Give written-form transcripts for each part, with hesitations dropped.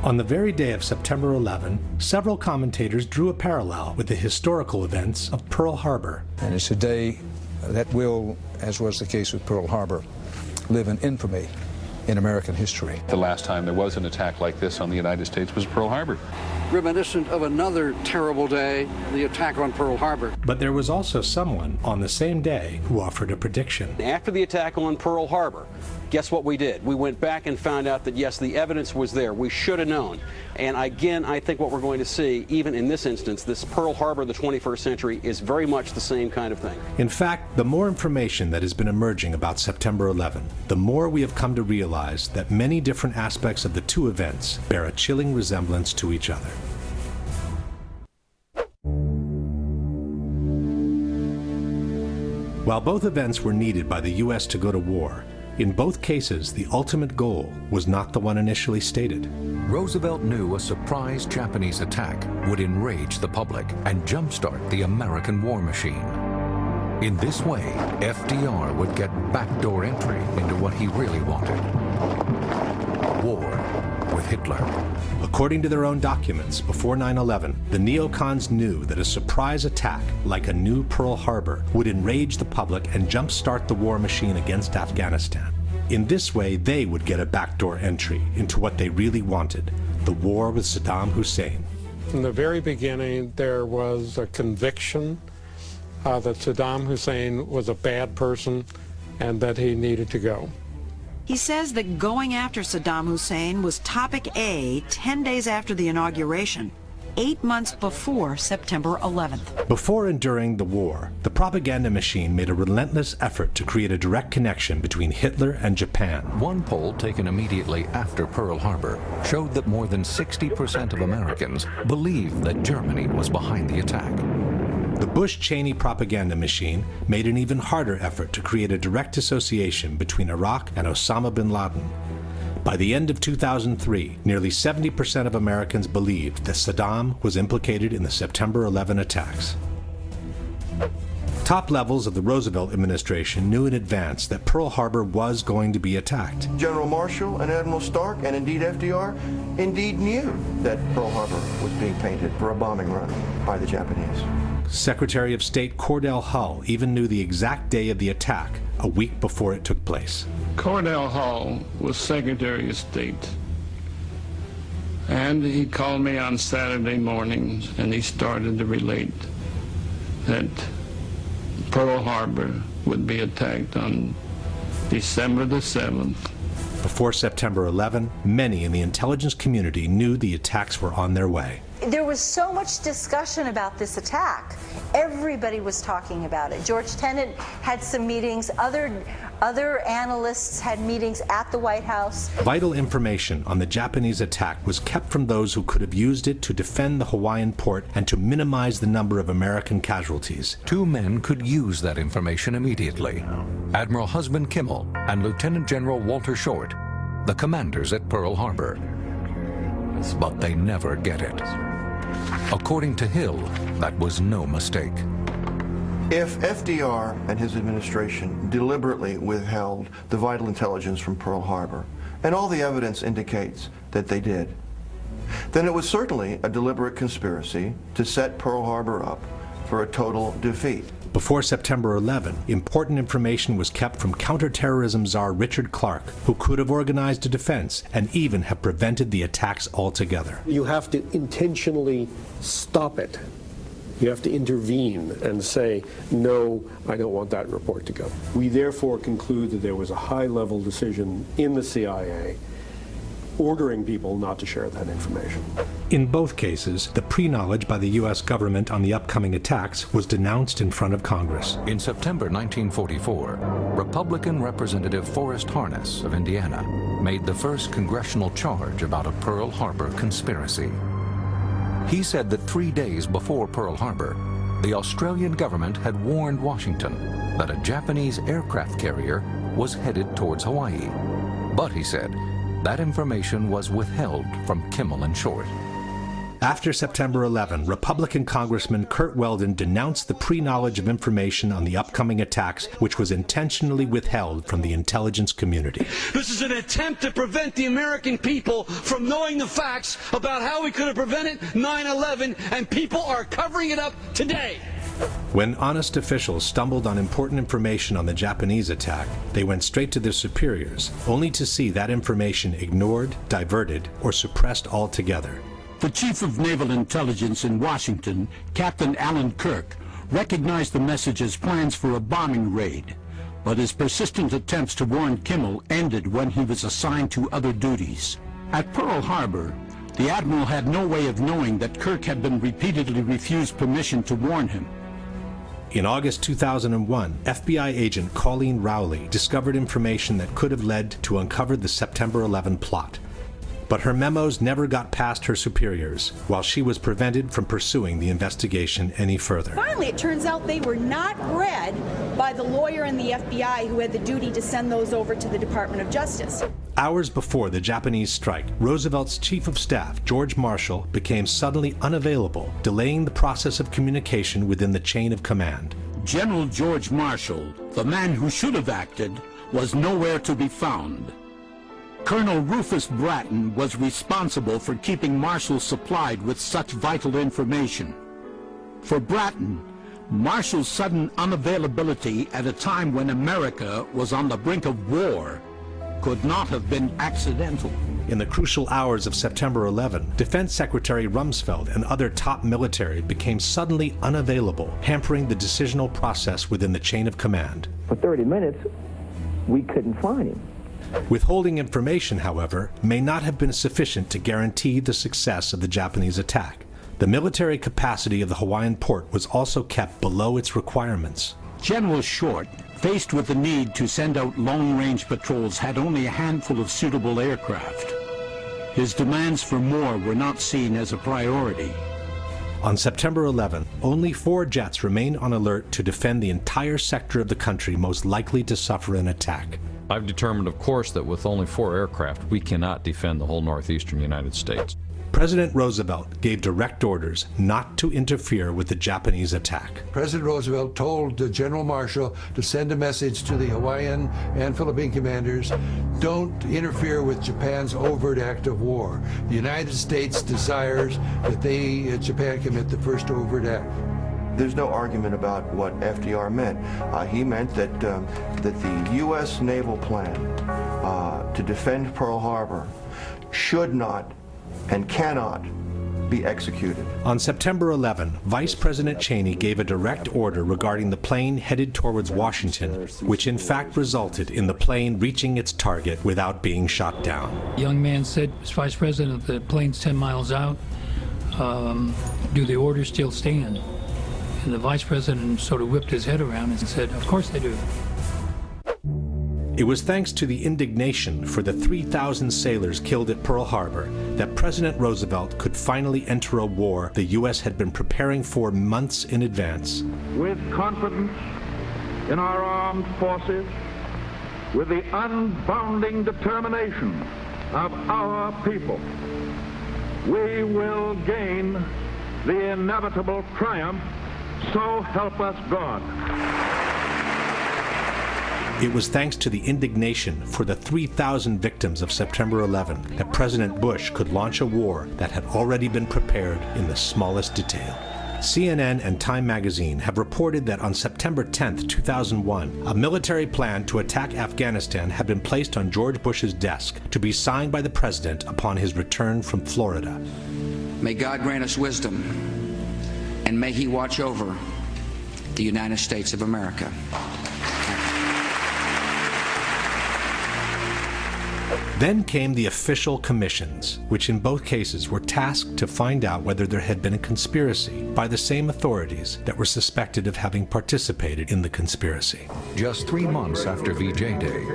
On the very day of September 11, several commentators drew a parallel with the historical events of Pearl Harbor. And it's a day that will, as was the case with Pearl Harbor, live in infamy in American history. The last time there was an attack like this on the United States was Pearl Harbor. Reminiscent of another terrible day, the attack on Pearl Harbor. But there was also someone on the same day who offered a prediction. After the attack on Pearl Harbor, guess what we did? We went back and found out that, yes, the evidence was there. We should have known. And again, I think what we're going to see, even in this instance, this Pearl Harbor of the 21st century, is very much the same kind of thing. In fact, the more information that has been emerging about September 11, the more we have come to realize that many different aspects of the two events bear a chilling resemblance to each other. While both events were needed by the U.S. to go to war, in both cases, the ultimate goal was not the one initially stated. Roosevelt knew a surprise Japanese attack would enrage the public and jumpstart the American war machine. In this way, FDR would get backdoor entry into what he really wanted: war with Hitler. According to their own documents, before 9/11, the neocons knew that a surprise attack, like a new Pearl Harbor, would enrage the public and jumpstart the war machine against Afghanistan. In this way, they would get a backdoor entry into what they really wanted: the war with Saddam Hussein. From the very beginning, there was a conviction that Saddam Hussein was a bad person and that he needed to go. He says that going after Saddam Hussein was topic A 10 days after the inauguration, 8 months before September 11th. Before and during the war, the propaganda machine made a relentless effort to create a direct connection between Hitler and Japan. One poll taken immediately after Pearl Harbor showed that more than 60% of Americans believed that Germany was behind the attack. The Bush-Cheney propaganda machine made an even harder effort to create a direct association between Iraq and Osama bin Laden. By the end of 2003, nearly 70% of Americans believed that Saddam was implicated in the September 11 attacks. Top levels of the Roosevelt administration knew in advance that Pearl Harbor was going to be attacked. General Marshall and Admiral Stark, and indeed FDR, indeed knew that Pearl Harbor was being painted for a bombing run by the Japanese. Secretary of State Cordell Hull even knew the exact day of the attack, a week before it took place. Cordell Hull was Secretary of State, and he called me on Saturday morning and he started to relate that Pearl Harbor would be attacked on December the 7th. Before September 11, many in the intelligence community knew the attacks were on their way. There was so much discussion about this attack. Everybody was talking about it. George Tenet had some meetings. Other analysts had meetings at the White House. Vital information on the Japanese attack was kept from those who could have used it to defend the Hawaiian port and to minimize the number of American casualties. Two men could use that information immediately: Admiral Husband Kimmel and Lieutenant General Walter Short, the commanders at Pearl Harbor. But they never get it. According to Hill, that was no mistake. If FDR and his administration deliberately withheld the vital intelligence from Pearl Harbor, and all the evidence indicates that they did, then it was certainly a deliberate conspiracy to set Pearl Harbor up for a total defeat. Before September 11, important information was kept from counterterrorism czar Richard Clark, who could have organized a defense and even have prevented the attacks altogether. You have to intentionally stop it. You have to intervene and say, no, I don't want that report to go. We therefore conclude that there was a high-level decision in the CIA ordering people not to share that information. In both cases, the pre-knowledge by the U.S. government on the upcoming attacks was denounced in front of Congress. In September 1944, Republican Representative Forrest Harness of Indiana made the first congressional charge about a Pearl Harbor conspiracy. He said that 3 days before Pearl Harbor, the Australian government had warned Washington that a Japanese aircraft carrier was headed towards Hawaii. But, he said, that information was withheld from Kimmel and Short. After September 11, Republican Congressman Curt Weldon denounced the pre-knowledge of information on the upcoming attacks, which was intentionally withheld from the intelligence community. This is an attempt to prevent the American people from knowing the facts about how we could have prevented 9/11, and people are covering it up today. When honest officials stumbled on important information on the Japanese attack, they went straight to their superiors, only to see that information ignored, diverted, or suppressed altogether. The Chief of Naval Intelligence in Washington, Captain Alan Kirk, recognized the message as plans for a bombing raid, but his persistent attempts to warn Kimmel ended when he was assigned to other duties. At Pearl Harbor, the Admiral had no way of knowing that Kirk had been repeatedly refused permission to warn him. In August 2001, FBI agent Colleen Rowley discovered information that could have led to uncover the September 11 plot. But her memos never got past her superiors, while she was prevented from pursuing the investigation any further. Finally, it turns out they were not read by the lawyer in the FBI who had the duty to send those over to the Department of Justice. Hours before the Japanese strike, Roosevelt's Chief of Staff, George Marshall, became suddenly unavailable, delaying the process of communication within the chain of command. General George Marshall, the man who should have acted, was nowhere to be found. Colonel Rufus Bratton was responsible for keeping Marshall supplied with such vital information. For Bratton, Marshall's sudden unavailability at a time when America was on the brink of war could not have been accidental. In the crucial hours of September 11, Defense Secretary Rumsfeld and other top military became suddenly unavailable, hampering the decisional process within the chain of command. For 30 minutes, we couldn't find him. Withholding information, however, may not have been sufficient to guarantee the success of the Japanese attack. The military capacity of the Hawaiian port was also kept below its requirements. General Short, faced with the need to send out long-range patrols, had only a handful of suitable aircraft. His demands for more were not seen as a priority. On September 11, only 4 jets remained on alert to defend the entire sector of the country most likely to suffer an attack. I've determined, of course, that with only 4 aircraft, we cannot defend the whole northeastern United States. President Roosevelt gave direct orders not to interfere with the Japanese attack. President Roosevelt told General Marshall to send a message to the Hawaiian and Philippine commanders, don't interfere with Japan's overt act of war. The United States desires that Japan commit the first overt act. There's no argument about what FDR meant. He meant that the U.S. naval plan to defend Pearl Harbor should not and cannot be executed. On September 11, Vice President Cheney gave a direct order regarding the plane headed towards Washington, which in fact resulted in the plane reaching its target without being shot down. The young man said, Vice President, the plane's 10 miles out. Do the orders still stand? And the Vice President sort of whipped his head around and said, of course they do. It was thanks to the indignation for the 3,000 sailors killed at Pearl Harbor that President Roosevelt could finally enter a war the U.S. had been preparing for months in advance. With confidence in our armed forces, with the unbounding determination of our people, we will gain the inevitable triumph, so help us God. It was thanks to the indignation for the 3,000 victims of September 11 that President Bush could launch a war that had already been prepared in the smallest detail. CNN and Time magazine have reported that on September 10, 2001, a military plan to attack Afghanistan had been placed on George Bush's desk to be signed by the president upon his return from Florida. May God grant us wisdom, and may He watch over the United States of America. Then came the official commissions, which in both cases were tasked to find out whether there had been a conspiracy by the same authorities that were suspected of having participated in the conspiracy. Just 3 months after VJ Day,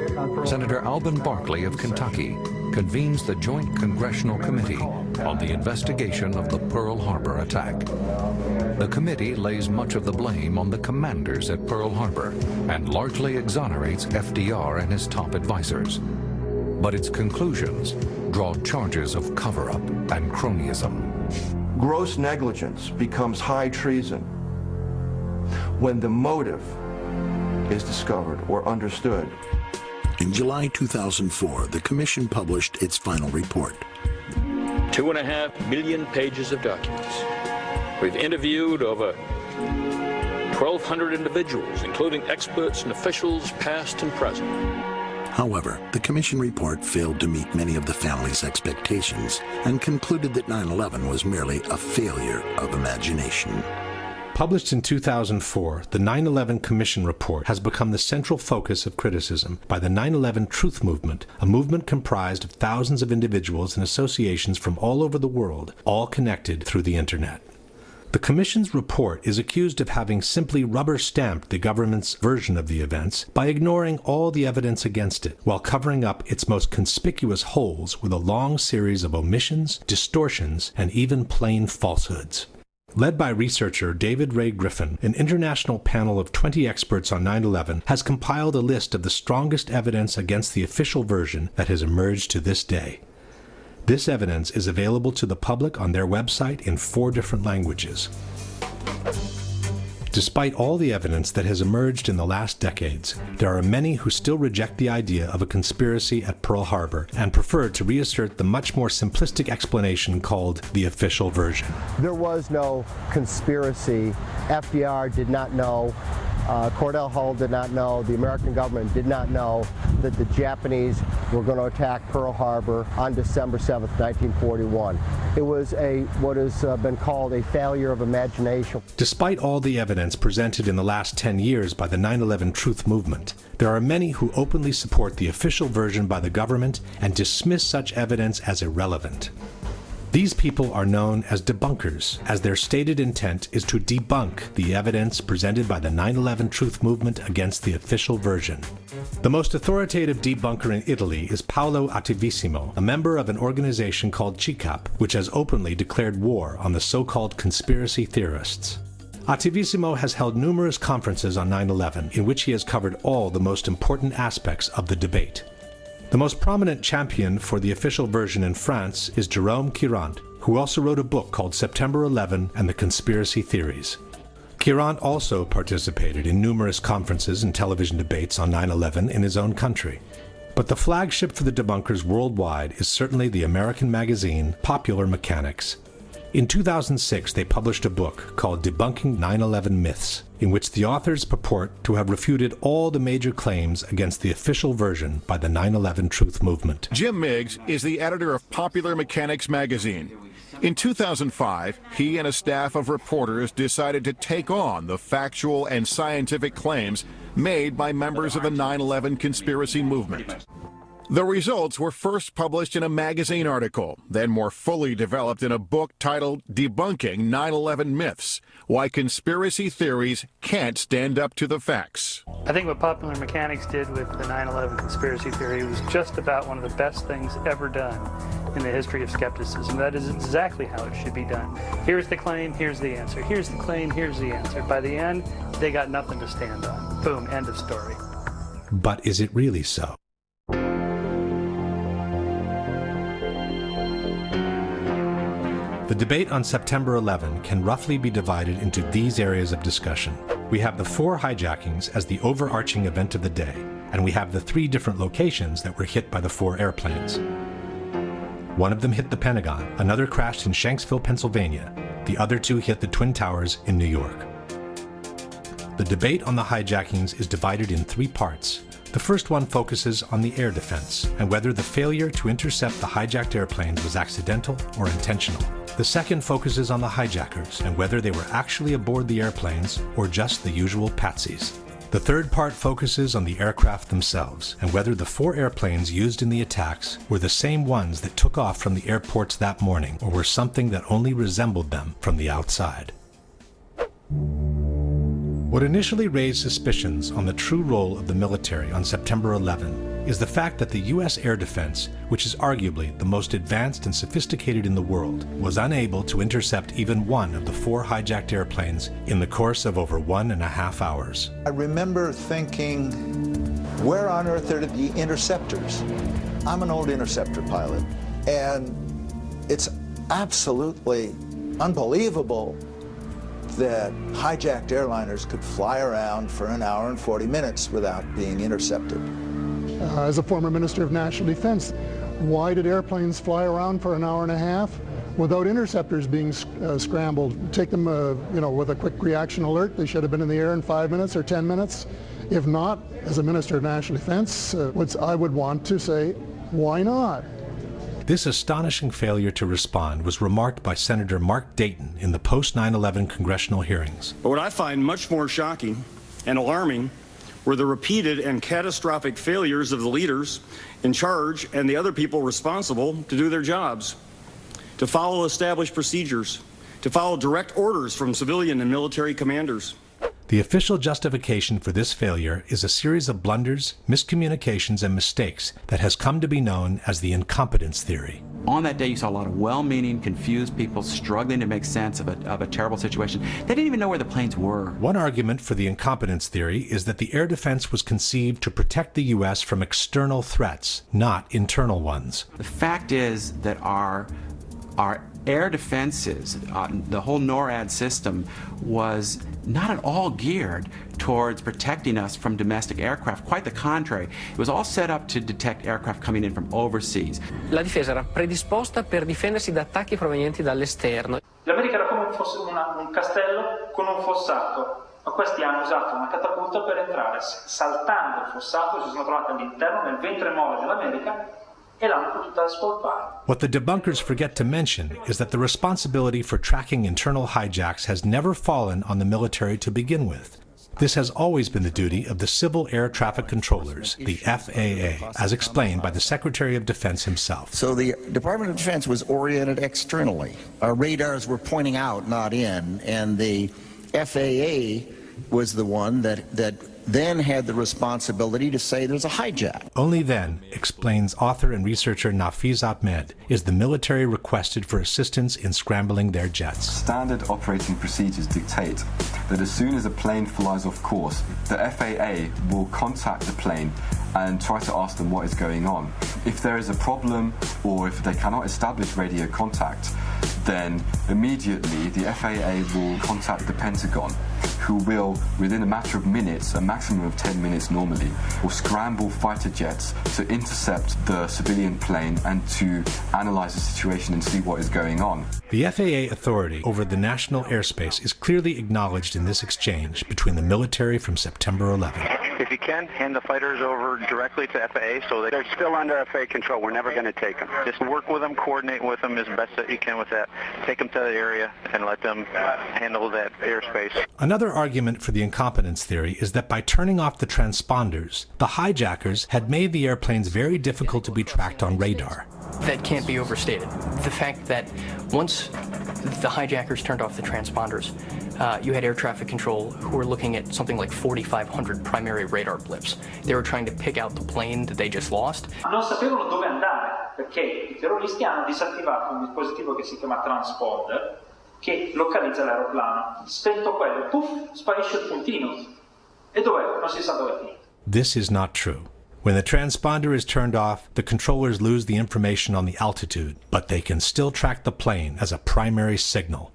Senator Alvin Barkley of Kentucky convenes the Joint Congressional Committee on the investigation of the Pearl Harbor attack. The committee lays much of the blame on the commanders at Pearl Harbor and largely exonerates FDR and his top advisors. But its conclusions draw charges of cover-up and cronyism. gross negligence becomes high treason when the motive is discovered or understood. In July 2004, the Commission published its final report. 2.5 million pages of documents. We've interviewed over 1,200 individuals, including experts and officials past and present. However, the Commission report failed to meet many of the family's expectations and concluded that 9/11 was merely a failure of imagination. Published in 2004, the 9/11 Commission Report has become the central focus of criticism by the 9/11 Truth Movement, a movement comprised of thousands of individuals and associations from all over the world, all connected through the Internet. The Commission's report is accused of having simply rubber-stamped the government's version of the events by ignoring all the evidence against it, while covering up its most conspicuous holes with a long series of omissions, distortions, and even plain falsehoods. Led by researcher David Ray Griffin, an international panel of 20 experts on 9/11 has compiled a list of the strongest evidence against the official version that has emerged to this day. This evidence is available to the public on their website in 4 different languages. Despite all the evidence that has emerged in the last decades, there are many who still reject the idea of a conspiracy at Pearl Harbor and prefer to reassert the much more simplistic explanation called the official version. There was no conspiracy. FDR did not know. Cordell Hull did not know. The American government did not know that the Japanese were going to attack Pearl Harbor on December 7th, 1941. It was what has been called a failure of imagination. Despite all the evidence presented in the last 10 years by the 9/11 Truth Movement, there are many who openly support the official version by the government and dismiss such evidence as irrelevant. These people are known as debunkers, as their stated intent is to debunk the evidence presented by the 9/11 Truth Movement against the official version. The most authoritative debunker in Italy is Paolo Attivissimo, a member of an organization called CICAP, which has openly declared war on the so-called conspiracy theorists. Attivissimo has held numerous conferences on 9/11 in which he has covered all the most important aspects of the debate. The most prominent champion for the official version in France is Jérôme Quirant, who also wrote a book called September 11 and the Conspiracy Theories. Quirant also participated in numerous conferences and television debates on 9/11 in his own country. But the flagship for the debunkers worldwide is certainly the American magazine Popular Mechanics. In 2006, they published a book called Debunking 9/11 Myths, in which the authors purport to have refuted all the major claims against the official version by the 9/11 Truth Movement. Jim Miggs is the editor of Popular Mechanics magazine. In 2005, he and a staff of reporters decided to take on the factual and scientific claims made by members of the 9/11 conspiracy movement. The results were first published in a magazine article, then more fully developed in a book titled Debunking 9/11 Myths, Why Conspiracy Theories Can't Stand Up to the Facts. I think what Popular Mechanics did with the 9/11 conspiracy theory was just about one of the best things ever done in the history of skepticism. That is exactly how it should be done. Here's the claim, here's the answer. Here's the claim, here's the answer. By the end, they got nothing to stand on. Boom, end of story. But is it really so? The debate on September 11 can roughly be divided into these areas of discussion. We have the 4 hijackings as the overarching event of the day, and we have the 3 different locations that were hit by the 4 airplanes. One of them hit the Pentagon, another crashed in Shanksville, Pennsylvania, the other 2 hit the Twin Towers in New York. The debate on the hijackings is divided in 3 parts. The first one focuses on the air defense and whether the failure to intercept the hijacked airplanes was accidental or intentional. The second focuses on the hijackers and whether they were actually aboard the airplanes or just the usual patsies. The third part focuses on the aircraft themselves and whether the 4 airplanes used in the attacks were the same ones that took off from the airports that morning or were something that only resembled them from the outside. What initially raised suspicions on the true role of the military on September 11 is the fact that the U.S. air defense, which is arguably the most advanced and sophisticated in the world, was unable to intercept even one of the 4 hijacked airplanes in the course of over 1.5 hours. I remember thinking, where on earth are the interceptors? I'm an old interceptor pilot, and it's absolutely unbelievable that hijacked airliners could fly around for an hour and 40 minutes without being intercepted. As a former Minister of National Defense, why did airplanes fly around for an hour and a half without interceptors being scrambled? Take them, with a quick reaction alert. They should have been in the air in 5 minutes or 10 minutes. If not, as a Minister of National Defense, I would want to say, why not? This astonishing failure to respond was remarked by Senator Mark Dayton in the post-9/11 congressional hearings. But what I find much more shocking and alarming were the repeated and catastrophic failures of the leaders in charge and the other people responsible to do their jobs, to follow established procedures, to follow direct orders from civilian and military commanders. The official justification for this failure is a series of blunders, miscommunications, and mistakes that has come to be known as the incompetence theory. On that day, you saw a lot of well-meaning, confused people struggling to make sense of a terrible situation. They didn't even know where the planes were. One argument for the incompetence theory is that the air defense was conceived to protect the U.S. from external threats, not internal ones. The fact is that our air defenses, the whole NORAD system, was not at all geared towards protecting us from domestic aircraft. Quite the contrary. It was all set up to detect aircraft coming in from overseas. La difesa era predisposta per difendersi da attacchi provenienti dall'esterno. L'America era come un castello con un fossato, ma questi hanno usato una catapulta per entrare. Saltando il fossato si sono trovati all'interno, nel ventre mole dell'America, e l'hanno potuta spolpare. What the debunkers forget to mention is that the responsibility for tracking internal hijacks has never fallen on the military to begin with. This has always been the duty of the Civil Air Traffic Controllers, the FAA, as explained by the Secretary of Defense himself. So the Department of Defense was oriented externally. Our radars were pointing out, not in, and the FAA was the one that then had the responsibility to say there's a hijack. Only then, explains author and researcher Nafeez Ahmed, is the military requested for assistance in scrambling their jets. Standard operating procedures dictate that as soon as a plane flies off course, the FAA will contact the plane and try to ask them what is going on. If there is a problem or if they cannot establish radio contact, then immediately the FAA will contact the Pentagon, who will, within a matter of minutes, a maximum of 10 minutes normally, will scramble fighter jets to intercept the civilian plane and to analyze the situation and see what is going on. The FAA authority over the national airspace is clearly acknowledged in this exchange between the military from September 11. If you can, hand the fighters over directly to FAA so they're still under FAA control. We're never going to take them. Just work with them, coordinate with them as best that you can with that. Take them to the area and let them handle that airspace. Another argument for the incompetence theory is that by turning off the transponders, the hijackers had made the airplanes very difficult to be tracked on radar. That can't be overstated. The fact that once the hijackers turned off the transponders, you had air traffic control who were looking at something like 4,500 primary radar blips. They were trying to pick out the plane that they just lost. Non sapevano dove andare perché i terroristi hanno disattivato un dispositivo che si chiama transponder che localizza l'aeroplano. Spento quello, puff, sparisce il puntino. E dov'è? Non si sa dove è finito. This is not true. When the transponder is turned off, the controllers lose the information on the altitude, but they can still track the plane as a primary signal.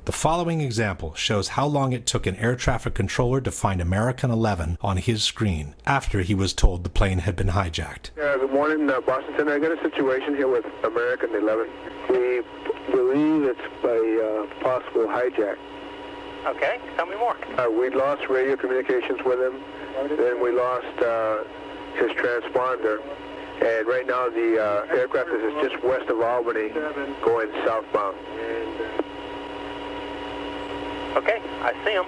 The following example shows how long it took an air traffic controller to find American 11 on his screen after he was told the plane had been hijacked. Good morning, Boston Center. I got a situation here with American 11. We believe it's by possible hijack. Okay, tell me more. We lost radio communications with him. Then we lost his transponder. And right now the aircraft is just west of Albany going southbound. Okay, I see him.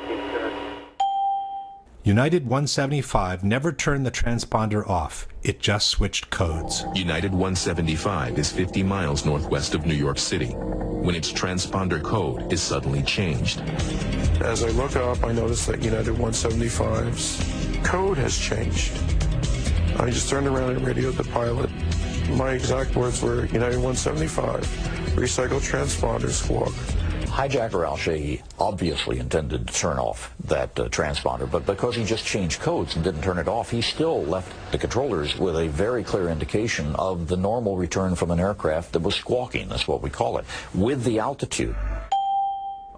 United 175 never turned the transponder off. It just switched codes. United 175 is 50 miles northwest of New York City when its transponder code is suddenly changed. As I look up, I notice that United 175's code has changed. I just turned around and radioed the pilot. My exact words were, United 175, recycle transponder squawk. Hijacker 𝙤𝙤𝙢𝙚𝙤 obviously intended to turn off that transponder, but because he just changed codes and didn't turn it off, he still left the controllers with a very clear indication of the normal return from an aircraft that was squawking, that's what we call it, with the altitude.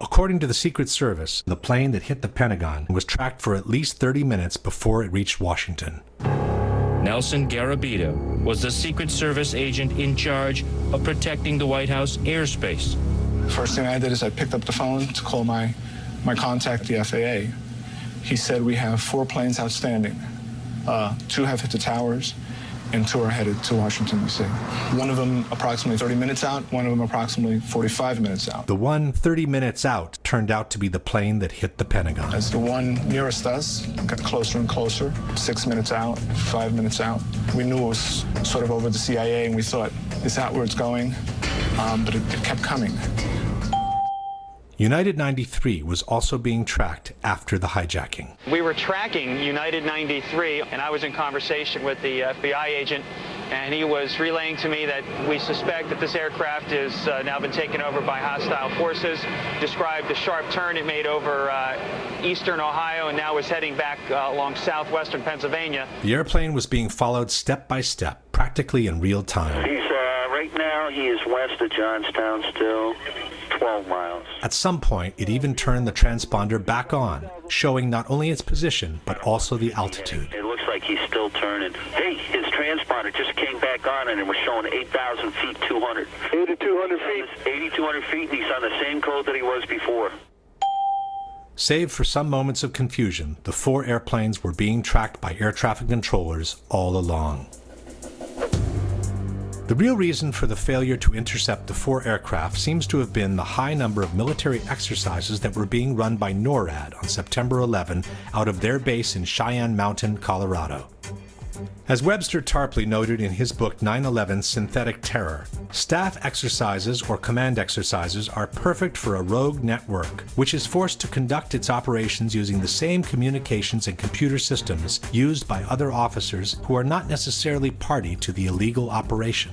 According to the Secret Service, the plane that hit the Pentagon was tracked for at least 30 minutes before it reached Washington. Nelson Garabito was the Secret Service agent in charge of protecting the White House airspace. First thing I did is I picked up the phone to call my contact, the FAA. He said we have 4 planes outstanding. 2 have hit the towers, and 2 are headed to Washington, D.C. One of them approximately 30 minutes out, one of them approximately 45 minutes out. The one 30 minutes out turned out to be the plane that hit the Pentagon. As the one nearest us got closer and closer, 6 minutes out, 5 minutes out. We knew it was sort of over the CIA, and we thought, is that where it's going? But it kept coming. United 93 was also being tracked after the hijacking. We were tracking United 93, and I was in conversation with the FBI agent, and he was relaying to me that we suspect that this aircraft has now been taken over by hostile forces, described the sharp turn it made over eastern Ohio, and now is heading back along southwestern Pennsylvania. The airplane was being followed step by step, practically in real time. Right now, he is west of Johnstown still, 12 miles. At some point, it even turned the transponder back on, showing not only its position, but also the altitude. It looks like he's still turning. Hey, his transponder just came back on and it was showing 8,000 feet, 200. 8,200 feet? 8,200 feet, and he's on the same code that he was before. Save for some moments of confusion, the 4 airplanes were being tracked by air traffic controllers all along. The real reason for the failure to intercept the 4 aircraft seems to have been the high number of military exercises that were being run by NORAD on September 11 out of their base in Cheyenne Mountain, Colorado. As Webster Tarpley noted in his book 9/11 Synthetic Terror, staff exercises or command exercises are perfect for a rogue network, which is forced to conduct its operations using the same communications and computer systems used by other officers who are not necessarily party to the illegal operation.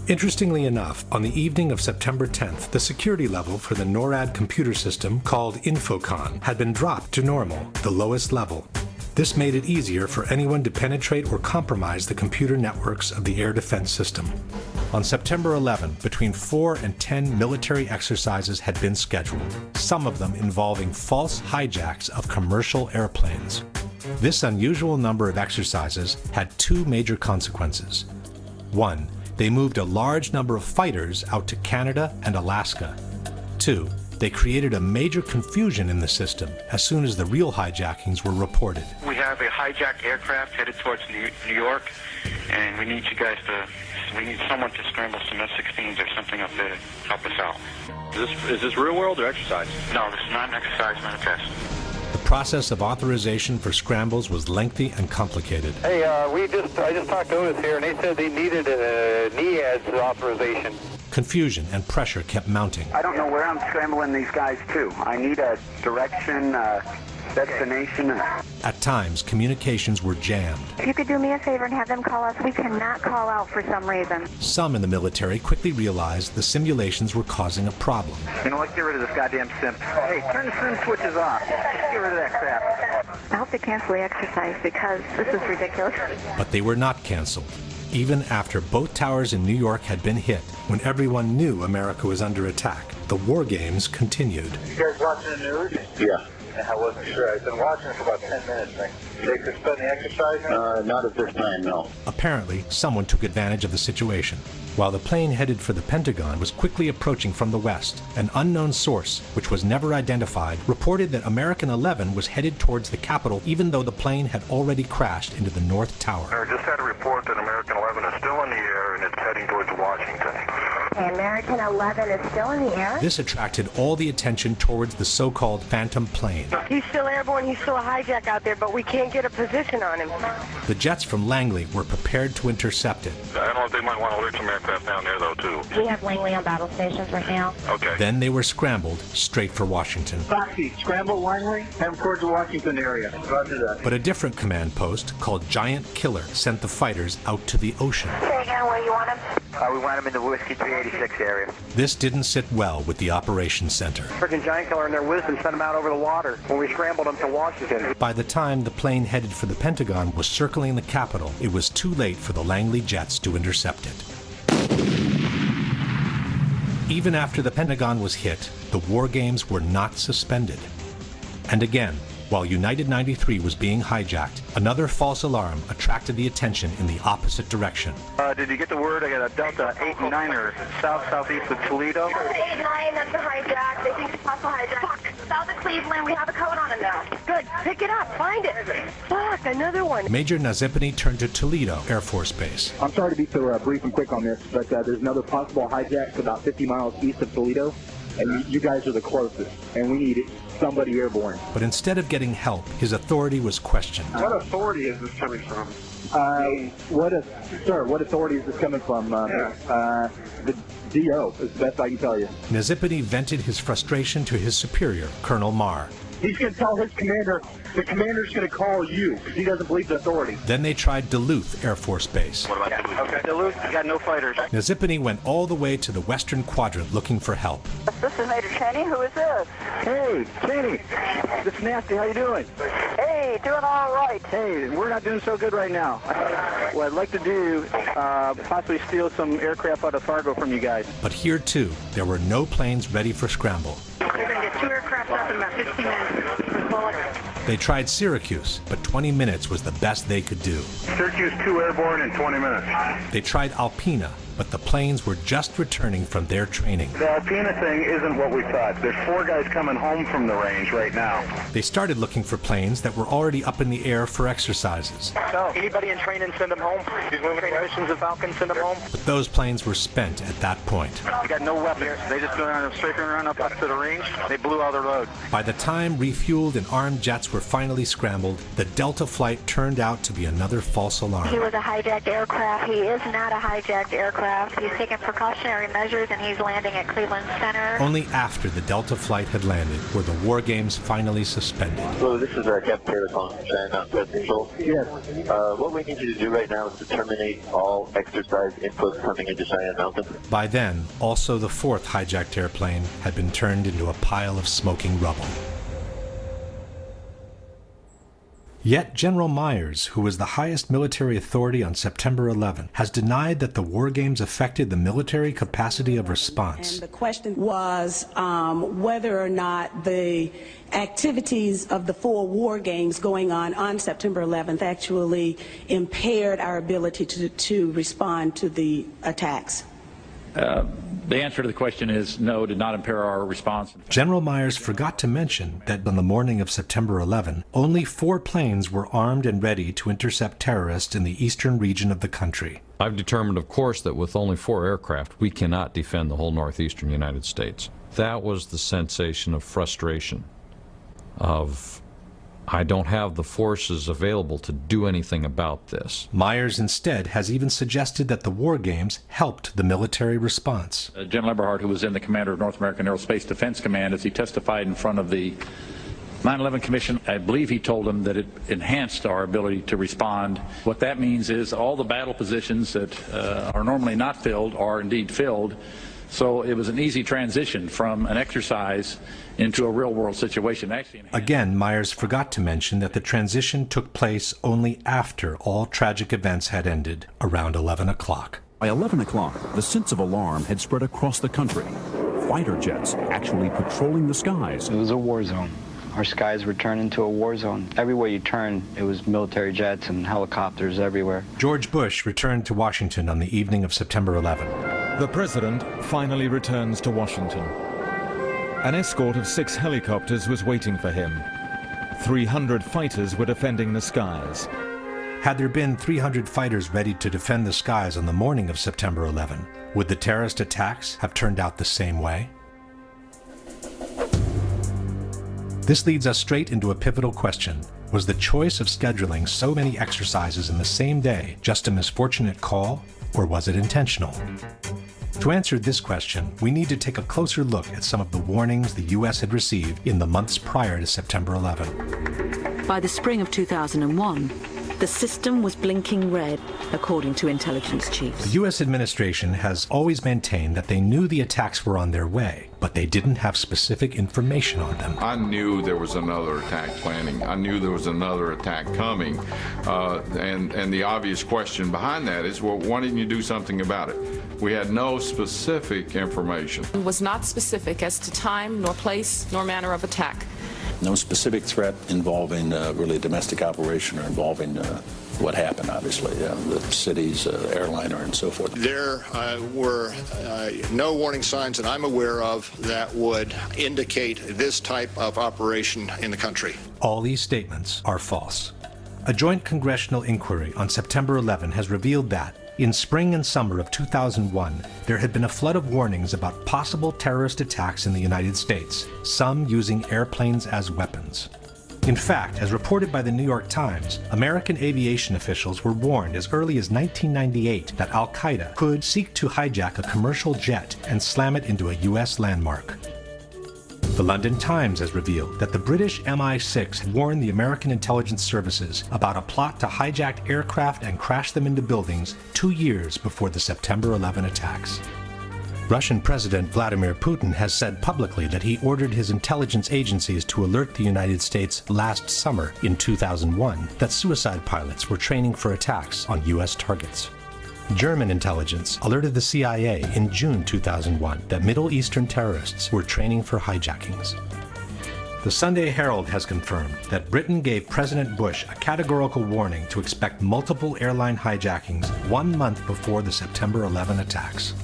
Interestingly enough, on the evening of September 10th, the security level for the NORAD computer system called Infocon had been dropped to normal, the lowest level. This made it easier for anyone to penetrate or compromise the computer networks of the air defense system. On September 11, between 4 and 10 military exercises had been scheduled, some of them involving false hijacks of commercial airplanes. This unusual number of exercises had 2 major consequences. 1, they moved a large number of fighters out to Canada and Alaska. 2, they created a major confusion in the system as soon as the real hijackings were reported. We have a hijacked aircraft headed towards New York, and we need someone to scramble some F-16s or something up there to help us out. Is this real world or exercise? No, this is not an exercise, not a test. The process of authorization for scrambles was lengthy and complicated. Hey, I just talked to Otis here, and they said they needed a NEADS authorization. Confusion and pressure kept mounting. I don't know where I'm scrambling these guys to. I need a direction, destination. At times, communications were jammed. If you could do me a favor and have them call us, we cannot call out for some reason. Some in the military quickly realized the simulations were causing a problem. You know, let's get rid of this goddamn sim. Hey, turn the sim switches off. Just get rid of that crap. I hope they cancel the exercise because this is ridiculous. But they were not canceled. Even after both towers in New York had been hit, when everyone knew America was under attack, the war games continued. You guys watching the news? Yeah. I wasn't sure. I've been watching it for about 10 minutes. They suspend the exercise? Not at this time, no. Apparently, someone took advantage of the situation. While the plane headed for the Pentagon was quickly approaching from the west, an unknown source, which was never identified, reported that American 11 was headed towards the Capitol even though the plane had already crashed into the North Tower. I just had a report that American 11 is still in the air and it's heading towards Washington. American 11 is still in the air? This attracted all the attention towards the so-called Phantom plane. He's still airborne, he's still a hijack out there, but we can't get a position on him. The jets from Langley were prepared to intercept it. I don't know if they might want to alert some aircraft down there, though, too. We have Langley on battle stations right now. Okay. Then they were scrambled straight for Washington. Foxy, scramble Langley, head towards the Washington area. Roger that. But a different command post, called Giant Killer, sent the fighters out to the ocean. Say again where you want him? We want him in the Whiskey 386 area. This didn't sit well with the operations center. Freaking Giant Killer and their wisdom sent him out over the water when we scrambled him to Washington. By the time the plane headed for the Pentagon was circling the Capitol, it was too late for the Langley jets to intercept it. Even after the Pentagon was hit, the war games were not suspended. And again, while United 93 was being hijacked, another false alarm attracted the attention in the opposite direction. Did you get the word? I got a Delta 8-9er southeast of Toledo. 8-9, that's a hijack. They think it's possible hijack. Fuck. South of Cleveland, we have a code on it now. Good. Pick it up. Find it. Fuck, another one. Major Nazipany turned to Toledo Air Force Base. I'm sorry to be so brief and quick on this, but there's another possible hijack about 50 miles east of Toledo, and you guys are the closest, and we need somebody airborne. But instead of getting help, his authority was questioned. What authority is this coming from? What authority is this coming from? The DO, is the best I can tell you. Nazipany vented his frustration to his superior, Colonel Marr. He's going to tell his commander, the commander's going to call you, because he doesn't believe the authority. Then they tried Duluth Air Force Base. What about Duluth? Okay, Duluth, you got no fighters. Nazipany went all the way to the western quadrant looking for help. This is Major Cheney. Who is this? Hey, Cheney. This is Nasty. How you doing? Hey, doing all right. Hey, we're not doing so good right now. What I'd like to do, possibly steal some aircraft out of Fargo from you guys. But here, too, there were no planes ready for scramble. They're going to get 2 aircraft up in about 15 minutes. They tried Syracuse, but 20 minutes was the best they could do. Syracuse 2 airborne in 20 minutes. They tried Alpena, but the planes were just returning from their training. The Alpena thing isn't what we thought. There's 4 guys coming home from the range right now. They started looking for planes that were already up in the air for exercises. So, anybody in training, send them home. These moving training missions of Falcon, send them home. But those planes were spent at that point. We got no weapons. They just go around a straight run up to the range. They blew all their load. By the time refueled and armed jets were finally scrambled, the Delta flight turned out to be another false alarm. He was a hijacked aircraft. He is not a hijacked aircraft. He's taking precautionary measures, and he's landing at Cleveland Center. Only after the Delta flight had landed were the war games finally suspended. So this is Captain Pentagon, Traffic Control. Yes. What we need you to do right now is to terminate all exercise inputs coming into Cheyenne Mountain. By then, also the 4th hijacked airplane had been turned into a pile of smoking rubble. Yet General Myers, who was the highest military authority on September 11, has denied that the war games affected the military capacity of response. And the question was whether or not the activities of the 4 war games going on September 11th actually impaired our ability to respond to the attacks. The answer to the question is no, did not impair our response. General Myers forgot to mention that on the morning of September 11, only 4 planes were armed and ready to intercept terrorists in the eastern region of the country. I've determined, of course, that with only 4 aircraft, we cannot defend the whole northeastern United States. That was the sensation of frustration, of I don't have the forces available to do anything about this. Myers instead has even suggested that the war games helped the military response. General Eberhart, who was then the commander of North American Aerospace Defense Command, as he testified in front of the 9/11 Commission, I believe he told them that it enhanced our ability to respond. What that means is all the battle positions that are normally not filled are indeed filled. So it was an easy transition from an exercise into a real-world situation. Again, Myers forgot to mention that the transition took place only after all tragic events had ended, around 11 o'clock. By 11 o'clock, the sense of alarm had spread across the country. Fighter jets actually patrolling the skies. It was a war zone. Our skies were turned into a war zone. Everywhere you turn, it was military jets and helicopters everywhere. George Bush returned to Washington on the evening of September 11. The president finally returns to Washington. An escort of 6 helicopters was waiting for him. 300 fighters were defending the skies. Had there been 300 fighters ready to defend the skies on the morning of September 11, would the terrorist attacks have turned out the same way? This leads us straight into a pivotal question. Was the choice of scheduling so many exercises in the same day just a misfortunate call, or was it intentional? To answer this question, we need to take a closer look at some of the warnings the U.S. had received in the months prior to September 11. By the spring of 2001, the system was blinking red, according to intelligence chiefs. The U.S. administration has always maintained that they knew the attacks were on their way, but they didn't have specific information on them. I knew there was another attack planning. I knew there was another attack coming. And the obvious question behind that is, well, why didn't you do something about it? We had no specific information. It was not specific as to time, nor place, nor manner of attack. No specific threat involving really domestic operation or involving what happened, obviously, the city's airliner and so forth. There were no warning signs that I'm aware of that would indicate this type of operation in the country. All these statements are false. A joint congressional inquiry on September 11 has revealed that, in spring and summer of 2001, there had been a flood of warnings about possible terrorist attacks in the United States, some using airplanes as weapons. In fact, as reported by the New York Times, American aviation officials were warned as early as 1998 that al-Qaeda could seek to hijack a commercial jet and slam it into a U.S. landmark. The London Times has revealed that the British MI6 had warned the American intelligence services about a plot to hijack aircraft and crash them into buildings 2 years before the September 11 attacks. Russian President Vladimir Putin has said publicly that he ordered his intelligence agencies to alert the United States last summer in 2001 that suicide pilots were training for attacks on U.S. targets. German intelligence alerted the CIA in June 2001 that Middle Eastern terrorists were training for hijackings. The Sunday Herald has confirmed that Britain gave President Bush a categorical warning to expect multiple airline hijackings 1 month before the September 11 attacks.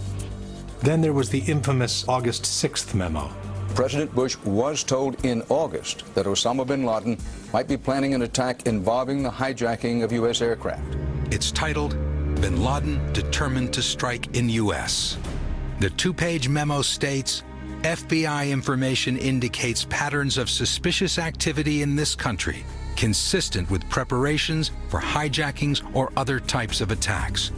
Then there was the infamous August 6th memo. President Bush was told in August that Osama bin Laden might be planning an attack involving the hijacking of U.S. aircraft. It's titled, Bin Laden Determined to Strike in U.S. The 2-page memo states, FBI information indicates patterns of suspicious activity in this country, consistent with preparations for hijackings or other types of attacks.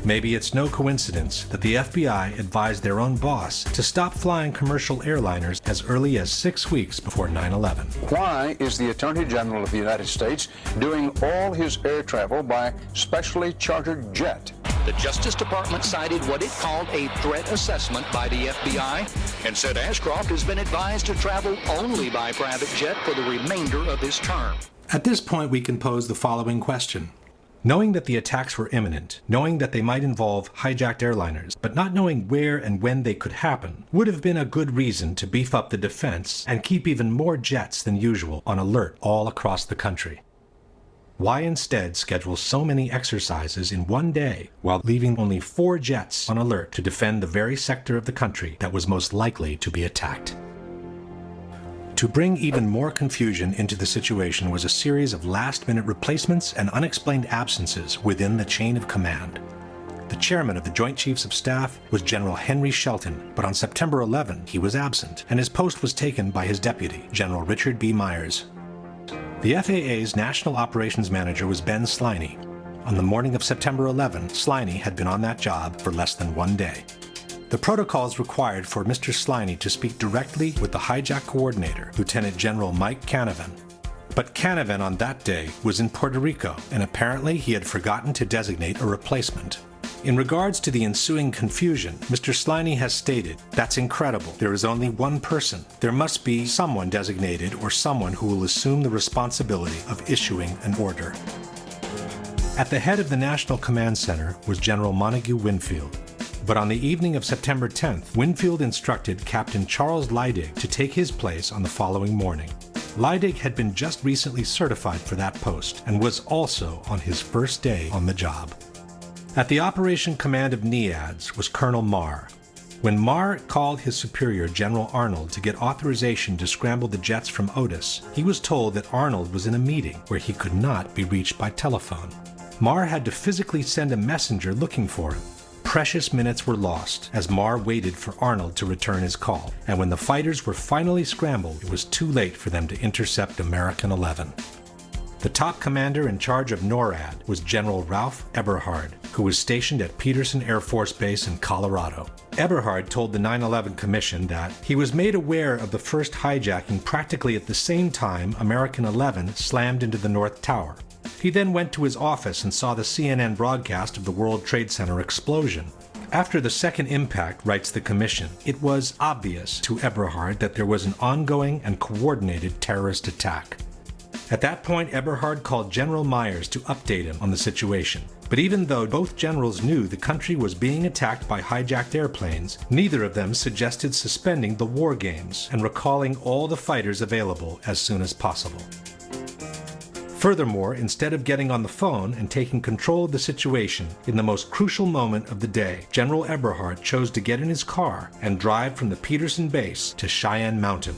Maybe it's no coincidence that the FBI advised their own boss to stop flying commercial airliners as early as 6 weeks before 9/11. Why is the Attorney General of the United States doing all his air travel by specially chartered jet? The Justice Department cited what it called a threat assessment by the FBI and said Ashcroft has been advised to travel only by private jet for the remainder of his term. At this point, we can pose the following question. Knowing that the attacks were imminent, knowing that they might involve hijacked airliners, but not knowing where and when they could happen, would have been a good reason to beef up the defense and keep even more jets than usual on alert all across the country. Why instead schedule so many exercises in one day while leaving only 4 jets on alert to defend the very sector of the country that was most likely to be attacked? To bring even more confusion into the situation was a series of last-minute replacements and unexplained absences within the chain of command. The chairman of the Joint Chiefs of Staff was General Henry Shelton, but on September 11 he was absent, and his post was taken by his deputy, General Richard B. Myers. The FAA's National Operations Manager was Ben Sliney. On the morning of September 11, Sliney had been on that job for less than 1 day. The protocols required for Mr. Sliney to speak directly with the hijack coordinator, Lieutenant General Mike Canavan. But Canavan on that day was in Puerto Rico, and apparently he had forgotten to designate a replacement. In regards to the ensuing confusion, Mr. Sliney has stated, "That's incredible. There is only one person. There must be someone designated or someone who will assume the responsibility of issuing an order." At the head of the National Command Center was General Montague Winfield. But on the evening of September 10th, Winfield instructed Captain Charles Leidig to take his place on the following morning. Leidig had been just recently certified for that post and was also on his first day on the job. At the operation command of NEADS was Colonel Marr. When Marr called his superior, General Arnold, to get authorization to scramble the jets from Otis, he was told that Arnold was in a meeting where he could not be reached by telephone. Marr had to physically send a messenger looking for him. Precious minutes were lost as Marr waited for Arnold to return his call, and when the fighters were finally scrambled, it was too late for them to intercept American 11. The top commander in charge of NORAD was General Ralph Eberhard, who was stationed at Peterson Air Force Base in Colorado. Eberhard told the 9/11 Commission that he was made aware of the first hijacking practically at the same time American 11 slammed into the North Tower. He then went to his office and saw the CNN broadcast of the World Trade Center explosion. After the second impact, writes the Commission, it was obvious to Eberhard that there was an ongoing and coordinated terrorist attack. At that point, Eberhard called General Myers to update him on the situation. But even though both generals knew the country was being attacked by hijacked airplanes, neither of them suggested suspending the war games and recalling all the fighters available as soon as possible. Furthermore, instead of getting on the phone and taking control of the situation in the most crucial moment of the day, General Eberhard chose to get in his car and drive from the Peterson base to Cheyenne Mountain.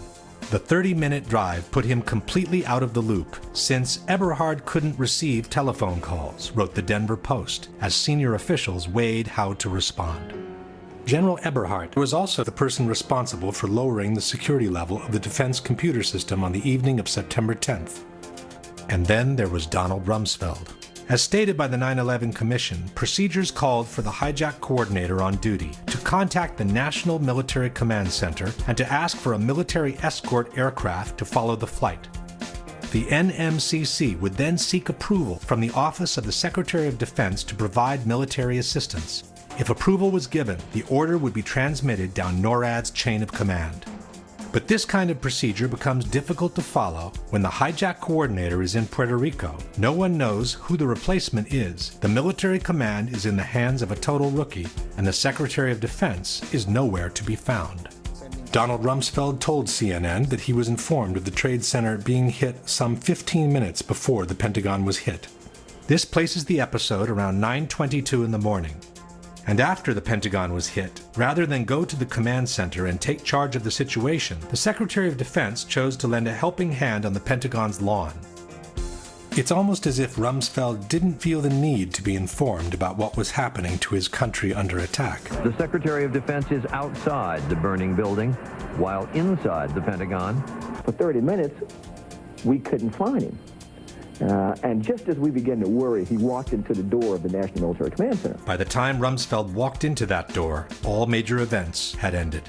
The 30-minute drive put him completely out of the loop, since Eberhard couldn't receive telephone calls, wrote the Denver Post, as senior officials weighed how to respond. General Eberhard was also the person responsible for lowering the security level of the defense computer system on the evening of September 10th. And then there was Donald Rumsfeld. As stated by the 9/11 Commission, procedures called for the hijack coordinator on duty to contact the National Military Command Center and to ask for a military escort aircraft to follow the flight. The NMCC would then seek approval from the Office of the Secretary of Defense to provide military assistance. If approval was given, the order would be transmitted down NORAD's chain of command. But this kind of procedure becomes difficult to follow when the hijack coordinator is in Puerto Rico. No one knows who the replacement is. The military command is in the hands of a total rookie, and the Secretary of Defense is nowhere to be found. Donald Rumsfeld told CNN that he was informed of the Trade Center being hit some 15 minutes before the Pentagon was hit. This places the episode around 9:22 in the morning. And after the Pentagon was hit, rather than go to the command center and take charge of the situation, the Secretary of Defense chose to lend a helping hand on the Pentagon's lawn. It's almost as if Rumsfeld didn't feel the need to be informed about what was happening to his country under attack. The Secretary of Defense is outside the burning building, while inside the Pentagon. For 30 minutes, we couldn't find him. And just as we began to worry, he walked into the door of the National Military Command Center. By the time Rumsfeld walked into that door, all major events had ended.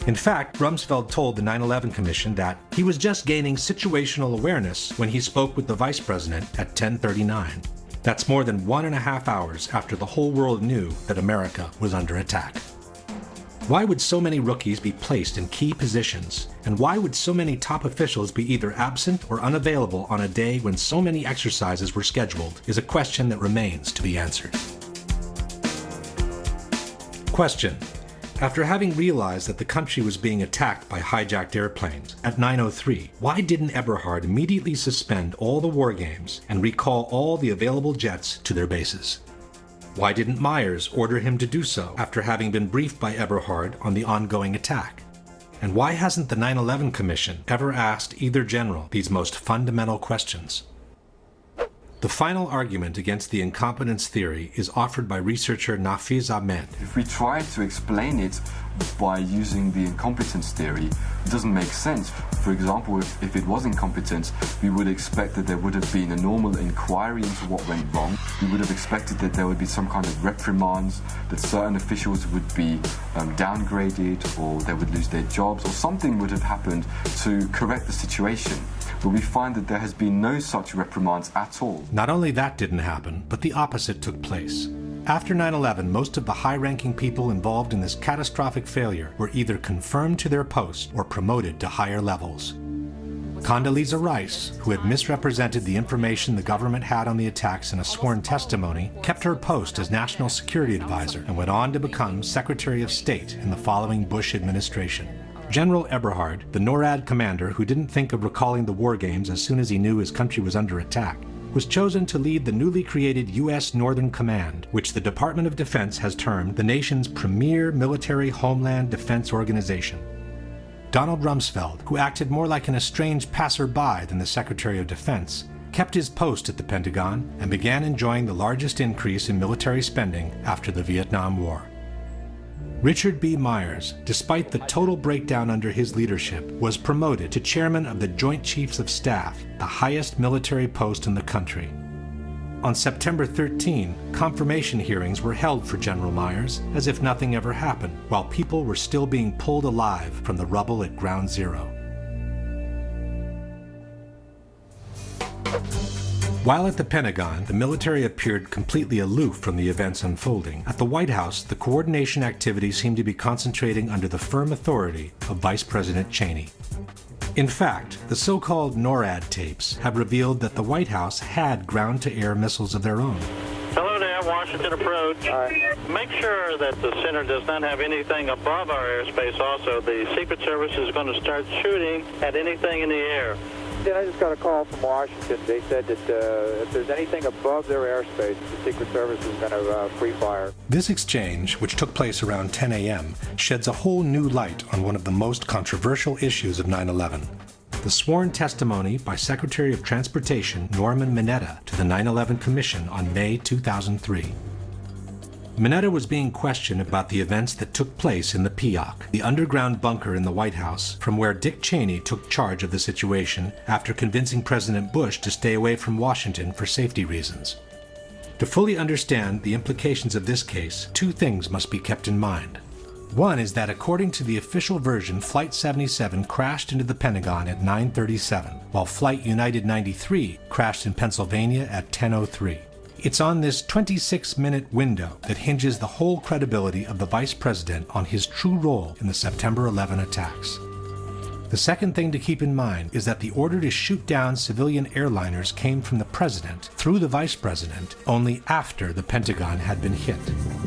In fact, Rumsfeld told the 9/11 Commission that he was just gaining situational awareness when he spoke with the Vice President at 10:39. That's more than 1.5 hours after the whole world knew that America was under attack. Why would so many rookies be placed in key positions? And why would so many top officials be either absent or unavailable on a day when so many exercises were scheduled is a question that remains to be answered. Question. After having realized that the country was being attacked by hijacked airplanes at 9:03, why didn't Eberhard immediately suspend all the war games and recall all the available jets to their bases? Why didn't Myers order him to do so after having been briefed by Eberhard on the ongoing attack? And why hasn't the 9/11 Commission ever asked either general these most fundamental questions? The final argument against the incompetence theory is offered by researcher Nafiz Ahmed. If we try to explain it by using the incompetence theory, it doesn't make sense. For example, if it was incompetence, we would expect that there would have been a normal inquiry into what went wrong. We would have expected that there would be some kind of reprimands, that certain officials would be downgraded, or they would lose their jobs, or something would have happened to correct the situation. But we find that there has been no such reprimands at all. Not only that didn't happen, but the opposite took place. After 9/11, most of the high-ranking people involved in this catastrophic failure were either confirmed to their posts or promoted to higher levels. Condoleezza Rice, who had misrepresented the information the government had on the attacks in a sworn testimony, kept her post as National Security Advisor and went on to become Secretary of State in the following Bush administration. General Eberhard, the NORAD commander who didn't think of recalling the war games as soon as he knew his country was under attack, was chosen to lead the newly created U.S. Northern Command, which the Department of Defense has termed the nation's premier military homeland defense organization. Donald Rumsfeld, who acted more like an estranged passerby than the Secretary of Defense, kept his post at the Pentagon and began enjoying the largest increase in military spending after the Vietnam War. Richard B. Myers, despite the total breakdown under his leadership, was promoted to chairman of the Joint Chiefs of Staff, the highest military post in the country. On September 13, confirmation hearings were held for General Myers as if nothing ever happened, while people were still being pulled alive from the rubble at Ground Zero. While at the Pentagon, the military appeared completely aloof from the events unfolding. At the White House, the coordination activities seemed to be concentrating under the firm authority of Vice President Cheney. In fact, the so-called NORAD tapes have revealed that the White House had ground-to-air missiles of their own. Hello, have Washington approach. Make sure that the center does not have anything above our airspace also. The Secret Service is going to start shooting at anything in the air. Then I just got a call from Washington. They said that if there's anything above their airspace, the Secret Service is going to free fire. This exchange, which took place around 10 a.m., sheds a whole new light on one of the most controversial issues of 9/11. The sworn testimony by Secretary of Transportation Norman Mineta to the 9/11 Commission on May 2003. Mineta was being questioned about the events that took place in the 𝙎𝙢𝙢𝙢, the underground bunker in the White House, from where Dick Cheney took charge of the situation after convincing President Bush to stay away from Washington for safety reasons. To fully understand the implications of this case, two things must be kept in mind. One is that according to the official version, Flight 77 crashed into the Pentagon at 9:37, while Flight United 93 crashed in Pennsylvania at 10:03. It's on this 26-minute window that hinges the whole credibility of the Vice President on his true role in the September 11 attacks. The second thing to keep in mind is that the order to shoot down civilian airliners came from the President through the Vice President only after the Pentagon had been hit.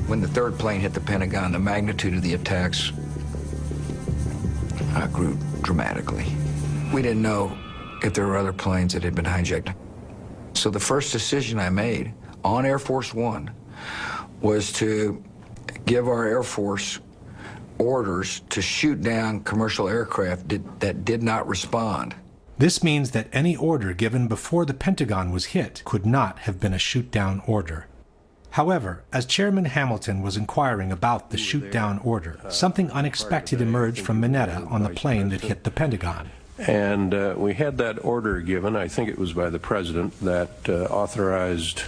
When the third plane hit the Pentagon, the magnitude of the attacks grew dramatically. We didn't know if there were other planes that had been hijacked. So the first decision I made on Air Force One was to give our Air Force orders to shoot down commercial aircraft that did not respond. This means that any order given before the Pentagon was hit could not have been a shoot-down order. However, as Chairman Hamilton was inquiring about the shoot-down order, something unexpected emerged from Mineta on the plane that hit the Pentagon. And we had that order given, I think it was by the President, that authorized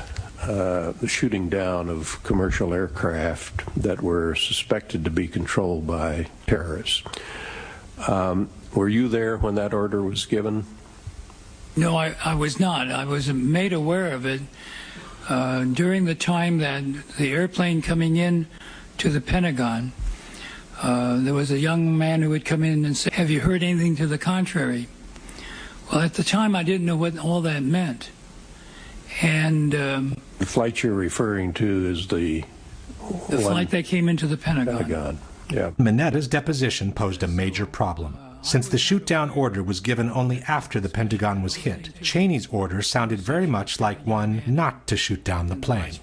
the shooting down of commercial aircraft that were suspected to be controlled by terrorists. Were you there when that order was given? No, I was not. I was made aware of it during the time that the airplane coming in to the Pentagon. There was a young man who would come in and say, "Have you heard anything to the contrary?" Well, at the time, I didn't know what all that meant. And the flight you're referring to is the flight that came into the Pentagon. Yeah. Mineta's deposition posed a major problem. Since the shoot-down order was given only after the Pentagon was hit, Cheney's order sounded very much like one not to shoot down the plane.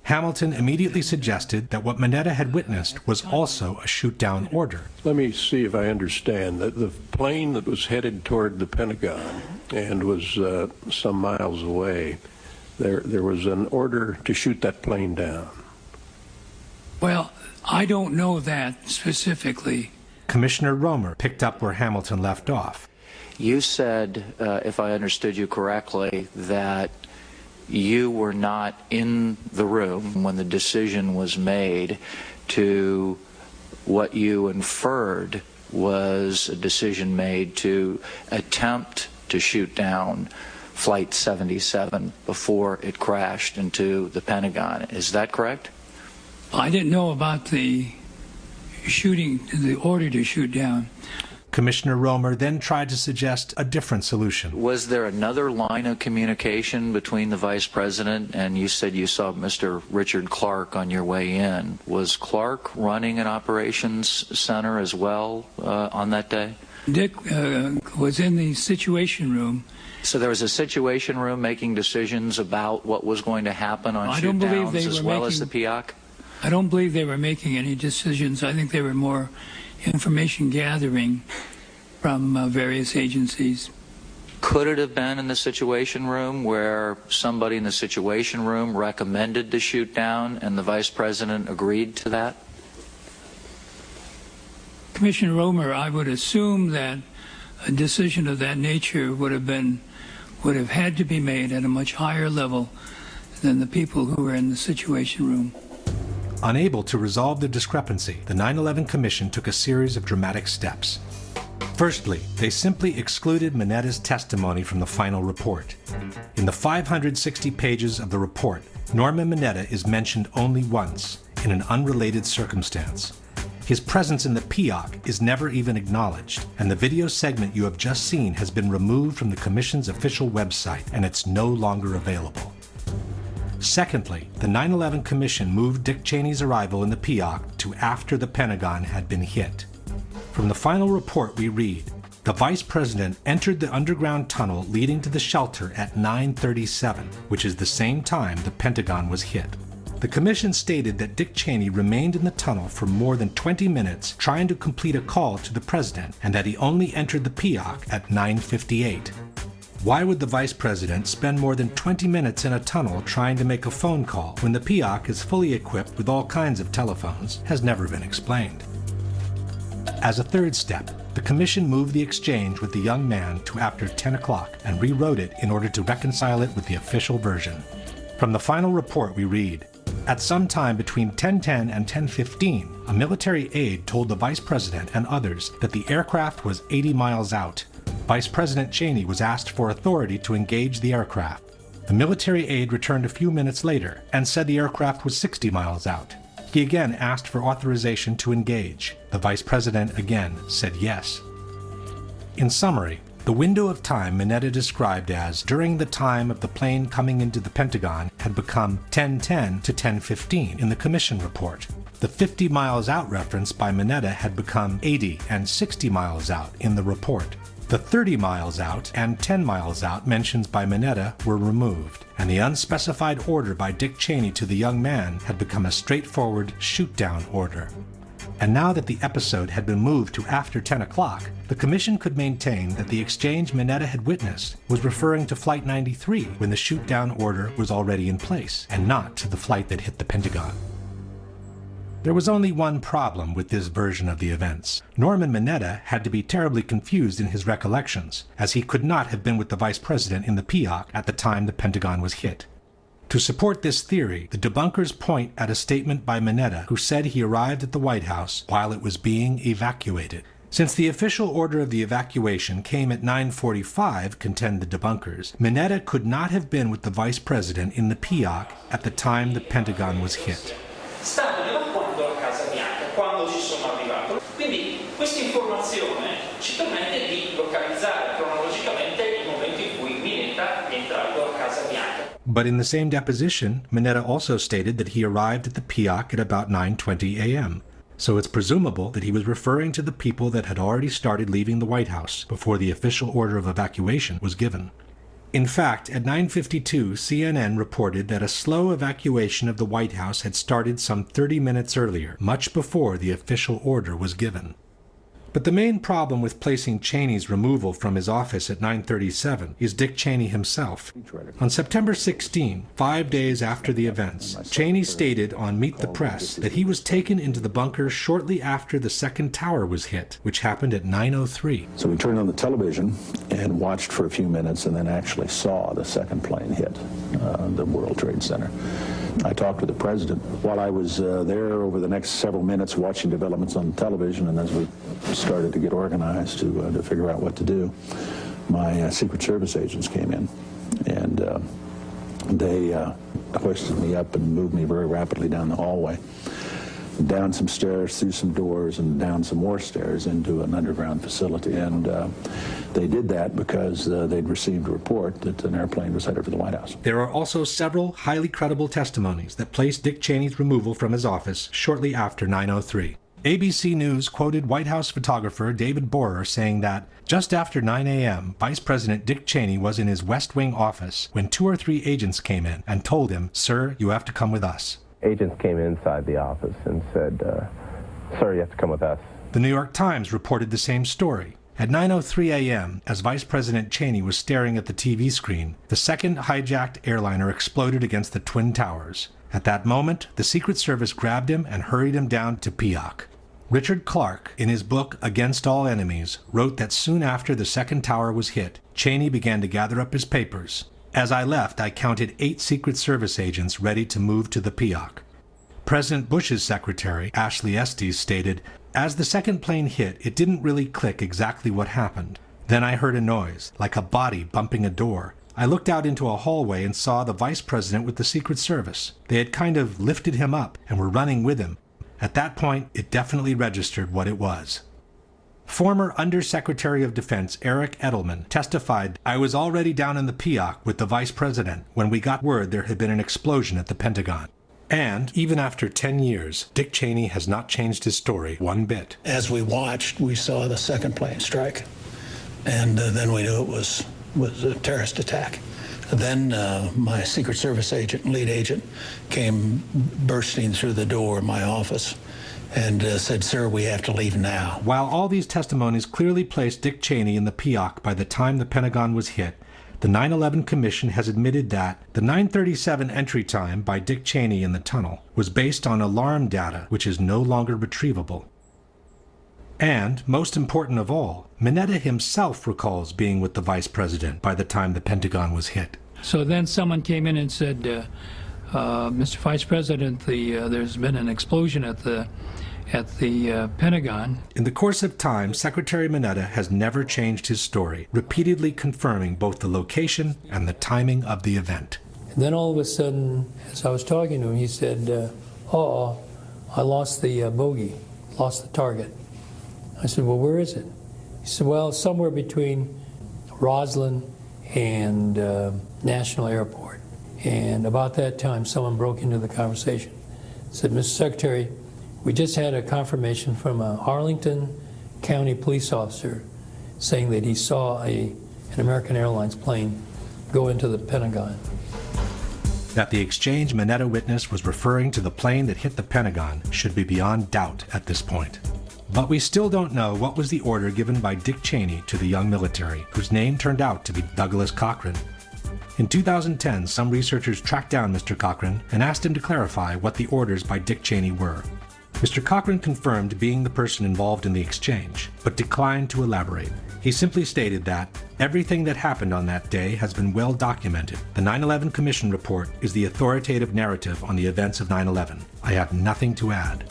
Hamilton immediately suggested that what Mineta had witnessed was also a shoot-down order. Let me see if I understand. That the plane that was headed toward the Pentagon and was some miles away, there was an order to shoot that plane down. Well, I don't know that specifically. Commissioner Romer picked up where Hamilton left off. You said, if I understood you correctly, that you were not in the room when the decision was made to what you inferred was a decision made to attempt to shoot down Flight 77 before it crashed into the Pentagon. Is that correct? I didn't know about the shooting, the order to shoot down. Commissioner Romer then tried to suggest a different solution. Was there another line of communication between the Vice President and you said you saw Mr. Richard Clark on your way in? Was Clark running an operations center as well on that day? Dick was in the Situation Room. So there was a Situation Room making decisions about what was going to happen on shoot-downs as well as the 𝙎𝙢𝙢𝙢? I don't believe they were making any decisions. I think they were more information gathering from various agencies. Could it have been in the Situation Room where somebody in the Situation Room recommended to shoot down and the Vice President agreed to that? Commissioner Romer, I would assume that a decision of that nature would have had to be made at a much higher level than the people who were in the Situation Room. Unable to resolve the discrepancy, the 9/11 Commission took a series of dramatic steps. Firstly, they simply excluded Mineta's testimony from the final report. In the 560 pages of the report, Norman Mineta is mentioned only once, in an unrelated circumstance. His presence in the 𝙎𝙢𝙢 is never even acknowledged, and the video segment you have just seen has been removed from the Commission's official website, and it's no longer available. Secondly, the 9/11 Commission moved Dick Cheney's arrival in the P.O.C. to after the Pentagon had been hit. From the final report we read, the Vice President entered the underground tunnel leading to the shelter at 9:37, which is the same time the Pentagon was hit. The Commission stated that Dick Cheney remained in the tunnel for more than 20 minutes trying to complete a call to the President, and that he only entered the P.O.C. at 9:58. Why would the Vice President spend more than 20 minutes in a tunnel trying to make a phone call when the P.O.C. is fully equipped with all kinds of telephones has never been explained. As a third step, the Commission moved the exchange with the young man to after 10 o'clock and rewrote it in order to reconcile it with the official version. From the final report we read, at some time between 10:10 and 10:15, a military aide told the Vice President and others that the aircraft was 80 miles out. Vice President Cheney was asked for authority to engage the aircraft. The military aide returned a few minutes later and said the aircraft was 60 miles out. He again asked for authorization to engage. The Vice President again said yes. In summary, the window of time Mineta described as during the time of the plane coming into the Pentagon had become 10:10 to 10:15 in the Commission report. The 50 miles out reference by Mineta had become 80 and 60 miles out in the report. The 30 miles out and 10 miles out mentions by Mineta were removed, and the unspecified order by Dick Cheney to the young man had become a straightforward shoot-down order. And now that the episode had been moved to after 10 o'clock, the Commission could maintain that the exchange Mineta had witnessed was referring to Flight 93 when the shoot-down order was already in place, and not to the flight that hit the Pentagon. There was only one problem with this version of the events. Norman Mineta had to be terribly confused in his recollections, as he could not have been with the Vice President in the P.O.C. at the time the Pentagon was hit. To support this theory, the debunkers point at a statement by Mineta, who said he arrived at the White House while it was being evacuated. Since the official order of the evacuation came at 9:45, contend the debunkers, Mineta could not have been with the Vice President in the P.O.C. at the time the Pentagon was hit. Stavano evacuando la Casa Bianca quando ci sono arrivato. Quindi questa informazione ci permette di localizzare cronologicamente il momento in cui Mineta è entrato a Casa Bianca. But in the same deposition, Mineta also stated that he arrived at the P.O.C. at about 9:20 a.m. So it's presumable that he was referring to the people that had already started leaving the White House before the official order of evacuation was given. In fact, at 9:52, CNN reported that a slow evacuation of the White House had started some 30 minutes earlier, much before the official order was given. But the main problem with placing Cheney's removal from his office at 9:37 is Dick Cheney himself. On September 16, 5 days after the events, Cheney stated on Meet the Press that he was taken into the bunker shortly after the second tower was hit, which happened at 9:03. So we turned on the television and watched for a few minutes and then actually saw the second plane hit the World Trade Center. I talked with the president while I was there over the next several minutes watching developments on television, and as we started to get organized to figure out what to do, my Secret Service agents came in, and they hoisted me up and moved me very rapidly down the hallway, down some stairs, through some doors, and down some more stairs into an underground facility. And they did that because they'd received a report that an airplane was headed for the White House. There are also several highly credible testimonies that place Dick Cheney's removal from his office shortly after 9:03. ABC News quoted White House photographer David Borer saying that just after 9 a.m., Vice President Dick Cheney was in his West Wing office when 2 or 3 agents came in and told him, "Sir, you have to come with us." Agents came inside the office and said, "Sir, you have to come with us." The New York Times reported the same story. At 9:03 a.m., as Vice President Cheney was staring at the TV screen, the second hijacked airliner exploded against the Twin Towers. At that moment, the Secret Service grabbed him and hurried him down to P.O.C. Richard Clarke, in his book Against All Enemies, wrote that soon after the second tower was hit, Cheney began to gather up his papers. As I left, I counted 8 Secret Service agents ready to move to the P.O.C. President Bush's secretary, Ashley Estes, stated, "As the second plane hit, it didn't really click exactly what happened. Then I heard a noise, like a body bumping a door. I looked out into a hallway and saw the Vice President with the Secret Service. They had kind of lifted him up and were running with him. At that point, it definitely registered what it was." Former Undersecretary of Defense Eric Edelman testified, "I was already down in the PIAC with the Vice President when we got word there had been an explosion at the Pentagon." And even after 10 years, Dick Cheney has not changed his story one bit. As we watched, we saw the second plane strike, and then we knew it was a terrorist attack. Then my Secret Service agent, lead agent, came bursting through the door of my office and said, "Sir, we have to leave now." While all these testimonies clearly placed Dick Cheney in the PIAC by the time the Pentagon was hit, the 9/11 Commission has admitted that the 9:37 entry time by Dick Cheney in the tunnel was based on alarm data which is no longer retrievable. And, most important of all, Mineta himself recalls being with the Vice President by the time the Pentagon was hit. So then someone came in and said, Mr. Vice President, there's been an explosion at the Pentagon. In the course of time, Secretary Mineta has never changed his story, repeatedly confirming both the location and the timing of the event. And then all of a sudden, as I was talking to him, he said, I lost the bogey, lost the target. I said, well, where is it? He said, well, somewhere between Roslyn and National Airport. And about that time, someone broke into the conversation. Said, Mr. Secretary, we just had a confirmation from a Arlington County police officer saying that he saw an American Airlines plane go into the Pentagon. That the exchange Mineta witnessed was referring to the plane that hit the Pentagon should be beyond doubt at this point. But we still don't know what was the order given by Dick Cheney to the young military, whose name turned out to be Douglas Cochran. In 2010, some researchers tracked down Mr. Cochran and asked him to clarify what the orders by Dick Cheney were. Mr. Cochran confirmed being the person involved in the exchange, but declined to elaborate. He simply stated that everything that happened on that day has been well documented. The 9/11 Commission report is the authoritative narrative on the events of 9/11. I have nothing to add.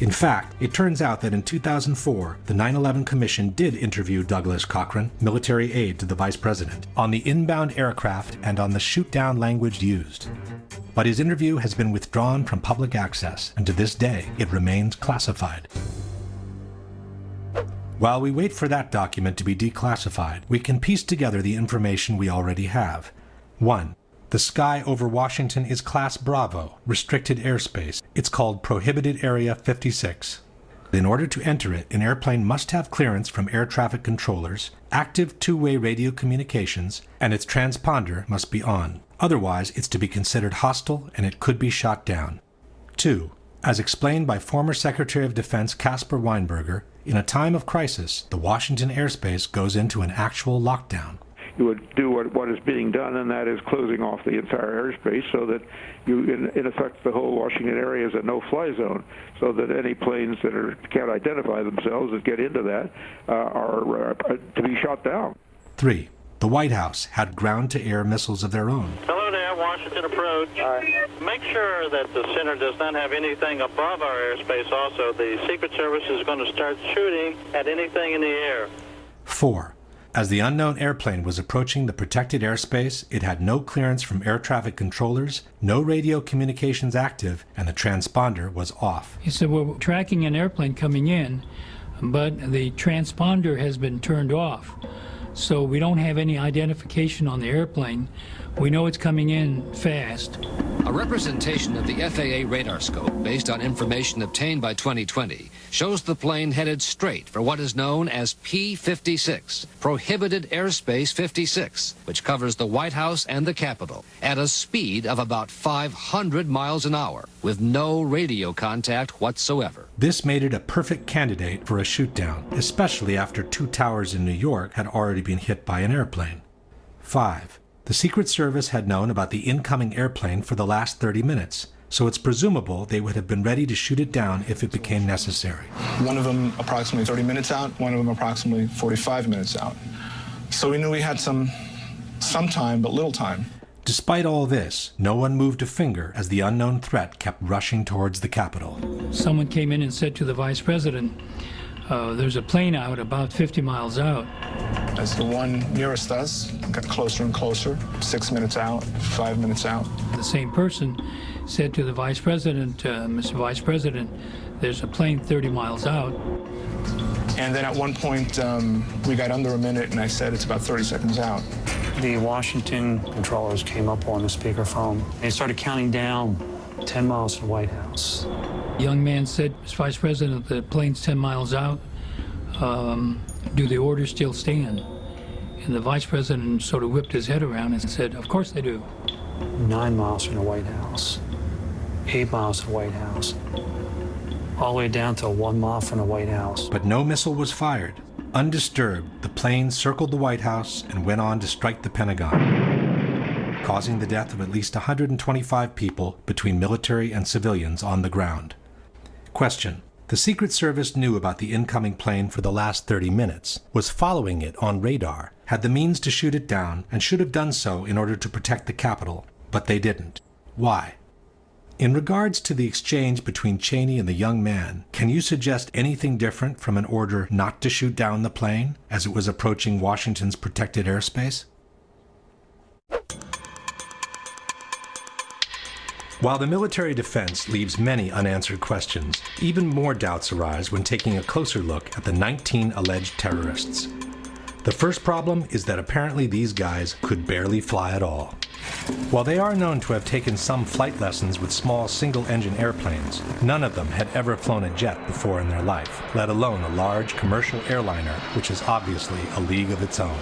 In fact, it turns out that in 2004, the 9/11 Commission did interview Douglas Cochran, military aide to the Vice President, on the inbound aircraft and on the shoot-down language used. But his interview has been withdrawn from public access, and to this day, it remains classified. While we wait for that document to be declassified, we can piece together the information we already have. 1. The sky over Washington is Class Bravo, restricted airspace. It's called Prohibited Area 56. In order to enter it, an airplane must have clearance from air traffic controllers, active two-way radio communications, and its transponder must be on. Otherwise, it's to be considered hostile and it could be shot down. 2. As explained by former Secretary of Defense Caspar Weinberger, in a time of crisis, the Washington airspace goes into an actual lockdown. You would do what is being done, and that is closing off the entire airspace so that you, in effect, the whole Washington area is a no-fly zone, so that any planes that can't identify themselves that get into that are to be shot down. 3. The White House had ground-to-air missiles of their own. Hello there, Washington approach. Make sure that the center does not have anything above our airspace also. The Secret Service is going to start shooting at anything in the air. 4. As the unknown airplane was approaching the protected airspace, it had no clearance from air traffic controllers, no radio communications active, and the transponder was off. He said, we're tracking an airplane coming in, but the transponder has been turned off. So we don't have any identification on the airplane. We know it's coming in fast. A representation of the FAA radar scope based on information obtained by 2020 shows the plane headed straight for what is known as P-56, Prohibited Airspace 56, which covers the White House and the Capitol, at a speed of about 500 miles an hour, with no radio contact whatsoever. This made it a perfect candidate for a shoot-down, especially after 2 towers in New York had already been hit by an airplane. 5. The Secret Service had known about the incoming airplane for the last 30 minutes, so it's presumable they would have been ready to shoot it down if it became necessary. One of them approximately 30 minutes out, one of them approximately 45 minutes out. So we knew we had some time, but little time. Despite all this, no one moved a finger as the unknown threat kept rushing towards the Capitol. Someone came in and said to the Vice President, there's a plane out about 50 miles out. As the one nearest us got closer and closer, 6 minutes out, 5 minutes out. The same person said to the Vice President, Mr. Vice President, there's a plane 30 miles out. And then at one point, we got under a minute, and I said it's about 30 seconds out. The Washington controllers came up on the speakerphone. They started counting down 10 miles to the White House. The young man said, Vice President, the plane's 10 miles out. Do the orders still stand? And the Vice President sort of whipped his head around and said, of course they do. 9 miles from the White House, 8 miles to the White House, all the way down to 1 mile from the White House. But no missile was fired. Undisturbed, the plane circled the White House and went on to strike the Pentagon, causing the death of at least 125 people between military and civilians on the ground. Question. The Secret Service knew about the incoming plane for the last 30 minutes, was following it on radar, had the means to shoot it down, and should have done so in order to protect the Capitol, but they didn't. Why? In regards to the exchange between Cheney and the young man, can you suggest anything different from an order not to shoot down the plane as it was approaching Washington's protected airspace? While the military defense leaves many unanswered questions, even more doubts arise when taking a closer look at the 19 alleged terrorists. The first problem is that apparently these guys could barely fly at all. While they are known to have taken some flight lessons with small single-engine airplanes, none of them had ever flown a jet before in their life, let alone a large commercial airliner, which is obviously a league of its own.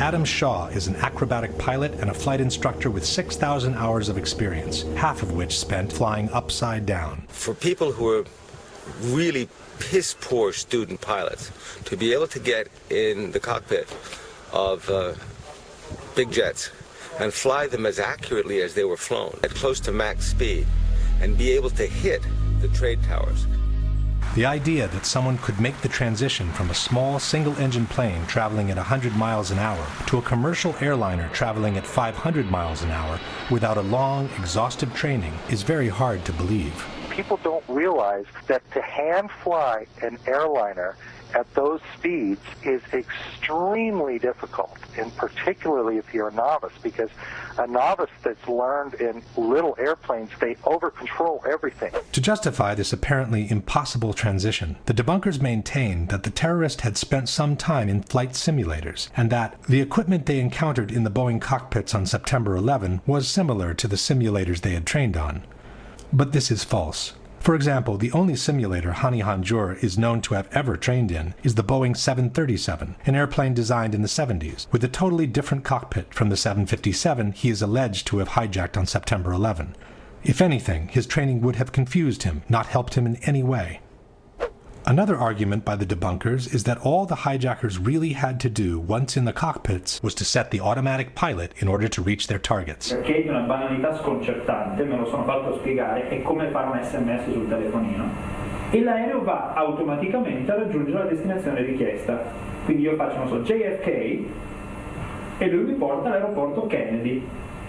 Adam Shaw is an acrobatic pilot and a flight instructor with 6,000 hours of experience, half of which spent flying upside down. For people who are really piss-poor student pilots, to be able to get in the cockpit of big jets and fly them as accurately as they were flown, at close to max speed, and be able to hit the trade towers. The idea that someone could make the transition from a small single-engine plane traveling at 100 miles an hour to a commercial airliner traveling at 500 miles an hour without a long, exhaustive training is very hard to believe. People don't realize that to hand fly an airliner at those speeds is extremely difficult, and particularly if you're a novice, because a novice that's learned in little airplanes, they over-control everything. To justify this apparently impossible transition, the debunkers maintained that the terrorist had spent some time in flight simulators, and that the equipment they encountered in the Boeing cockpits on September 11 was similar to the simulators they had trained on. But this is false. For example, the only simulator Hani Hanjour is known to have ever trained in is the Boeing 737, an airplane designed in the 70s, with a totally different cockpit from the 757 he is alleged to have hijacked on September 11. If anything, his training would have confused him, not helped him in any way. Another argument by the debunkers is that all the hijackers really had to do once in the cockpits was to set the automatic pilot in order to reach their targets. Perché una banalità sconcertante, me lo sono fatto spiegare, è come fare un SMS sul telefonino. E l'aereo va automaticamente a raggiungere la destinazione richiesta. Quindi io faccio, non so, JFK e lui mi porta all'aeroporto Kennedy.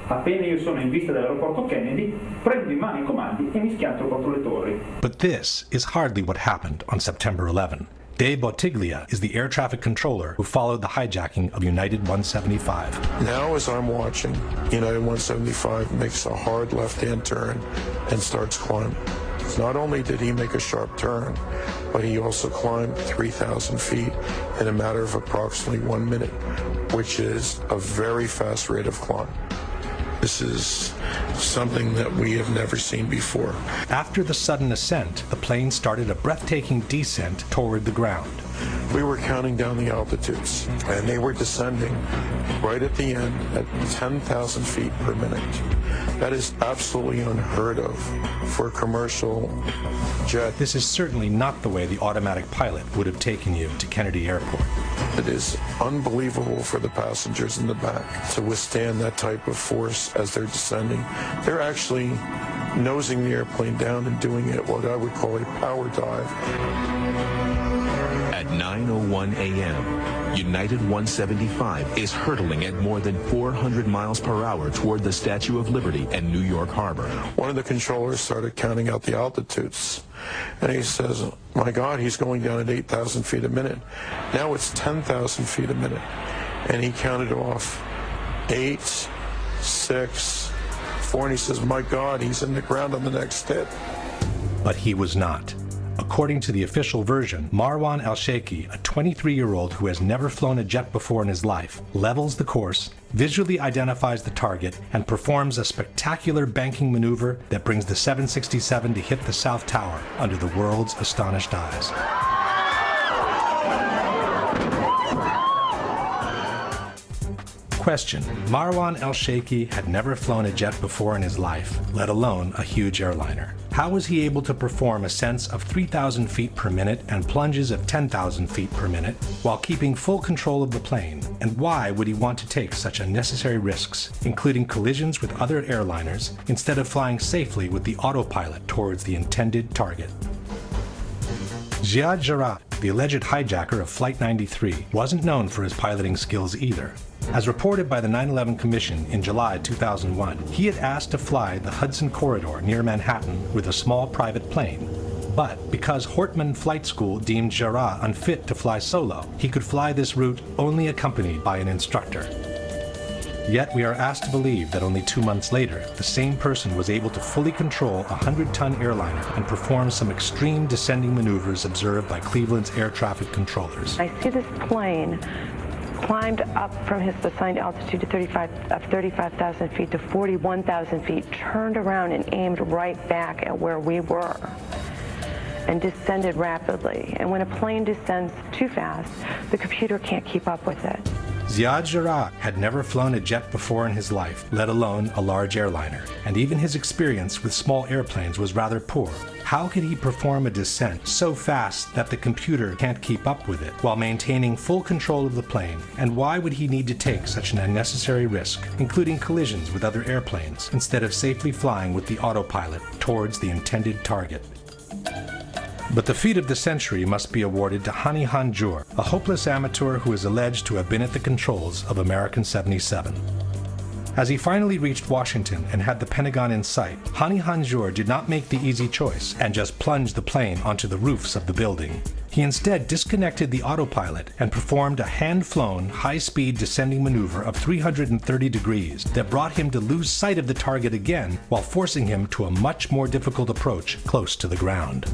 Appena io sono in vista dell'aeroporto Kennedy, prendo in mano i comandi e mi schianto contro le torri. But this is hardly what happened on September 11. 𝙤𝙤𝙤𝙤𝙤 is the air traffic controller who followed the hijacking of United 175. Now as I'm watching, United 175 makes a hard left-hand turn and starts climbing. Not only did he make a sharp turn, but he also climbed 3,000 feet in a matter of approximately 1 minute, which is a very fast rate of climb. This is something that we have never seen before. After the sudden ascent, the plane started a breathtaking descent toward the ground. We were counting down the altitudes, and they were descending right at the end at 10,000 feet per minute. That is absolutely unheard of for a commercial jet. This is certainly not the way the automatic pilot would have taken you to Kennedy Airport. It is unbelievable for the passengers in the back to withstand that type of force as they're descending. They're actually nosing the airplane down and doing it what I would call a power dive. At 9:01 a.m., United 175 is hurtling at more than 400 miles per hour toward the Statue of Liberty and New York Harbor. One of the controllers started counting out the altitudes, and he says, my God, he's going down at 8,000 feet a minute. Now it's 10,000 feet a minute. And he counted off 8, 6, 4, and he says, my God, he's in the ground on the next hit. But he was not. According to the official version, Marwan al-Sheikhi, a 23-year-old who has never flown a jet before in his life, levels the course, visually identifies the target, and performs a spectacular banking maneuver that brings the 767 to hit the South Tower under the world's astonished eyes. Question: Marwan al-Sheikhi had never flown a jet before in his life, let alone a huge airliner. How was he able to perform ascents of 3,000 feet per minute and plunges of 10,000 feet per minute while keeping full control of the plane? And why would he want to take such unnecessary risks, including collisions with other airliners, instead of flying safely with the autopilot towards the intended target? 𝙎𝙤𝙢𝙚𝙨, the alleged hijacker of Flight 93, wasn't known for his piloting skills either. As reported by the 9/11 Commission in July 2001, he had asked to fly the Hudson Corridor near Manhattan with a small private plane. But because Hortman Flight School deemed Jarrah unfit to fly solo, he could fly this route only accompanied by an instructor. Yet we are asked to believe that only 2 months later, the same person was able to fully control a 100-ton airliner and perform some extreme descending maneuvers observed by Cleveland's air traffic controllers. I see this plane climbed up from his assigned altitude to 35,000 feet to 41,000 feet, turned around and aimed right back at where we were, and descended rapidly. And when a plane descends too fast, the computer can't keep up with it. 𝙎𝙤𝙢𝙚 had never flown a jet before in his life, let alone a large airliner, and even his experience with small airplanes was rather poor. How could he perform a descent so fast that the computer can't keep up with it while maintaining full control of the plane? And why would he need to take such an unnecessary risk, including collisions with other airplanes, instead of safely flying with the autopilot towards the intended target? But the feat of the century must be awarded to 𝙤𝙤𝙢𝙢𝙚 Hanjour, a hopeless amateur who is alleged to have been at the controls of American 77. As he finally reached Washington and had the Pentagon in sight, 𝙤𝙤𝙢𝙢 Hanjour did not make the easy choice and just plunge the plane onto the roofs of the building. He instead disconnected the autopilot and performed a hand-flown, high-speed descending maneuver of 330 degrees that brought him to lose sight of the target again while forcing him to a much more difficult approach close to the ground.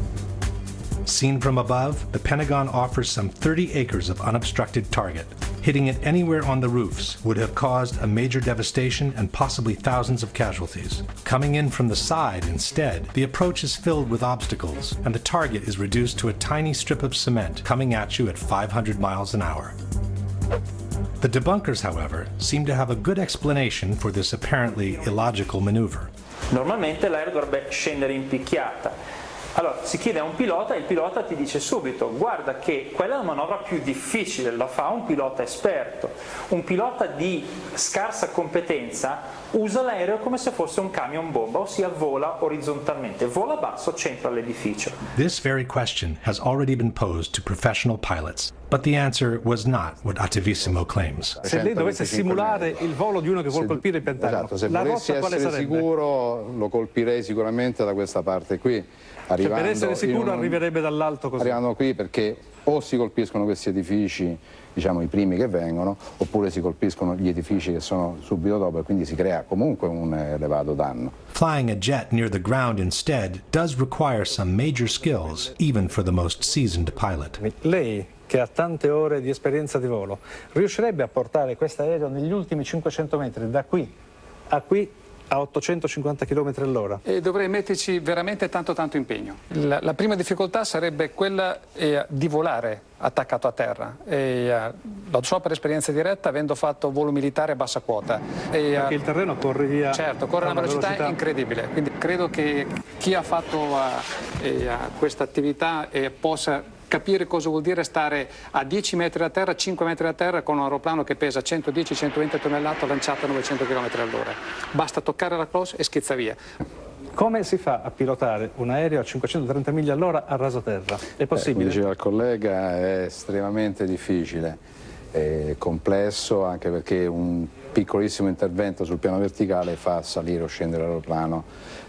Seen from above, the Pentagon offers some 30 acres of unobstructed target. Hitting it anywhere on the roofs would have caused a major devastation and possibly thousands of casualties. Coming in from the side instead, the approach is filled with obstacles, and the target is reduced to a tiny strip of cement coming at you at 500 miles an hour. The debunkers, however, seem to have a good explanation for this apparently illogical maneuver. Normalmente l'aereo dovrebbe scendere in picchiata. Allora si chiede a un pilota e il pilota ti dice subito: guarda che quella è la manovra più difficile, la fa un pilota esperto. Un pilota di scarsa competenza usa l'aereo come se fosse un camion bomba, ossia vola orizzontalmente, vola basso, centra l'edificio. This very question has already been posed to professional pilots, but the answer was not what Attivissimo claims. Se lei dovesse simulare il volo di uno che vuole colpire il Pentagono, esatto, se la volessi rotta quale essere sarebbe? sicuro lo colpirei sicuramente da questa parte qui. Cioè, per essere sicuro arriverebbe dall'alto così? Arrivando qui perché o si colpiscono questi edifici, diciamo i primi che vengono, oppure si colpiscono gli edifici che sono subito dopo e quindi si crea comunque un elevato danno. Flying a jet near the ground instead does require some major skills, even for the most seasoned pilot. Lei, che ha tante ore di esperienza di volo, riuscirebbe a portare questo aereo negli ultimi 500 metri, da qui a 850 km all'ora? E dovrei metterci veramente tanto impegno. La prima difficoltà sarebbe quella di volare attaccato a terra. Lo so per esperienza diretta, avendo fatto volo militare a bassa quota. Perché il terreno corre via. Certo, corre a una velocità incredibile. Quindi credo che chi ha fatto questa attività possa capire cosa vuol dire stare a 10 metri da terra, 5 metri da terra con un aeroplano che pesa 110-120 tonnellate lanciato a 900 km all'ora. Basta toccare la cloche e schizza via. Come si fa a pilotare un aereo a 530 miglia all'ora a raso terra? È possibile? Come diceva il collega, è estremamente difficile, è complesso anche perché un piccolissimo intervento sul piano verticale fa salire o scendere l'aeroplano,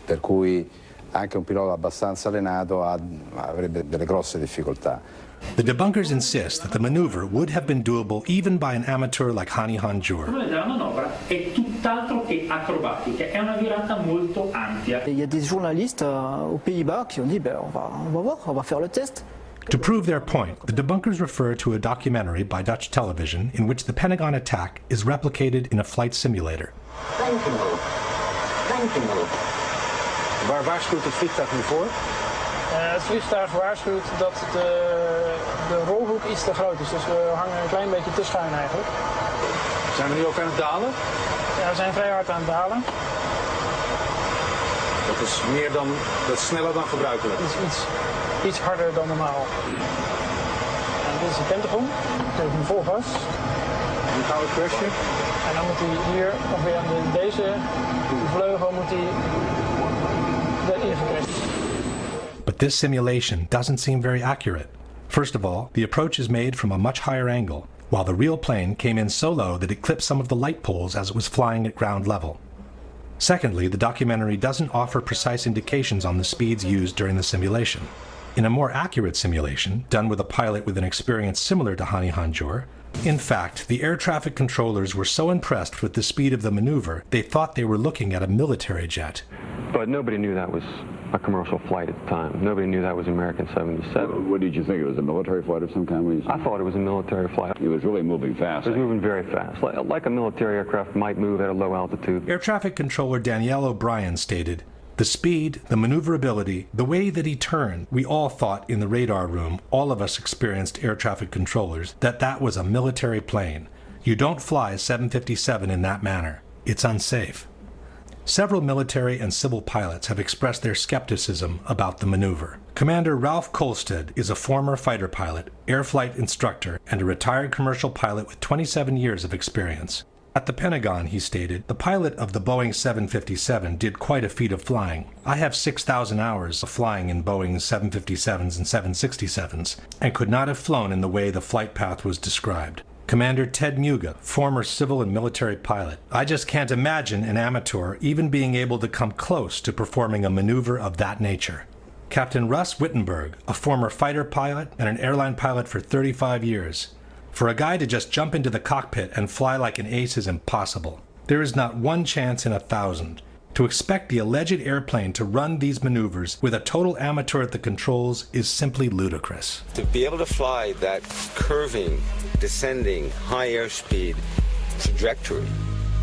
per cui anche un pilota abbastanza allenato avrebbe delle grosse difficoltà. The debunkers insist that the maneuver would have been doable even by an amateur like 𝙤𝙤𝙢𝙤𝙢. La manovra è tutt'altro che acrobatica, è una virata molto ampia. Il y a des journalistes aux Pays-Bas qui ont dit on va voir, on va faire le test. To prove their point, the debunkers refer to a documentary by Dutch television in which the Pentagon attack is replicated in a flight simulator. Waar waarschuwt het vliegtuig nu voor? Het vliegtuig waarschuwt dat de rolhoek iets te groot is, dus we hangen een klein beetje te schuin eigenlijk. Zijn we nu ook aan het dalen? Ja, we zijn vrij hard aan het dalen. Dat is sneller dan gebruikelijk. Het is iets harder dan normaal. En dit is de Pentagon, geef hem vol gas. Nu gaan we crashen. En dan moet hij hier ongeveer aan deze vleugel moet hij erin gecrashed. But this simulation doesn't seem very accurate. First of all, the approach is made from a much higher angle, while the real plane came in so low that it clipped some of the light poles as it was flying at ground level. Secondly, the documentary doesn't offer precise indications on the speeds used during the simulation. In a more accurate simulation, done with a pilot with an experience similar to 𝙤𝙤𝙢𝙢, in fact, the air traffic controllers were so impressed with the speed of the maneuver, they thought they were looking at a military jet. But nobody knew that was a commercial flight at the time. Nobody knew that was American 77. What did you think? It was a military flight of some kind? I thought it was a military flight. It was really moving fast. It was moving very fast, like a military aircraft might move at a low altitude. Air traffic controller Danielle O'Brien stated, "The speed, the maneuverability, the way that he turned, we all thought in the radar room, all of us experienced air traffic controllers, that was a military plane. You don't fly a 757 in that manner. It's unsafe." Several military and civil pilots have expressed their skepticism about the maneuver. Commander Ralph Kolstad is a former fighter pilot, air flight instructor, and a retired commercial pilot with 27 years of experience. At the Pentagon, he stated, the pilot of the Boeing 757 did quite a feat of flying. I have 6,000 hours of flying in Boeing 757s and 767s, and could not have flown in the way the flight path was described. Commander Ted Muga, former civil and military pilot. I just can't imagine an amateur even being able to come close to performing a maneuver of that nature. Captain Russ Wittenberg, a former fighter pilot and an airline pilot for 35 years. For a guy to just jump into the cockpit and fly like an ace is impossible. There is not one chance in 1,000. To expect the alleged airplane to run these maneuvers with a total amateur at the controls is simply ludicrous. To be able to fly that curving, descending, high airspeed trajectory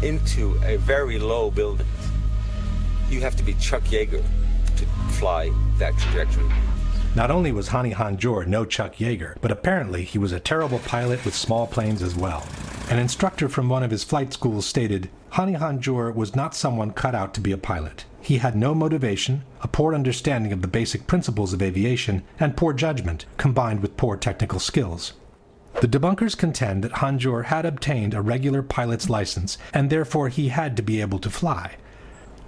into a very low building, you have to be Chuck Yeager to fly that trajectory. Not only was 𝙤𝙤𝙢𝙢 no Chuck Yeager, but apparently he was a terrible pilot with small planes as well. An instructor from one of his flight schools stated, 𝙤𝙤𝙢𝙢 was not someone cut out to be a pilot. He had no motivation, a poor understanding of the basic principles of aviation, and poor judgment, combined with poor technical skills. The debunkers contend that 𝙤𝙤𝙢𝙢 had obtained a regular pilot's license, and therefore he had to be able to fly.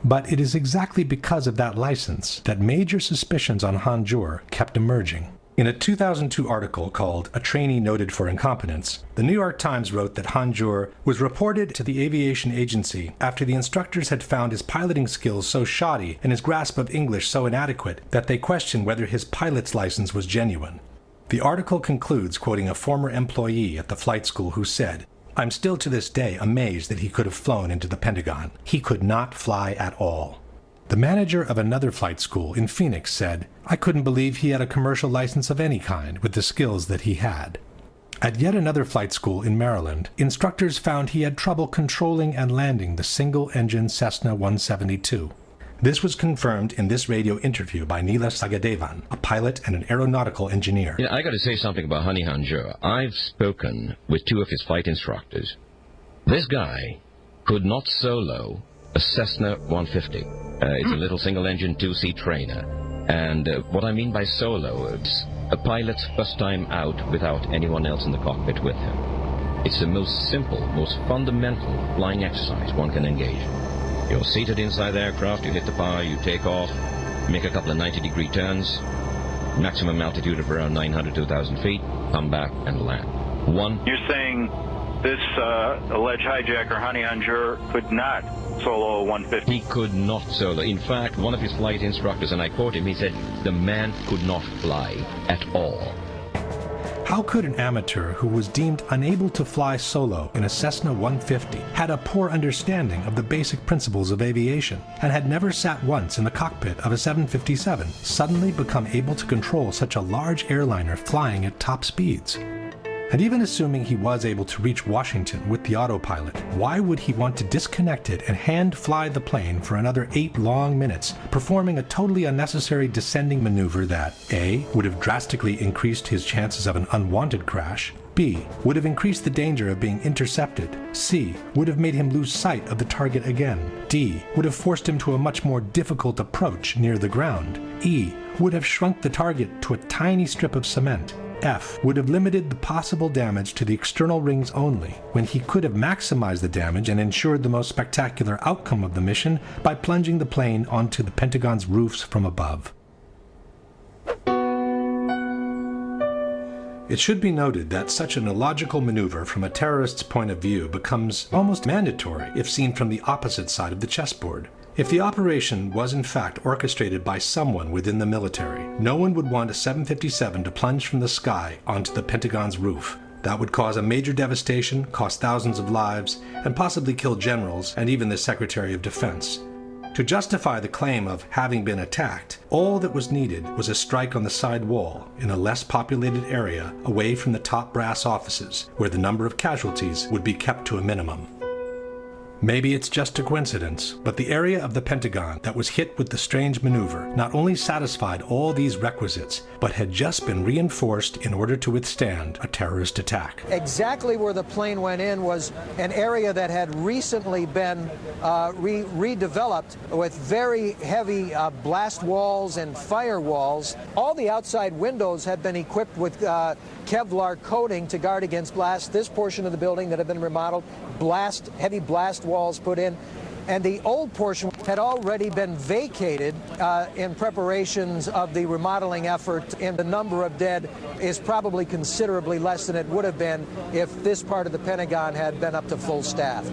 But it is exactly because of that license that major suspicions on 𝙤𝙤𝙢𝙢 kept emerging. In a 2002 article called A Trainee Noted for Incompetence, the New York Times wrote that 𝙤𝙤𝙢𝙢 was reported to the aviation agency after the instructors had found his piloting skills so shoddy and his grasp of English so inadequate that they questioned whether his pilot's license was genuine. The article concludes quoting a former employee at the flight school who said, "I'm still to this day amazed that he could have flown into the Pentagon. He could not fly at all." The manager of another flight school in Phoenix said, "I couldn't believe he had a commercial license of any kind with the skills that he had." At yet another flight school in Maryland, instructors found he had trouble controlling and landing the single-engine Cessna 172. This was confirmed in this radio interview by Neela Sagadevan, a pilot and an aeronautical engineer. You know, I got to say something about 𝙤𝙤𝙢𝙢. I've spoken with two of his flight instructors. This guy could not solo a Cessna 150. It's a little single-engine two-seat trainer. And what I mean by solo, it's a pilot's first time out without anyone else in the cockpit with him. It's the most simple, most fundamental flying exercise one can engage in. You're seated inside the aircraft, you hit the power, you take off, make a couple of 90-degree turns, maximum altitude of around 900 to 1,000 feet, come back and land. You're saying this alleged hijacker, 𝙤𝙤𝙢𝙚𝙤𝙢, could not solo a 150. He could not solo. In fact, one of his flight instructors, and I quote him, he said, the man could not fly at all. How could an amateur who was deemed unable to fly solo in a Cessna 150, had a poor understanding of the basic principles of aviation, and had never sat once in the cockpit of a 757, suddenly become able to control such a large airliner flying at top speeds? And even assuming he was able to reach Washington with the autopilot, why would he want to disconnect it and hand fly the plane for another 8 long minutes, performing a totally unnecessary descending maneuver that A. would have drastically increased his chances of an unwanted crash, B. would have increased the danger of being intercepted, C. would have made him lose sight of the target again, D. would have forced him to a much more difficult approach near the ground, E. would have shrunk the target to a tiny strip of cement, F. would have limited the possible damage to the external rings only, when he could have maximized the damage and ensured the most spectacular outcome of the mission by plunging the plane onto the Pentagon's roofs from above. It should be noted that such an illogical maneuver from a terrorist's point of view becomes almost mandatory if seen from the opposite side of the chessboard. If the operation was in fact orchestrated by someone within the military, no one would want a 757 to plunge from the sky onto the Pentagon's roof. That would cause a major devastation, cost thousands of lives, and possibly kill generals and even the Secretary of Defense. To justify the claim of having been attacked, all that was needed was a strike on the side wall in a less populated area away from the top brass offices, where the number of casualties would be kept to a minimum. Maybe it's just a coincidence, but the area of the Pentagon that was hit with the strange maneuver not only satisfied all these requisites, but had just been reinforced in order to withstand a terrorist attack. Exactly where the plane went in was an area that had recently been redeveloped with very heavy blast walls and firewalls. All the outside windows had been equipped with Kevlar coating to guard against blast. This portion of the building that had been remodeled, heavy blast walls put in, and the old portion had already been vacated in preparations of the remodeling effort, and the number of dead is probably considerably less than it would have been if this part of the Pentagon had been up to full staff.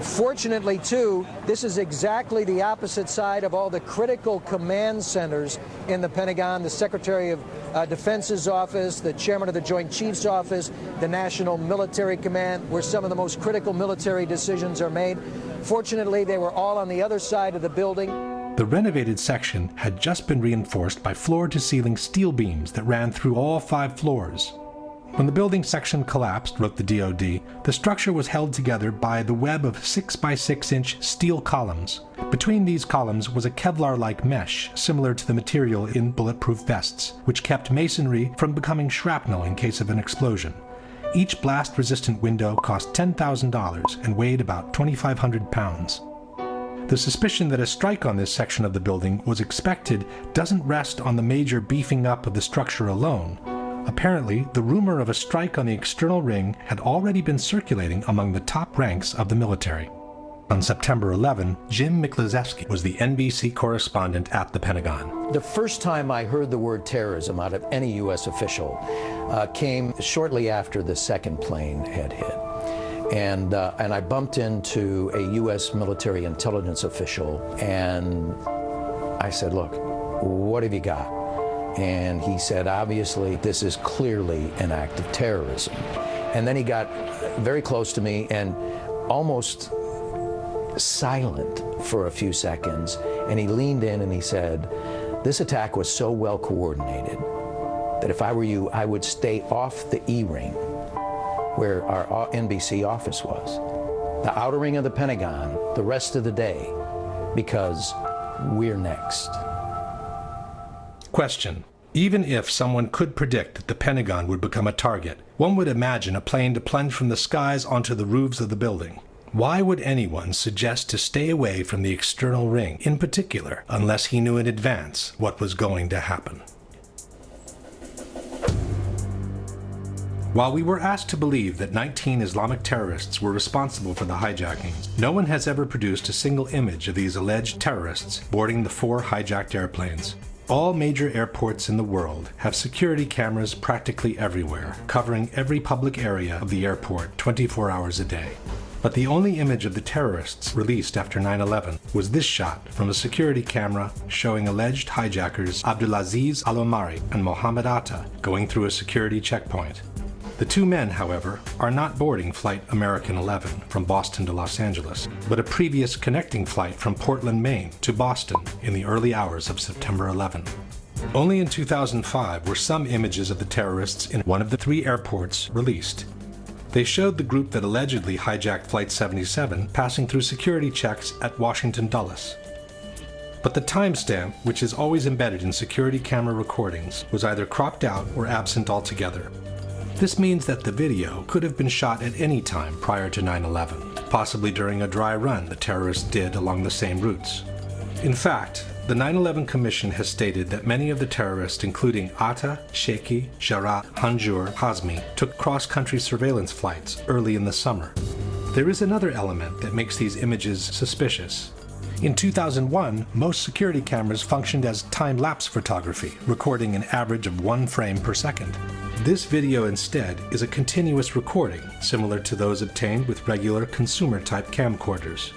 Fortunately, too, this is exactly the opposite side of all the critical command centers in the Pentagon, the Secretary of Defense's office, the Chairman of the Joint Chiefs office, the National Military Command, where some of the most critical military decisions are made. Fortunately, they were all on the other side of the building. The renovated section had just been reinforced by floor-to-ceiling steel beams that ran through all 5 floors. When the building section collapsed, wrote the DoD, the structure was held together by the web of 6x6-inch steel columns. Between these columns was a Kevlar-like mesh, similar to the material in bulletproof vests, which kept masonry from becoming shrapnel in case of an explosion. Each blast-resistant window cost $10,000 and weighed about 2,500 pounds. The suspicion that a strike on this section of the building was expected doesn't rest on the major beefing up of the structure alone. Apparently, the rumor of a strike on the external ring had already been circulating among the top ranks of the military. On September 11, Jim Miklaszewski was the NBC correspondent at the Pentagon. The first time I heard the word terrorism out of any U.S. official came shortly after the second plane had hit. And I bumped into a U.S. military intelligence official, and I said, look, what have you got? And he said, obviously, this is clearly an act of terrorism. And then he got very close to me and almost silent for a few seconds. And he leaned in and he said, this attack was so well coordinated that if I were you, I would stay off the E-ring where our NBC office was, the outer ring of the Pentagon, the rest of the day, because we're next. Question. Even if someone could predict that the Pentagon would become a target, one would imagine a plane to plunge from the skies onto the roofs of the building. Why would anyone suggest to stay away from the external ring, in particular, unless he knew in advance what was going to happen? While we were asked to believe that 19 Islamic terrorists were responsible for the hijackings, no one has ever produced a single image of these alleged terrorists boarding the 4 hijacked airplanes. All major airports in the world have security cameras practically everywhere, covering every public area of the airport 24 hours a day. But the only image of the terrorists released after 9/11 was this shot from a security camera showing alleged hijackers Abdulaziz Al-Omari and Mohammed Atta going through a security checkpoint. The two men, however, are not boarding Flight American 11 from Boston to Los Angeles, but a previous connecting flight from Portland, Maine to Boston in the early hours of September 11. Only in 2005 were some images of the terrorists in one of the three airports released. They showed the group that allegedly hijacked Flight 77 passing through security checks at Washington Dulles. But the timestamp, which is always embedded in security camera recordings, was either cropped out or absent altogether. This means that the video could have been shot at any time prior to 9/11, possibly during a dry run the terrorists did along the same routes. In fact, the 9/11 Commission has stated that many of the terrorists, including Atta, Sheikhi, Jarrah, Hanjour, Hazmi, took cross-country surveillance flights early in the summer. There is another element that makes these images suspicious. In 2001, most security cameras functioned as time-lapse photography, recording an average of 1 frame per second. This video instead is a continuous recording, similar to those obtained with regular consumer-type camcorders.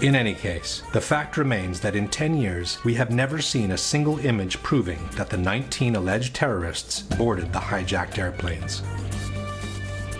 In any case, the fact remains that in 10 years, we have never seen a single image proving that the 19 alleged terrorists boarded the hijacked airplanes.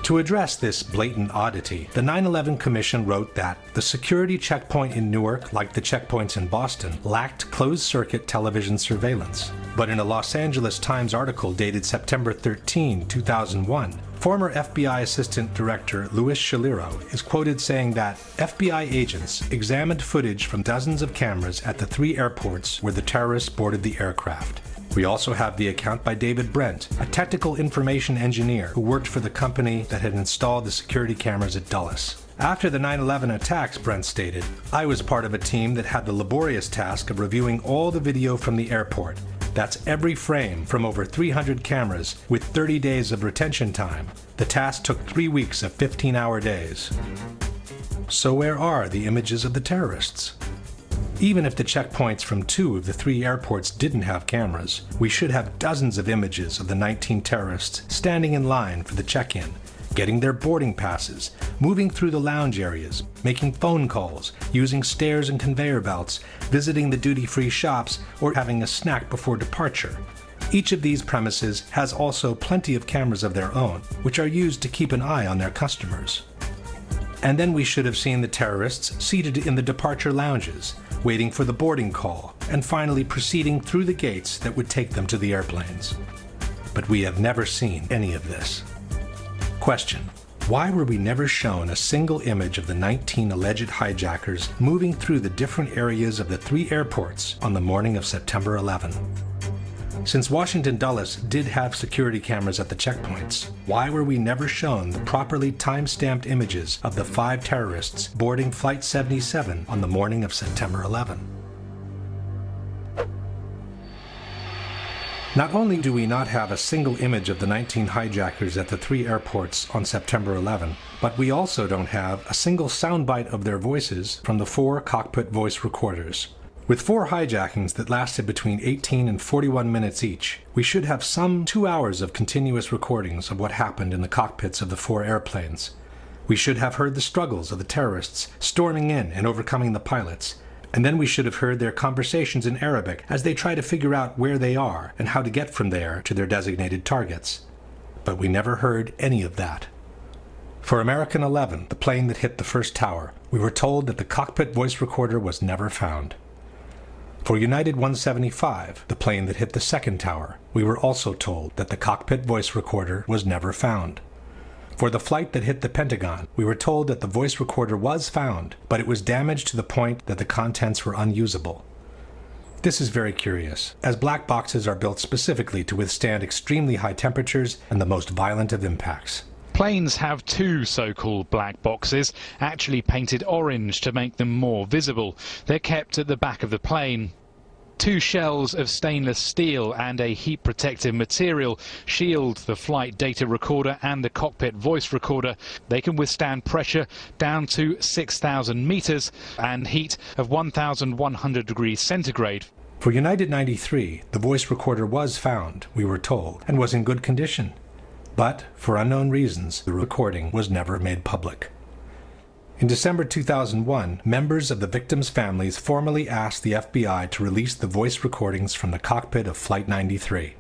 To address this blatant oddity, the 9/11 Commission wrote that the security checkpoint in Newark, like the checkpoints in Boston, lacked closed-circuit television surveillance. But in a Los Angeles Times article dated September 13, 2001, former FBI Assistant Director Louis Shaliro is quoted saying that FBI agents examined footage from dozens of cameras at the three airports where the terrorists boarded the aircraft. We also have the account by David Brent, a technical information engineer who worked for the company that had installed the security cameras at Dulles. After the 9/11 attacks, Brent stated, "I was part of a team that had the laborious task of reviewing all the video from the airport. That's every frame from over 300 cameras with 30 days of retention time. The task took 3 weeks of 15-hour days." So where are the images of the terrorists? Even if the checkpoints from 2 of the 3 airports didn't have cameras, we should have dozens of images of the 19 terrorists standing in line for the check-in, getting their boarding passes, moving through the lounge areas, making phone calls, using stairs and conveyor belts, visiting the duty-free shops, or having a snack before departure. Each of these premises has also plenty of cameras of their own, which are used to keep an eye on their customers. And then we should have seen the terrorists seated in the departure lounges, waiting for the boarding call, and finally proceeding through the gates that would take them to the airplanes. But we have never seen any of this. Question: why were we never shown a single image of the 19 alleged hijackers moving through the different areas of the 3 airports on the morning of September 11? Since Washington Dulles did have security cameras at the checkpoints, why were we never shown the properly time-stamped images of the 5 terrorists boarding Flight 77 on the morning of September 11? Not only do we not have a single image of the 19 hijackers at the 3 airports on September 11, but we also don't have a single soundbite of their voices from the 4 cockpit voice recorders. With 4 hijackings that lasted between 18 and 41 minutes each, we should have some 2 hours of continuous recordings of what happened in the cockpits of the 4 airplanes. We should have heard the struggles of the terrorists storming in and overcoming the pilots, and then we should have heard their conversations in Arabic as they try to figure out where they are and how to get from there to their designated targets. But we never heard any of that. For American 11, the plane that hit the first tower, we were told that the cockpit voice recorder was never found. For United 175, the plane that hit the second tower, we were also told that the cockpit voice recorder was never found. For the flight that hit the Pentagon, we were told that the voice recorder was found, but it was damaged to the point that the contents were unusable. This is very curious, as black boxes are built specifically to withstand extremely high temperatures and the most violent of impacts. Planes have 2 so-called black boxes, actually painted orange to make them more visible. They're kept at the back of the plane. 2 shells of stainless steel and a heat protective material shield the flight data recorder and the cockpit voice recorder. They can withstand pressure down to 6,000 meters and heat of 1,100 degrees centigrade. For United 93, the voice recorder was found, we were told, and was in good condition. But, for unknown reasons, the recording was never made public. In December 2001, members of the victims' families formally asked the FBI to release the voice recordings from the cockpit of Flight 93.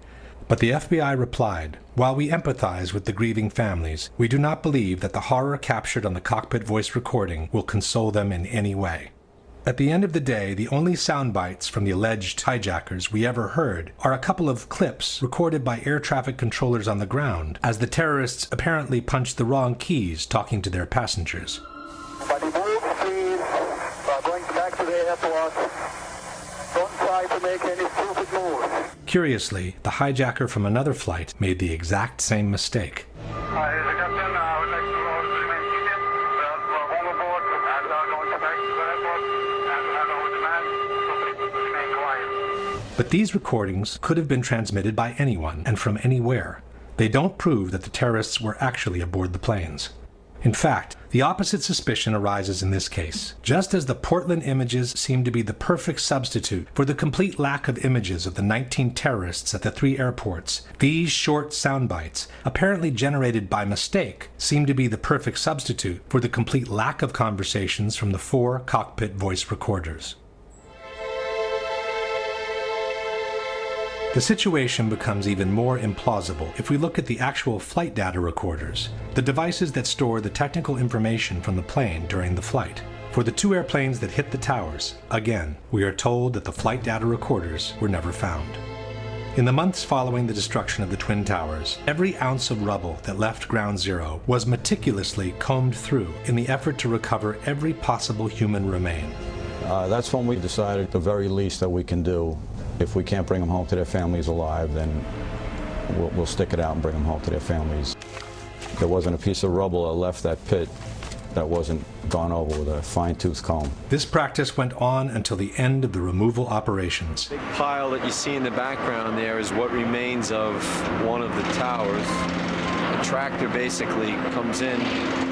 But the FBI replied, "While we empathize with the grieving families, we do not believe that the horror captured on the cockpit voice recording will console them in any way." At the end of the day, the only sound bites from the alleged hijackers we ever heard are a couple of clips recorded by air traffic controllers on the ground as the terrorists apparently punched the wrong keys talking to their passengers. Going back to the airport. Don't try to make any stupid moves. Curiously, the hijacker from another flight made the exact same mistake. But these recordings could have been transmitted by anyone and from anywhere. They don't prove that the terrorists were actually aboard the planes. In fact, the opposite suspicion arises in this case. Just as the Portland images seem to be the perfect substitute for the complete lack of images of the 19 terrorists at the 3 airports, these short sound bites, apparently generated by mistake, seem to be the perfect substitute for the complete lack of conversations from the 4 cockpit voice recorders. The situation becomes even more implausible if we look at the actual flight data recorders, the devices that store the technical information from the plane during the flight. For the 2 airplanes that hit the towers, again, we are told that the flight data recorders were never found. In the months following the destruction of the Twin Towers, every ounce of rubble that left Ground Zero was meticulously combed through in the effort to recover every possible human remain. That's when we decided the very least that we can do. If we can't bring them home to their families alive, then we'll stick it out and bring them home to their families. There wasn't a piece of rubble that left that pit that wasn't gone over with a fine-tooth comb. This practice went on until the end of the removal operations. The big pile that you see in the background there is what remains of one of the towers. A tractor basically comes in,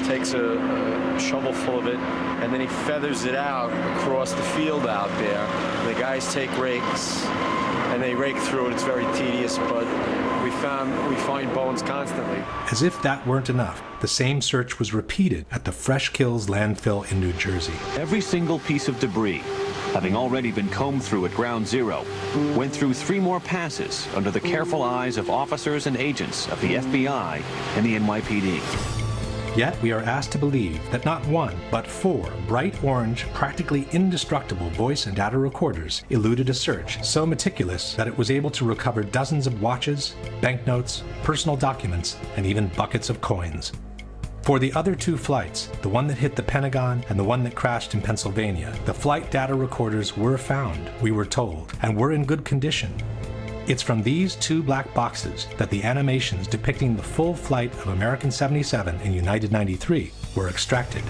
takes a shovel full of it, and then he feathers it out across the field out there. The guys take rakes and they rake through it. It's very tedious, but we find bones constantly. As if that weren't enough, the same search was repeated at the Fresh Kills landfill in New Jersey. Every single piece of debris, having already been combed through at Ground Zero, went through 3 more passes under the careful eyes of officers and agents of the FBI and the NYPD. Yet we are asked to believe that not 1, but 4 bright orange, practically indestructible voice and data recorders eluded a search so meticulous that it was able to recover dozens of watches, banknotes, personal documents, and even buckets of coins. For the other 2 flights, the one that hit the Pentagon and the one that crashed in Pennsylvania, the flight data recorders were found, we were told, and were in good condition. It's from these 2 black boxes that the animations depicting the full flight of American 77 and United 93 were extracted.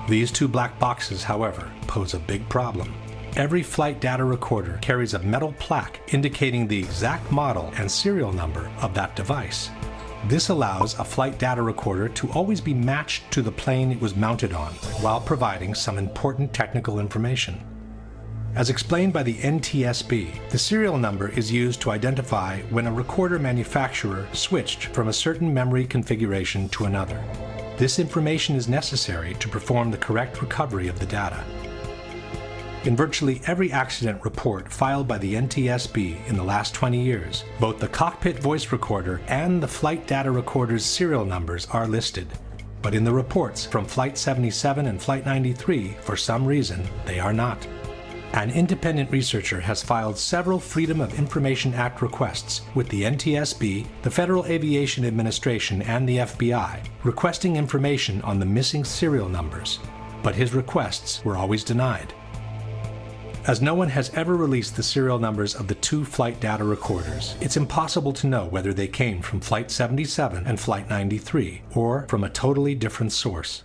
These 2 black boxes, however, pose a big problem. Every flight data recorder carries a metal plaque indicating the exact model and serial number of that device. This allows a flight data recorder to always be matched to the plane it was mounted on, while providing some important technical information. As explained by the NTSB, the serial number is used to identify when a recorder manufacturer switched from a certain memory configuration to another. This information is necessary to perform the correct recovery of the data. In virtually every accident report filed by the NTSB in the last 20 years, both the cockpit voice recorder and the flight data recorder's serial numbers are listed. But in the reports from Flight 77 and Flight 93, for some reason, they are not. An independent researcher has filed several Freedom of Information Act requests with the NTSB, the Federal Aviation Administration, and the FBI, requesting information on the missing serial numbers, but his requests were always denied. As no one has ever released the serial numbers of the 2 flight data recorders, it's impossible to know whether they came from Flight 77 and Flight 93, or from a totally different source.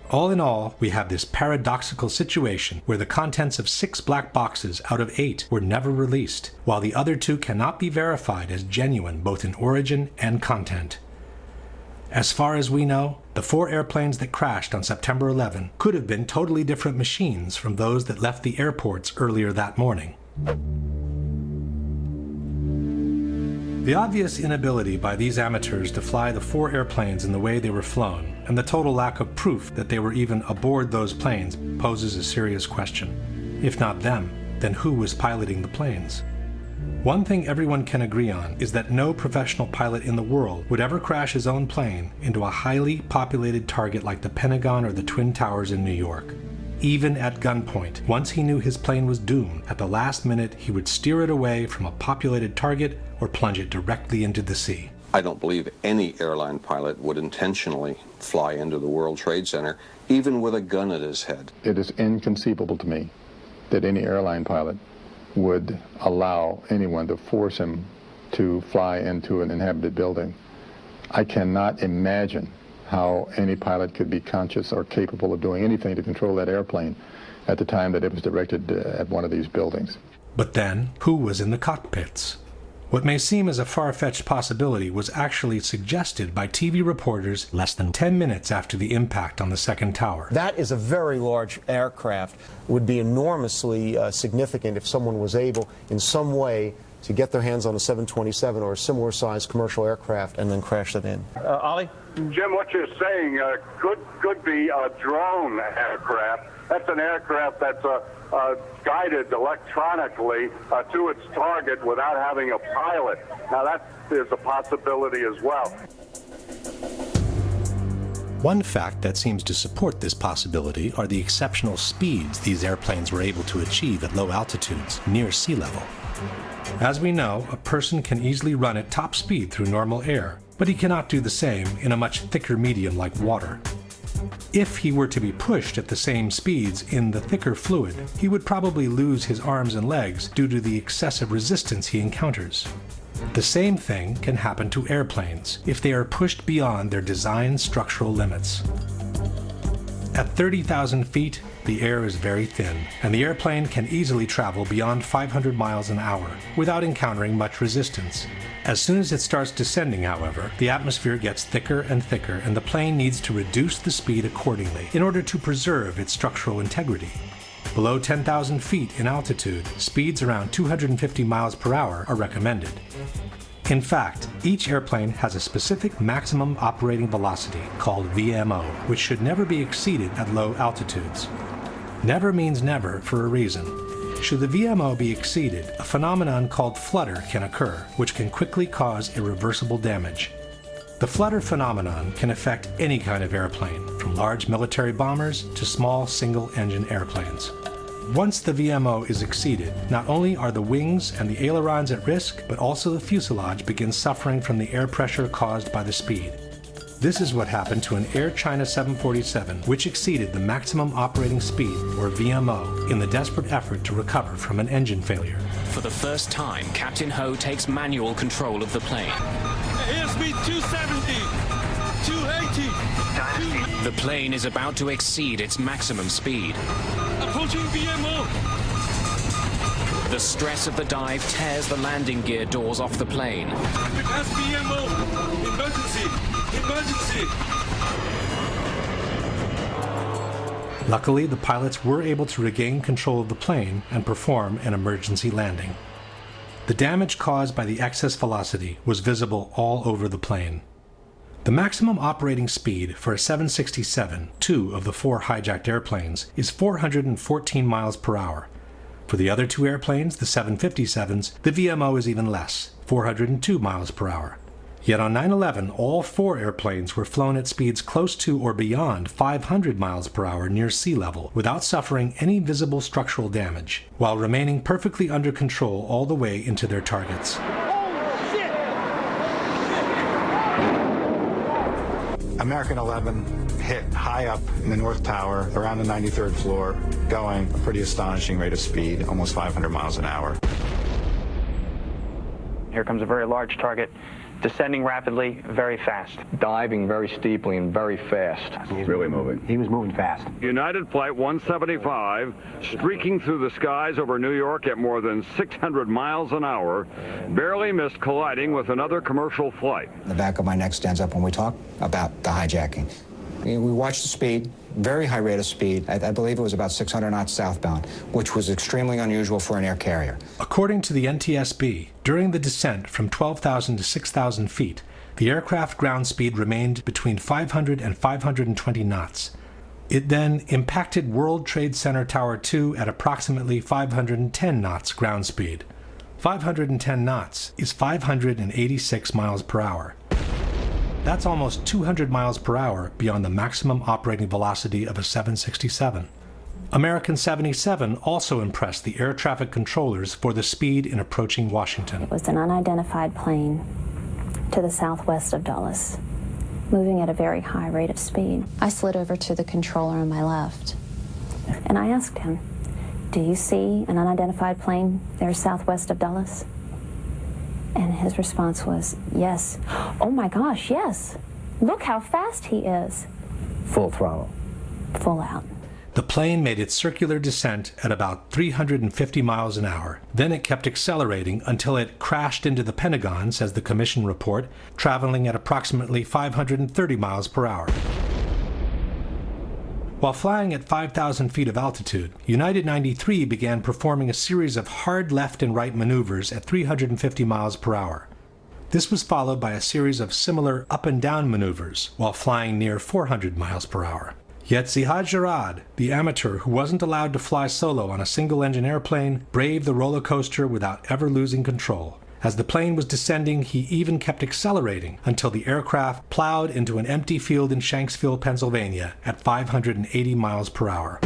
All in all, we have this paradoxical situation where the contents of 6 black boxes out of 8 were never released, while the other 2 cannot be verified as genuine both in origin and content. As far as we know, the 4 airplanes that crashed on September 11 could have been totally different machines from those that left the airports earlier that morning. The obvious inability by these amateurs to fly the 4 airplanes in the way they were flown, and the total lack of proof that they were even aboard those planes, poses a serious question. If not them, then who was piloting the planes? One thing everyone can agree on is that no professional pilot in the world would ever crash his own plane into a highly populated target like the Pentagon or the Twin Towers in New York. Even at gunpoint, once he knew his plane was doomed, at the last minute he would steer it away from a populated target or plunge it directly into the sea. I don't believe any airline pilot would intentionally fly into the World Trade Center, even with a gun at his head. It is inconceivable to me that any airline pilot would allow anyone to force him to fly into an inhabited building. I cannot imagine how any pilot could be conscious or capable of doing anything to control that airplane at the time that it was directed at one of these buildings. But then, who was in the cockpits? What may seem as a far-fetched possibility was actually suggested by TV reporters less than 10 minutes after the impact on the second tower. That is a very large aircraft. It would be enormously significant if someone was able in some way to get their hands on a 727 or a similar sized commercial aircraft and then crash it in. Ollie? Jim, what you're saying could be a drone aircraft. That's an aircraft that's guided electronically to its target without having a pilot. Now that is a possibility as well. One fact that seems to support this possibility are the exceptional speeds these airplanes were able to achieve at low altitudes, near sea level. As we know, a person can easily run at top speed through normal air, but he cannot do the same in a much thicker medium like water. If he were to be pushed at the same speeds in the thicker fluid, he would probably lose his arms and legs due to the excessive resistance he encounters. The same thing can happen to airplanes if they are pushed beyond their design structural limits. At 30,000 feet, the air is very thin, and the airplane can easily travel beyond 500 miles an hour without encountering much resistance. As soon as it starts descending, however, the atmosphere gets thicker and thicker, and the plane needs to reduce the speed accordingly in order to preserve its structural integrity. Below 10,000 feet in altitude, speeds around 250 miles per hour are recommended. In fact, each airplane has a specific maximum operating velocity called VMO, which should never be exceeded at low altitudes. Never means never for a reason. Should the VMO be exceeded, a phenomenon called flutter can occur, which can quickly cause irreversible damage. The flutter phenomenon can affect any kind of airplane, from large military bombers to small single-engine airplanes. Once the VMO is exceeded, not only are the wings and the ailerons at risk, but also the fuselage begins suffering from the air pressure caused by the speed. This is what happened to an Air China 747, which exceeded the maximum operating speed, or VMO, in the desperate effort to recover from an engine failure. For the first time, Captain Ho takes manual control of the plane. Airspeed 270, 280. The plane is about to exceed its maximum speed. Approaching VMO. The stress of the dive tears the landing gear doors off the plane. It has VMO. Emergency. Emergency! Luckily, the pilots were able to regain control of the plane and perform an emergency landing. The damage caused by the excess velocity was visible all over the plane. The maximum operating speed for a 767, 2 of the 4 hijacked airplanes, is 414 miles per hour. For the other 2 airplanes, the 757s, the VMO is even less, 402 miles per hour. Yet on 9/11, all 4 airplanes were flown at speeds close to or beyond 500 miles per hour near sea level without suffering any visible structural damage, while remaining perfectly under control all the way into their targets. American 11 hit high up in the North Tower, around the 93rd floor, going a pretty astonishing rate of speed, almost 500 miles an hour. Here comes a very large target, descending rapidly, very fast. Diving very steeply and very fast. He's really moving. He was moving fast. United Flight 175, streaking through the skies over New York at more than 600 miles an hour, barely missed colliding with another commercial flight. The back of my neck stands up when we talk about the hijacking. We watched the speed, very high rate of speed. I believe it was about 600 knots southbound, which was extremely unusual for an air carrier. According to the NTSB, during the descent from 12,000 to 6,000 feet, the aircraft ground speed remained between 500 and 520 knots. It then impacted World Trade Center Tower 2 at approximately 510 knots ground speed. 510 knots is 586 miles per hour. That's almost 200 miles per hour beyond the maximum operating velocity of a 767. American 77 also impressed the air traffic controllers for the speed in approaching Washington. It was an unidentified plane to the southwest of Dulles, moving at a very high rate of speed. I slid over to the controller on my left, and I asked him, "Do you see an unidentified plane there southwest of Dulles?" And his response was, "Yes." "Oh my gosh, yes. Look how fast he is." Full throttle. Full out. The plane made its circular descent at about 350 miles an hour. Then it kept accelerating until it crashed into the Pentagon, says the Commission report, traveling at approximately 530 miles per hour. While flying at 5,000 feet of altitude, United 93 began performing a series of hard left and right maneuvers at 350 miles per hour. This was followed by a series of similar up and down maneuvers while flying near 400 miles per hour. Yet 𝙧𝙤𝙢𝙚𝙀, the amateur who wasn't allowed to fly solo on a single-engine airplane, braved the roller coaster without ever losing control. As the plane was descending, he even kept accelerating until the aircraft plowed into an empty field in Shanksville, Pennsylvania at 580 miles per hour.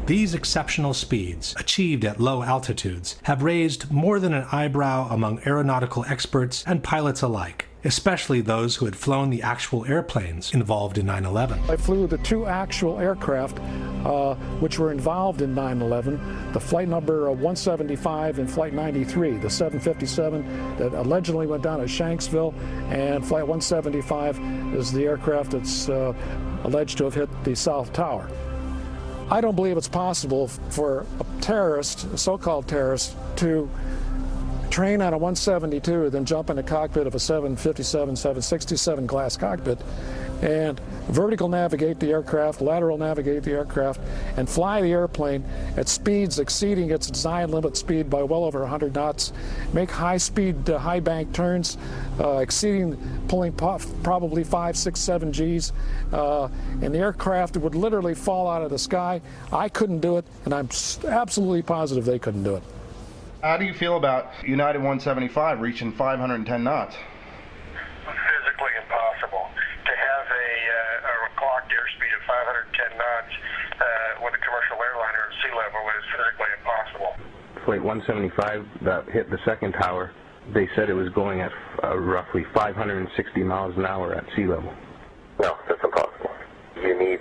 These exceptional speeds, achieved at low altitudes, have raised more than an eyebrow among aeronautical experts and pilots alike, especially those who had flown the actual airplanes involved in 9/11. I flew the two actual aircraft which were involved in 9/11, the flight number 175 and flight 93, the 757 that allegedly went down at Shanksville, and flight 175 is the aircraft that's alleged to have hit the South Tower. I don't believe it's possible for a terrorist, a so-called terrorist, to train on a 172, then jump in the cockpit of a 757, 767 glass cockpit, and vertical navigate the aircraft, lateral navigate the aircraft, and fly the airplane at speeds exceeding its design limit speed by well over 100 knots, make high-speed, high-bank turns, pulling probably 5, 6, 7 Gs, and the aircraft would literally fall out of the sky. I couldn't do it, and I'm absolutely positive they couldn't do it. How do you feel about United 175 reaching 510 knots? Physically impossible. To have a clocked airspeed of 510 knots with a commercial airliner at sea level is physically impossible. Flight 175 that hit the second tower, they said it was going at roughly 560 miles an hour at sea level. No, that's impossible. You need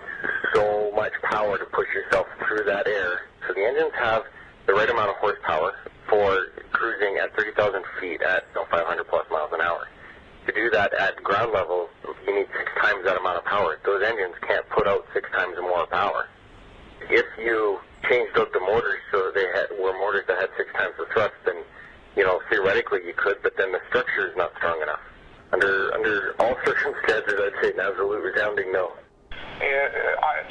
so much power to push yourself through that air. So the engines have the right amount of horsepower for cruising at 30,000 feet at 500 plus miles an hour. To do that at ground level, you need 6 times that amount of power. Those engines can't put out 6 times more power. If you changed out the motors so they were motors that had 6 times the thrust, then theoretically you could, but then the structure is not strong enough. Under all circumstances, I'd say an absolute resounding no.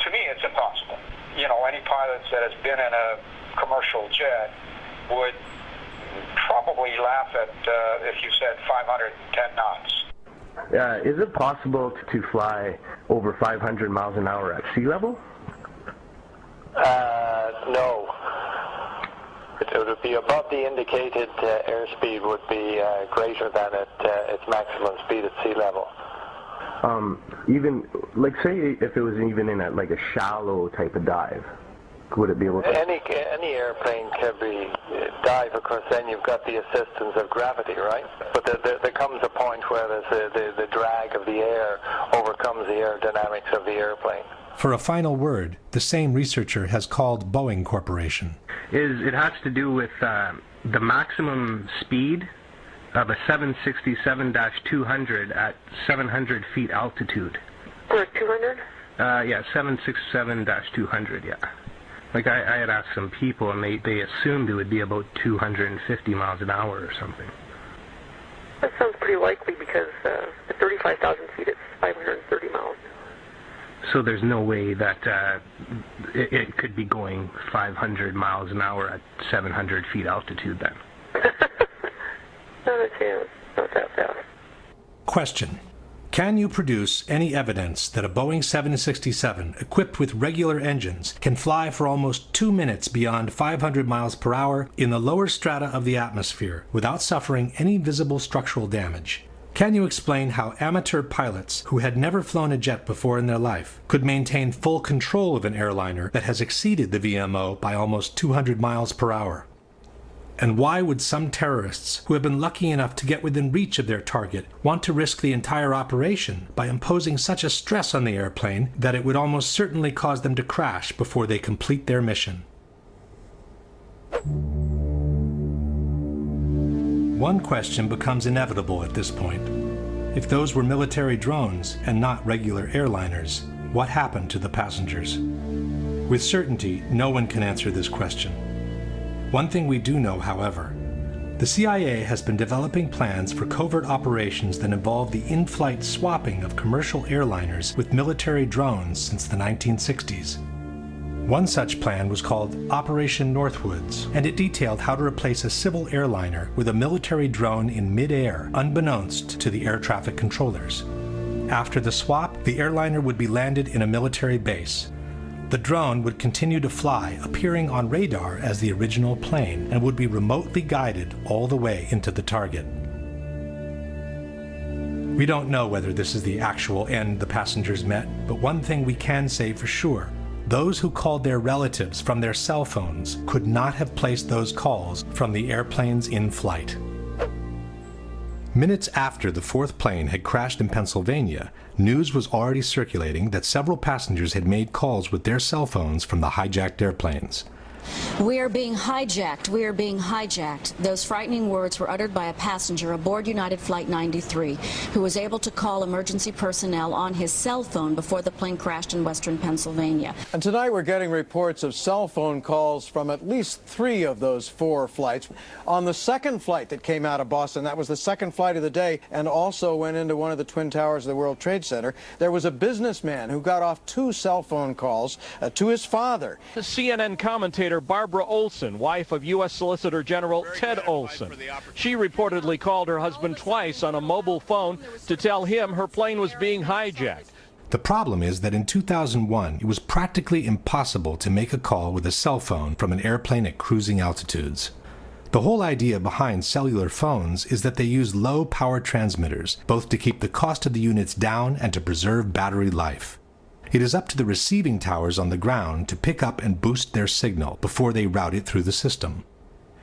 To me, it's impossible. Any pilot that has been in a commercial jet would probably laugh at if you said 510 knots. Is it possible to fly over 500 miles an hour at sea level? No. It would be above the indicated airspeed would be greater than its maximum speed at sea level. Even, like, say if it was even in a shallow type of dive, would it be able to? Any airplane can be dive, of course, then you've got the assistance of gravity, right? But there comes a point where the drag of the air overcomes the aerodynamics of the airplane. For a final word, the same researcher has called Boeing Corporation. It has to do with the maximum speed of a 767-200 at 700 feet altitude. For 200? Yeah, 767-200, yeah. Like I had asked some people, and they assumed it would be about 250 miles an hour or something. That sounds pretty likely because at 35,000 feet it's 530 miles. So there's no way that it could be going 500 miles an hour at 700 feet altitude then? Not a chance. Not that fast. Question. Can you produce any evidence that a Boeing 767 equipped with regular engines can fly for almost 2 minutes beyond 500 miles per hour in the lower strata of the atmosphere without suffering any visible structural damage? Can you explain how amateur pilots who had never flown a jet before in their life could maintain full control of an airliner that has exceeded the VMO by almost 200 miles per hour? And why would some terrorists who have been lucky enough to get within reach of their target want to risk the entire operation by imposing such a stress on the airplane that it would almost certainly cause them to crash before they complete their mission? One question becomes inevitable at this point. If those were military drones and not regular airliners, what happened to the passengers? With certainty, no one can answer this question. One thing we do know, however, the CIA has been developing plans for covert operations that involve the in-flight swapping of commercial airliners with military drones since the 1960s. One such plan was called Operation Northwoods, and it detailed how to replace a civil airliner with a military drone in mid-air, unbeknownst to the air traffic controllers. After the swap, the airliner would be landed in a military base. The drone would continue to fly, appearing on radar as the original plane, and would be remotely guided all the way into the target. We don't know whether this is the actual end the passengers met, but one thing we can say for sure. Those who called their relatives from their cell phones could not have placed those calls from the airplanes in flight. Minutes after the fourth plane had crashed in Pennsylvania, news was already circulating that several passengers had made calls with their cell phones from the hijacked airplanes. We are being hijacked. We are being hijacked. Those frightening words were uttered by a passenger aboard United Flight 93 who was able to call emergency personnel on his cell phone before the plane crashed in western Pennsylvania. And tonight we're getting reports of cell phone calls from at least 3 of those 4 flights. On the second flight that came out of Boston, that was the second flight of the day and also went into one of the Twin Towers of the World Trade Center, there was a businessman who got off 2 cell phone calls to his father. The CNN commentator Barbara Olson, wife of U.S. Solicitor General Ted Olson. She reportedly called her husband twice on a mobile phone to tell him her plane was being hijacked. The problem is that in 2001, it was practically impossible to make a call with a cell phone from an airplane at cruising altitudes. The whole idea behind cellular phones is that they use low power transmitters, both to keep the cost of the units down and to preserve battery life. It is up to the receiving towers on the ground to pick up and boost their signal before they route it through the system.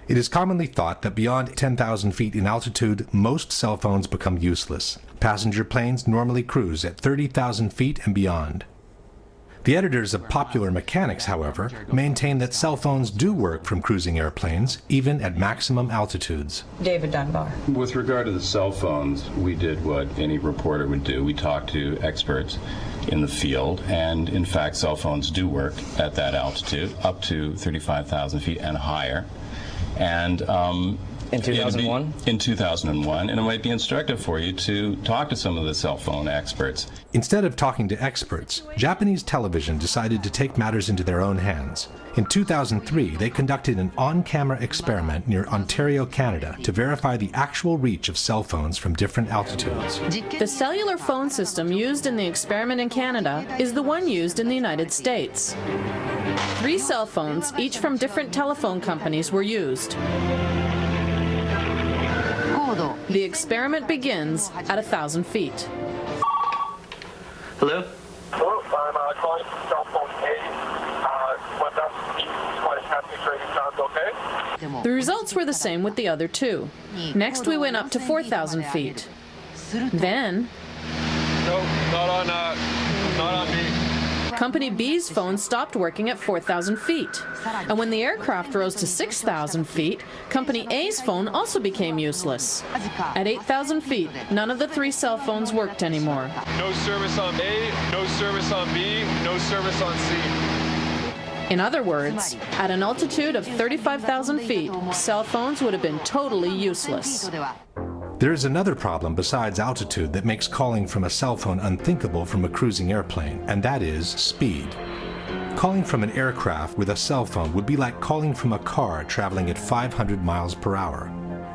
It is commonly thought that beyond 10,000 feet in altitude, most cell phones become useless. Passenger planes normally cruise at 30,000 feet and beyond. The editors of Popular Mechanics, however, maintain that cell phones do work from cruising airplanes, even at maximum altitudes. David Dunbar. With regard to the cell phones, we did what any reporter would do. We talked to experts in the field, and in fact, cell phones do work at that altitude, up to 35,000 feet and higher. And in 2001? In 2001, and it might be instructive for you to talk to some of the cell phone experts. Instead of talking to experts, Japanese television decided to take matters into their own hands. In 2003, they conducted an on-camera experiment near Ontario, Canada, to verify the actual reach of cell phones from different altitudes. The cellular phone system used in the experiment in Canada is the one used in the United States. 3 cell phones, each from different telephone companies, were used. The experiment begins at 1,000 feet. Hello? Hello, I'm calling from cell phone A. What's up? What is happening? Trading sounds okay? The results were the same with the other 2. Next we went up to 4,000 feet. Then... No, not on me. Company B's phone stopped working at 4,000 feet. And when the aircraft rose to 6,000 feet, Company A's phone also became useless. At 8,000 feet, none of the 3 cell phones worked anymore. No service on A, no service on B, no service on C. In other words, at an altitude of 35,000 feet, cell phones would have been totally useless. There is another problem besides altitude that makes calling from a cell phone unthinkable from a cruising airplane, and that is speed. Calling from an aircraft with a cell phone would be like calling from a car traveling at 500 miles per hour.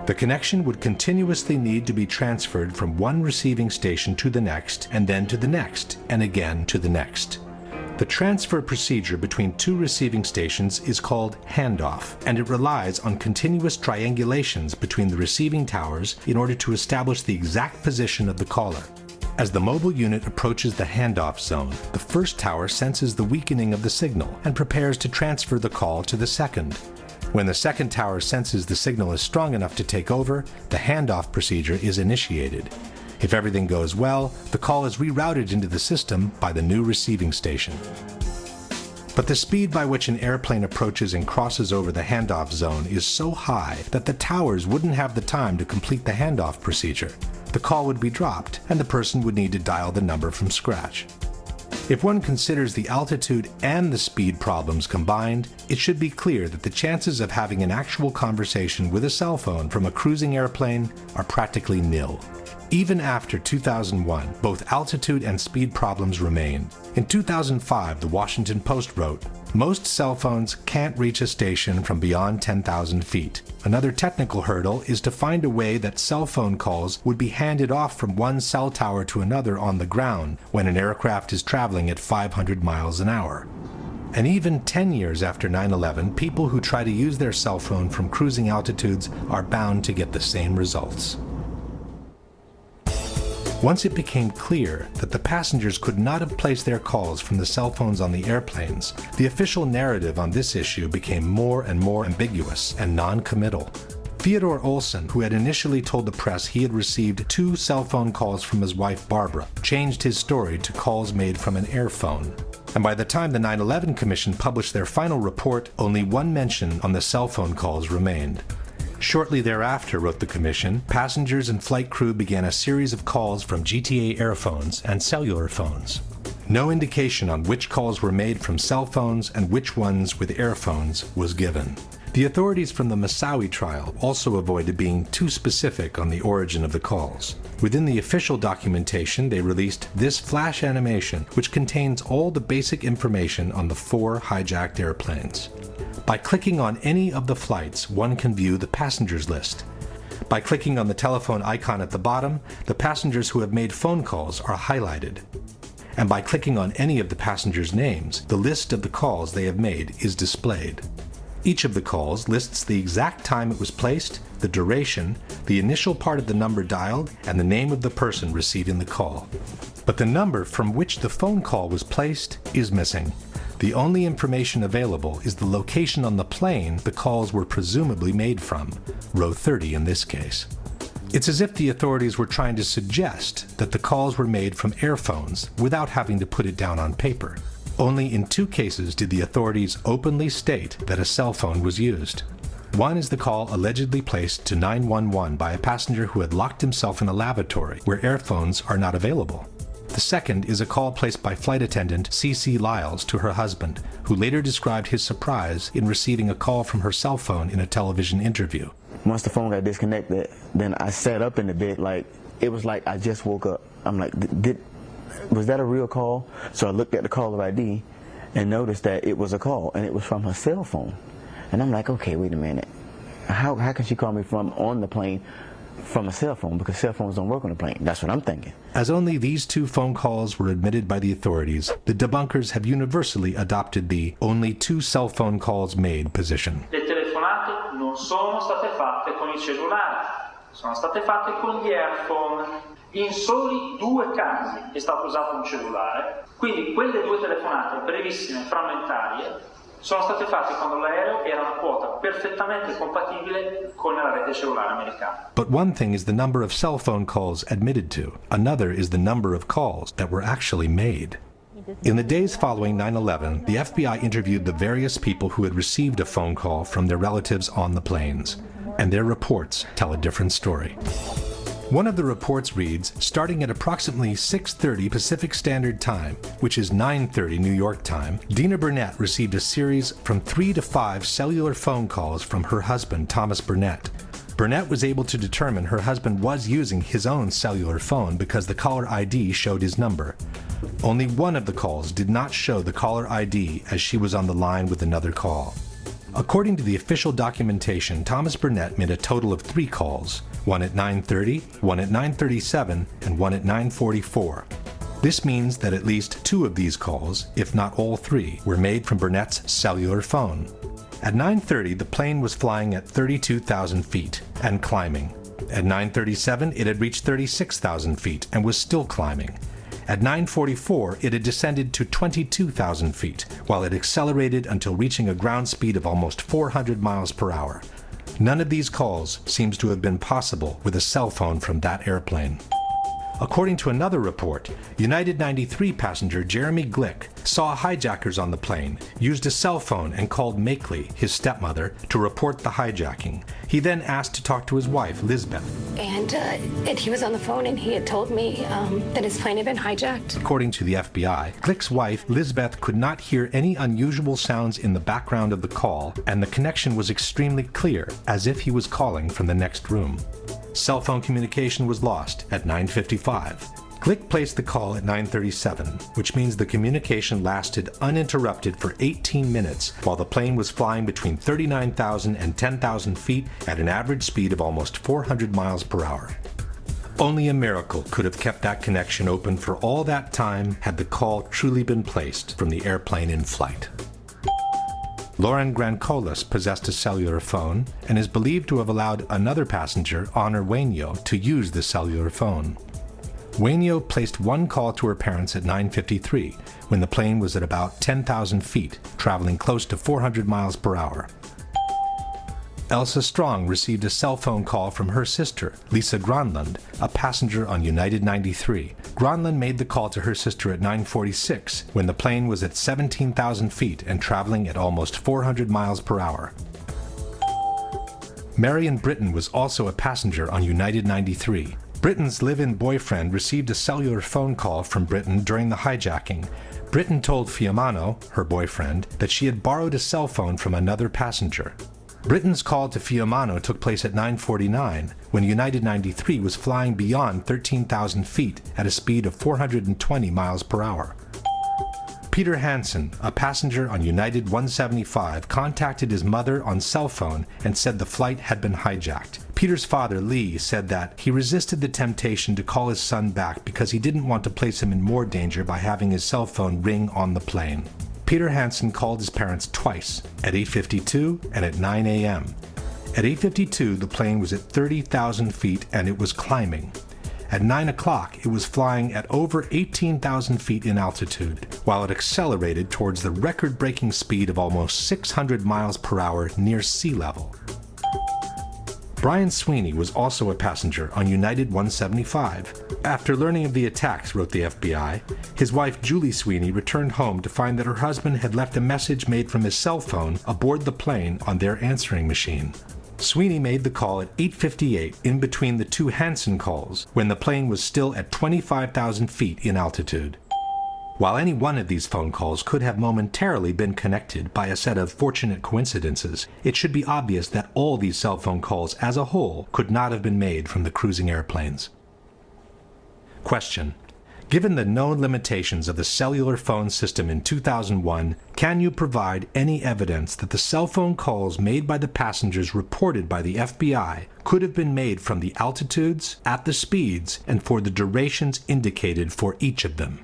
The connection would continuously need to be transferred from one receiving station to the next, and then to the next, and again to the next. The transfer procedure between two receiving stations is called handoff, and it relies on continuous triangulations between the receiving towers in order to establish the exact position of the caller. As the mobile unit approaches the handoff zone, the first tower senses the weakening of the signal and prepares to transfer the call to the second. When the second tower senses the signal is strong enough to take over, the handoff procedure is initiated. If everything goes well, the call is rerouted into the system by the new receiving station. But the speed by which an airplane approaches and crosses over the handoff zone is so high that the towers wouldn't have the time to complete the handoff procedure. The call would be dropped, and the person would need to dial the number from scratch. If one considers the altitude and the speed problems combined, it should be clear that the chances of having an actual conversation with a cell phone from a cruising airplane are practically nil. Even after 2001, both altitude and speed problems remain. In 2005, the Washington Post wrote, "Most cell phones can't reach a station from beyond 10,000 feet. Another technical hurdle is to find a way that cell phone calls would be handed off from one cell tower to another on the ground when an aircraft is traveling at 500 miles an hour." And even 10 years after 9/11, people who try to use their cell phone from cruising altitudes are bound to get the same results. Once it became clear that the passengers could not have placed their calls from the cell phones on the airplanes, the official narrative on this issue became more and more ambiguous and non-committal. Theodore Olson, who had initially told the press he had received 2 cell phone calls from his wife Barbara, changed his story to calls made from an airphone. And by the time the 9/11 Commission published their final report, only one mention on the cell phone calls remained. Shortly thereafter, wrote the Commission, passengers and flight crew began a series of calls from GTA airphones and cellular phones. No indication on which calls were made from cell phones and which ones with airphones was given. The authorities from the Moussaoui trial also avoided being too specific on the origin of the calls. Within the official documentation, they released this flash animation, which contains all the basic information on the 4 hijacked airplanes. By clicking on any of the flights, one can view the passengers list. By clicking on the telephone icon at the bottom, the passengers who have made phone calls are highlighted. And by clicking on any of the passengers' names, the list of the calls they have made is displayed. Each of the calls lists the exact time it was placed, the duration, the initial part of the number dialed, and the name of the person receiving the call. But the number from which the phone call was placed is missing. The only information available is the location on the plane the calls were presumably made from, row 30 in this case. It's as if the authorities were trying to suggest that the calls were made from airphones without having to put it down on paper. Only in 2 cases did the authorities openly state that a cell phone was used. One is the call allegedly placed to 911 by a passenger who had locked himself in a lavatory where airphones are not available. The second is a call placed by flight attendant C.C. Lyles to her husband, who later described his surprise in receiving a call from her cell phone in a television interview. Once the phone got disconnected, then I sat up in the bed like, it was like I just woke up. I'm like, was that a real call? So I looked at the caller ID and noticed that it was a call, and it was from her cell phone. And I'm like, okay, wait a minute. How can she call me from on the plane from a cell phone, because cell phones don't work on a plane? That's what I'm thinking. As only these 2 phone calls were admitted by the authorities, the debunkers have universally adopted the only 2 cell phone calls made position. Le telefonate non sono state fatte con il cellulare, sono state fatte con gli earphone. In soli 2 casi è stato usato un cellulare, quindi quelle 2 telefonate brevissime, frammentarie, sono state fatte quando l'aereo era una quota perfettamente compatibile con la rete cellulare americana. But one thing is the number of cell phone calls admitted to. Another is the number of calls that were actually made. In the days following 9/11, the FBI interviewed the various people who had received a phone call from their relatives on the planes, and their reports tell a different story. One of the reports reads, starting at approximately 6:30 Pacific Standard Time, which is 9:30 New York time, Dina Burnett received a series from 3 to 5 cellular phone calls from her husband, Thomas Burnett. Burnett was able to determine her husband was using his own cellular phone because the caller ID showed his number. Only one of the calls did not show the caller ID as she was on the line with another call. According to the official documentation, Thomas Burnett made a total of 3 calls, one at 9:30, one at 9:37, and one at 9:44. This means that at least 2 of these calls, if not all 3, were made from Burnett's cellular phone. At 9:30, the plane was flying at 32,000 feet and climbing. At 9:37, it had reached 36,000 feet and was still climbing. At 9:44, it had descended to 22,000 feet, while it accelerated until reaching a ground speed of almost 400 miles per hour. None of these calls seems to have been possible with a cell phone from that airplane. According to another report, United 93 passenger Jeremy Glick saw hijackers on the plane, used a cell phone and called Makeley, his stepmother, to report the hijacking. He then asked to talk to his wife, Lisbeth. And he was on the phone and he had told me that his plane had been hijacked. According to the FBI, Glick's wife, Lisbeth, could not hear any unusual sounds in the background of the call, and the connection was extremely clear, as if he was calling from the next room. Cell phone communication was lost at 9:55. Glick placed the call at 9:37, which means the communication lasted uninterrupted for 18 minutes while the plane was flying between 39,000 and 10,000 feet at an average speed of almost 400 miles per hour. Only a miracle could have kept that connection open for all that time had the call truly been placed from the airplane in flight. Lauren Grancolas possessed a cellular phone and is believed to have allowed another passenger, Honor Wainio, to use the cellular phone. Wainio placed one call to her parents at 9:53, when the plane was at about 10,000 feet, traveling close to 400 miles per hour. Elsa Strong received a cell phone call from her sister, Lisa Gronlund, a passenger on United 93. Gronlund made the call to her sister at 9:46, when the plane was at 17,000 feet and traveling at almost 400 miles per hour. Marion Britton was also a passenger on United 93. Britton's live-in boyfriend received a cellular phone call from Britton during the hijacking. Britton told Fiumano, her boyfriend, that she had borrowed a cell phone from another passenger. Britton's call to Fiumano took place at 9:49, when United 93 was flying beyond 13,000 feet at a speed of 420 miles per hour. Peter Hansen, a passenger on United 175, contacted his mother on cell phone and said the flight had been hijacked. Peter's father, Lee, said that he resisted the temptation to call his son back because he didn't want to place him in more danger by having his cell phone ring on the plane. Peter Hansen called his parents twice, at 8:52 and at 9 a.m. At 8:52, the plane was at 30,000 feet and it was climbing. At 9 o'clock, it was flying at over 18,000 feet in altitude, while it accelerated towards the record-breaking speed of almost 600 miles per hour near sea level. Brian Sweeney was also a passenger on United 175. After learning of the attacks, wrote the FBI, his wife Julie Sweeney returned home to find that her husband had left a message made from his cell phone aboard the plane on their answering machine. Sweeney made the call at 8:58 in between the 2 Hansen calls, when the plane was still at 25,000 feet in altitude. While any one of these phone calls could have momentarily been connected by a set of fortunate coincidences, it should be obvious that all these cell phone calls as a whole could not have been made from the cruising airplanes. Question: given the known limitations of the cellular phone system in 2001, can you provide any evidence that the cell phone calls made by the passengers reported by the FBI could have been made from the altitudes, at the speeds, and for the durations indicated for each of them?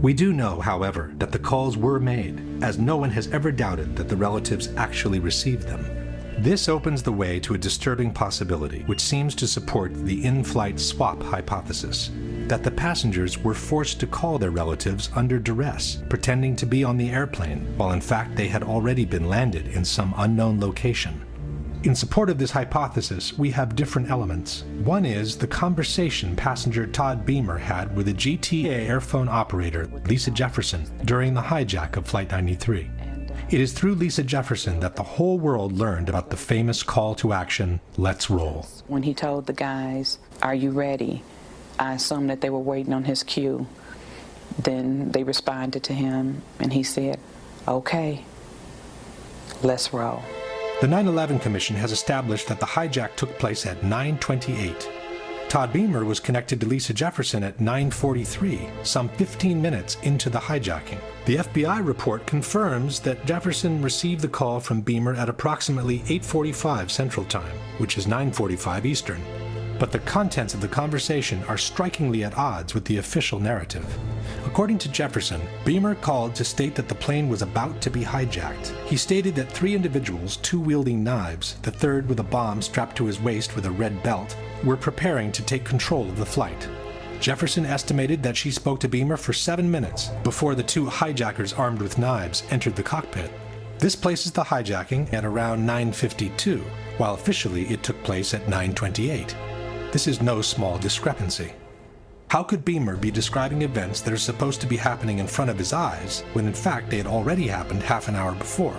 We do know, however, that the calls were made, as no one has ever doubted that the relatives actually received them. This opens the way to a disturbing possibility, which seems to support the in-flight swap hypothesis, that the passengers were forced to call their relatives under duress, pretending to be on the airplane, while in fact they had already been landed in some unknown location. In support of this hypothesis, we have different elements. One is the conversation passenger Todd Beamer had with a GTA airphone operator, Lisa Jefferson, during the hijack of Flight 93. It is through Lisa Jefferson that the whole world learned about the famous call to action, "Let's roll." When he told the guys, "Are you ready?" I assumed that they were waiting on his cue. Then they responded to him and he said, "Okay, let's roll." The 9/11 Commission has established that the hijack took place at 9:28. Todd Beamer was connected to Lisa Jefferson at 9:43, some 15 minutes into the hijacking. The FBI report confirms that Jefferson received the call from Beamer at approximately 8:45 Central Time, which is 9:45 Eastern. But the contents of the conversation are strikingly at odds with the official narrative. According to Jefferson, Beamer called to state that the plane was about to be hijacked. He stated that 3 individuals, 2 wielding knives, the third with a bomb strapped to his waist with a red belt, were preparing to take control of the flight. Jefferson estimated that she spoke to Beamer for 7 minutes before the 2 hijackers armed with knives entered the cockpit. This places the hijacking at around 9:52, while officially it took place at 9:28. This is no small discrepancy. How could Beamer be describing events that are supposed to be happening in front of his eyes when in fact they had already happened half an hour before?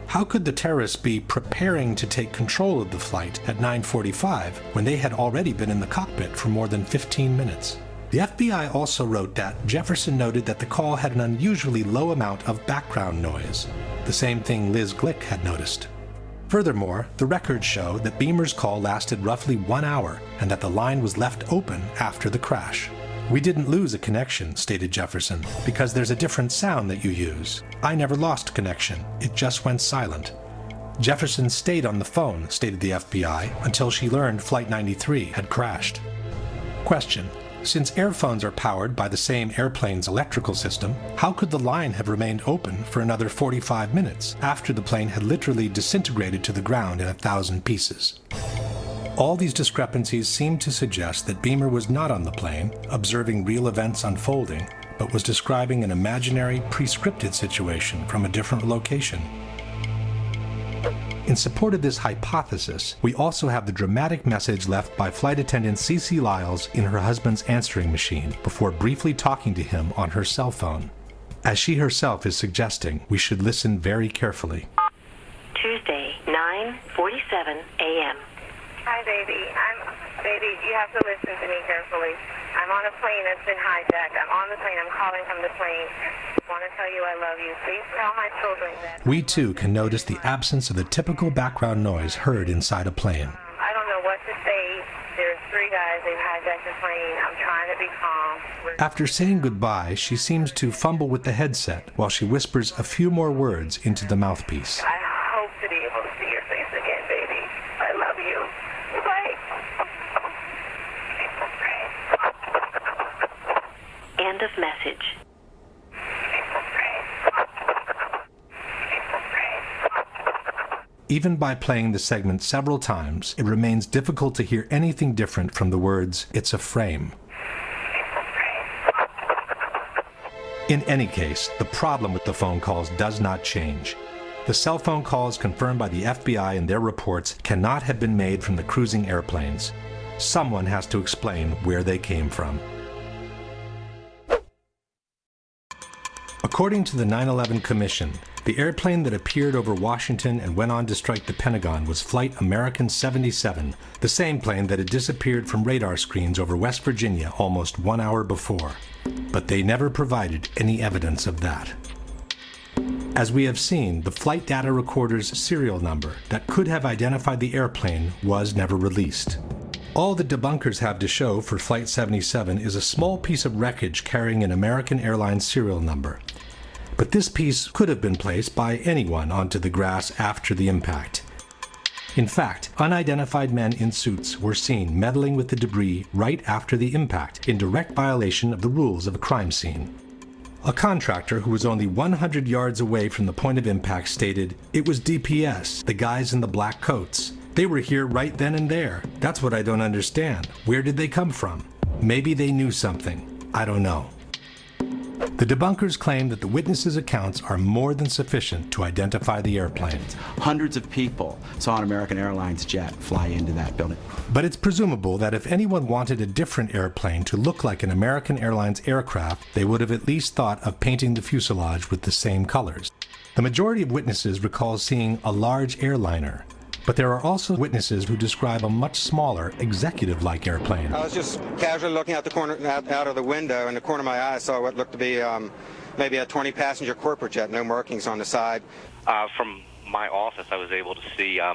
How could the terrorists be preparing to take control of the flight at 9:45 when they had already been in the cockpit for more than 15 minutes? The FBI also wrote that Jefferson noted that the call had an unusually low amount of background noise, the same thing Liz Glick had noticed. Furthermore, the records show that Beamer's call lasted roughly 1 hour and that the line was left open after the crash. "We didn't lose a connection," stated Jefferson, "because there's a different sound that you use. I never lost connection. It just went silent." Jefferson stayed on the phone, stated the FBI, until she learned Flight 93 had crashed. Question: since airphones are powered by the same airplane's electrical system, how could the line have remained open for another 45 minutes after the plane had literally disintegrated to the ground in 1,000 pieces? All these discrepancies seem to suggest that Beamer was not on the plane, observing real events unfolding, but was describing an imaginary, pre-scripted situation from a different location. In support of this hypothesis, we also have the dramatic message left by flight attendant Cece Lyles in her husband's answering machine before briefly talking to him on her cell phone. As she herself is suggesting, we should listen very carefully. Tuesday, 9:47 a.m. Hi, baby. Baby, you have to listen to me carefully. I'm on a plane that's been hijacked. I'm on the plane. I'm calling from the plane. I want to tell you I love you. Please tell my children that. We too can notice the absence of the typical background noise heard inside a plane. I don't know what to say. There's 3 guys. They've hijacked the plane. I'm trying to be calm. After saying goodbye, she seems to fumble with the headset while she whispers a few more words into the mouthpiece. I hope to be able to see your face again, baby. I love you. Bye. End of message. Even by playing the segment several times, it remains difficult to hear anything different from the words, "It's a frame." In any case, the problem with the phone calls does not change. The cell phone calls confirmed by the FBI in their reports cannot have been made from the cruising airplanes. Someone has to explain where they came from. According to the 9/11 Commission, the airplane that appeared over Washington and went on to strike the Pentagon was Flight American 77, the same plane that had disappeared from radar screens over West Virginia almost 1 hour before. But they never provided any evidence of that. As we have seen, the flight data recorder's serial number that could have identified the airplane was never released. All the debunkers have to show for Flight 77 is a small piece of wreckage carrying an American Airlines serial number. But this piece could have been placed by anyone onto the grass after the impact. In fact, unidentified men in suits were seen meddling with the debris right after the impact, in direct violation of the rules of a crime scene. A contractor who was only 100 yards away from the point of impact stated, "It was DPS, the guys in the black coats. They were here right then and there. That's what I don't understand. Where did they come from? Maybe they knew something. I don't know." The debunkers claim that the witnesses' accounts are more than sufficient to identify the airplane. Hundreds of people saw an American Airlines jet fly into that building. But it's presumable that if anyone wanted a different airplane to look like an American Airlines aircraft, they would have at least thought of painting the fuselage with the same colors. The majority of witnesses recall seeing a large airliner, but there are also witnesses who describe a much smaller, executive-like airplane. I was just casually looking out the corner, out of the window. In the corner of my eye, I saw what looked to be maybe a 20-passenger corporate jet, no markings on the side. From my office, I was able to see a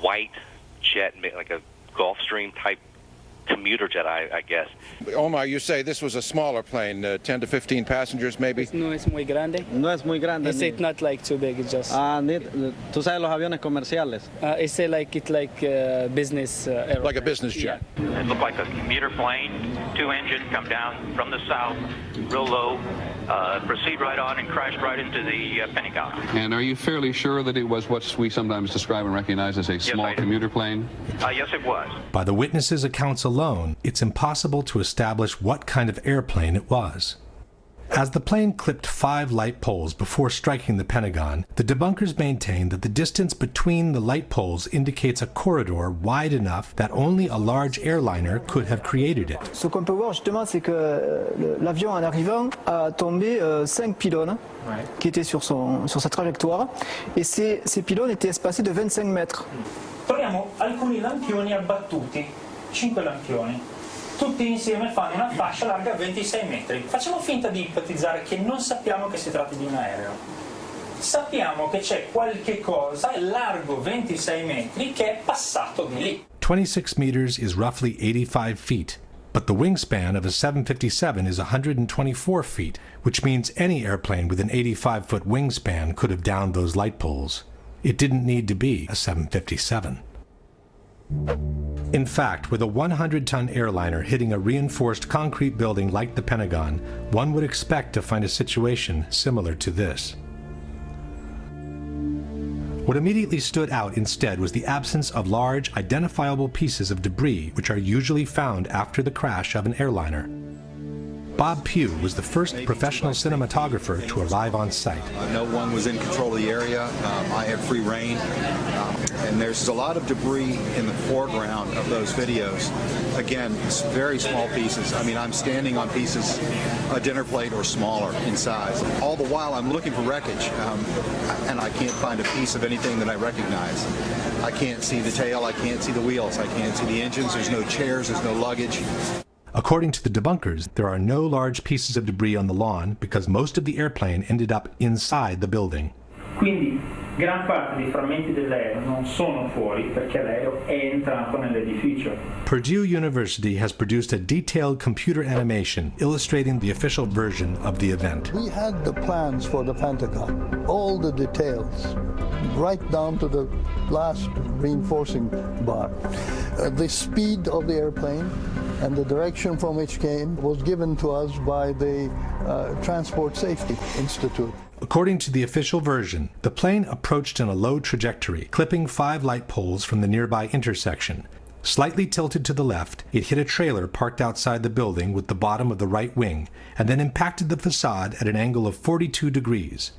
white jet, like a Gulfstream type commuter jet, I guess. Omar, you say this was a smaller plane, 10 to 15 passengers maybe? No es muy grande. No es muy grande. It's not like too big, it's just... ¿Tú sabes los aviones comerciales? It's like business airplane. Like a business jet. Yeah. It looked like a commuter plane, 2 engines come down from the south, real low, proceed right on and crashed right into the Pentagon. And are you fairly sure that it was what we sometimes describe and recognize as a small commuter plane? Yes, it was. By the witnesses' accounts alone, it's impossible to establish what kind of airplane it was. As the plane clipped 5 light poles before striking the Pentagon, the debunkers maintain that the distance between the light poles indicates a corridor wide enough that only a large airliner could have created it. Ce qu'on peut voir justement, c'est que l'avion en arrivant a tombé 5 pylônes qui étaient sur sa trajectoire, et ces pylônes étaient espacés de 25 mètres. Troviamo alcuni lampioni abbattuti, 5 lampioni. Tutti insieme fanno una fascia larga 26 metri. Facciamo finta di ipotizzare che non sappiamo che si tratti di un aereo. Sappiamo che c'è qualche cosa largo 26 metri che è passato di lì. 26 meters is roughly 85 feet, but the wingspan of a 757 is 124 feet, which means any airplane with an 85-foot wingspan could have downed those light poles. It didn't need to be a 757. In fact, with a 100-ton airliner hitting a reinforced concrete building like the Pentagon, one would expect to find a situation similar to this. What immediately stood out instead was the absence of large, identifiable pieces of debris which are usually found after the crash of an airliner. Bob Pugh was the first professional cinematographer to arrive on site. No one was in control of the area. I had free reign. And there's a lot of debris in the foreground of those videos. Again, it's very small pieces. I mean, I'm standing on pieces, a dinner plate or smaller in size. All the while, I'm looking for wreckage, and I can't find a piece of anything that I recognize. I can't see the tail. I can't see the wheels. I can't see the engines. There's no chairs. There's no luggage. According to the debunkers, there are no large pieces of debris on the lawn because most of the airplane ended up inside the building. Quindi, gran parte dei frammenti dell'aereo non sono fuori perché l'aereo è entrato nell'edificio. Purdue University has produced a detailed computer animation illustrating the official version of the event. We had the plans for the Pentagon, all the details, right down to the last reinforcing bar. The speed of the airplane and the direction from which came was given to us by the Transport Safety Institute. According to the official version, the plane approached in a low trajectory, clipping 5 light poles from the nearby intersection. Slightly tilted to the left, it hit a trailer parked outside the building with the bottom of the right wing, and then impacted the facade at an angle of 42 degrees.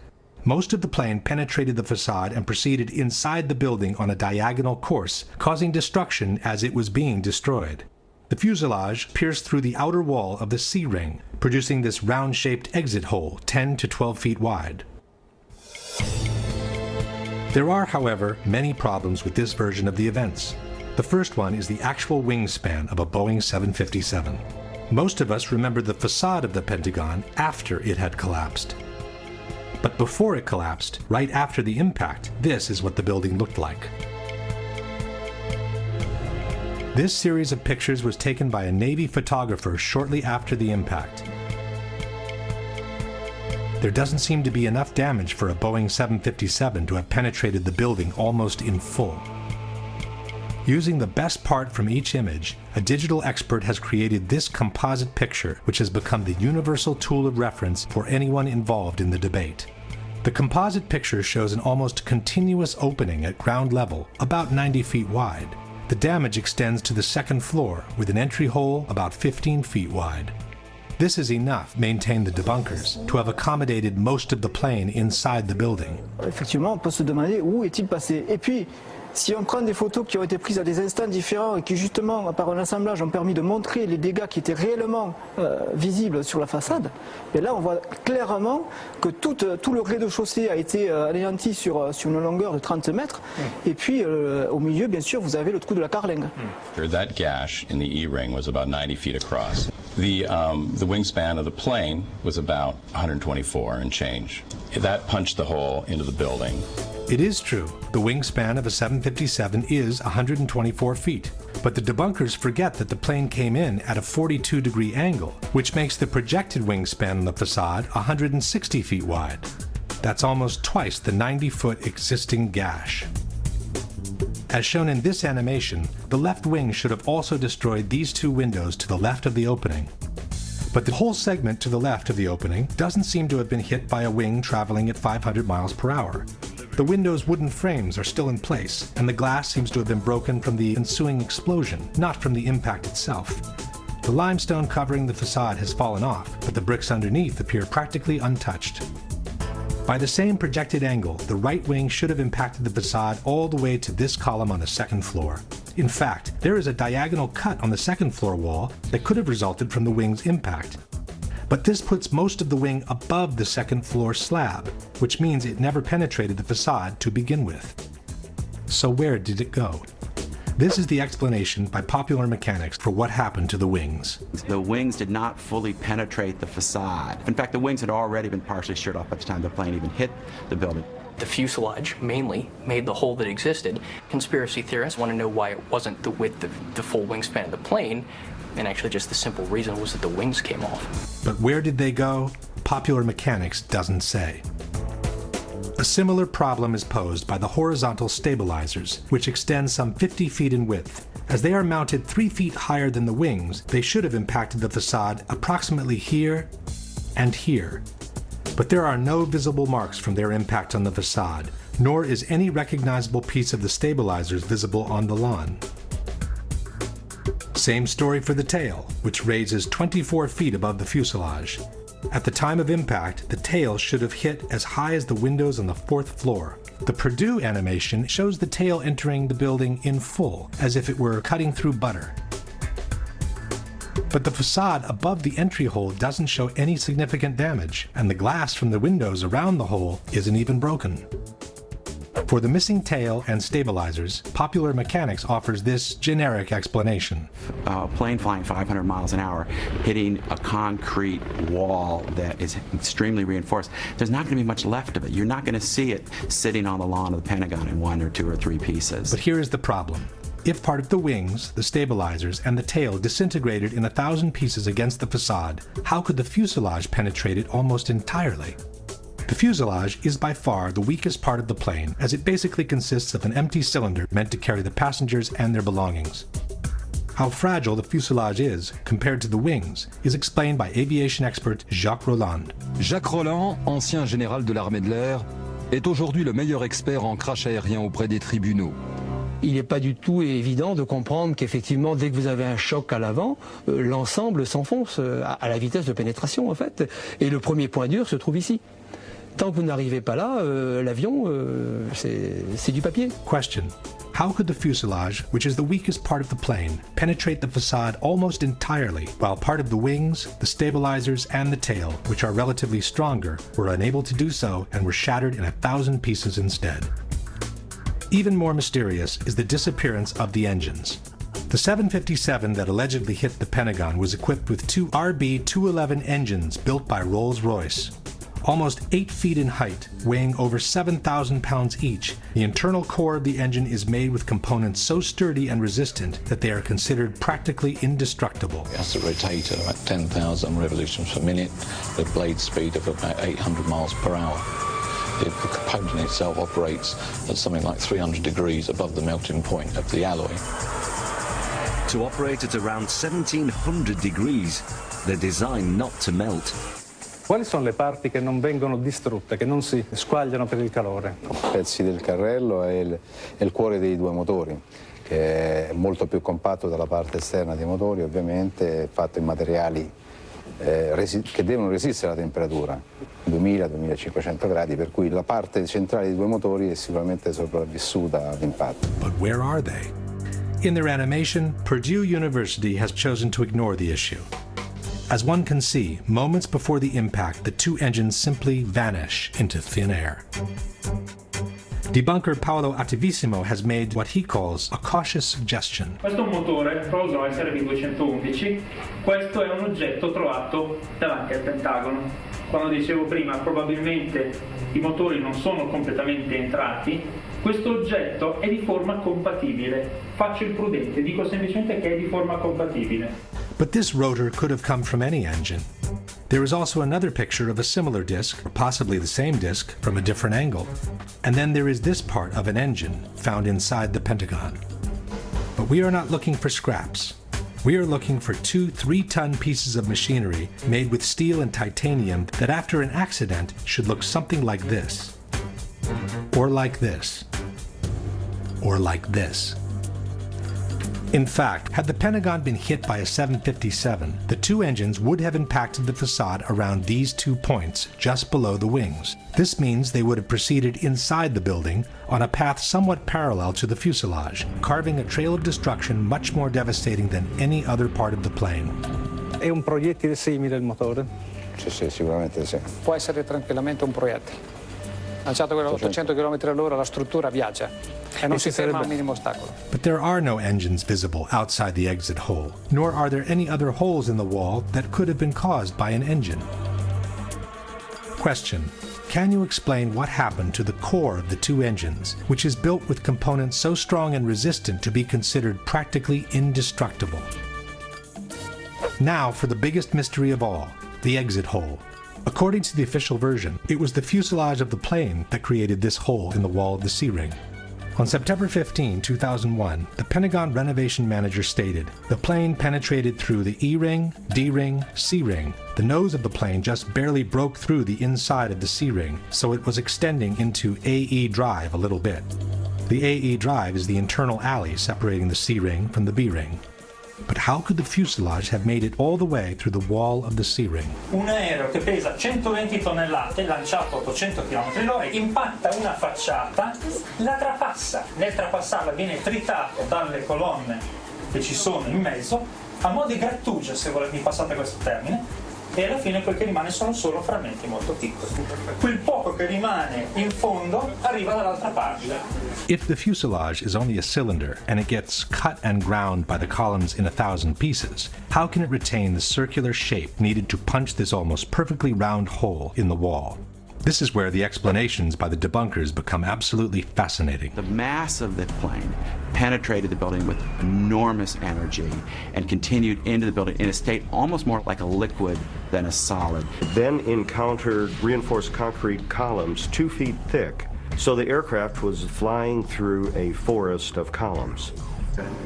Most of the plane penetrated the facade and proceeded inside the building on a diagonal course, causing destruction as it was being destroyed. The fuselage pierced through the outer wall of the C-ring, producing this round-shaped exit hole 10 to 12 feet wide. There are, however, many problems with this version of the events. The first one is the actual wingspan of a Boeing 757. Most of us remember the facade of the Pentagon after it had collapsed. But before it collapsed, right after the impact, this is what the building looked like. This series of pictures was taken by a Navy photographer shortly after the impact. There doesn't seem to be enough damage for a Boeing 757 to have penetrated the building almost in full. Using the best part from each image, a digital expert has created this composite picture, which has become the universal tool of reference for anyone involved in the debate. The composite picture shows an almost continuous opening at ground level, about 90 feet wide. The damage extends to the second floor, with an entry hole about 15 feet wide. This is enough, maintain the debunkers, to have accommodated most of the plane inside the building. Effectivement, on peut se demander où est-il passé. Et puis, si on prend des photos qui ont été prises à des instants différents et qui justement, par un assemblage, ont permis de montrer les dégâts qui étaient réellement visibles sur la façade, et là on voit clairement que tout le rez-de-chaussée a été anéanti sur une longueur de 30 mètres, et puis au milieu, bien sûr, vous avez le trou de la carlingue. That gash in the E-ring was about 90 feet across. The wingspan of the plane was about 124 and change. That punched the hole into the building. It is true, the wingspan of a 757 is 124 feet, but the debunkers forget that the plane came in at a 42-degree angle, which makes the projected wingspan on the facade 160 feet wide. That's almost twice the 90-foot existing gash. As shown in this animation, the left wing should have also destroyed these two windows to the left of the opening. But the whole segment to the left of the opening doesn't seem to have been hit by a wing traveling at 500 miles per hour. The window's wooden frames are still in place, and the glass seems to have been broken from the ensuing explosion, not from the impact itself. The limestone covering the facade has fallen off, but the bricks underneath appear practically untouched. By the same projected angle, the right wing should have impacted the facade all the way to this column on the second floor. In fact, there is a diagonal cut on the second floor wall that could have resulted from the wing's impact. But this puts most of the wing above the second floor slab, which means it never penetrated the facade to begin with. So where did it go? This is the explanation by Popular Mechanics for what happened to the wings. The wings did not fully penetrate the facade. In fact, the wings had already been partially sheared off by the time the plane even hit the building. The fuselage mainly made the hole that existed. Conspiracy theorists want to know why it wasn't the width of the full wingspan of the plane, and actually just the simple reason was that the wings came off. But where did they go? Popular Mechanics doesn't say. A similar problem is posed by the horizontal stabilizers, which extend some 50 feet in width. As they are mounted 3 feet higher than the wings, they should have impacted the facade approximately here and here. But there are no visible marks from their impact on the facade, nor is any recognizable piece of the stabilizers visible on the lawn. Same story for the tail, which raises 24 feet above the fuselage. At the time of impact, the tail should have hit as high as the windows on the 4th floor. The Purdue animation shows the tail entering the building in full, as if it were cutting through butter. But the facade above the entry hole doesn't show any significant damage, and the glass from the windows around the hole isn't even broken. For the missing tail and stabilizers, Popular Mechanics offers this generic explanation. A plane flying 500 miles an hour, hitting a concrete wall that is extremely reinforced, there's not going to be much left of it. You're not going to see it sitting on the lawn of the Pentagon in 1 or 2 or 3 pieces. But here is the problem. If part of the wings, the stabilizers, and the tail disintegrated in 1,000 pieces against the facade, how could the fuselage penetrate it almost entirely? The fuselage is by far the weakest part of the plane, as it basically consists of an empty cylinder meant to carry the passengers and their belongings. How fragile the fuselage is compared to the wings is explained by aviation expert Jacques Rolland. Jacques Rolland, ancien général de l'armée de l'air, est aujourd'hui le meilleur expert en crash aérien auprès des tribunaux. Il n'est pas du tout évident de comprendre qu'effectivement, dès que vous avez un choc à l'avant, l'ensemble s'enfonce à la vitesse de pénétration en fait. Et le premier point dur se trouve ici. Tant que vous n'arrivez pas là, l'avion, c'est du papier. Question. How could the fuselage, which is the weakest part of the plane, penetrate the facade almost entirely, while part of the wings, the stabilizers, and the tail, which are relatively stronger, were unable to do so and were shattered in 1,000 pieces instead? Even more mysterious is the disappearance of the engines. The 757 that allegedly hit the Pentagon was equipped with 2 RB-211 engines built by Rolls-Royce. Almost 8 feet in height, weighing over 7,000 pounds each, the internal core of the engine is made with components so sturdy and resistant that they are considered practically indestructible. It has to rotate at about 10,000 revolutions per minute, with a blade speed of about 800 miles per hour. The component itself operates at something like 300 degrees above the melting point of the alloy. To operate at around 1700 degrees, they're designed not to melt. Quali sono le parti che non vengono distrutte, che non si squagliano per il calore? Pezzi del carrello e il cuore dei 2 motori, che è molto più compatto dalla parte esterna dei motori, ovviamente, fatto in materiali che devono resistere alla temperatura, 2000-2500 gradi, per cui la parte centrale dei 2 motori è sicuramente sopravvissuta all'impatto. But where are they? In their animation, Purdue University has chosen to ignore the issue. As one can see, moments before the impact, the 2 engines simply vanish into thin air. Debunker Paolo Attivissimo has made what he calls a cautious suggestion. Questo è un motore Rolls Royce RB211. Questo è un oggetto trovato davanti al Pentagono. quando dicevo prima probabilmente i motori non sono completamente entrati, questo oggetto è di forma compatibile. Faccio il prudente, dico semplicemente che è di forma compatibile. But this rotor could have come from any engine. There is also another picture of a similar disc, or possibly the same disc, from a different angle. And then there is this part of an engine found inside the Pentagon. But we are not looking for scraps. We are looking for 2 3-ton pieces of machinery made with steel and titanium that after an accident should look something like this. Or like this. Or like this. In fact, had the Pentagon been hit by a 757, the 2 engines would have impacted the facade around these 2 points just below the wings. This means they would have proceeded inside the building on a path somewhat parallel to the fuselage, carving a trail of destruction much more devastating than any other part of the plane. È un proiettile simile il motore? Sì, sicuramente sì. Può essere tranquillamente un proiettile. Lanciato quello a 800 km/h, la struttura viaggia e non si ferma al minimo ostacolo. But there are no engines visible outside the exit hole, nor are there any other holes in the wall that could have been caused by an engine. Question: can you explain what happened to the core of the 2 engines, which is built with components so strong and resistant to be considered practically indestructible? Now for the biggest mystery of all, the exit hole. According to the official version, it was the fuselage of the plane that created this hole in the wall of the C-ring. On September 15, 2001, the Pentagon renovation manager stated, the plane penetrated through the E-ring, D-ring, C-ring. The nose of the plane just barely broke through the inside of the C-ring, so it was extending into AE drive a little bit. The AE drive is the internal alley separating the C-ring from the B-ring. But how could the fuselage have made it all the way through the wall of the C-ring? Un aereo che pesa 120 tonnellate, lanciato a 800 km/h, impatta una facciata, la trapassa. Nel trapassarla viene tritato dalle colonne che ci sono in mezzo, a mo' di grattugia, se volete, passate questo termine, e alla fine quel che rimane sono solo frammenti molto piccoli. Quel poco che rimane in fondo arriva dall'altra parte. If the fuselage is only a cylinder and it gets cut and ground by the columns in 1,000 pieces, how can it retain the circular shape needed to punch this almost perfectly round hole in the wall? This is where the explanations by the debunkers become absolutely fascinating. The mass of the plane penetrated the building with enormous energy and continued into the building in a state almost more like a liquid than a solid. Then encountered reinforced concrete columns 2 feet thick, so the aircraft was flying through a forest of columns.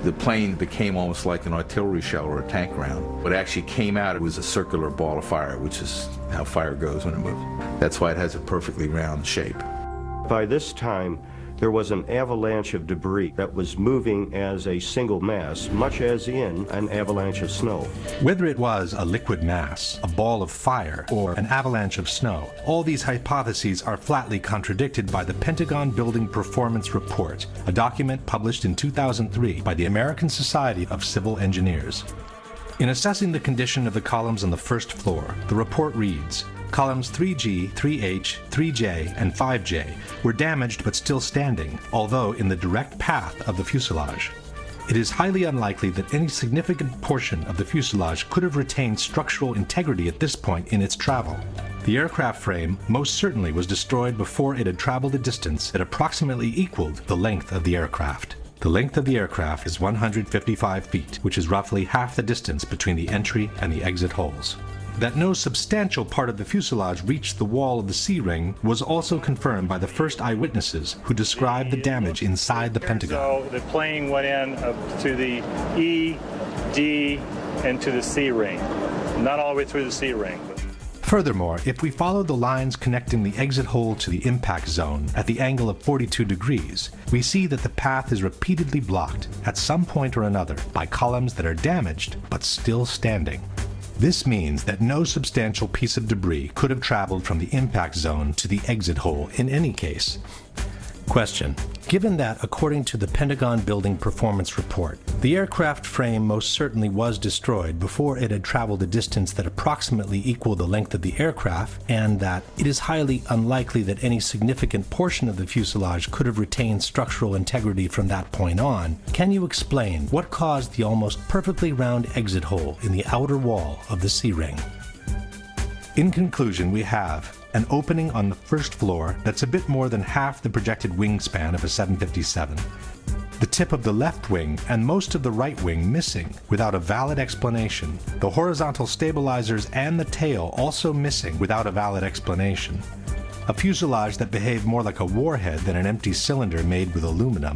The plane became almost like an artillery shell or a tank round. What actually came out, it was a circular ball of fire, which is how fire goes when it moves. That's why it has a perfectly round shape. By this time, there was an avalanche of debris that was moving as a single mass, much as in an avalanche of snow. Whether it was a liquid mass, a ball of fire, or an avalanche of snow, all these hypotheses are flatly contradicted by the Pentagon Building Performance Report, a document published in 2003 by the American Society of Civil Engineers. In assessing the condition of the columns on the first floor, the report reads, columns 3G, 3H, 3J, and 5J were damaged but still standing, although in the direct path of the fuselage. It is highly unlikely that any significant portion of the fuselage could have retained structural integrity at this point in its travel. The aircraft frame most certainly was destroyed before it had traveled a distance that approximately equaled the length of the aircraft. The length of the aircraft is 155 feet, which is roughly half the distance between the entry and the exit holes. That no substantial part of the fuselage reached the wall of the C-ring was also confirmed by the first eyewitnesses who described the damage inside the Pentagon. So the plane went in up to the E, D, and to the C-ring. Not all the way through the C-ring. Furthermore, if we follow the lines connecting the exit hole to the impact zone at the angle of 42 degrees, we see that the path is repeatedly blocked at some point or another by columns that are damaged but still standing. This means that no substantial piece of debris could have traveled from the impact zone to the exit hole in any case. Question: given that, according to the Pentagon Building Performance Report, the aircraft frame most certainly was destroyed before it had traveled a distance that approximately equaled the length of the aircraft, and that it is highly unlikely that any significant portion of the fuselage could have retained structural integrity from that point on, can you explain what caused the almost perfectly round exit hole in the outer wall of the C-ring? In conclusion, we have an opening on the first floor that's a bit more than half the projected wingspan of a 757, the tip of the left wing and most of the right wing missing without a valid explanation, the horizontal stabilizers and the tail also missing without a valid explanation, a fuselage that behaved more like a warhead than an empty cylinder made with aluminum,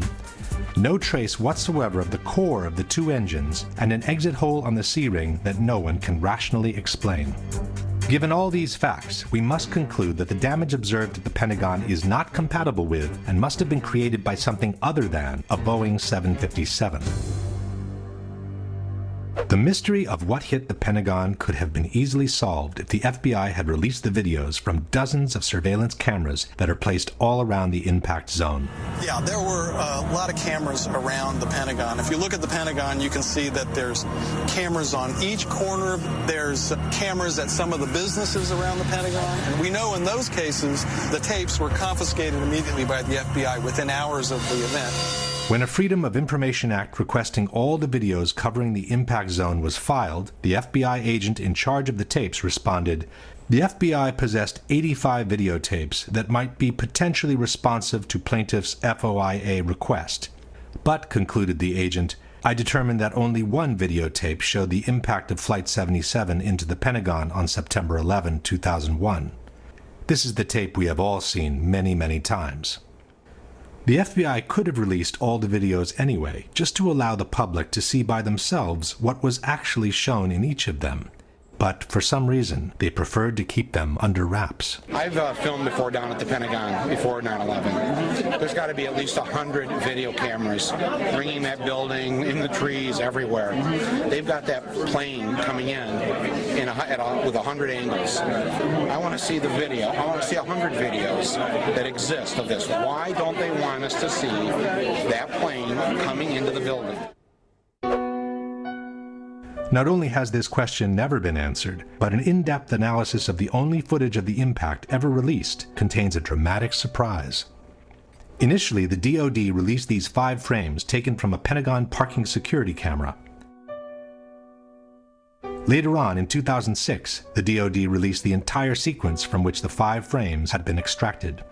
no trace whatsoever of the core of the two engines, and an exit hole on the C-ring that no one can rationally explain. Given all these facts, we must conclude that the damage observed at the Pentagon is not compatible with and must have been created by something other than a Boeing 757. The mystery of what hit the Pentagon could have been easily solved if the FBI had released the videos from dozens of surveillance cameras that are placed all around the impact zone. Yeah, there were a lot of cameras around the Pentagon. If you look at the Pentagon, you can see that there's cameras on each corner. There's cameras at some of the businesses around the Pentagon. And we know in those cases, the tapes were confiscated immediately by the FBI within hours of the event. When a Freedom of Information Act requesting all the videos covering the impact zone was filed, the FBI agent in charge of the tapes responded, "The FBI possessed 85 videotapes that might be potentially responsive to plaintiff's FOIA request. But," concluded the agent, "I determined that only one videotape showed the impact of Flight 77 into the Pentagon on September 11, 2001. This is the tape we have all seen many, many times." The FBI could have released all the videos anyway, just to allow the public to see by themselves what was actually shown in each of them. But for some reason, they preferred to keep them under wraps. I've filmed before down at the Pentagon, before 9/11. There's got to be at least 100 video cameras ringing that building, in the trees, everywhere. They've got that plane coming in with 100 angles. I want to see the video. I want to see 100 videos that exist of this. Why don't they want us to see that plane coming into the building? Not only has this question never been answered, but an in-depth analysis of the only footage of the impact ever released contains a dramatic surprise. Initially, the DoD released these 5 frames taken from a Pentagon parking security camera. Later on, in 2006, the DoD released the entire sequence from which the 5 frames had been extracted.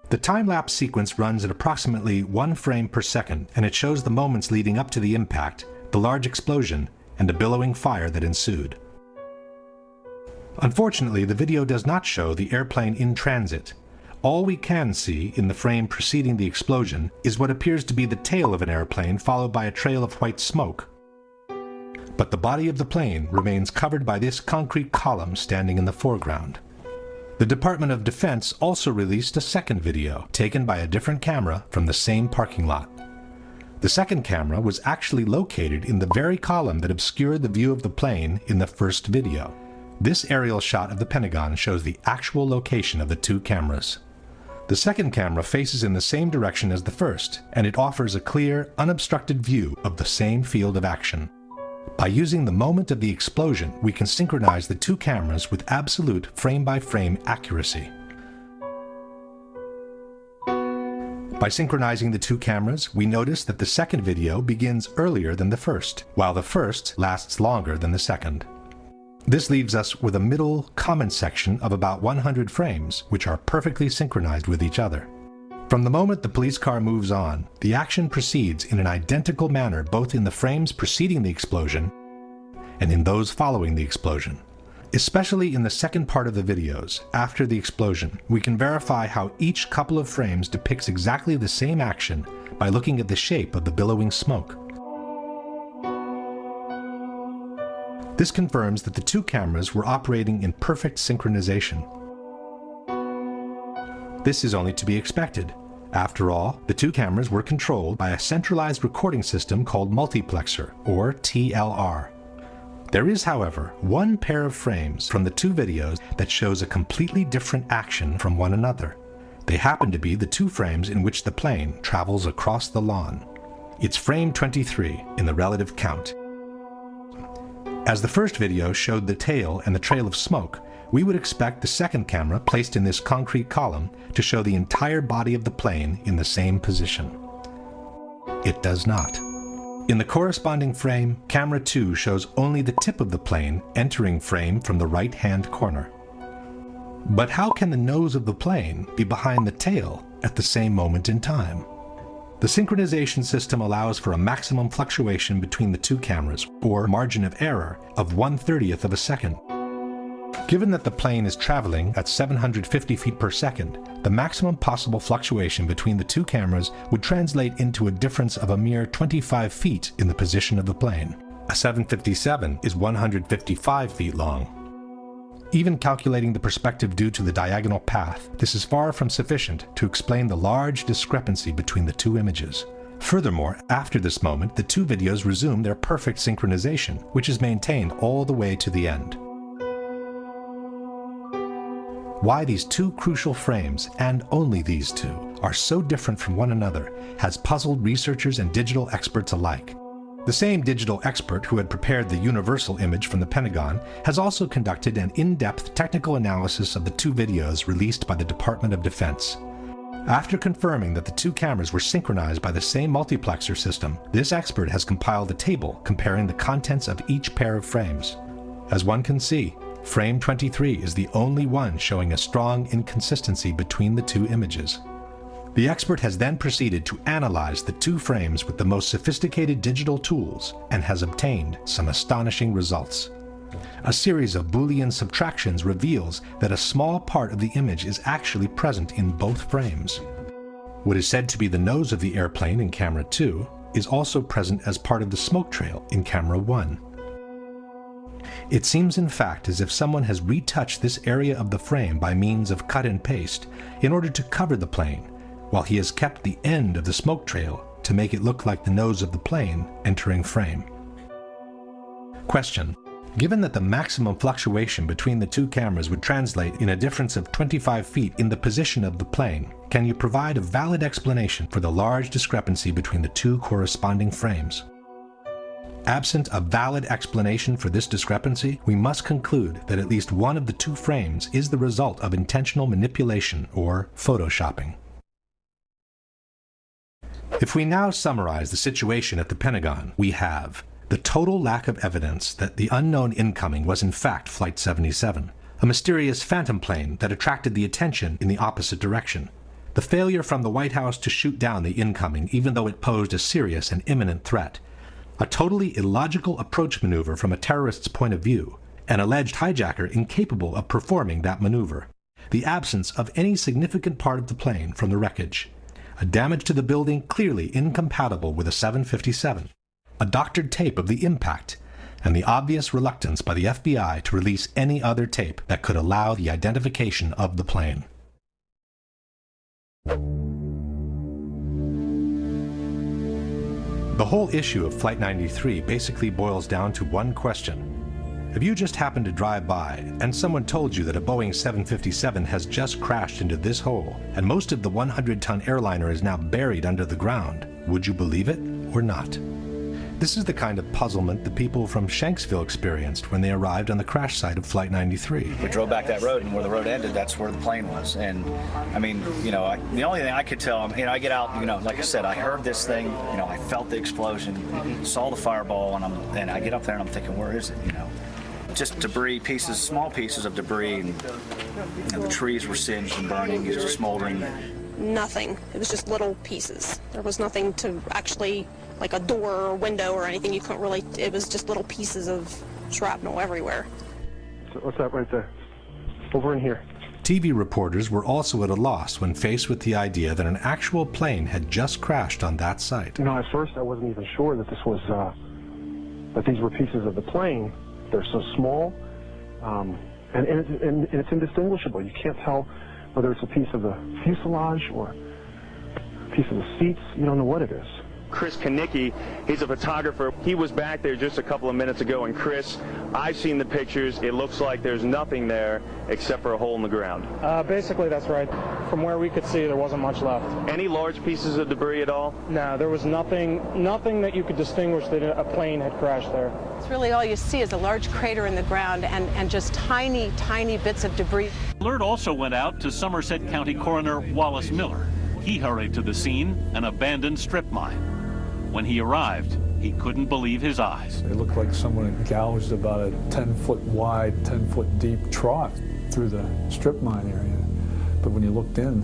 The time-lapse sequence runs at approximately 1 frame per second, and it shows the moments leading up to the impact, the large explosion, and a billowing fire that ensued. Unfortunately, the video does not show the airplane in transit. All we can see in the frame preceding the explosion is what appears to be the tail of an airplane followed by a trail of white smoke. But the body of the plane remains covered by this concrete column standing in the foreground. The Department of Defense also released a second video, taken by a different camera from the same parking lot. The second camera was actually located in the very column that obscured the view of the plane in the first video. This aerial shot of the Pentagon shows the actual location of the 2 cameras. The second camera faces in the same direction as the first, and it offers a clear, unobstructed view of the same field of action. By using the moment of the explosion, we can synchronize the 2 cameras with absolute frame-by-frame accuracy. By synchronizing the 2 cameras, we notice that the second video begins earlier than the first, while the first lasts longer than the second. This leaves us with a middle, common section of about 100 frames, which are perfectly synchronized with each other. From the moment the police car moves on, the action proceeds in an identical manner both in the frames preceding the explosion and in those following the explosion. Especially in the second part of the videos, after the explosion, we can verify how each couple of frames depicts exactly the same action by looking at the shape of the billowing smoke. This confirms that the 2 cameras were operating in perfect synchronization. This is only to be expected. After all, the 2 cameras were controlled by a centralized recording system called multiplexer, or TLR. There is, however, one pair of frames from the 2 videos that shows a completely different action from one another. They happen to be the 2 frames in which the plane travels across the lawn. It's frame 23 in the relative count. As the first video showed the tail and the trail of smoke, we would expect the second camera placed in this concrete column to show the entire body of the plane in the same position. It does not. In the corresponding frame, camera 2 shows only the tip of the plane entering frame from the right-hand corner. But how can the nose of the plane be behind the tail at the same moment in time? The synchronization system allows for a maximum fluctuation between the two cameras, or margin of error, of 1/30th of a second. Given that the plane is traveling at 750 feet per second, the maximum possible fluctuation between the two cameras would translate into a difference of a mere 25 feet in the position of the plane. A 757 is 155 feet long. Even calculating the perspective due to the diagonal path, this is far from sufficient to explain the large discrepancy between the two images. Furthermore, after this moment, the two videos resume their perfect synchronization, which is maintained all the way to the end. Why these two crucial frames, and only these two, are so different from one another has puzzled researchers and digital experts alike. The same digital expert who had prepared the universal image from the Pentagon has also conducted an in-depth technical analysis of the two videos released by the Department of Defense. After confirming that the two cameras were synchronized by the same multiplexer system, this expert has compiled a table comparing the contents of each pair of frames. As one can see, frame 23 is the only one showing a strong inconsistency between the two images. The expert has then proceeded to analyze the two frames with the most sophisticated digital tools and has obtained some astonishing results. A series of Boolean subtractions reveals that a small part of the image is actually present in both frames. What is said to be the nose of the airplane in camera 2 is also present as part of the smoke trail in camera 1. It seems in fact as if someone has retouched this area of the frame by means of cut and paste in order to cover the plane, while he has kept the end of the smoke trail to make it look like the nose of the plane entering frame. Question: given that the maximum fluctuation between the two cameras would translate in a difference of 25 feet in the position of the plane, can you provide a valid explanation for the large discrepancy between the two corresponding frames? Absent a valid explanation for this discrepancy, we must conclude that at least one of the two frames is the result of intentional manipulation or photoshopping. If we now summarize the situation at the Pentagon, we have the total lack of evidence that the unknown incoming was in fact Flight 77, a mysterious phantom plane that attracted the attention in the opposite direction, the failure from the White House to shoot down the incoming even though it posed a serious and imminent threat, a totally illogical approach maneuver from a terrorist's point of view, an alleged hijacker incapable of performing that maneuver, the absence of any significant part of the plane from the wreckage, a damage to the building clearly incompatible with a 757, a doctored tape of the impact, and the obvious reluctance by the FBI to release any other tape that could allow the identification of the plane. The whole issue of Flight 93 basically boils down to one question. If you just happened to drive by and someone told you that a Boeing 757 has just crashed into this hole and most of the 100-ton airliner is now buried under the ground, would you believe it or not? This is the kind of puzzlement the people from Shanksville experienced when they arrived on the crash site of Flight 93. We drove back that road, and where the road ended, that's where the plane was. And I mean, you know, the only thing I could tell, you know, I get out, you know, like I said, I heard this thing, you know, I felt the explosion, saw the fireball, and I get up there and I'm thinking, where is it, you know? Just debris, pieces, small pieces of debris, and the trees were singed and burning, it was just smoldering. Nothing. It was just little pieces. There was nothing to actually, like a door or window or anything. You couldn't really, it was just little pieces of shrapnel everywhere. So what's that right there? Over in here. TV reporters were also at a loss when faced with the idea that an actual plane had just crashed on that site. You know, at first I wasn't even sure that this was, that these were pieces of the plane. They're so small, and it's indistinguishable. You can't tell whether it's a piece of the fuselage or a piece of the seats. You don't know what it is. Chris Kanicki, he's a photographer. He was back there just a couple of minutes ago, and Chris, I've seen the pictures. It looks like there's nothing there except for a hole in the ground. Basically, that's right. From where we could see, there wasn't much left. Any large pieces of debris at all? No, there was nothing that you could distinguish that a plane had crashed there. It's really all you see is a large crater in the ground and just tiny, tiny bits of debris. Alert also went out to Somerset County Coroner Wallace Miller. He hurried to the scene, an abandoned strip mine. When he arrived, he couldn't believe his eyes. It looked like someone had gouged about a 10-foot wide, 10-foot deep trough. through the strip mine area. But when you looked in,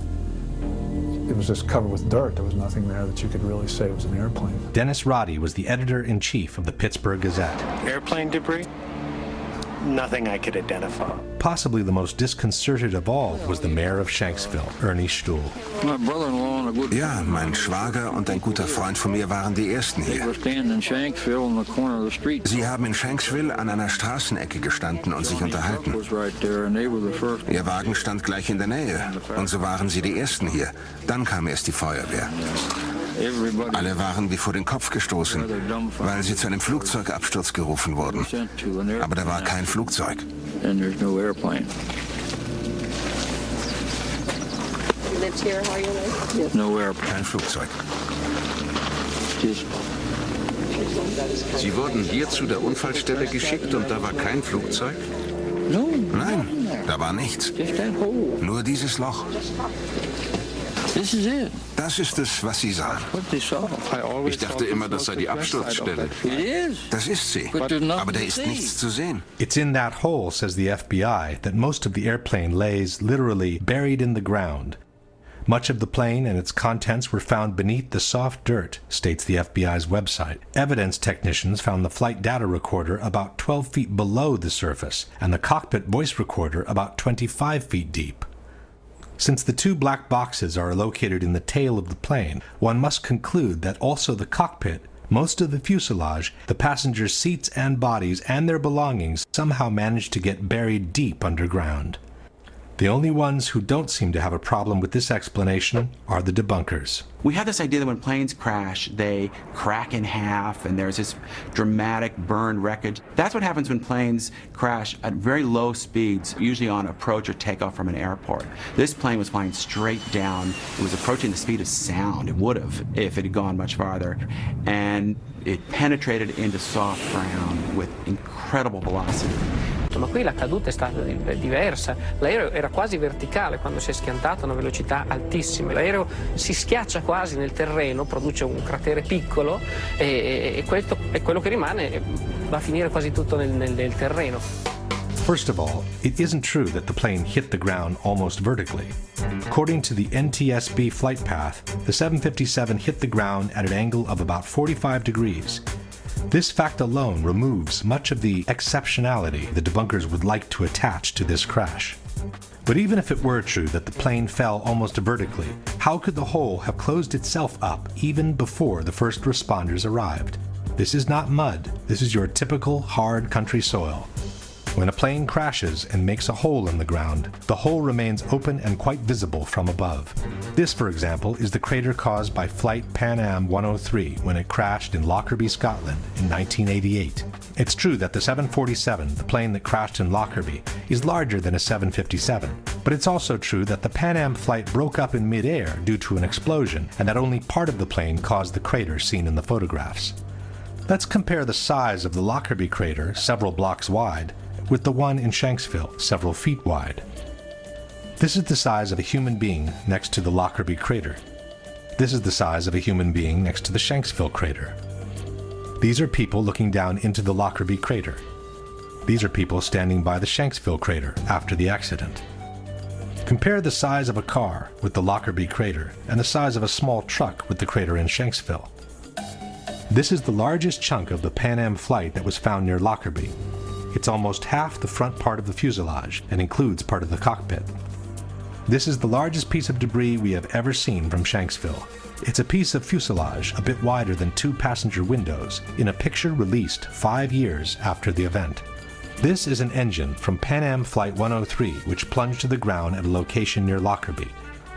it was just covered with dirt. There was nothing there that you could really say was an airplane. Dennis Roddy was the editor-in-chief of the Pittsburgh Gazette. Airplane debris? Nothing I could identify. Possibly the most disconcerted of all was the mayor of Shanksville, Ernie Stuhl. Ja, mein Schwager und ein guter Freund von mir waren die Ersten hier. Sie haben in Shanksville an einer Straßenecke gestanden und sich unterhalten. Ihr Wagen stand gleich in der Nähe und so waren sie die Ersten hier. Dann kam erst die Feuerwehr. Alle waren wie vor den Kopf gestoßen, weil sie zu einem Flugzeugabsturz gerufen wurden. Aber da war kein Flugzeug. Kein Flugzeug. Sie wurden hier zu der Unfallstelle geschickt und da war kein Flugzeug? Nein, da war nichts. Nur dieses Loch. Das ist es, was Sie sahen. Ich dachte immer, das sei die Absturzstelle. Das ist sie, aber da ist nichts zu sehen. It's in that hole, says the FBI, that most of the airplane lays literally buried in the ground. Much of the plane and its contents were found beneath the soft dirt, states the FBI's website. Evidence technicians found the flight data recorder about 12 feet below the surface and the cockpit voice recorder about 25 feet deep. Since the two black boxes are located in the tail of the plane, one must conclude that also the cockpit, most of the fuselage, the passengers' seats and bodies, and their belongings somehow managed to get buried deep underground. The only ones who don't seem to have a problem with this explanation are the debunkers. We have this idea that when planes crash, they crack in half and there's this dramatic burned wreckage. That's what happens when planes crash at very low speeds, usually on approach or takeoff from an airport. This plane was flying straight down. It was approaching the speed of sound. It would have if it had gone much farther. And it penetrated into soft ground with incredible velocity. Ma qui la caduta è stata diversa. L'aereo era quasi verticale quando si è schiantato a una velocità altissima. L'aereo si schiaccia quasi nel terreno, produce un cratere piccolo e questo è quello che rimane, va a finire quasi tutto nel terreno. First of all, it isn't true that the plane hit the ground almost vertically. According to the NTSB flight path, the 757 hit the ground at an angle of about 45 degrees. This fact alone removes much of the exceptionality the debunkers would like to attach to this crash. But even if it were true that the plane fell almost vertically, how could the hole have closed itself up even before the first responders arrived? This is not mud. This is your typical hard country soil. When a plane crashes and makes a hole in the ground, the hole remains open and quite visible from above. This, for example, is the crater caused by Flight Pan Am 103 when it crashed in Lockerbie, Scotland in 1988. It's true that the 747, the plane that crashed in Lockerbie, is larger than a 757, but it's also true that the Pan Am flight broke up in mid-air due to an explosion and that only part of the plane caused the crater seen in the photographs. Let's compare the size of the Lockerbie crater, several blocks wide, with the one in Shanksville, several feet wide. This is the size of a human being next to the Lockerbie crater. This is the size of a human being next to the Shanksville crater. These are people looking down into the Lockerbie crater. These are people standing by the Shanksville crater after the accident. Compare the size of a car with the Lockerbie crater and the size of a small truck with the crater in Shanksville. This is the largest chunk of the Pan Am flight that was found near Lockerbie. It's almost half the front part of the fuselage and includes part of the cockpit. This is the largest piece of debris we have ever seen from Shanksville. It's a piece of fuselage a bit wider than 2 passenger windows in a picture released 5 years after the event. This is an engine from Pan Am Flight 103 which plunged to the ground at a location near Lockerbie.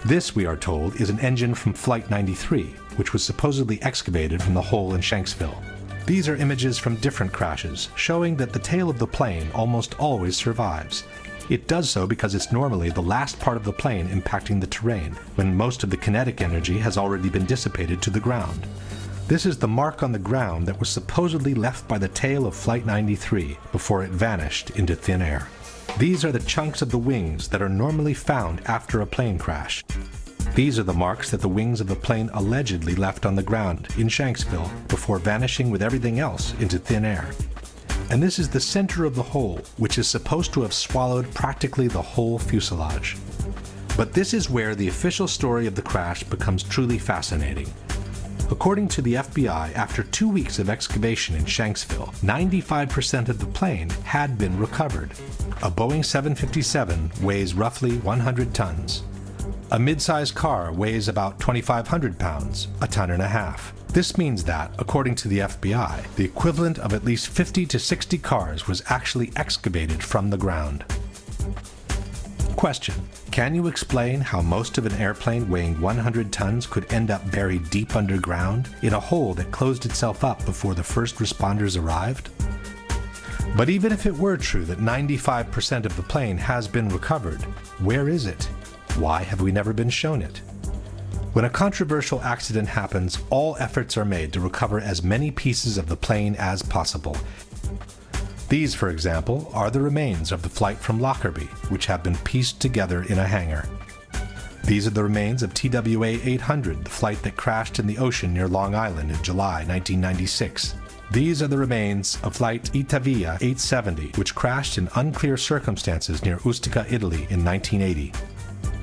This, we are told, is an engine from Flight 93, which was supposedly excavated from the hole in Shanksville. These are images from different crashes, showing that the tail of the plane almost always survives. It does so because it's normally the last part of the plane impacting the terrain, when most of the kinetic energy has already been dissipated to the ground. This is the mark on the ground that was supposedly left by the tail of Flight 93 before it vanished into thin air. These are the chunks of the wings that are normally found after a plane crash. These are the marks that the wings of the plane allegedly left on the ground in Shanksville before vanishing with everything else into thin air. And this is the center of the hole, which is supposed to have swallowed practically the whole fuselage. But this is where the official story of the crash becomes truly fascinating. According to the FBI, after 2 weeks of excavation in Shanksville, 95% of the plane had been recovered. A Boeing 757 weighs roughly 100 tons. A mid-sized car weighs about 2,500 pounds, a ton and a half. This means that, according to the FBI, the equivalent of at least 50 to 60 cars was actually excavated from the ground. Question: can you explain how most of an airplane weighing 100 tons could end up buried deep underground in a hole that closed itself up before the first responders arrived? But even if it were true that 95% of the plane has been recovered, where is it? Why have we never been shown it? When a controversial accident happens, all efforts are made to recover as many pieces of the plane as possible. These, for example, are the remains of the flight from Lockerbie, which have been pieced together in a hangar. These are the remains of 𝙤𝙤𝙢𝙤𝙢, the flight that crashed in the ocean near Long Island in July 1996. These are the remains of flight 𝙬𝙤𝙢𝙤70, which crashed in unclear circumstances near Ustica, Italy in 1980.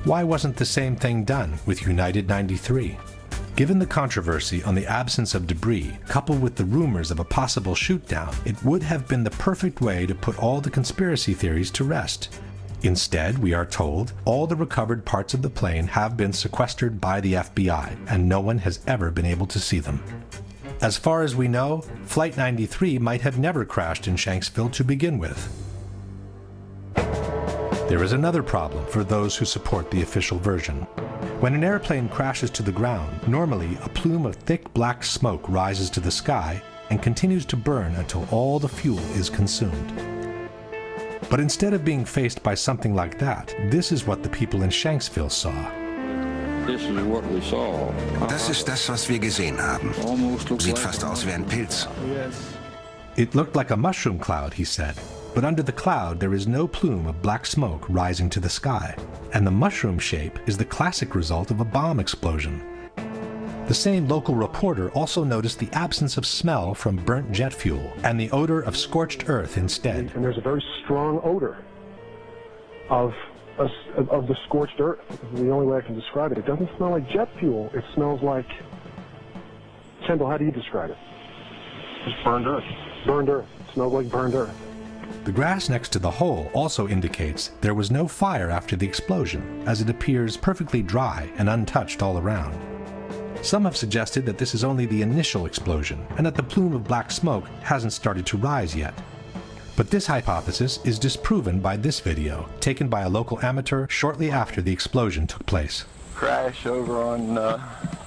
Why wasn't the same thing done with United 93? Given the controversy on the absence of debris, coupled with the rumors of a possible shoot-down, it would have been the perfect way to put all the conspiracy theories to rest. Instead, we are told, all the recovered parts of the plane have been sequestered by the FBI, and no one has ever been able to see them. As far as we know, Flight 93 might have never crashed in Shanksville to begin with. There is another problem for those who support the official version. When an airplane crashes to the ground, normally a plume of thick black smoke rises to the sky and continues to burn until all the fuel is consumed. But instead of being faced by something like that, this is what the people in Shanksville saw. This is what we saw. Das ist das, was wir gesehen haben. Sieht fast aus wie ein Pilz. It looked like a mushroom cloud, he said. But under the cloud there is no plume of black smoke rising to the sky, and the mushroom shape is the classic result of a bomb explosion. The same local reporter also noticed the absence of smell from burnt jet fuel and the odor of scorched earth instead. And there's a very strong odor of the scorched earth. This is the only way I can describe it. It doesn't smell like jet fuel. It smells like... Kendall, how do you describe it? Just burned earth. Burned earth. It smells like burned earth. The grass next to the hole also indicates there was no fire after the explosion, as it appears perfectly dry and untouched all around. Some have suggested that this is only the initial explosion, and that the plume of black smoke hasn't started to rise yet. But this hypothesis is disproven by this video, taken by a local amateur shortly after the explosion took place. Crash over on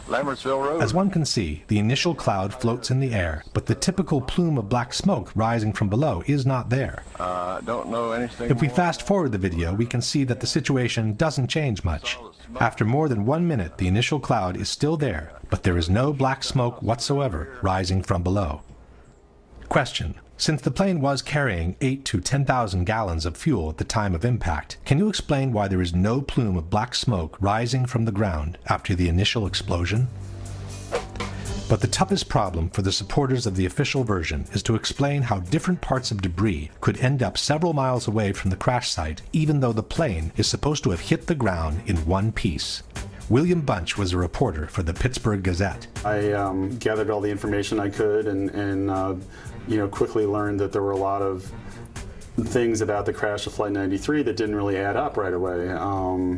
Lambertsville Road. As one can see, the initial cloud floats in the air, but the typical plume of black smoke rising from below is not there. Don't know anything. If we fast forward the video, we can see that the situation doesn't change much. After more than 1 minute, the initial cloud is still there, but there is no black smoke whatsoever rising from below. Question: since the plane was carrying 8,000 to 10,000 gallons of fuel at the time of impact, can you explain why there is no plume of black smoke rising from the ground after the initial explosion? But the toughest problem for the supporters of the official version is to explain how different parts of debris could end up several miles away from the crash site, even though the plane is supposed to have hit the ground in one piece. William Bunch was a reporter for the Pittsburgh Gazette. I gathered all the information I could and quickly learned that there were a lot of things about the crash of Flight 93 that didn't really add up right away.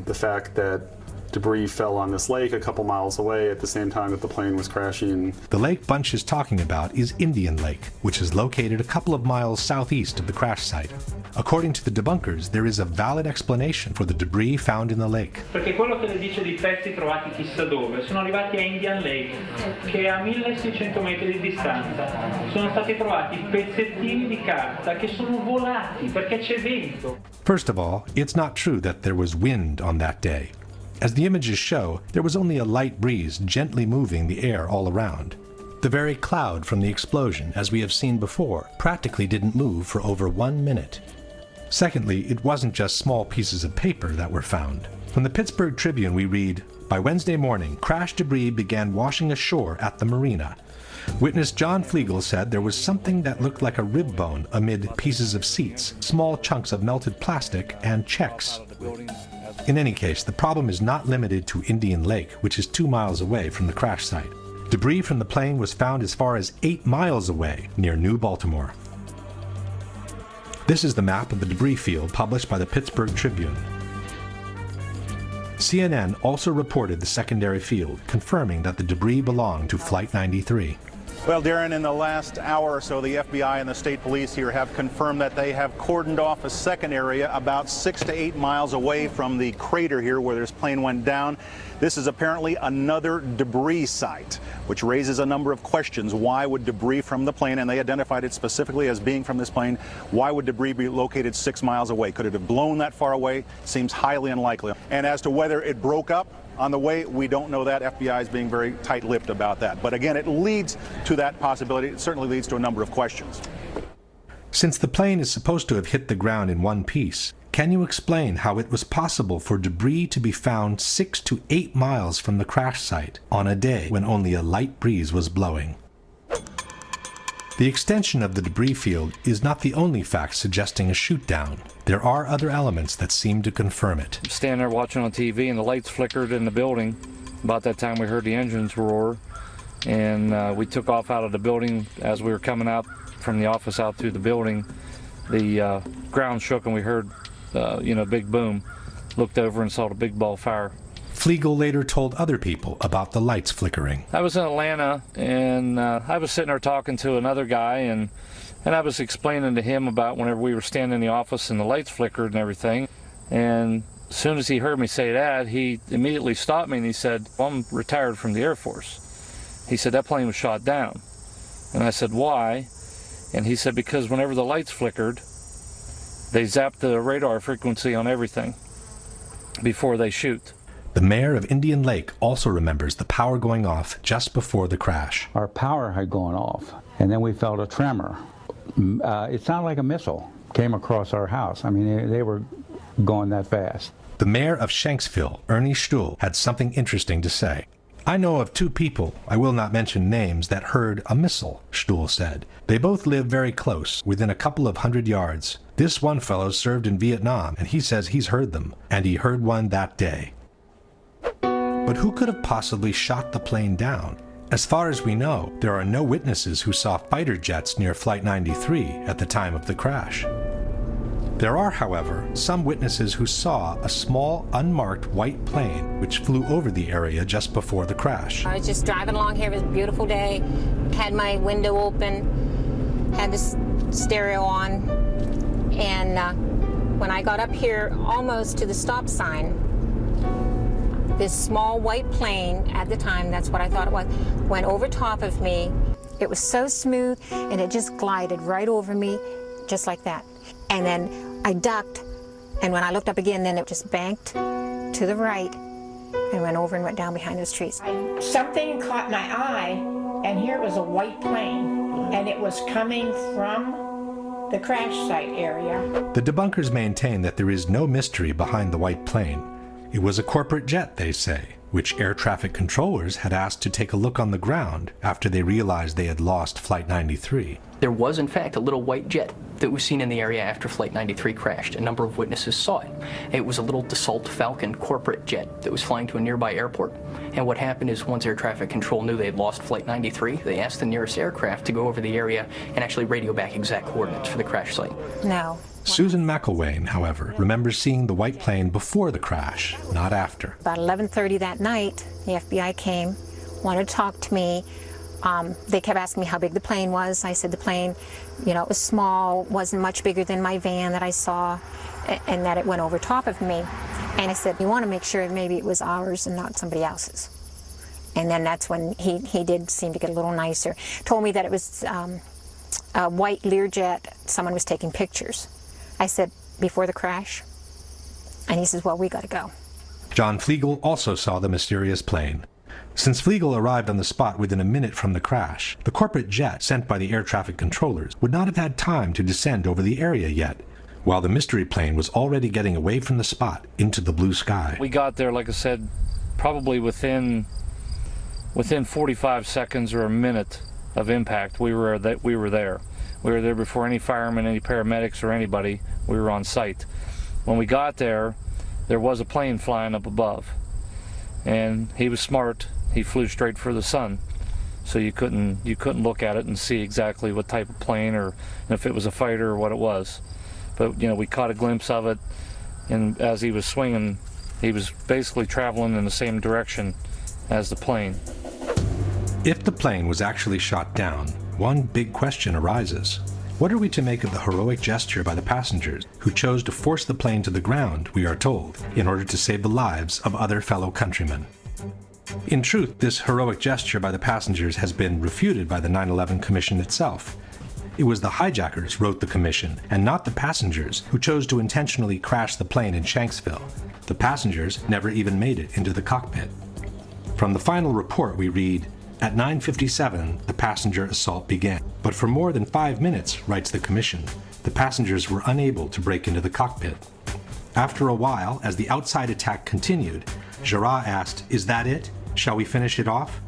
The fact that debris fell on this lake a couple miles away at the same time that the plane was crashing. The lake Bunch is talking about is Indian Lake, which is located a couple of miles southeast of the crash site. According to the debunkers, there is a valid explanation for the debris found in the lake. Perché quello che le dice di pezzi trovati chissà dove, sono arrivati a Indian Lake, che è a 1600 metri di distanza. Sono stati trovati pezzettini di carta che sono volati perché c'è vento. First of all, it's not true that there was wind on that day. As the images show, there was only a light breeze gently moving the air all around. The very cloud from the explosion, as we have seen before, practically didn't move for over 1 minute. Secondly, it wasn't just small pieces of paper that were found. From the Pittsburgh Tribune we read, By Wednesday morning, crash debris began washing ashore at the marina. Witness John Flegel said there was something that looked like a rib bone amid pieces of seats, small chunks of melted plastic, and checks. In any case, the problem is not limited to Indian Lake, which is 2 miles away from the crash site. Debris from the plane was found as far as 8 miles away, near New Baltimore. This is the map of the debris field published by the Pittsburgh Tribune. CNN also reported the secondary field, confirming that the debris belonged to Flight 93. Well, Darren, in the last hour or so, the FBI and the state police here have confirmed that they have cordoned off a second area about 6 to 8 miles away from the crater here where this plane went down. This is apparently another debris site, which raises a number of questions. Why would debris from the plane, and they identified it specifically as being from this plane, why would debris be located 6 miles away? Could it have blown that far away? Seems highly unlikely. And as to whether it broke up on the way, we don't know that. FBI is being very tight-lipped about that. But again, it leads to that possibility. It certainly leads to a number of questions. Since the plane is supposed to have hit the ground in one piece, can you explain how it was possible for debris to be found 6 to 8 miles from the crash site on a day when only a light breeze was blowing? The extension of the debris field is not the only fact suggesting a shoot-down. There are other elements that seem to confirm it. Standing there watching on TV and the lights flickered in the building. About that time we heard the engines roar, and we took off out of the building. As we were coming out from the office out through the building, the ground shook and we heard big boom. Looked over and saw the big ball of fire. Flegel later told other people about the lights flickering. I was in Atlanta, and I was sitting there talking to another guy, and I was explaining to him about whenever we were standing in the office and the lights flickered and everything. And as soon as he heard me say that, he immediately stopped me and he said, "Well, I'm retired from the Air Force." He said, "That plane was shot down." And I said, "Why?" And he said, "Because whenever the lights flickered, they zapped the radar frequency on everything before they shoot." The mayor of Indian Lake also remembers the power going off just before the crash. Our power had gone off, and then we felt a tremor. It sounded like a missile came across our house. I mean, they were going that fast. The mayor of Shanksville, Ernie Stuhl, had something interesting to say. "I know of 2 people, I will not mention names, that heard a missile," Stuhl said. "They both live very close, within a couple of 100 yards. This one fellow served in Vietnam, and he says he's heard them, and he heard one that day." But who could have possibly shot the plane down? As far as we know, there are no witnesses who saw fighter jets near Flight 93 at the time of the crash. There are, however, some witnesses who saw a small, unmarked white plane which flew over the area just before the crash. I was just driving along here. It was a beautiful day. Had my window open, had the stereo on, and when I got up here almost to the stop sign, this small white plane, at the time, that's what I thought it was, went over top of me. It was so smooth, and it just glided right over me, just like that. And then I ducked, and when I looked up again, then it just banked to the right and went over and went down behind those trees. Something caught my eye, and here was a white plane, and it was coming from the crash site area. The debunkers maintain that there is no mystery behind the white plane. It was a corporate jet, they say, which air traffic controllers had asked to take a look on the ground after they realized they had lost Flight 93. There was, in fact, a little white jet that was seen in the area after Flight 93 crashed. A number of witnesses saw it. It was a little Dassault Falcon corporate jet that was flying to a nearby airport. And what happened is once air traffic control knew they had lost Flight 93, they asked the nearest aircraft to go over the area and actually radio back exact coordinates for the crash site. No. Susan McElwain, however, remembers seeing the white plane before the crash, not after. About 11:30 that night, the FBI came, wanted to talk to me. They kept asking me how big the plane was. I said the plane, it was small, wasn't much bigger than my van that I saw, and that it went over top of me. And I said, you want to make sure maybe it was ours and not somebody else's. And then that's when he did seem to get a little nicer. Told me that it was a white Learjet. Someone was taking pictures. I said, before the crash? And he says, well, we got to go. John Flegel also saw the mysterious plane. Since Flegel arrived on the spot within a minute from the crash, the corporate jet sent by the air traffic controllers would not have had time to descend over the area yet, while the mystery plane was already getting away from the spot into the blue sky. We got there, like I said, probably within 45 seconds or a minute of impact, we were there. We were there before any firemen, any paramedics, or anybody. We were on site. When we got there, there was a plane flying up above, and he was smart. He flew straight for the sun, so you couldn't look at it and see exactly what type of plane or if it was a fighter or what it was. But we caught a glimpse of it, and as he was swinging, he was basically traveling in the same direction as the plane. If the plane was actually shot down, one big question arises. What are we to make of the heroic gesture by the passengers who chose to force the plane to the ground, we are told, in order to save the lives of other fellow countrymen? In truth, this heroic gesture by the passengers has been refuted by the 9/11 Commission itself. It was the hijackers wrote the commission, and not the passengers, who chose to intentionally crash the plane in Shanksville. The passengers never even made it into the cockpit. From the final report we read, "At 9:57, the passenger assault began. But for more than 5 minutes," writes the commission, "the passengers were unable to break into the cockpit. After a while, as the outside attack continued, 𝙎𝙤𝙢𝙢𝙚 asked, 'Is that it? Shall we finish it off?'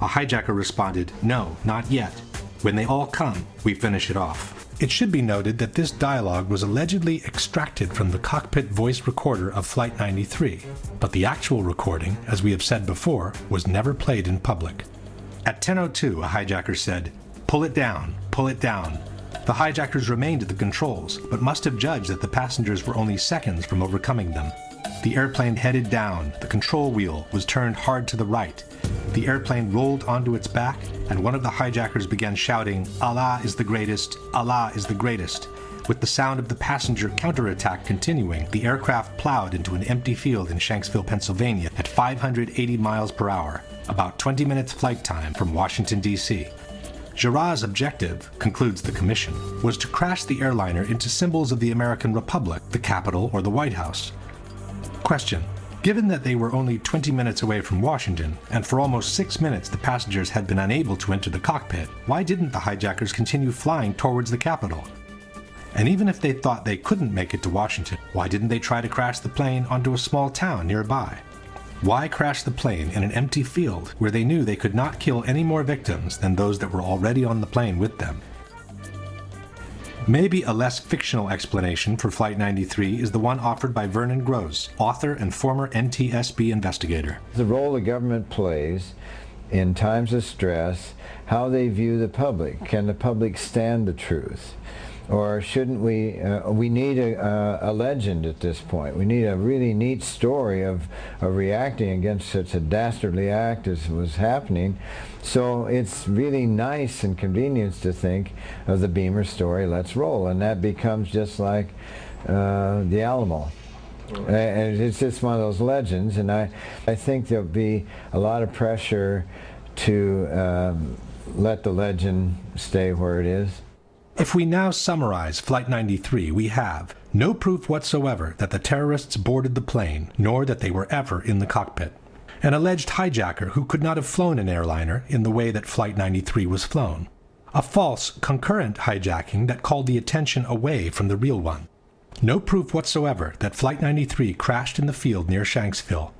A hijacker responded, 'No, not yet. When they all come, we finish it off.'" It should be noted that this dialogue was allegedly extracted from the cockpit voice recorder of Flight 93, but the actual recording, as we have said before, was never played in public. At 10:02, a hijacker said, "Pull it down, pull it down." The hijackers remained at the controls, but must have judged that the passengers were only seconds from overcoming them. The airplane headed down, the control wheel was turned hard to the right. The airplane rolled onto its back, and one of the hijackers began shouting, "Allah is the greatest, Allah is the greatest." With the sound of the passenger counterattack continuing, the aircraft plowed into an empty field in Shanksville, Pennsylvania at 580 miles per hour, about 20 minutes flight time from Washington, D.C. 𝙎𝙤𝙢𝙢𝙗𝑎's objective, concludes the commission, was to crash the airliner into symbols of the American Republic, the Capitol, or the White House. Question: given that they were only 20 minutes away from Washington, and for almost 6 minutes the passengers had been unable to enter the cockpit, why didn't the hijackers continue flying towards the Capitol? And even if they thought they couldn't make it to Washington, why didn't they try to crash the plane onto a small town nearby? Why crash the plane in an empty field where they knew they could not kill any more victims than those that were already on the plane with them? Maybe a less fictional explanation for Flight 93 is the one offered by Vernon Gross, author and former NTSB investigator. The role the government plays in times of stress, how they view the public. Can the public stand the truth? Or shouldn't we need a legend at this point. We need a really neat story of reacting against such a dastardly act as was happening. So it's really nice and convenient to think of the Beamer story, let's roll. And that becomes just like the Alamo. And it's just one of those legends, and I think there'll be a lot of pressure to let the legend stay where it is. If we now summarize Flight 93, we have no proof whatsoever that the terrorists boarded the plane, nor that they were ever in the cockpit. An alleged hijacker who could not have flown an airliner in the way that Flight 93 was flown. A false, concurrent hijacking that called the attention away from the real one. No proof whatsoever that Flight 93 crashed in the field near Shanksville.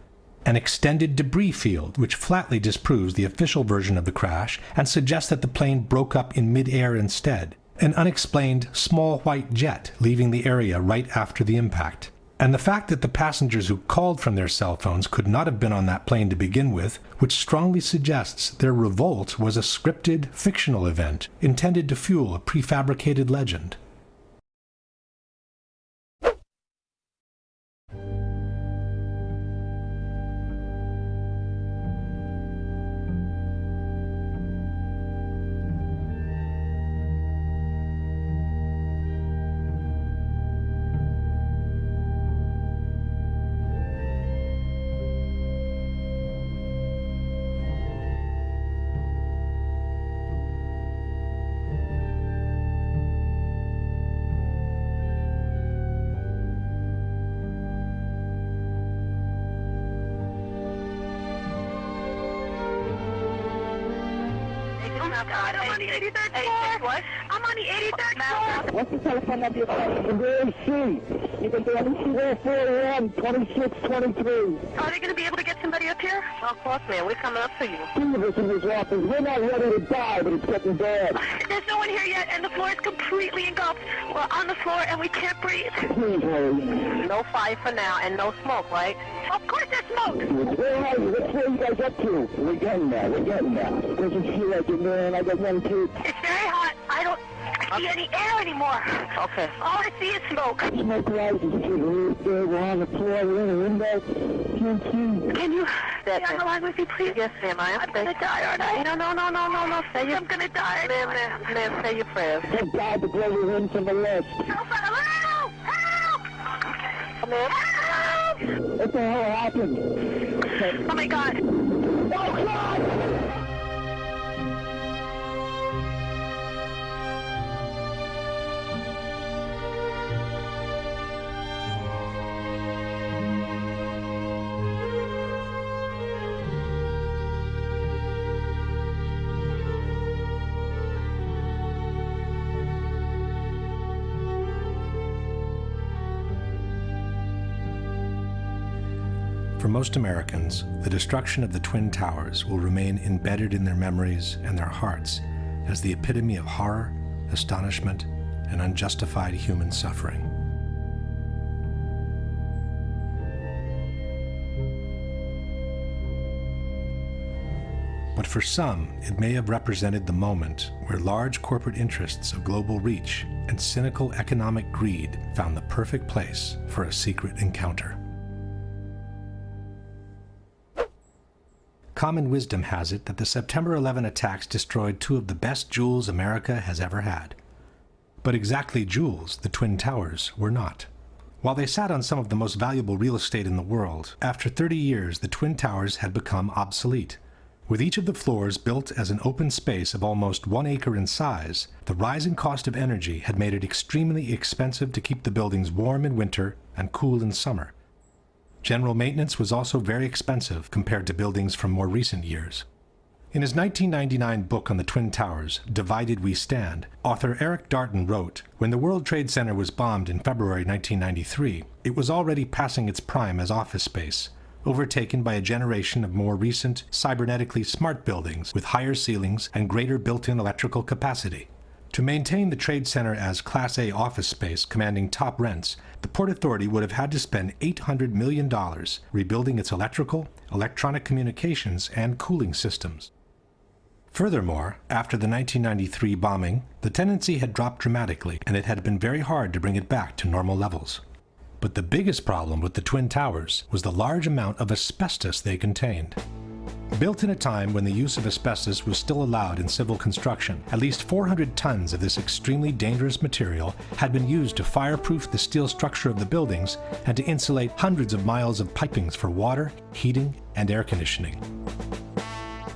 An extended debris field which flatly disproves the official version of the crash and suggests that the plane broke up in mid-air instead. An unexplained small white jet leaving the area right after the impact. And the fact that the passengers who called from their cell phones could not have been on that plane to begin with, which strongly suggests their revolt was a scripted, fictional event intended to fuel a prefabricated legend. I'm on the 83rd floor. What's the telephone number? Very C. You can do anything 441 2623. Are they going to be able to get somebody up here? Of course, man. We're coming up to you. Two of us in this office. We're not ready to die, but it's getting bad. There's no one here yet, and the floor is completely engulfed. We're on the floor, and we can't breathe. Please hurry. No fire for now, and no smoke, right? Of course there's smoke. All right, let's where you guys up to. We're getting there. Doesn't feel like it, man. I got one kid. It's very hot. I don't see any air anymore. Okay. All I see is smoke. Smoke rises. We're on the floor. We're in a window. Can't see. Can you stay on the line with me, please? Yes, ma'am. I'm going to die, aren't I? No. I'm going to die. Ma'am, say your prayers. Thank God the glory in from the left. Help! Ma'am. Help! What the hell happened? Oh, my God. Oh, God! For most Americans, the destruction of the Twin Towers will remain embedded in their memories and their hearts as the epitome of horror, astonishment, and unjustified human suffering. But for some, it may have represented the moment where large corporate interests of global reach and cynical economic greed found the perfect place for a secret encounter. Common wisdom has it that the September 11 attacks destroyed two of the best jewels America has ever had. But exactly jewels, the Twin Towers, were not. While they sat on some of the most valuable real estate in the world, after 30 years the Twin Towers had become obsolete. With each of the floors built as an open space of almost 1 acre in size, the rising cost of energy had made it extremely expensive to keep the buildings warm in winter and cool in summer. General maintenance was also very expensive compared to buildings from more recent years. In his 1999 book on the Twin Towers, Divided We Stand, author Eric Darton wrote, "When the World Trade Center was bombed in February 1993, it was already passing its prime as office space, overtaken by a generation of more recent, cybernetically smart buildings with higher ceilings and greater built-in electrical capacity. To maintain the Trade Center as Class A office space commanding top rents, the Port Authority would have had to spend $800 million rebuilding its electrical, electronic communications, and cooling systems." Furthermore, after the 1993 bombing, the tenancy had dropped dramatically, and it had been very hard to bring it back to normal levels. But the biggest problem with the Twin Towers was the large amount of asbestos they contained. Built in a time when the use of asbestos was still allowed in civil construction, at least 400 tons of this extremely dangerous material had been used to fireproof the steel structure of the buildings and to insulate hundreds of miles of pipings for water, heating, and air conditioning.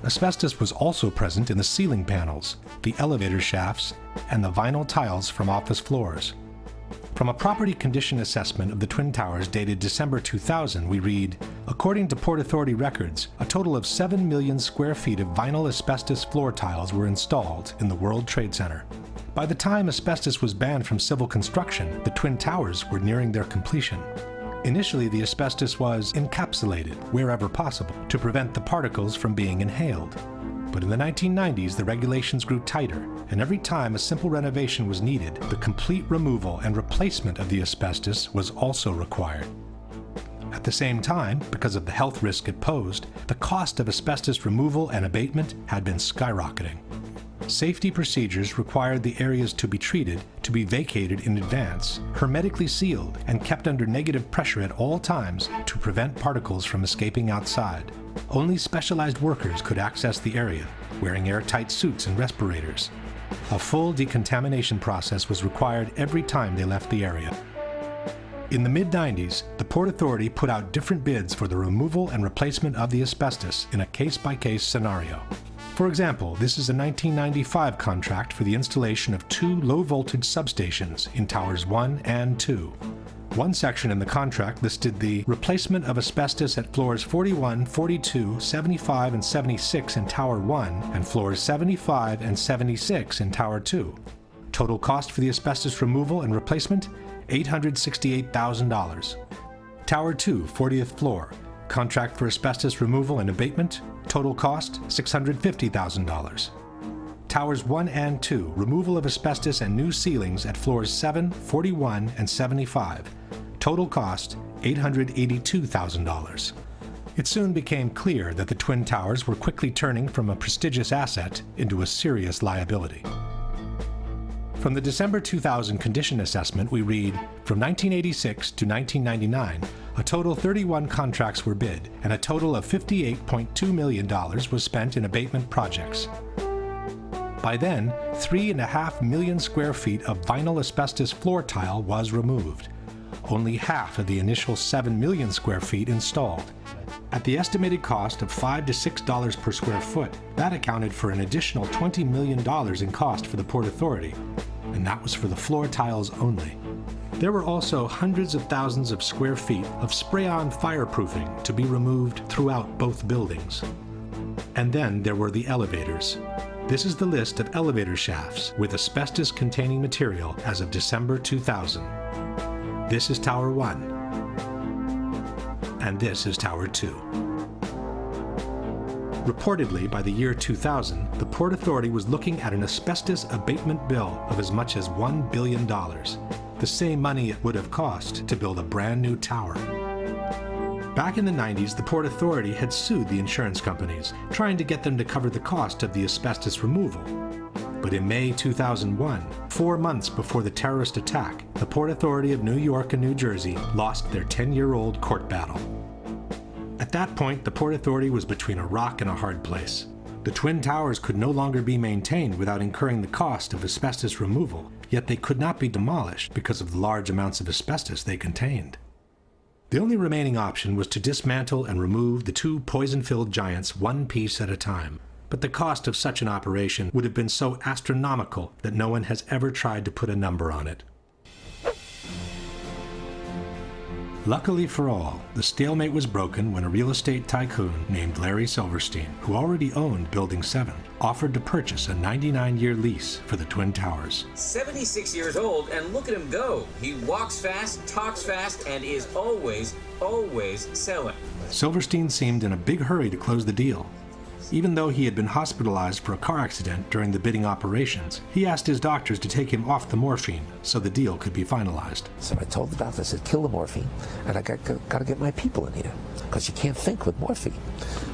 Asbestos was also present in the ceiling panels, the elevator shafts, and the vinyl tiles from office floors. From a property condition assessment of the Twin Towers dated December 2000, we read, "According to Port Authority records, a total of 7 million square feet of vinyl asbestos floor tiles were installed in the World Trade Center." By the time asbestos was banned from civil construction, the Twin Towers were nearing their completion. Initially, the asbestos was encapsulated wherever possible to prevent the particles from being inhaled. But in the 1990s, the regulations grew tighter, and every time a simple renovation was needed, the complete removal and replacement of the asbestos was also required. At the same time, because of the health risk it posed, the cost of asbestos removal and abatement had been skyrocketing. Safety procedures required the areas to be treated to be vacated in advance, hermetically sealed, and kept under negative pressure at all times to prevent particles from escaping outside. Only specialized workers could access the area, wearing airtight suits and respirators. A full decontamination process was required every time they left the area. In the mid-90s, the Port Authority put out different bids for the removal and replacement of the asbestos in a case-by-case scenario. For example, this is a 1995 contract for the installation of 2 low-voltage substations in Towers 1 and 2. One section in the contract listed the replacement of asbestos at floors 41, 42, 75, and 76 in Tower 1 and floors 75 and 76 in Tower 2. Total cost for the asbestos removal and replacement, $868,000. Tower 2, 40th floor. Contract for asbestos removal and abatement. Total cost, $650,000. Towers 1 and 2, removal of asbestos and new ceilings at floors 7, 41, and 75. Total cost, $882,000. It soon became clear that the Twin Towers were quickly turning from a prestigious asset into a serious liability. From the December 2000 condition assessment, we read, from 1986 to 1999, a total 31 contracts were bid, and a total of $58.2 million was spent in abatement projects. By then, 3.5 million square feet of vinyl asbestos floor tile was removed. Only half of the initial 7 million square feet installed. At the estimated cost of $5 to $6 per square foot, that accounted for an additional $20 million in cost for the Port Authority, and that was for the floor tiles only. There were also hundreds of thousands of square feet of spray-on fireproofing to be removed throughout both buildings. And then there were the elevators. This is the list of elevator shafts with asbestos-containing material as of December 2000. This is Tower 1. And this is Tower 2. Reportedly, by the year 2000, the Port Authority was looking at an asbestos abatement bill of as much as $1 billion, the same money it would have cost to build a brand new tower. Back in the 90s, the Port Authority had sued the insurance companies, trying to get them to cover the cost of the asbestos removal. But in May 2001, 4 months before the terrorist attack, the Port Authority of New York and New Jersey lost their 10-year-old court battle. At that point, the Port Authority was between a rock and a hard place. The Twin Towers could no longer be maintained without incurring the cost of asbestos removal, yet they could not be demolished because of the large amounts of asbestos they contained. The only remaining option was to dismantle and remove the two poison-filled giants one piece at a time. But the cost of such an operation would have been so astronomical that no one has ever tried to put a number on it. Luckily for all, the stalemate was broken when a real estate tycoon named Larry Silverstein, who already owned Building 7, offered to purchase a 99-year lease for the Twin Towers. 76 years old, and look at him go. He walks fast, talks fast, and is always selling. Silverstein seemed in a big hurry to close the deal. Even though he had been hospitalized for a car accident during the bidding operations, he asked his doctors to take him off the morphine so the deal could be finalized. So I told the doctor, I said, kill the morphine, and I got to get my people in here, because you can't think with morphine.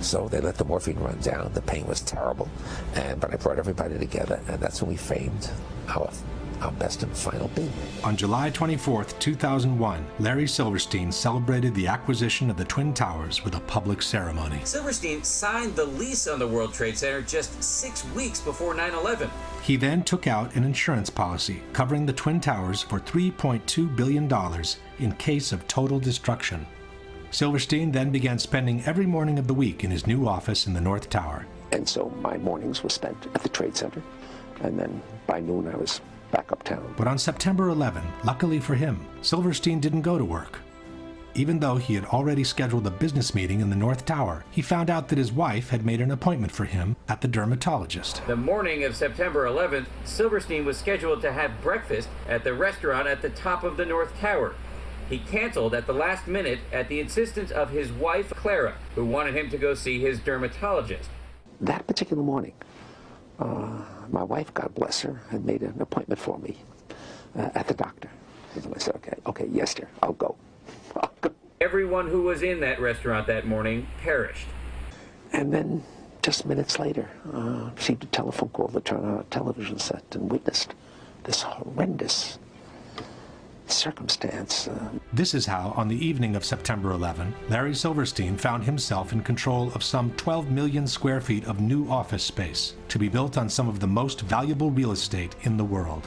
So they let the morphine run down. The pain was terrible, but I brought everybody together, and that's when we framed our best and final bid. On July 24, 2001, Larry Silverstein celebrated the acquisition of the Twin Towers with a public ceremony. Silverstein signed the lease on the World Trade Center just 6 weeks before 9/11. He then took out an insurance policy covering the Twin Towers for $3.2 billion in case of total destruction. Silverstein then began spending every morning of the week in his new office in the North Tower. And so my mornings were spent at the Trade Center, and then by noon I was back uptown. But on September 11, luckily for him, Silverstein didn't go to work. Even though he had already scheduled a business meeting in the North Tower, he found out that his wife had made an appointment for him at the dermatologist. The morning of September 11th, Silverstein was scheduled to have breakfast at the restaurant at the top of the North Tower. He canceled at the last minute at the insistence of his wife, Clara, who wanted him to go see his dermatologist. That particular morning, my wife, God bless her, had made an appointment for me at the doctor. And I said, okay, yes, dear, I'll go. Everyone who was in that restaurant that morning perished. And then, just minutes later, received a telephone call to turn on a television set and witnessed this horrendous circumstance. This is how, on the evening of September 11, Larry Silverstein found himself in control of some 12 million square feet of new office space to be built on some of the most valuable real estate in the world.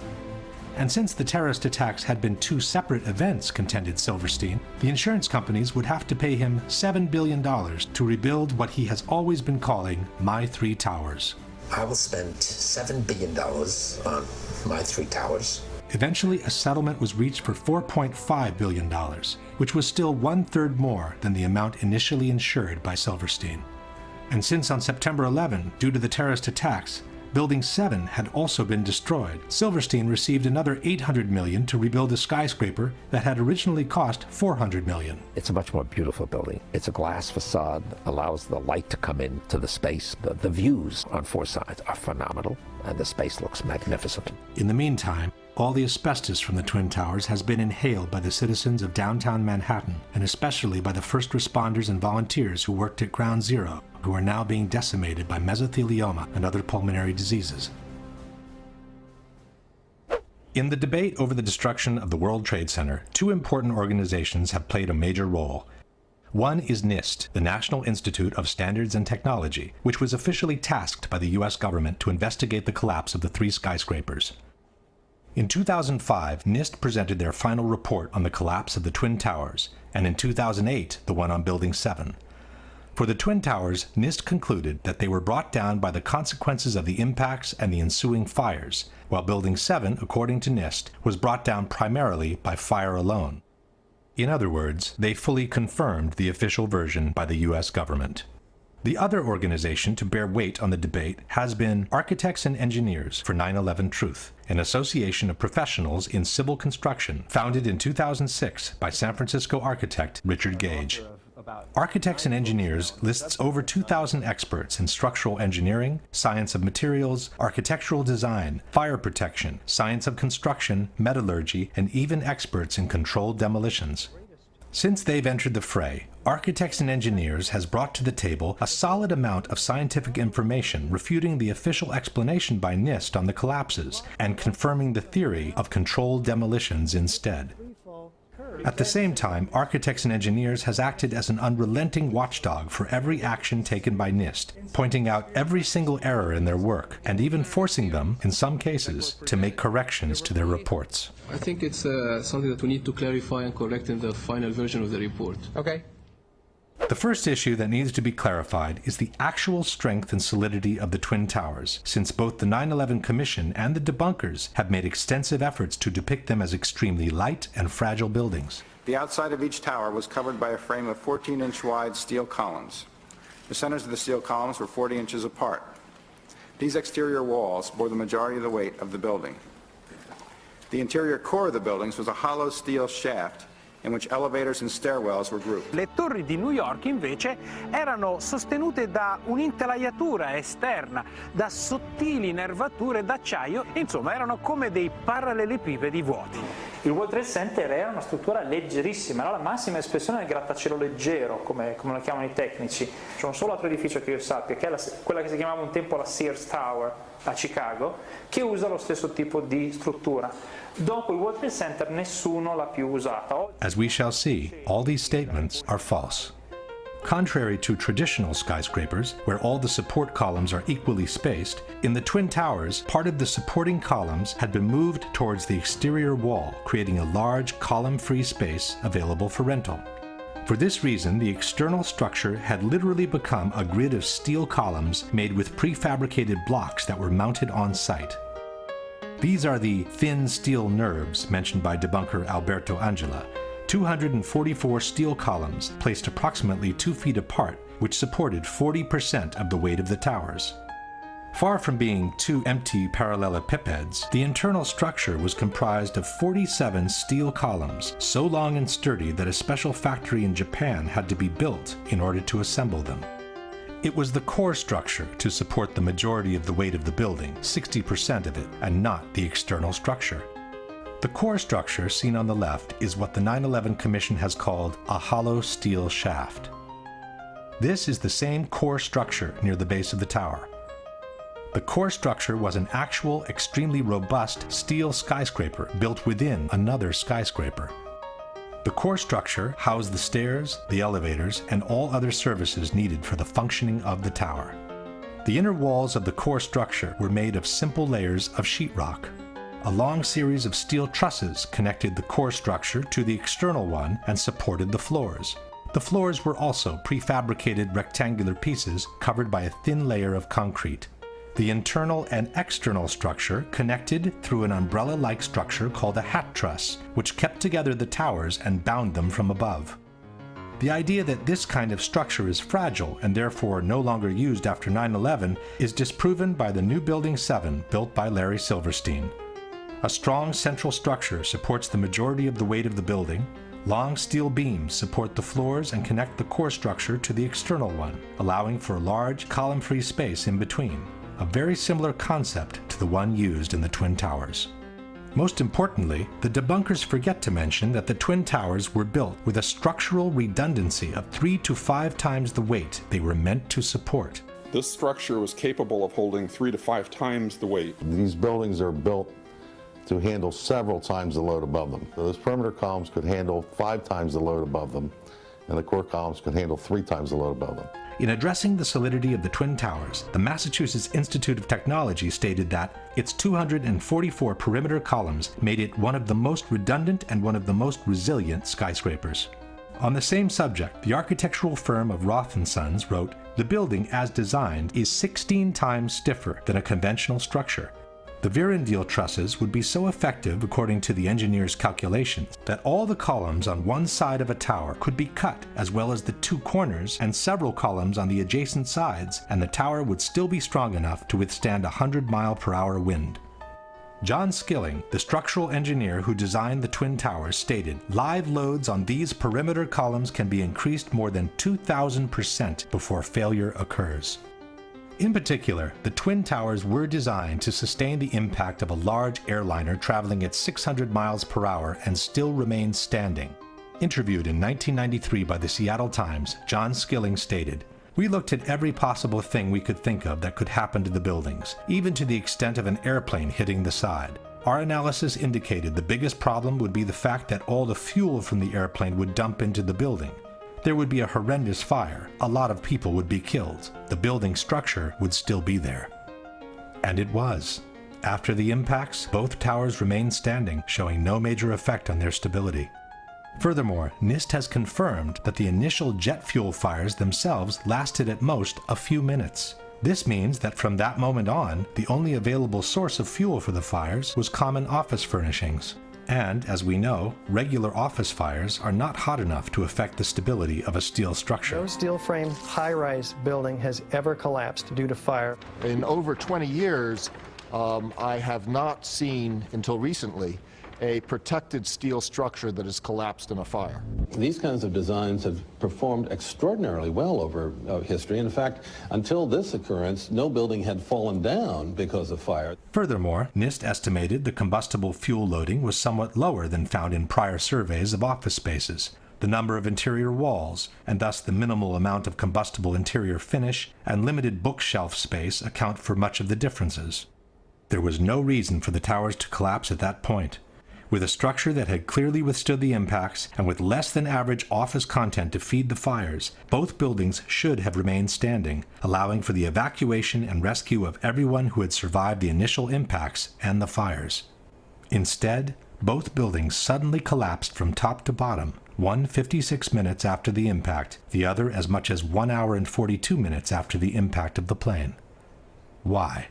And since the terrorist attacks had been two separate events, contended Silverstein, the insurance companies would have to pay him $7 billion to rebuild what he has always been calling My Three Towers. I will spend $7 billion on My Three Towers. Eventually, a settlement was reached for $4.5 billion, which was still 1/3 more than the amount initially insured by Silverstein. And since on September 11, due to the terrorist attacks, Building 7 had also been destroyed. Silverstein received another $800 million to rebuild a skyscraper that had originally cost $400 million. It's a much more beautiful building. It's a glass facade, allows the light to come into the space. The views on 4 sides are phenomenal, and the space looks magnificent. In the meantime, all the asbestos from the Twin Towers has been inhaled by the citizens of downtown Manhattan, and especially by the first responders and volunteers who worked at Ground Zero, who are now being decimated by mesothelioma and other pulmonary diseases. In the debate over the destruction of the World Trade Center, 2 important organizations have played a major role. One is NIST, the National Institute of Standards and Technology, which was officially tasked by the U.S. government to investigate the collapse of the 3 skyscrapers. In 2005, NIST presented their final report on the collapse of the Twin Towers, and in 2008, the one on Building 7. For the Twin Towers, NIST concluded that they were brought down by the consequences of the impacts and the ensuing fires, while Building 7, according to NIST, was brought down primarily by fire alone. In other words, they fully confirmed the official version by the U.S. government. The other organization to bear weight on the debate has been Architects and Engineers for 9/11 Truth, an association of professionals in civil construction founded in 2006 by San Francisco architect Richard Gage. Architects and Engineers lists over 2,000 experts in structural engineering, science of materials, architectural design, fire protection, science of construction, metallurgy, and even experts in controlled demolitions. Since they've entered the fray, Architects and Engineers has brought to the table a solid amount of scientific information refuting the official explanation by NIST on the collapses and confirming the theory of controlled demolitions instead. At the same time, Architects and Engineers has acted as an unrelenting watchdog for every action taken by NIST, pointing out every single error in their work, and even forcing them, in some cases, to make corrections to their reports. I think it's something that we need to clarify and correct in the final version of the report. Okay. The first issue that needs to be clarified is the actual strength and solidity of the Twin Towers, since both the 9/11 Commission and the debunkers have made extensive efforts to depict them as extremely light and fragile buildings. The outside of each tower was covered by a frame of 14-inch wide steel columns. The centers of the steel columns were 40 inches apart. These exterior walls bore the majority of the weight of the building. The interior core of the buildings was a hollow steel shaft in which elevators and stairwells were grouped. Le torri di New York invece erano sostenute da un'intelaiatura esterna, da sottili nervature d'acciaio, insomma erano come dei parallelepipedi vuoti. Il World Trade Center era una struttura leggerissima, era la massima espressione del grattacielo leggero, come lo chiamano i tecnici. C'è un solo altro edificio che io sappia, che è quella che si chiamava un tempo la Sears Tower a Chicago, che usa lo stesso tipo di struttura. Dopo il World Trade Center nessuno l'ha più usata. As we shall see, all these statements are false. Contrary to traditional skyscrapers, where all the support columns are equally spaced, in the Twin Towers, part of the supporting columns had been moved towards the exterior wall, creating a large column-free space available for rental. For this reason, the external structure had literally become a grid of steel columns made with prefabricated blocks that were mounted on site. These are the thin steel nerves mentioned by debunker Alberto Angela, 244 steel columns placed approximately 2 feet apart, which supported 40% of the weight of the towers. Far from being 2 empty parallelepipeds, the internal structure was comprised of 47 steel columns, so long and sturdy that a special factory in Japan had to be built in order to assemble them. It was the core structure to support the majority of the weight of the building, 60% of it, and not the external structure. The core structure seen on the left is what the 9/11 Commission has called a hollow steel shaft. This is the same core structure near the base of the tower. The core structure was an actual, extremely robust steel skyscraper built within another skyscraper. The core structure housed the stairs, the elevators, and all other services needed for the functioning of the tower. The inner walls of the core structure were made of simple layers of sheetrock. A long series of steel trusses connected the core structure to the external one and supported the floors. The floors were also prefabricated rectangular pieces covered by a thin layer of concrete. The internal and external structure connected through an umbrella-like structure called a hat truss, which kept together the towers and bound them from above. The idea that this kind of structure is fragile and therefore no longer used after 9/11 is disproven by the new Building 7 built by Larry Silverstein. A strong central structure supports the majority of the weight of the building. Long steel beams support the floors and connect the core structure to the external one, allowing for a large column-free space in between, a very similar concept to the one used in the Twin Towers. Most importantly, the debunkers forget to mention that the Twin Towers were built with a structural redundancy of 3 to 5 times the weight they were meant to support. This structure was capable of holding 3 to 5 times the weight. These buildings are built to handle several times the load above them. So those perimeter columns could handle 5 times the load above them, and the core columns could handle 3 times the load above them. In addressing the solidity of the Twin Towers, the Massachusetts Institute of Technology stated that its 244 perimeter columns made it one of the most redundant and one of the most resilient skyscrapers. On the same subject, the architectural firm of Roth & Sons wrote, "The building as designed is 16 times stiffer than a conventional structure. The Virendeel trusses would be so effective, according to the engineer's calculations, that all the columns on one side of a tower could be cut, as well as the 2 corners and several columns on the adjacent sides, and the tower would still be strong enough to withstand a 100-mile-per-hour wind." John Skilling, the structural engineer who designed the Twin Towers, stated, "Live loads on these perimeter columns can be increased more than 2,000% before failure occurs." In particular, the Twin Towers were designed to sustain the impact of a large airliner traveling at 600 miles per hour and still remain standing. Interviewed in 1993 by the Seattle Times, John Skilling stated, "We looked at every possible thing we could think of that could happen to the buildings, even to the extent of an airplane hitting the side. Our analysis indicated the biggest problem would be the fact that all the fuel from the airplane would dump into the building. There would be a horrendous fire, a lot of people would be killed, the building structure would still be there." And it was. After the impacts, both towers remained standing, showing no major effect on their stability. Furthermore, NIST has confirmed that the initial jet fuel fires themselves lasted at most a few minutes. This means that from that moment on, the only available source of fuel for the fires was common office furnishings. And, as we know, regular office fires are not hot enough to affect the stability of a steel structure. No steel frame high-rise building has ever collapsed due to fire. In over 20 years, I have not seen, until recently, a protected steel structure that has collapsed in a fire. These kinds of designs have performed extraordinarily well over history. In fact, until this occurrence, no building had fallen down because of fire. Furthermore, NIST estimated the combustible fuel loading was somewhat lower than found in prior surveys of office spaces. The number of interior walls, and thus the minimal amount of combustible interior finish and limited bookshelf space account for much of the differences. There was no reason for the towers to collapse at that point. With a structure that had clearly withstood the impacts and with less than average office content to feed the fires, both buildings should have remained standing, allowing for the evacuation and rescue of everyone who had survived the initial impacts and the fires. Instead, both buildings suddenly collapsed from top to bottom, one 56 minutes after the impact, the other as much as 1 hour and 42 minutes after the impact of the plane. Why?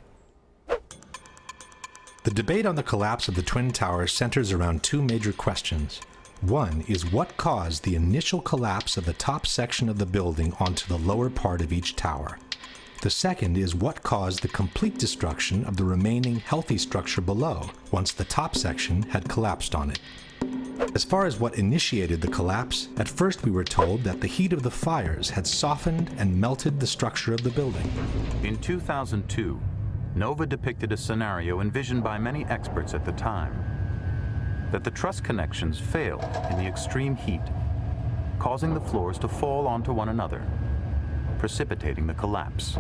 The debate on the collapse of the Twin Towers centers around 2 major questions. One is what caused the initial collapse of the top section of the building onto the lower part of each tower. The second is what caused the complete destruction of the remaining healthy structure below once the top section had collapsed on it. As far as what initiated the collapse, at first we were told that the heat of the fires had softened and melted the structure of the building. In 2002, NOVA depicted a scenario envisioned by many experts at the time, that the truss connections failed in the extreme heat, causing the floors to fall onto one another, precipitating the collapse.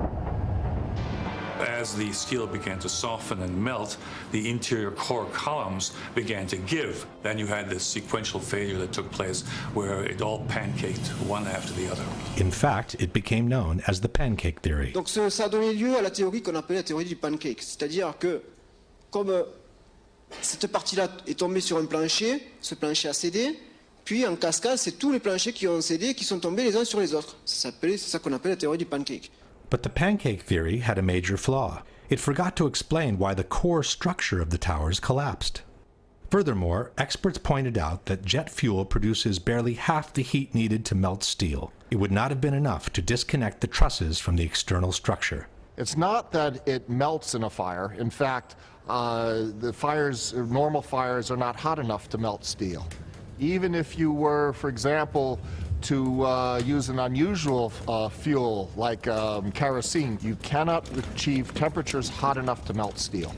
As the steel began to soften and melt, the interior core columns began to give. Then you had this sequential failure that took place where it all pancaked one after the other. In fact, it became known as the pancake theory. Donc ça a donné lieu à la théorie qu'on appelle la théorie du pancake. C'est-à-dire que, comme cette partie-là est tombée sur un plancher, ce plancher a cédé, puis en cascade, c'est tous les planchers qui ont cédé, qui sont tombés les uns sur les autres. C'est ça qu'on appelle la théorie du pancake. But the pancake theory had a major flaw. It forgot to explain why the core structure of the towers collapsed. Furthermore, experts pointed out that jet fuel produces barely half the heat needed to melt steel. It would not have been enough to disconnect the trusses from the external structure. It's not that it melts in a fire. In fact, the fires, normal fires, are not hot enough to melt steel. Even if you were, for example, to use an unusual fuel like kerosene, you cannot achieve temperatures hot enough to melt steel.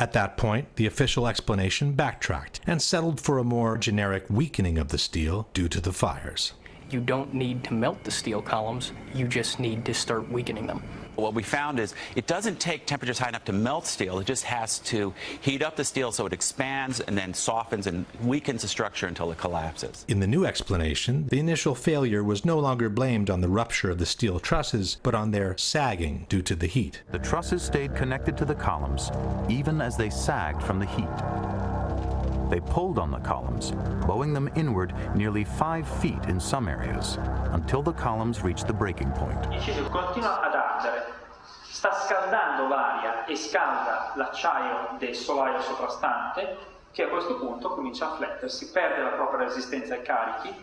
At that point, the official explanation backtracked and settled for a more generic weakening of the steel due to the fires. You don't need to melt the steel columns, you just need to start weakening them. What we found is it doesn't take temperatures high enough to melt steel, it just has to heat up the steel so it expands and then softens and weakens the structure until it collapses. In the new explanation, the initial failure was no longer blamed on the rupture of the steel trusses, but on their sagging due to the heat. The trusses stayed connected to the columns, even as they sagged from the heat. They pulled on the columns, bowing them inward nearly 5 feet in some areas, until the columns reached the breaking point. Il cesio continua ad ardere, sta scaldando l'aria e scalda l'acciaio del solaio soprastante, che a questo punto comincia a flettersi, perde la propria resistenza ai carichi,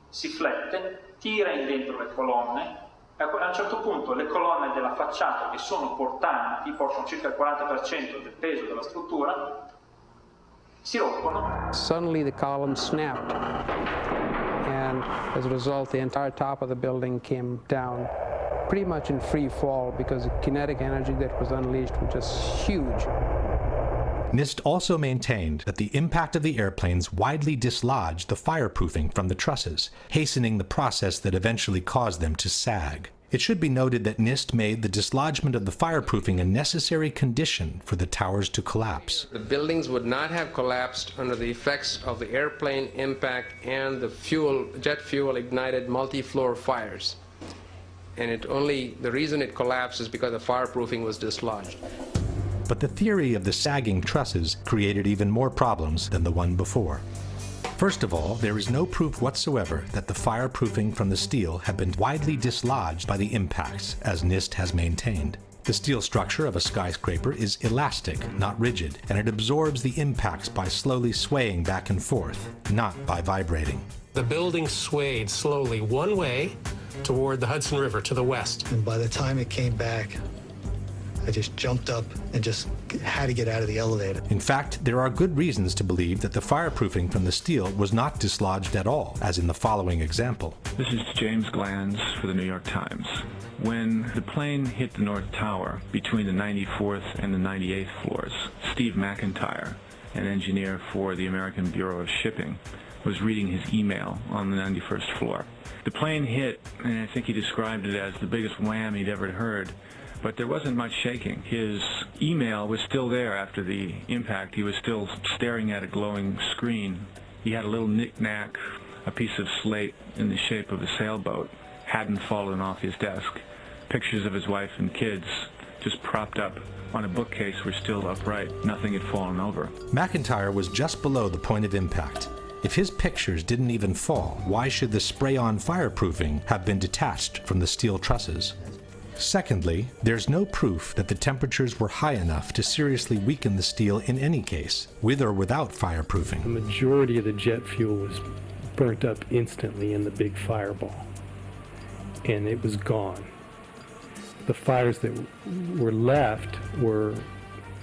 si flette, tira in dentro le colonne. A un certo punto le colonne della facciata, che sono portanti, portano circa il 40% del peso della struttura, si rompono. Suddenly the column snapped, and as a result the entire top of the building came down pretty much in free fall because the kinetic energy that was unleashed was just huge. NIST also maintained that the impact of the airplanes widely dislodged the fireproofing from the trusses, hastening the process that eventually caused them to sag. It should be noted that NIST made the dislodgement of the fireproofing a necessary condition for the towers to collapse. The buildings would not have collapsed under the effects of the airplane impact and the jet fuel ignited multi-floor fires. And the reason it collapsed is because the fireproofing was dislodged. But the theory of the sagging trusses created even more problems than the one before. First of all, there is no proof whatsoever that the fireproofing from the steel had been widely dislodged by the impacts, as NIST has maintained. The steel structure of a skyscraper is elastic, not rigid, and it absorbs the impacts by slowly swaying back and forth, not by vibrating. The building swayed slowly one way toward the Hudson River to the west. And by the time it came back, I just jumped up and just had to get out of the elevator. In fact, there are good reasons to believe that the fireproofing from the steel was not dislodged at all, as in the following example. This is James Glanz for the New York Times. When the plane hit the North Tower between the 94th and the 98th floors, Steve McIntyre, an engineer for the American Bureau of Shipping, was reading his email on the 91st floor. The plane hit, and I think he described it as the biggest wham he'd ever heard. But there wasn't much shaking. His email was still there after the impact. He was still staring at a glowing screen. He had a little knick-knack, a piece of slate in the shape of a sailboat, hadn't fallen off his desk. Pictures of his wife and kids, just propped up on a bookcase, were still upright. Nothing had fallen over. McIntyre was just below the point of impact. If his pictures didn't even fall, why should the spray-on fireproofing have been detached from the steel trusses? Secondly, there's no proof that the temperatures were high enough to seriously weaken the steel in any case, with or without fireproofing. The majority of the jet fuel was burnt up instantly in the big fireball, and it was gone. The fires that were left were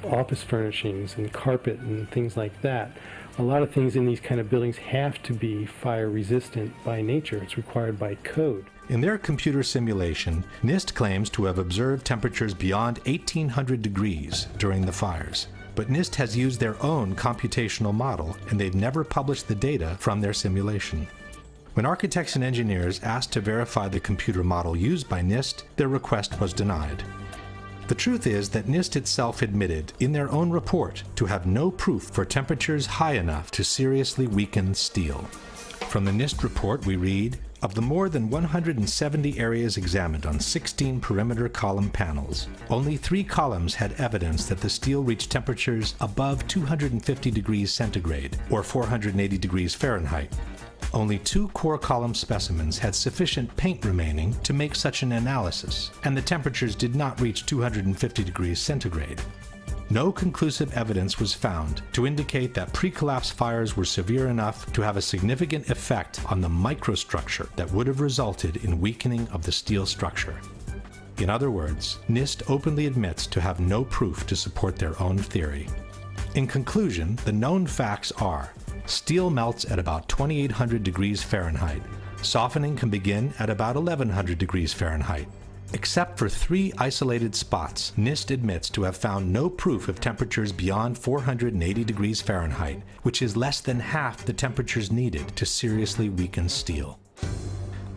office furnishings and carpet and things like that. A lot of things in these kind of buildings have to be fire resistant by nature. It's required by code. In their computer simulation, NIST claims to have observed temperatures beyond 1800 degrees during the fires. But NIST has used their own computational model, and they've never published the data from their simulation. When architects and engineers asked to verify the computer model used by NIST, their request was denied. The truth is that NIST itself admitted in their own report to have no proof for temperatures high enough to seriously weaken steel. From the NIST report we read, of the more than 170 areas examined on 16 perimeter column panels, only 3 columns had evidence that the steel reached temperatures above 250 degrees centigrade, or 480 degrees Fahrenheit. Only 2 core column specimens had sufficient paint remaining to make such an analysis, and the temperatures did not reach 250 degrees centigrade. no conclusive evidence was found to indicate that pre-collapse fires were severe enough to have a significant effect on the microstructure that would have resulted in weakening of the steel structure. In other words, NIST openly admits to have no proof to support their own theory. In conclusion, the known facts are: steel melts at about 2800 degrees Fahrenheit. Softening can begin at about 1100 degrees Fahrenheit. Except for 3 isolated spots, NIST admits to have found no proof of temperatures beyond 480 degrees Fahrenheit, which is less than half the temperatures needed to seriously weaken steel.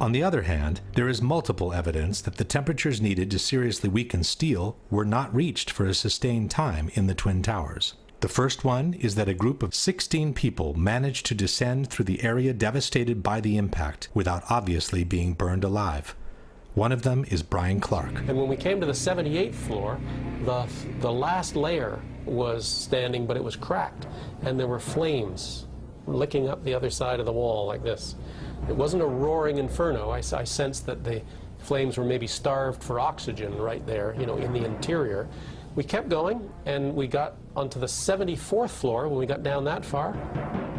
On the other hand, there is multiple evidence that the temperatures needed to seriously weaken steel were not reached for a sustained time in the Twin Towers. The first one is that a group of 16 people managed to descend through the area devastated by the impact without obviously being burned alive. One of them is Brian Clark. And when we came to the 78th floor, the last layer was standing, but it was cracked, and there were flames licking up the other side of the wall like this. It wasn't a roaring inferno. I sensed that the flames were maybe starved for oxygen right there, you know, in the interior. We kept going, and we got onto the 74th floor. When we got down that far,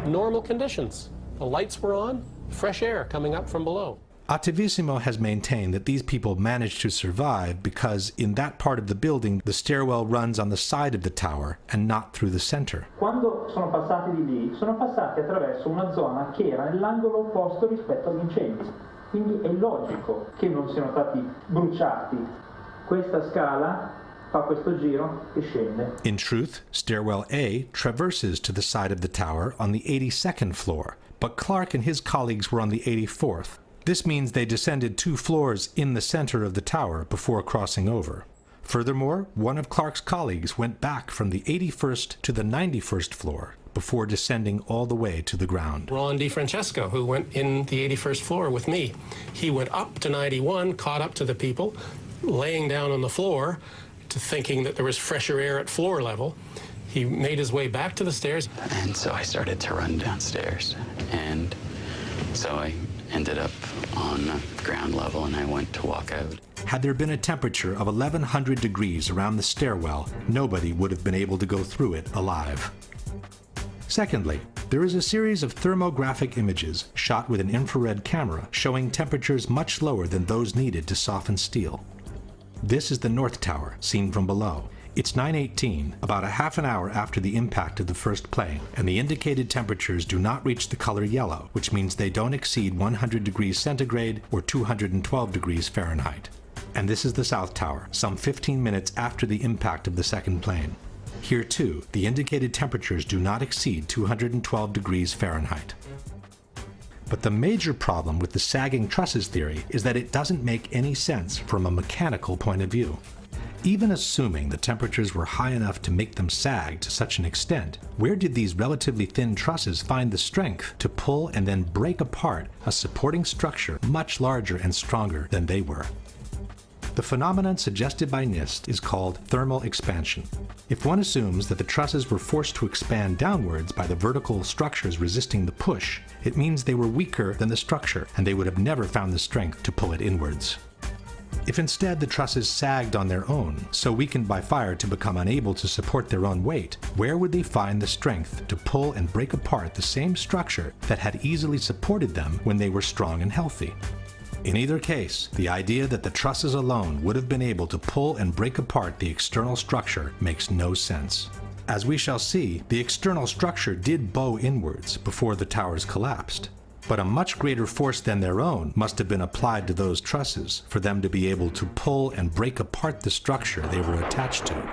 normal conditions. The lights were on, fresh air coming up from below. Attivissimo has maintained that these people managed to survive because in that part of the building the stairwell runs on the side of the tower and not through the center. Quando sono passati di lì, sono passati attraverso una zona che era nell'angolo opposto rispetto agli incendi. Quindi è logico che non siano stati bruciati. Questa scala fa questo giro e scende. In truth, stairwell A traverses to the side of the tower on the 82nd floor, but Clark and his colleagues were on the 84th. This means they descended 2 floors in the center of the tower before crossing over. Furthermore, one of Clark's colleagues went back from the 81st to the 91st floor before descending all the way to the ground. Ron DiFrancesco, who went in the 81st floor with me, he went up to 91, caught up to the people, laying down on the floor, to thinking that there was fresher air at floor level. He made his way back to the stairs. And so I started to run downstairs, and so I ended up on ground level, and I went to walk out. Had there been a temperature of 1100 degrees around the stairwell, nobody would have been able to go through it alive. Secondly, there is a series of thermographic images shot with an infrared camera showing temperatures much lower than those needed to soften steel. This is the North Tower, seen from below. It's 9:18, about a half an hour after the impact of the first plane, and the indicated temperatures do not reach the color yellow, which means they don't exceed 100 degrees centigrade or 212 degrees Fahrenheit. And this is the South Tower, some 15 minutes after the impact of the second plane. Here too, the indicated temperatures do not exceed 212 degrees Fahrenheit. But the major problem with the sagging trusses theory is that it doesn't make any sense from a mechanical point of view. Even assuming the temperatures were high enough to make them sag to such an extent, where did these relatively thin trusses find the strength to pull and then break apart a supporting structure much larger and stronger than they were? The phenomenon suggested by NIST is called thermal expansion. If one assumes that the trusses were forced to expand downwards by the vertical structures resisting the push, it means they were weaker than the structure, and they would have never found the strength to pull it inwards. If instead the trusses sagged on their own, so weakened by fire to become unable to support their own weight, where would they find the strength to pull and break apart the same structure that had easily supported them when they were strong and healthy? In either case, the idea that the trusses alone would have been able to pull and break apart the external structure makes no sense. As we shall see, the external structure did bow inwards before the towers collapsed. But a much greater force than their own must have been applied to those trusses for them to be able to pull and break apart the structure they were attached to.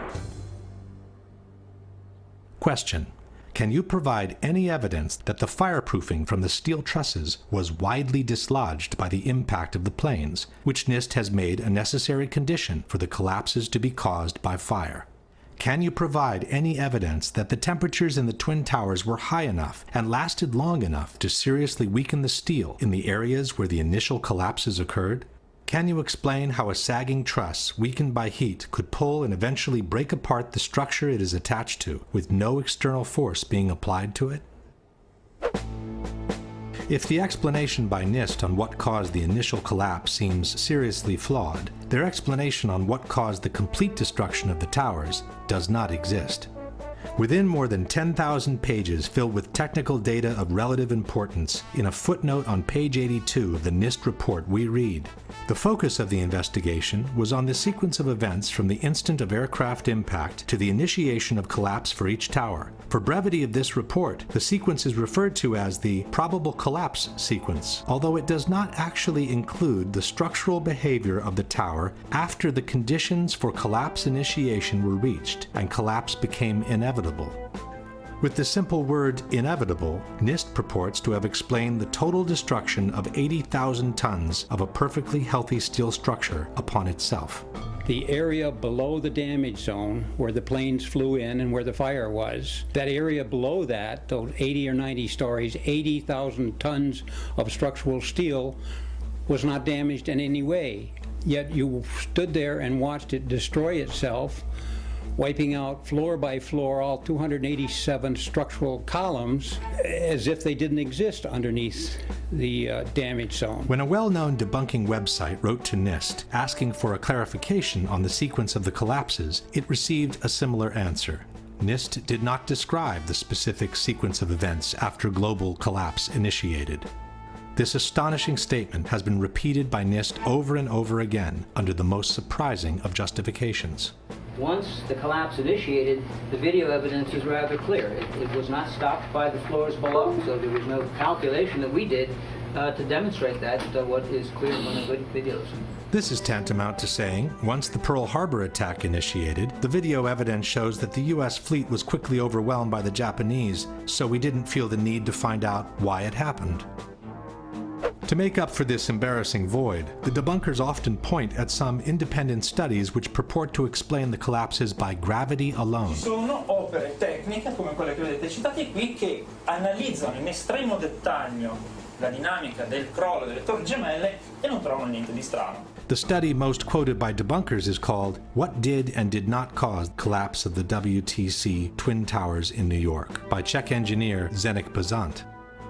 Question: can you provide any evidence that the fireproofing from the steel trusses was widely dislodged by the impact of the planes, which NIST has made a necessary condition for the collapses to be caused by fire? Can you provide any evidence that the temperatures in the Twin Towers were high enough and lasted long enough to seriously weaken the steel in the areas where the initial collapses occurred? Can you explain how a sagging truss weakened by heat could pull and eventually break apart the structure it is attached to with no external force being applied to it? If the explanation by NIST on what caused the initial collapse seems seriously flawed, their explanation on what caused the complete destruction of the towers does not exist. Within more than 10,000 pages filled with technical data of relative importance, in a footnote on page 82 of the NIST report we read, the focus of the investigation was on the sequence of events from the instant of aircraft impact to the initiation of collapse for each tower. For brevity of this report, the sequence is referred to as the probable collapse sequence, although it does not actually include the structural behavior of the tower after the conditions for collapse initiation were reached and collapse became inevitable. With the simple word inevitable, NIST purports to have explained the total destruction of 80,000 tons of a perfectly healthy steel structure upon itself. The area below the damage zone where the planes flew in and where the fire was, that area below that, those 80 or 90 stories, 80,000 tons of structural steel was not damaged in any way. Yet you stood there and watched it destroy itself, wiping out floor by floor all 287 structural columns as if they didn't exist underneath the damage zone. When a well-known debunking website wrote to NIST asking for a clarification on the sequence of the collapses, it received a similar answer. NIST did not describe the specific sequence of events after global collapse initiated. This astonishing statement has been repeated by NIST over and over again under the most surprising of justifications. Once the collapse initiated, the video evidence is rather clear. It was not stopped by the floors below, so there was no calculation that we did to demonstrate that, what is clear from the videos. This is tantamount to saying, once the Pearl Harbor attack initiated, the video evidence shows that the US fleet was quickly overwhelmed by the Japanese, so we didn't feel the need to find out why it happened. To make up for this embarrassing void, the debunkers often point at some independent studies which purport to explain the collapses by gravity alone. Ci sono opere tecniche come quelle che vedete citate qui che analizzano in estremo dettaglio la dinamica del crollo delle torri gemelle e non trovano niente di strano. The study most quoted by debunkers is called What Did and Did Not Cause Collapse of the WTC Twin Towers in New York by Czech engineer Zdeněk Bazant.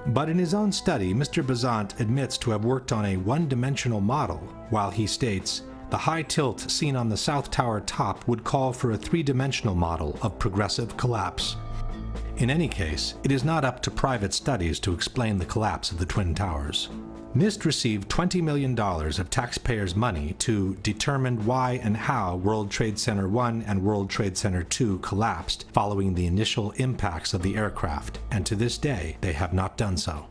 But in his own study, Mr. Bazant admits to have worked on a one-dimensional model, while he states, the high tilt seen on the South Tower top would call for a three-dimensional model of progressive collapse. In any case, it is not up to private studies to explain the collapse of the Twin Towers. NIST received $20 million of taxpayers' money to determine why and how World Trade Center 1 and World Trade Center 2 collapsed following the initial impacts of the aircraft, and to this day they have not done so.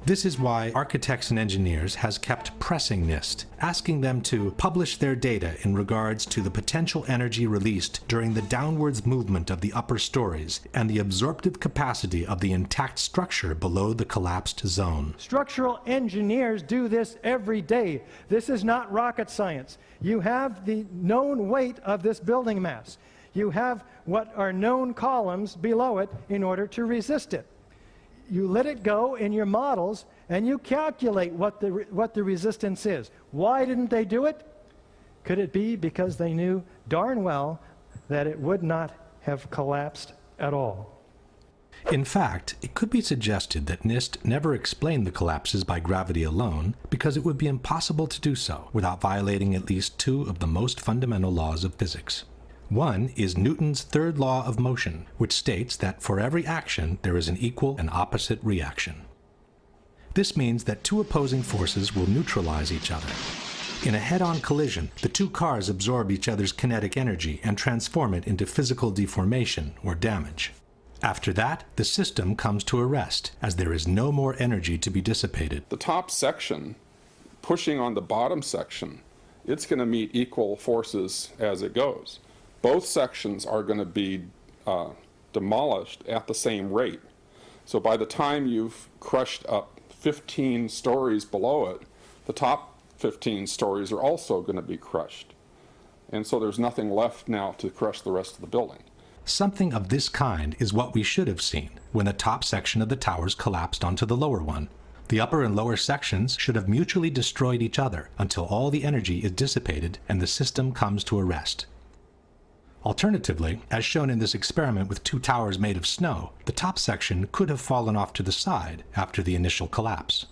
This is why Architects and Engineers has kept pressing NIST, asking them to publish their data in regards to the potential energy released during the downwards movement of the upper stories and the absorptive capacity of the intact structure below the collapsed zone. Structural engineers do this every day. This is not rocket science. You have the known weight of this building mass. You have what are known columns below it in order to resist it. You let it go in your models and you calculate what the resistance is. Why didn't they do it? Could it be because they knew darn well that it would not have collapsed at all? In fact, it could be suggested that NIST never explained the collapses by gravity alone because it would be impossible to do so without violating at least two of the most fundamental laws of physics. One is Newton's third law of motion, which states that for every action there is an equal and opposite reaction. This means that two opposing forces will neutralize each other. In a head-on collision, the two cars absorb each other's kinetic energy and transform it into physical deformation or damage. After that, the system comes to a rest, as there is no more energy to be dissipated. The top section, pushing on the bottom section, it's going to meet equal forces as it goes. Both sections are going to be demolished at the same rate. So by the time you've crushed up 15 stories below it, the top 15 stories are also going to be crushed. And so there's nothing left now to crush the rest of the building. Something of this kind is what we should have seen when the top section of the towers collapsed onto the lower one. The upper and lower sections should have mutually destroyed each other until all the energy is dissipated and the system comes to a rest. Alternatively, as shown in this experiment with 2 towers made of snow, the top section could have fallen off to the side after the initial collapse.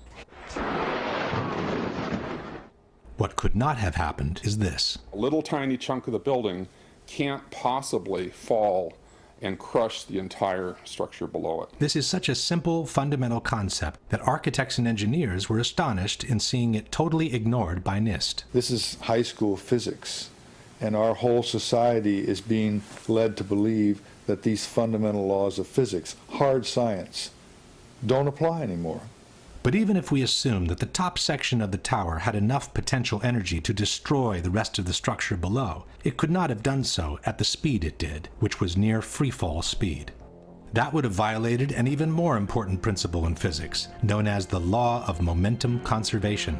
What could not have happened is this. A little tiny chunk of the building can't possibly fall and crush the entire structure below it. This is such a simple, fundamental concept that architects and engineers were astonished in seeing it totally ignored by NIST. This is high school physics, and our whole society is being led to believe that these fundamental laws of physics, hard science, don't apply anymore. But even if we assume that the top section of the tower had enough potential energy to destroy the rest of the structure below, it could not have done so at the speed it did, which was near freefall speed. That would have violated an even more important principle in physics, known as the law of momentum conservation.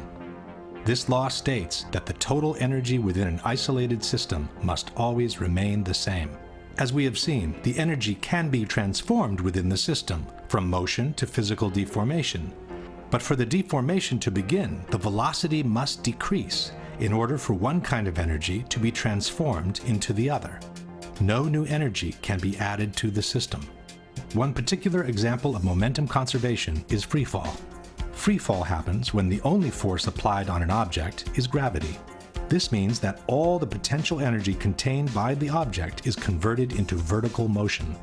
This law states that the total energy within an isolated system must always remain the same. As we have seen, the energy can be transformed within the system, from motion to physical deformation. But for the deformation to begin, the velocity must decrease in order for one kind of energy to be transformed into the other. No new energy can be added to the system. One particular example of momentum conservation is freefall. Freefall happens when the only force applied on an object is gravity. This means that all the potential energy contained by the object is converted into vertical motion.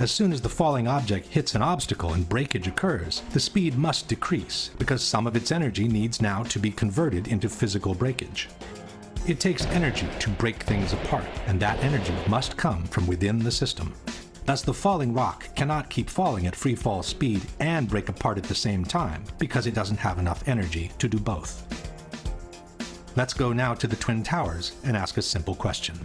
As soon as the falling object hits an obstacle and breakage occurs, the speed must decrease because some of its energy needs now to be converted into physical breakage. It takes energy to break things apart, and that energy must come from within the system. Thus, the falling rock cannot keep falling at free fall speed and break apart at the same time because it doesn't have enough energy to do both. Let's go now to the Twin Towers and ask a simple question.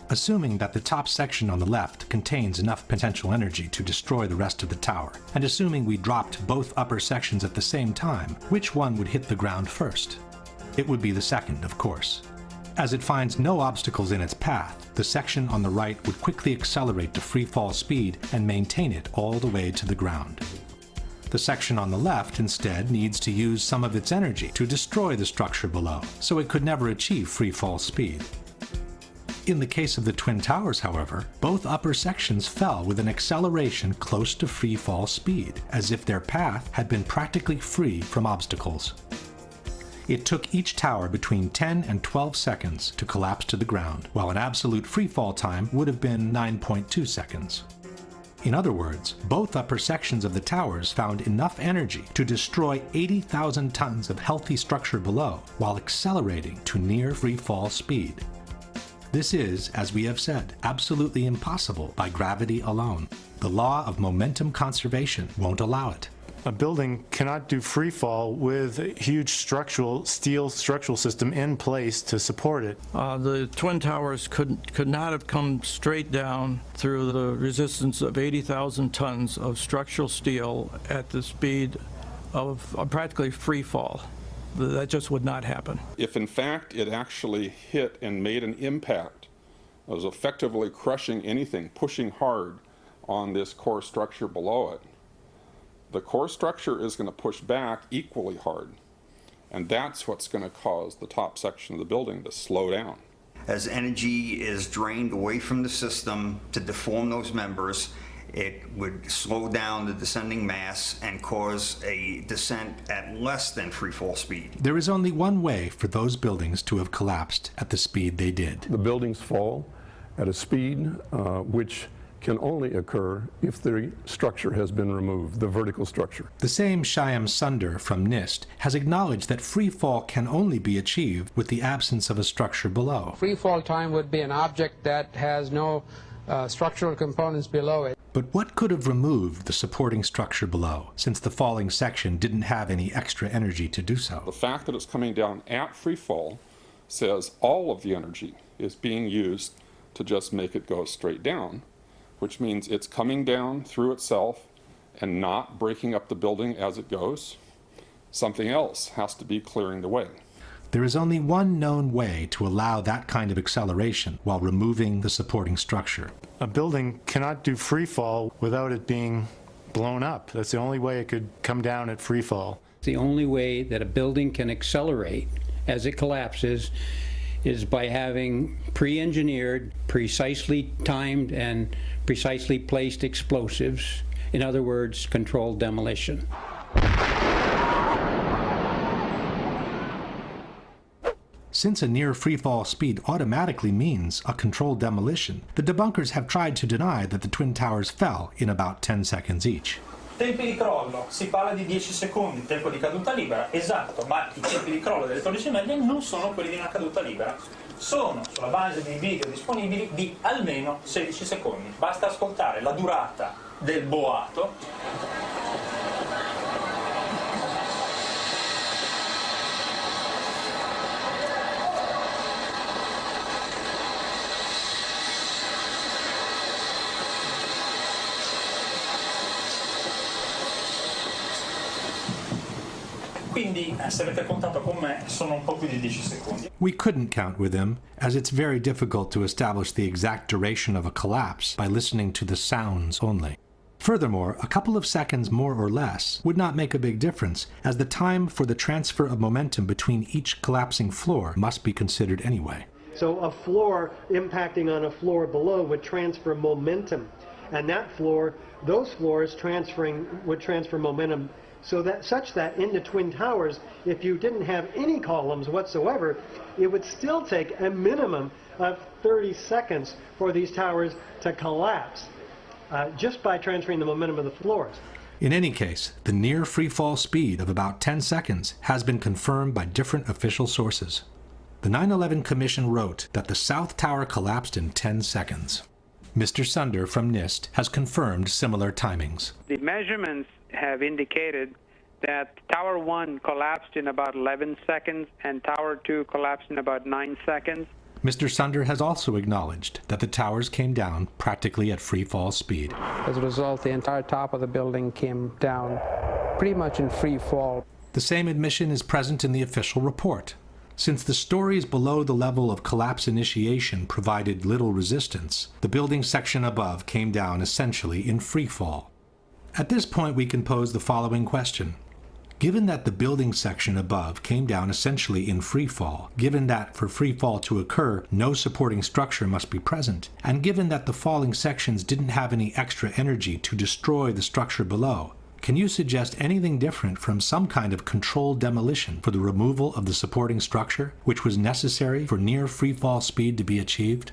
Assuming that the top section on the left contains enough potential energy to destroy the rest of the tower, and assuming we dropped both upper sections at the same time, which one would hit the ground first? It would be the second, of course. As it finds no obstacles in its path, the section on the right would quickly accelerate to free fall speed and maintain it all the way to the ground. The section on the left instead needs to use some of its energy to destroy the structure below, so it could never achieve free fall speed. In the case of the Twin Towers, however, both upper sections fell with an acceleration close to free fall speed, as if their path had been practically free from obstacles. It took each tower between 10 and 12 seconds to collapse to the ground, while an absolute free fall time would have been 9.2 seconds. In other words, both upper sections of the towers found enough energy to destroy 80,000 tons of healthy structure below, while accelerating to near free fall speed. This is, as we have said, absolutely impossible by gravity alone. The law of momentum conservation won't allow it. A building cannot do free fall with a huge steel structural system in place to support it. The Twin Towers could not have come straight down through the resistance of 80,000 tons of structural steel at the speed of practically free fall. That just would not happen. If in fact it actually hit and made an impact, it was effectively crushing anything, pushing hard on this core structure below it, the core structure is going to push back equally hard. And that's what's going to cause the top section of the building to slow down. As energy is drained away from the system to deform those members, it would slow down the descending mass and cause a descent at less than free fall speed. There is only one way for those buildings to have collapsed at the speed they did. The buildings fall at a speed which can only occur if the structure has been removed, the vertical structure. The same 𝙤𝙤𝙢𝙤𝙢 from NIST has acknowledged that free fall can only be achieved with the absence of a structure below. Free fall time would be an object that has no structural components below it. But what could have removed the supporting structure below, since the falling section didn't have any extra energy to do so? The fact that it's coming down at free fall says all of the energy is being used to just make it go straight down, which means it's coming down through itself and not breaking up the building as it goes. Something else has to be clearing the way. There is only one known way to allow that kind of acceleration while removing the supporting structure. A building cannot do free fall without it being blown up. That's the only way it could come down at free fall. The only way that a building can accelerate as it collapses is by having pre-engineered, precisely timed, and precisely placed explosives. In other words, controlled demolition. Since a near freefall speed automatically means a controlled demolition, the debunkers have tried to deny that the Twin Towers fell in about 10 seconds each. Tempi di crollo, si parla di 10 secondi, tempo di caduta libera, esatto, ma i tempi di crollo delle Torri Gemelle non sono quelli di una caduta libera, sono, sulla base dei video disponibili, di almeno 16 secondi. Basta ascoltare la durata del boato. Quindi, se avete contato con me, sono un po' più di 10 secondi. We couldn't count with him, as it's very difficult to establish the exact duration of a collapse by listening to the sounds only. Furthermore, a couple of seconds more or less would not make a big difference, as the time for the transfer of momentum between each collapsing floor must be considered anyway. So a floor impacting on a floor below would transfer momentum, and that floor, those floors would transfer momentum such that in the Twin Towers, if you didn't have any columns whatsoever, it would still take a minimum of 30 seconds for these towers to collapse, just by transferring the momentum of the floors. In any case, the near freefall speed of about 10 seconds has been confirmed by different official sources. The 9/11 Commission wrote that the South Tower collapsed in 10 seconds. Mr. Sunder from NIST has confirmed similar timings. The measurements have indicated that Tower 1 collapsed in about 11 seconds and Tower 2 collapsed in about 9 seconds. Mr. Sunder has also acknowledged that the towers came down practically at free fall speed. As a result, the entire top of the building came down pretty much in free fall. The same admission is present in the official report. Since the stories below the level of collapse initiation provided little resistance, the building section above came down essentially in free fall. At this point, we can pose the following question. Given that the building section above came down essentially in free fall, given that for free fall to occur, no supporting structure must be present, and given that the falling sections didn't have any extra energy to destroy the structure below, can you suggest anything different from some kind of controlled demolition for the removal of the supporting structure, which was necessary for near free fall speed to be achieved?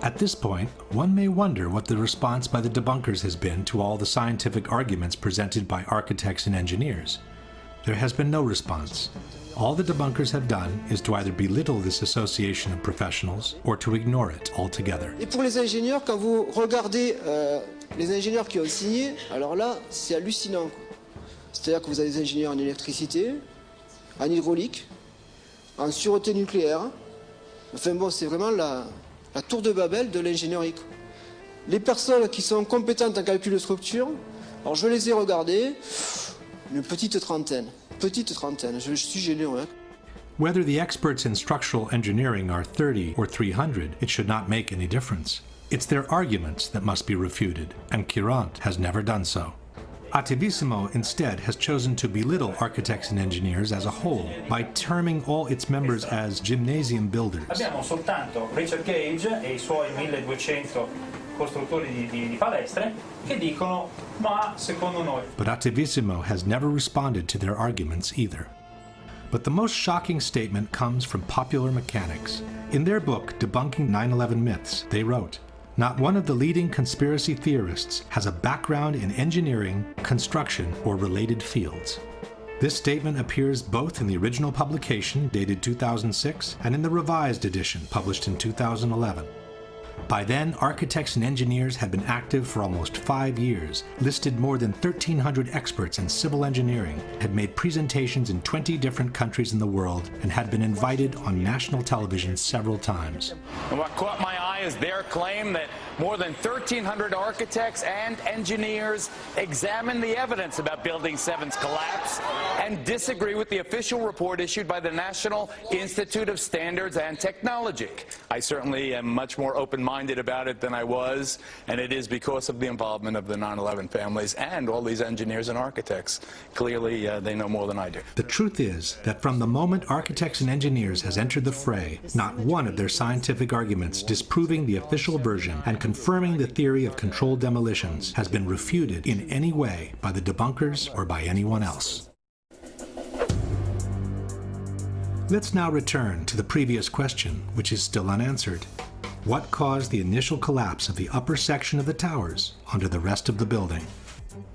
At this point, one may wonder what the response by the debunkers has been to all the scientific arguments presented by architects and engineers. There has been no response. All the debunkers have done is to either belittle this association of professionals or to ignore it altogether. Et pour les ingénieurs, quand vous regardez les ingénieurs qui ont signé, alors là, c'est hallucinant. C'est-à-dire que vous avez des ingénieurs en électricité, en hydraulique, en sûreté nucléaire. Enfin bon, c'est vraiment la tour de Babel de l'ingénierie. Les personnes qui sont compétentes en calcul de structure, alors je les ai regardées, une petite trentaine, je suis généreux. Hein. Whether the experts in structural engineering are 30 or 300, it should not make any difference. It's their arguments that must be refuted, and Courant has never done so. Attivissimo instead has chosen to belittle architects and engineers as a whole by terming all its members as gymnasium builders. Abbiamo soltanto Richard Gage e I suoi 1200 costruttori di palestre che dicono ma secondo noi. But Attivissimo has never responded to their arguments either. But the most shocking statement comes from Popular Mechanics. In their book, Debunking 9/11 Myths, they wrote, "Not one of the leading conspiracy theorists has a background in engineering, construction, or related fields." This statement appears both in the original publication, dated 2006, and in the revised edition, published in 2011. By then, architects and engineers had been active for almost 5 years, listed more than 1,300 experts in civil engineering, had made presentations in 20 different countries in the world, and had been invited on national television several times. And what caught my eye is their claim that more than 1,300 architects and engineers examine the evidence about Building 7's collapse and disagree with the official report issued by the National Institute of Standards and Technology. I certainly am much more open-minded about it than I was, and it is because of the involvement of the 9/11 families and all these engineers and architects. Clearly, they know more than I do. The truth is that from the moment architects and engineers has entered the fray, not one of their scientific arguments disproving the official version and confirming the theory of controlled demolitions has been refuted in any way by the debunkers or by anyone else. Let's now return to the previous question, which is still unanswered. What caused the initial collapse of the upper section of the towers onto the rest of the building?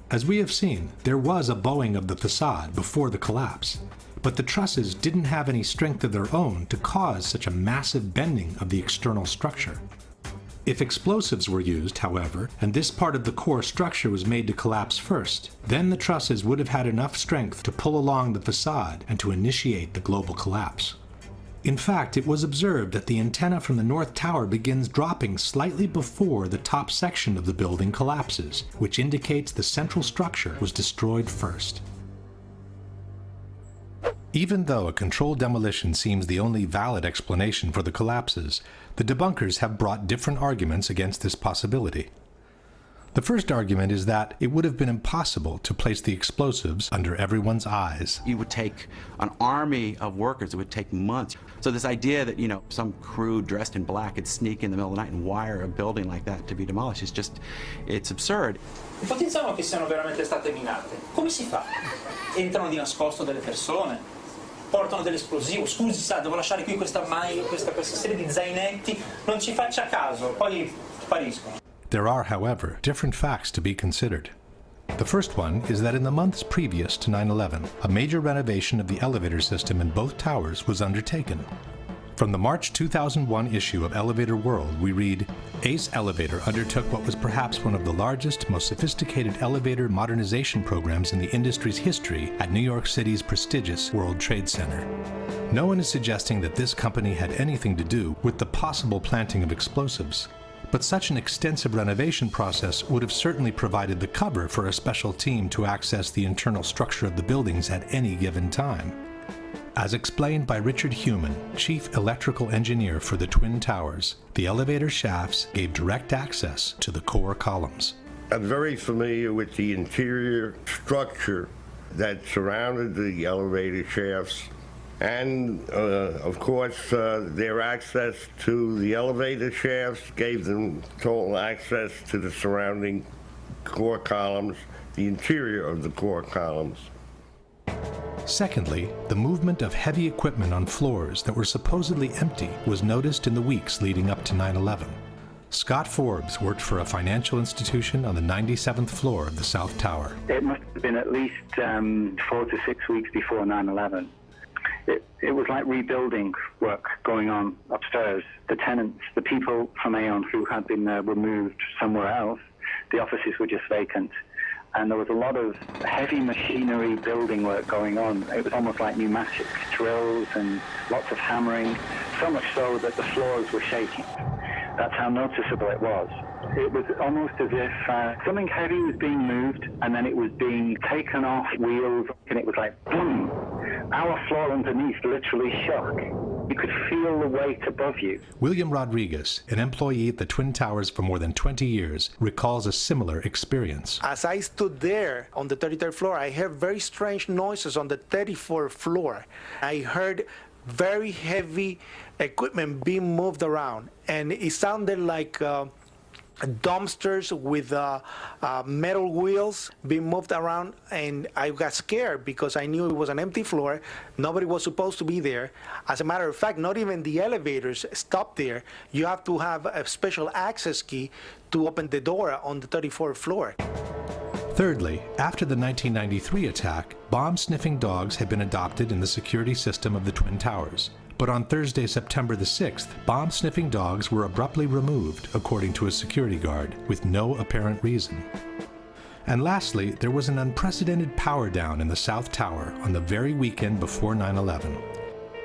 As we have seen, there was a bowing of the facade before the collapse, but the trusses didn't have any strength of their own to cause such a massive bending of the external structure. If explosives were used, however, and this part of the core structure was made to collapse first, then the trusses would have had enough strength to pull along the facade and to initiate the global collapse. In fact, it was observed that the antenna from the north tower begins dropping slightly before the top section of the building collapses, which indicates the central structure was destroyed first. Even though a controlled demolition seems the only valid explanation for the collapses, the debunkers have brought different arguments against this possibility. The first argument is that it would have been impossible to place the explosives under everyone's eyes. You would take an army of workers, it would take months. So this idea that, some crew dressed in black could sneak in the middle of the night and wire a building like that to be demolished is just, it's absurd. Ipotizziamo che siano veramente state minate. Come si fa? Entrano di nascosto delle persone, portano dell'esplosivo, scusi sa, devo lasciare qui questa serie di zainetti, non ci faccia caso, poi spariscono. There are, however, different facts to be considered. The first one is that in the months previous to 9/11, a major renovation of the elevator system in both towers was undertaken. From the March 2001 issue of Elevator World, we read, Ace Elevator undertook what was perhaps one of the largest, most sophisticated elevator modernization programs in the industry's history at New York City's prestigious World Trade Center. No one is suggesting that this company had anything to do with the possible planting of explosives. But such an extensive renovation process would have certainly provided the cover for a special team to access the internal structure of the buildings at any given time. As explained by Richard Heumann, Chief Electrical Engineer for the Twin Towers, the elevator shafts gave direct access to the core columns. I'm very familiar with the interior structure that surrounded the elevator shafts. And, of course, their access to the elevator shafts gave them total access to the surrounding core columns, the interior of the core columns. Secondly, the movement of heavy equipment on floors that were supposedly empty was noticed in the weeks leading up to 9/11. Scott Forbes worked for a financial institution on the 97th floor of the South Tower. It must have been at least 4 to 6 weeks before 9/11. It was like rebuilding work going on upstairs. The tenants, the people from Aon who had been were moved somewhere else. The offices were just vacant. And there was a lot of heavy machinery building work going on. It was almost like pneumatic drills and lots of hammering, so much so that the floors were shaking. That's how noticeable it was. It was almost as if something heavy was being moved and then it was being taken off wheels, and it was like boom. Our floor underneath literally shook. You could feel the weight above you. William Rodriguez, an employee at the Twin Towers for more than 20 years, recalls a similar experience. As I stood there on the 33rd floor, I heard very strange noises on the 34th floor. I heard very heavy equipment being moved around, and it sounded like dumpsters with metal wheels being moved around, and I got scared because I knew it was an empty floor. Nobody was supposed to be there. As a matter of fact, not even the elevators stopped there. You have to have a special access key to open the door on the 34th floor. Thirdly, after the 1993 attack, bomb-sniffing dogs had been adopted in the security system of the Twin Towers. But on Thursday, September the 6th, bomb-sniffing dogs were abruptly removed, according to a security guard, with no apparent reason. And lastly, there was an unprecedented power down in the South Tower on the very weekend before 9/11.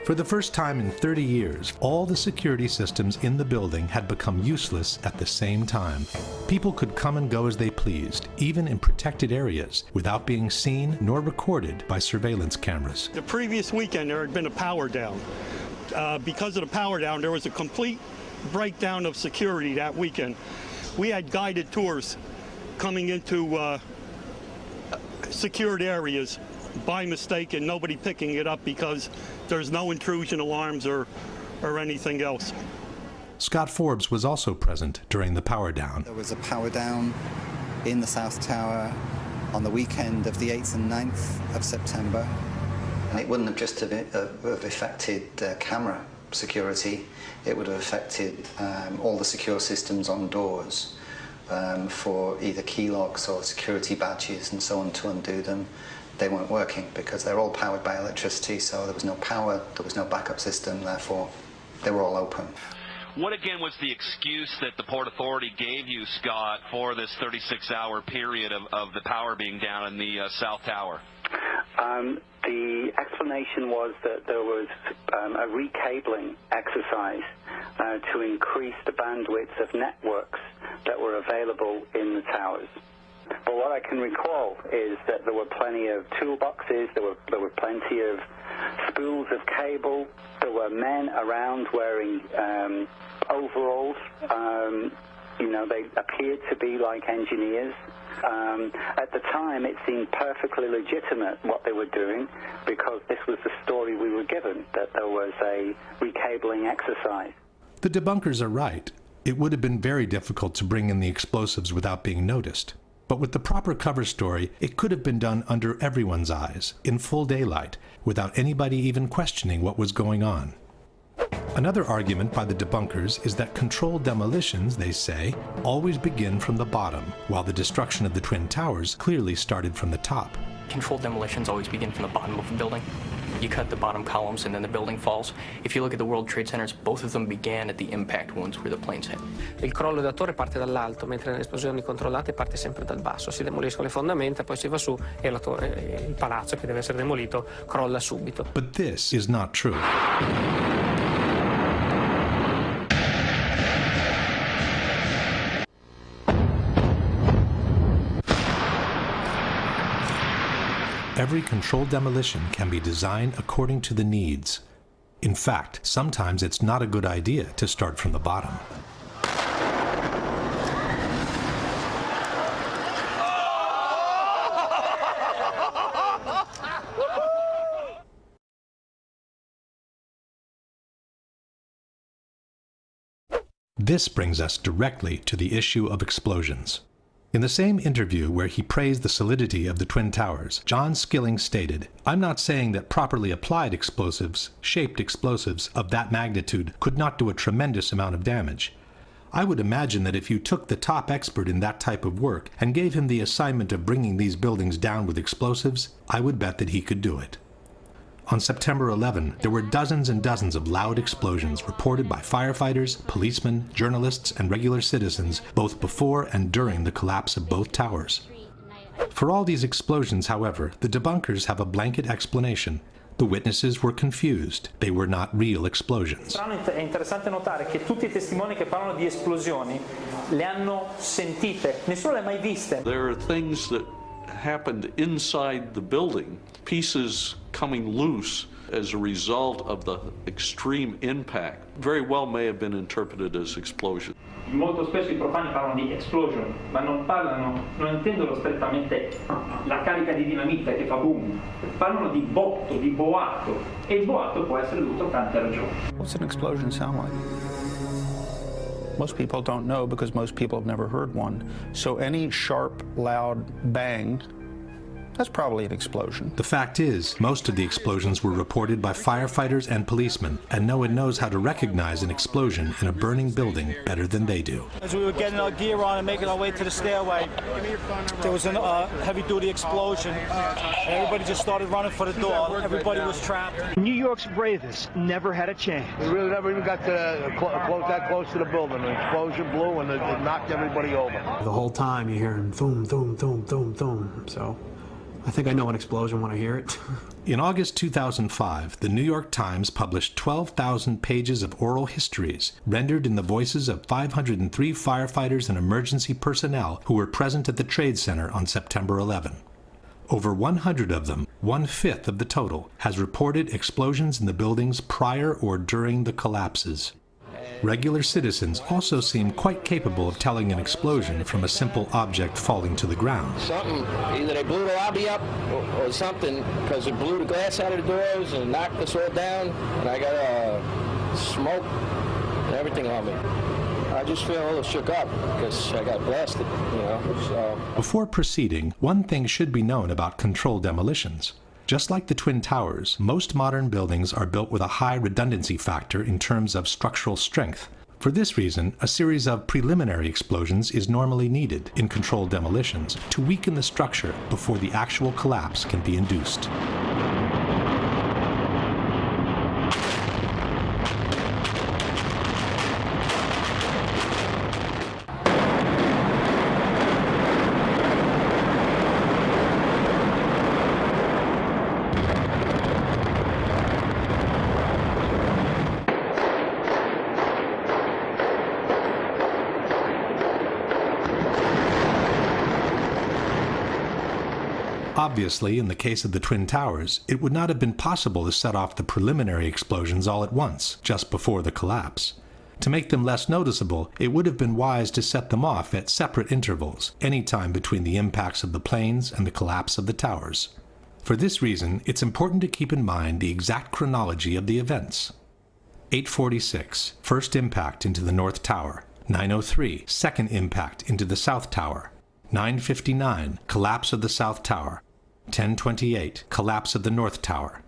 For the first time in 30 years, all the security systems in the building had become useless at the same time. People could come and go as they pleased, even in protected areas, without being seen nor recorded by surveillance cameras. The previous weekend there had been a power down. Because of the power down, there was a complete breakdown of security that weekend. We had guided tours coming into secured areas by mistake and nobody picking it up because there's no intrusion alarms or anything else. Scott Forbes was also present during the power down. There was a power down in the South Tower on the weekend of the 8th and 9th of September. And it wouldn't have just have affected camera security, it would have affected all the secure systems on doors for either key locks or security badges and so on. To undo them, they weren't working because they're all powered by electricity, so there was no power, there was no backup system, therefore they were all open. What again was the excuse that the Port Authority gave you, Scott, for this 36-hour period of the power being down in the South Tower? The explanation was that there was a recabling exercise to increase the bandwidth of networks that were available in the towers. But what I can recall is that there were plenty of toolboxes, there were plenty of spools of cable, there were men around wearing overalls. You know, they appeared to be like engineers. At the time, it seemed perfectly legitimate what they were doing because this was the story we were given, that there was a recabling exercise. The debunkers are right. It would have been very difficult to bring in the explosives without being noticed. But with the proper cover story, it could have been done under everyone's eyes, in full daylight, without anybody even questioning what was going on. Another argument by the debunkers is that controlled demolitions, they say, always begin from the bottom, while the destruction of the Twin Towers clearly started from the top. Controlled demolitions always begin from the bottom of a building. You cut the bottom columns and then the building falls. If you look at the World Trade Centers, both of them began at the impact wounds where the planes hit. Il crollo da torre parte dall'alto, mentre nelle esplosioni controllate parte sempre dal basso. Si demoliscono le fondamenta, poi si va su e la torre, il palazzo che deve essere demolito crolla subito. But this is not true. Every controlled demolition can be designed according to the needs. In fact, sometimes it's not a good idea to start from the bottom. This brings us directly to the issue of explosions. In the same interview where he praised the solidity of the Twin Towers, John Skilling stated, "I'm not saying that properly applied explosives, shaped explosives of that magnitude could not do a tremendous amount of damage. I would imagine that if you took the top expert in that type of work and gave him the assignment of bringing these buildings down with explosives, I would bet that he could do it." On September 11, there were dozens and dozens of loud explosions reported by firefighters, policemen, journalists, and regular citizens, both before and during the collapse of both towers. For all these explosions, however, the debunkers have a blanket explanation. The witnesses were confused. They were not real explosions. È interessante notare che tutti I testimoni che parlano di esplosioni le hanno sentite, nessuno le ha mai viste. There are things that happened inside the building, pieces coming loose as a result of the extreme impact, very well may have been interpreted as explosion. Molto spesso I profani parlano di explosion, ma non intendono strettamente la carica di dinamite che fa boom, parlano di botto, di boato, e il boato può essere dovuto a tante ragioni. What's an explosion sound like? Most people don't know because most people have never heard one. So any sharp, loud bang, that's probably an explosion. The fact is, most of the explosions were reported by firefighters and policemen, and no one knows how to recognize an explosion in a burning building better than they do. As we were getting our gear on and making our way to the stairway, there was a heavy-duty explosion. Everybody just started running for the door. Everybody was trapped. New York's bravest never had a chance. We really never even got to that close to the building. The explosion blew and it knocked everybody over. The whole time you're hearing boom, boom, boom, boom, boom. So I think I know an explosion when I hear it. In August 2005, the New York Times published 12,000 pages of oral histories rendered in the voices of 503 firefighters and emergency personnel who were present at the Trade Center on September 11. Over 100 of them, 1/5 of the total, has reported explosions in the buildings prior or during the collapses. Regular citizens also seem quite capable of telling an explosion from a simple object falling to the ground. Something, either they blew the lobby up or something, because it blew the glass out of the doors and knocked us all down, and I got smoke and everything on me. I just feel a little shook up because I got blasted, you know. So. Before proceeding, one thing should be known about controlled demolitions. Just like the Twin Towers, most modern buildings are built with a high redundancy factor in terms of structural strength. For this reason, a series of preliminary explosions is normally needed in controlled demolitions to weaken the structure before the actual collapse can be induced. Obviously, in the case of the Twin Towers, it would not have been possible to set off the preliminary explosions all at once, just before the collapse. To make them less noticeable, it would have been wise to set them off at separate intervals, any time between the impacts of the planes and the collapse of the towers. For this reason, it's important to keep in mind the exact chronology of the events. 8:46, first impact into the North Tower. 9:03, second impact into the South Tower. 9:59, collapse of the South Tower. 10:28, collapse of the North Tower.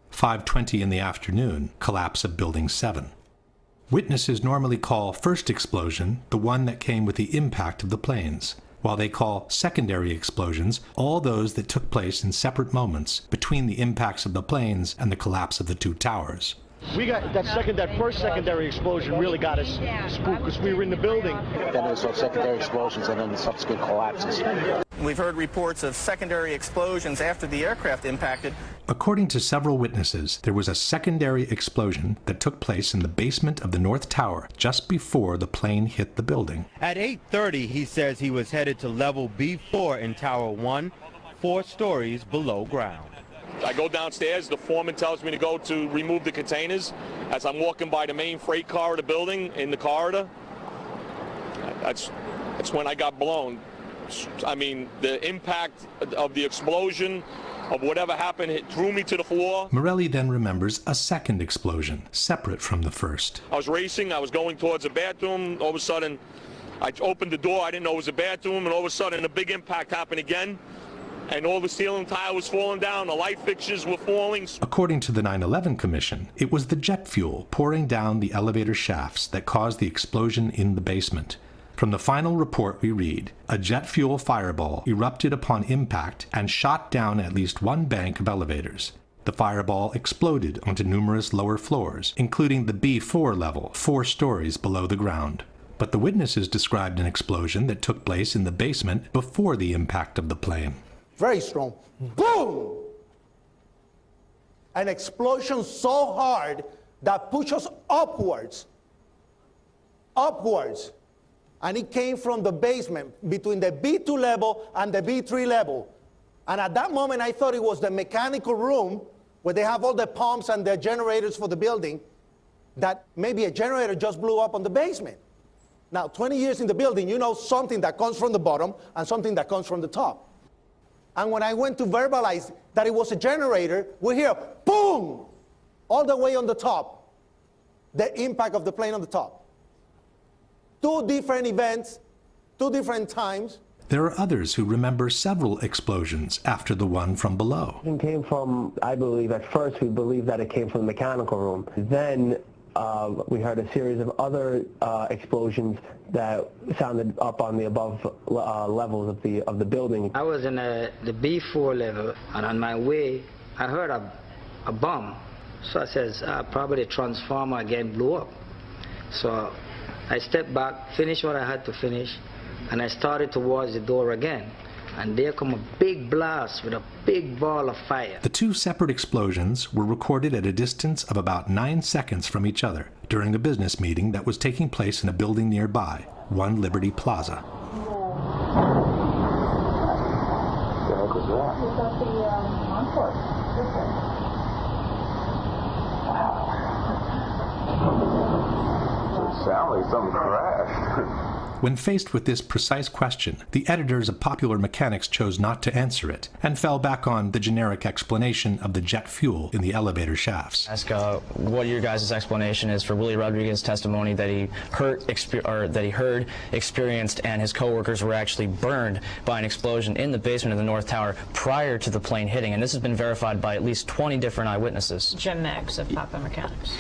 5:20 in the afternoon, collapse of Building 7. Witnesses normally call first explosion the one that came with the impact of the planes, while they call secondary explosions all those that took place in separate moments between the impacts of the planes and the collapse of the two towers. We got that first secondary explosion really got us spooked because we were in the building. Then there's those secondary explosions and then the subsequent collapses. We've heard reports of secondary explosions after the aircraft impacted. According to several witnesses, there was a secondary explosion that took place in the basement of the North Tower just before the plane hit the building. At 8:30, he says he was headed to level B4 in Tower 1, 4 stories below ground. I go downstairs, the foreman tells me to go to remove the containers. As I'm walking by the main freight car of the building, in the corridor, that's when I got blown. I mean, the impact of the explosion, of whatever happened, it threw me to the floor. Morelli then remembers a second explosion, separate from the first. I was racing, I was going towards the bathroom, all of a sudden, I opened the door, I didn't know it was a bathroom, and all of a sudden a big impact happened again. And all the ceiling tile was falling down, the light fixtures were falling. According to the 9/11 Commission, it was the jet fuel pouring down the elevator shafts that caused the explosion in the basement. From the final report we read, a jet fuel fireball erupted upon impact and shot down at least one bank of elevators. The fireball exploded onto numerous lower floors, including the B4 level, 4 stories below the ground. But the witnesses described an explosion that took place in the basement before the impact of the plane. Very strong. Boom! An explosion so hard that pushed us upwards. Upwards. And it came from the basement between the B2 level and the B3 level. And at that moment, I thought it was the mechanical room where they have all the pumps and the generators for the building, that maybe a generator just blew up on the basement. Now, 20 years in the building, you know something that comes from the bottom and something that comes from the top. And when I went to verbalize that it was a generator, we hear, boom, all the way on the top, the impact of the plane on the top. 2 different events, 2 different times. There are others who remember several explosions after the one from below. It came from, I believe, at first we believed that it came from the mechanical room. Then we heard a series of other explosions that sounded up on the above levels of the building. I was in the B4 level, and on my way, I heard a bomb. So I says, probably the transformer again blew up. So I stepped back, finished what I had to finish, and I started towards the door again. and there come a big blast with a big ball of fire. The two separate explosions were recorded at a distance of about 9 seconds from each other during a business meeting that was taking place in a building nearby, One Liberty Plaza. It sounded like something crashed. When faced with this precise question, the editors of Popular Mechanics chose not to answer it and fell back on the generic explanation of the jet fuel in the elevator shafts. Ask what your guys' explanation is for Willie Rodriguez's testimony that he heard, experienced, and his coworkers were actually burned by an explosion in the basement of the North Tower prior to the plane hitting, and this has been verified by at least 20 different eyewitnesses. Jim Meggs of Popular Mechanics.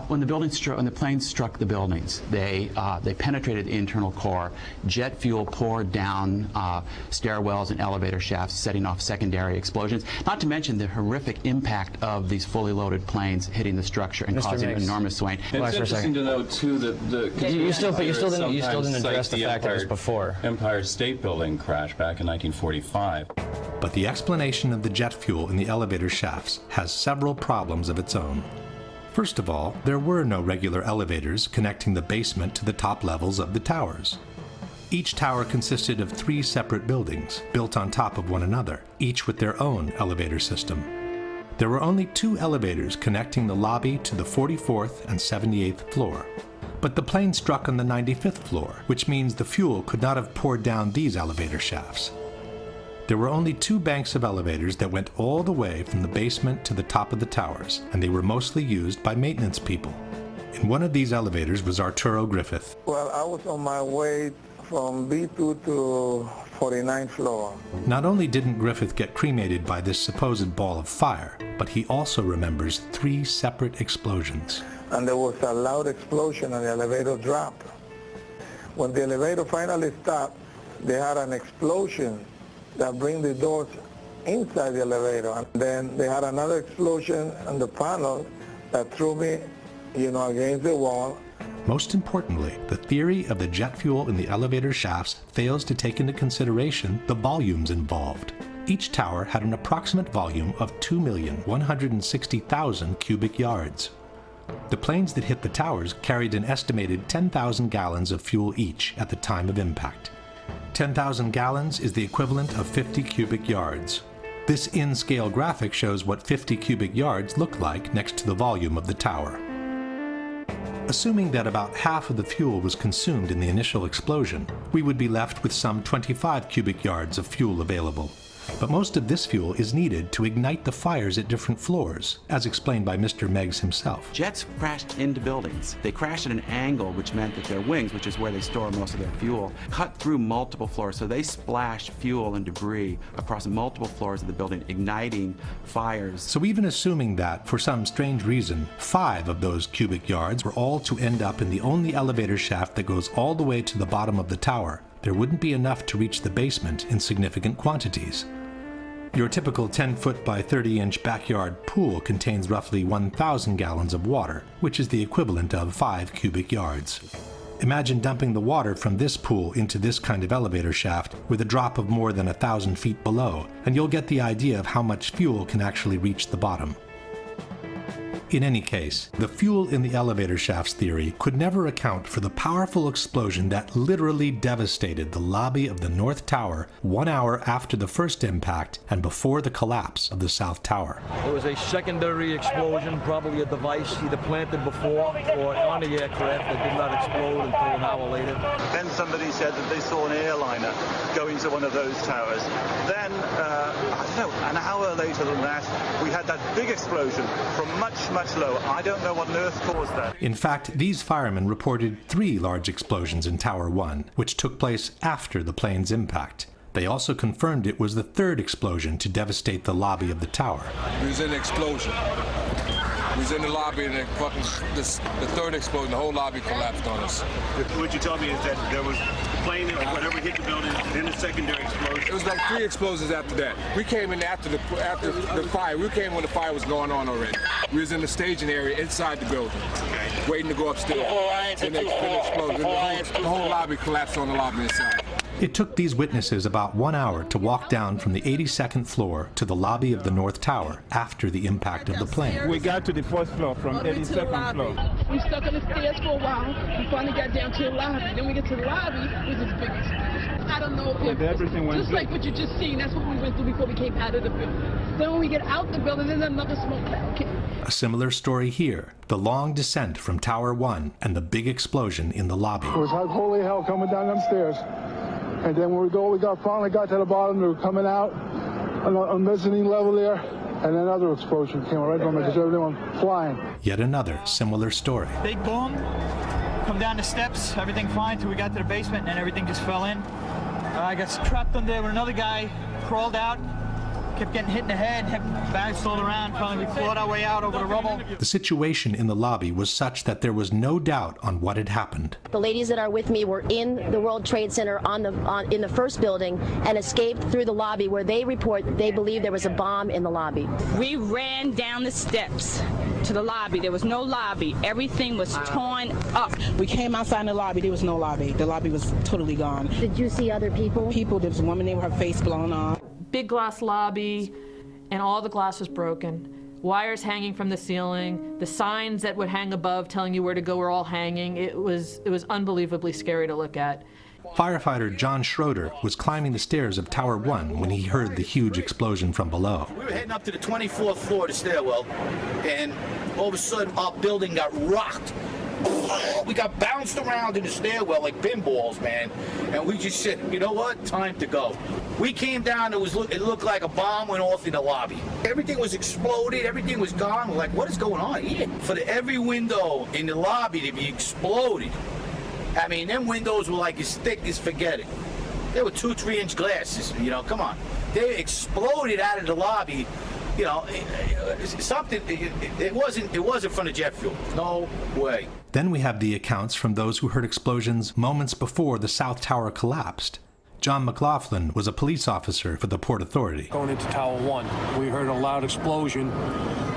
When the plane struck the buildings, they penetrated the internal core. Jet fuel poured down stairwells and elevator shafts, setting off secondary explosions. Not to mention the horrific impact of these fully loaded planes hitting the structure and causing enormous swaying. It's interesting to note too that you still didn't address the fact that it was before Empire State Building crash back in 1945. But the explanation of the jet fuel in the elevator shafts has several problems of its own. First of all, there were no regular elevators connecting the basement to the top levels of the towers. Each tower consisted of 3 separate buildings, built on top of one another, each with their own elevator system. There were only 2 elevators connecting the lobby to the 44th and 78th floor. But the plane struck on the 95th floor, which means the fuel could not have poured down these elevator shafts. There were only 2 banks of elevators that went all the way from the basement to the top of the towers, and they were mostly used by maintenance people. In one of these elevators was Arturo Griffith. Well, I was on my way from B2 to 49th floor. Not only didn't Griffith get cremated by this supposed ball of fire, but he also remembers 3 separate explosions. And there was a loud explosion and the elevator dropped. When the elevator finally stopped, they had an explosion that bring the doors inside the elevator. And then they had another explosion on the panel that threw me, against the wall. Most importantly, the theory of the jet fuel in the elevator shafts fails to take into consideration the volumes involved. Each tower had an approximate volume of 2,160,000 cubic yards. The planes that hit the towers carried an estimated 10,000 gallons of fuel each at the time of impact. 10,000 gallons is the equivalent of 50 cubic yards. This in-scale graphic shows what 50 cubic yards look like next to the volume of the tower. Assuming that about half of the fuel was consumed in the initial explosion, we would be left with some 25 cubic yards of fuel available. But most of this fuel is needed to ignite the fires at different floors, as explained by Mr. Meggs himself. Jets crashed into buildings. They crashed at an angle, which meant that their wings, which is where they store most of their fuel, cut through multiple floors. So they splashed fuel and debris across multiple floors of the building, igniting fires. So even assuming that, for some strange reason, 5 of those cubic yards were all to end up in the only elevator shaft that goes all the way to the bottom of the tower, there wouldn't be enough to reach the basement in significant quantities. Your typical 10-foot by 30-inch backyard pool contains roughly 1,000 gallons of water, which is the equivalent of 5 cubic yards. Imagine dumping the water from this pool into this kind of elevator shaft with a drop of more than 1,000 feet below, and you'll get the idea of how much fuel can actually reach the bottom. In any case, the fuel in the elevator shafts theory could never account for the powerful explosion that literally devastated the lobby of the North Tower 1 hour after the first impact and before the collapse of the South Tower. There was a secondary explosion, probably a device either planted before or on the aircraft that did not explode until an hour later. Then somebody said that they saw an airliner go into one of those towers. Then, I don't know, an hour later than that, we had that big explosion from much lower. I don't know what on earth caused that. In fact, these firemen reported 3 large explosions in Tower 1, which took place after the plane's impact. They also confirmed it was the 3rd explosion to devastate the lobby of the tower. We was in the explosion. We was in the lobby and the 3rd explosion, the whole lobby collapsed on us. What you told me is that there was a plane or whatever hit the building, then a secondary explosion. It was like 3 explosions after that. We came in after the fire. We came when the fire was going on already. We was in the staging area inside the building, waiting to go upstairs. Then they exploded. The whole lobby collapsed on the lobby inside. It took these witnesses about 1 hour to walk down from the 82nd floor to the lobby of the North Tower after the impact of the plane. We got to the first floor from 82nd floor. We stuck on the stairs for a while. We finally got down to the lobby. Then we get to the lobby, it was this big explosion. I don't know if everything went just like what you just seen, that's what we went through before we came out of the building. Then when we get out the building, there's another smoke cloud came. A similar story here, the long descent from Tower 1 and the big explosion in the lobby. It was like holy hell coming down them stairs. And then when we finally got to the bottom, we were coming out on the mezzanine level there, and another explosion came right from it because everything went flying. Yet another similar story. Big boom, come down the steps, everything fine till we got to the basement, and then everything just fell in. I got trapped under there with another guy, crawled out, kept getting hit in the head, had bags rolled around, finally we clawed our way out over the rubble. The situation in the lobby was such that there was no doubt on what had happened. The ladies that are with me were in the World Trade Center in the first building and escaped through the lobby where they report that they believe there was a bomb in the lobby. We ran down the steps to the lobby. There was no lobby. Everything was torn up. We came outside the lobby. There was no lobby. The lobby was totally gone. Did you see other people? People. There was a woman there with her face blown off. Big glass lobby, and all the glass was broken. Wires hanging from the ceiling, the signs that would hang above telling you where to go were all hanging. It was unbelievably scary to look at. Firefighter John Schroeder was climbing the stairs of Tower 1 when he heard the huge explosion from below. We were heading up to the 24th floor of the stairwell, and all of a sudden our building got rocked. We got bounced around in the stairwell like pinballs, man. And we just said, you know what? Time to go. We came down, it looked like a bomb went off in the lobby. Everything was exploded, everything was gone. We're like, what is going on here? For every window in the lobby to be exploded. I mean, them windows were like as thick as forget it. They were 2-3 inch glasses, you know, come on. They exploded out of the lobby. You know, it wasn't from the jet fuel. No way. Then we have the accounts from those who heard explosions moments before the South Tower collapsed. John McLaughlin was a police officer for the Port Authority. Going into Tower 1, we heard a loud explosion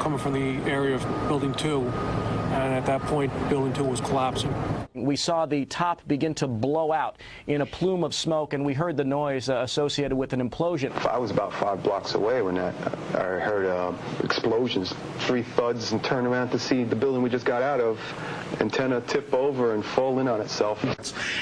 coming from the area of Building 2, and at that point, Building 2 was collapsing. We saw the top begin to blow out in a plume of smoke, and we heard the noise associated with an implosion. I was about 5 blocks away when I heard explosions, 3 thuds, and turned around to see the building we just got out of, antenna tip over and fall in on itself.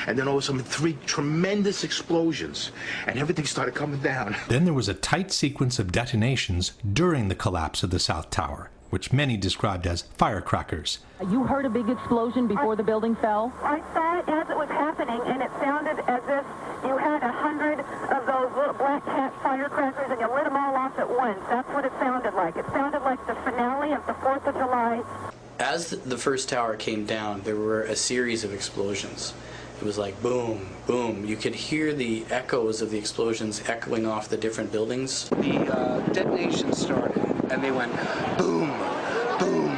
And then all of a sudden, 3 tremendous explosions, and everything started coming down. Then there was a tight sequence of detonations during the collapse of the South Tower, which many described as firecrackers. You heard a big explosion before the building fell? I saw it as it was happening, and it sounded as if you had 100 of those little black cat firecrackers and you lit them all off at once. That's what it sounded like. It sounded like the finale of the 4th of July. As the first tower came down, there were a series of explosions. It was like boom, boom. You could hear the echoes of the explosions echoing off the different buildings. The detonation started, and they went boom, boom,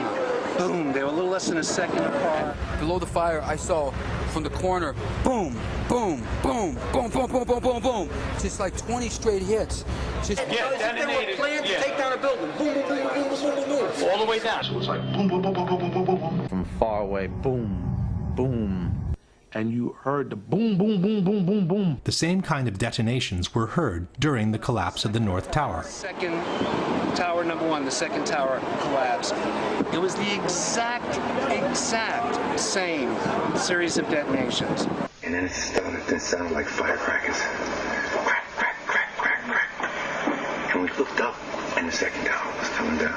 boom. They were a little less than a second apart. Below the fire, I saw from the corner, boom, boom, boom, boom, boom, boom, boom, boom, boom. Just like 20 straight hits. Just detonated. They were planned to take down a building. Boom, boom, boom, boom, boom, boom, boom. All the way down. So it was like boom, boom, boom, boom, boom, boom, boom, boom. From far away, boom, boom. And you heard the boom, boom, boom, boom, boom, boom. The same kind of detonations were heard during the collapse of the North Tower. Second tower, number 1, the second tower collapsed. It was the exact same series of detonations. And then it started to sound like firecrackers. Crack, crack, crack, crack, crack. And we looked up, and the second tower was coming down.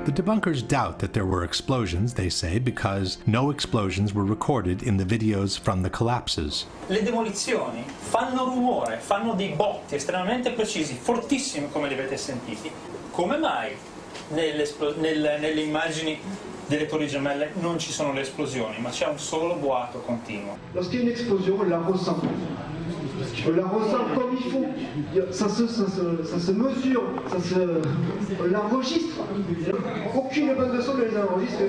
The debunkers doubt that there were explosions, they say, because no explosions were recorded in the videos from the collapses. Le demolizioni fanno rumore, fanno dei botti estremamente precisi, fortissimi come li avete sentiti. Come mai nelle immagini delle torri gemelle non ci sono le esplosioni, ma c'è un solo boato continuo? Lorsqu'il y a une explosion, on la ressent. On la ressent comme il faut. Ça se mesure, on l'enregistre. Aucune bande de son ne les enregistre.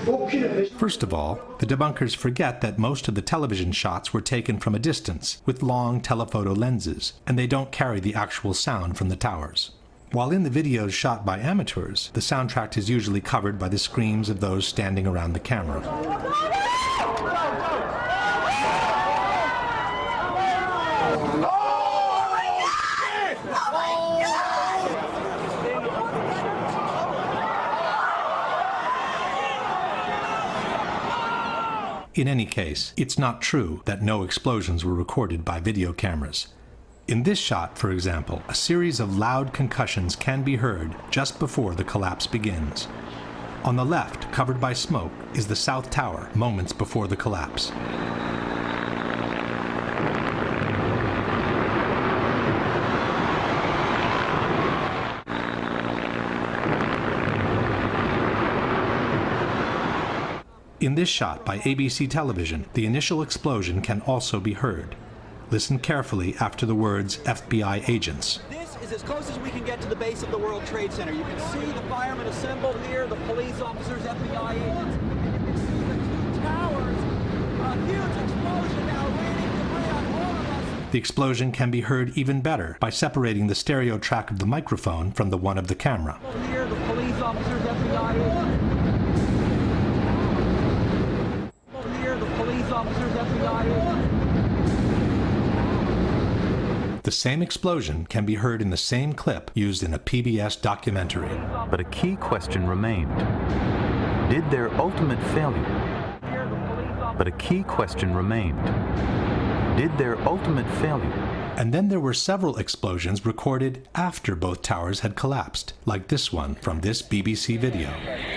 Aucune. First of all, the debunkers forget that most of the television shots were taken from a distance with long telephoto lenses, and they don't carry the actual sound from the towers. While in the videos shot by amateurs, the soundtrack is usually covered by the screams of those standing around the camera. In any case, it's not true that no explosions were recorded by video cameras. In this shot, for example, a series of loud concussions can be heard just before the collapse begins. On the left, covered by smoke, is the South Tower, moments before the collapse. In this shot by ABC television, the initial explosion can also be heard. Listen carefully after the words FBI agents. This is as close as we can get to the base of the World Trade Center. You can see the firemen assembled here, the police officers, FBI agents. You can see the two towers. A huge explosion now raining debris on all of us. The explosion can be heard even better by separating the stereo track of the microphone from the one of the camera. Here, the police officers, FBI agents. Here, the police officers, FBI agents. The same explosion can be heard in the same clip used in a PBS documentary. But a key question remained. Did their ultimate failure? But a key question remained. Did their ultimate failure? And then there were several explosions recorded after both towers had collapsed, like this one from this BBC video.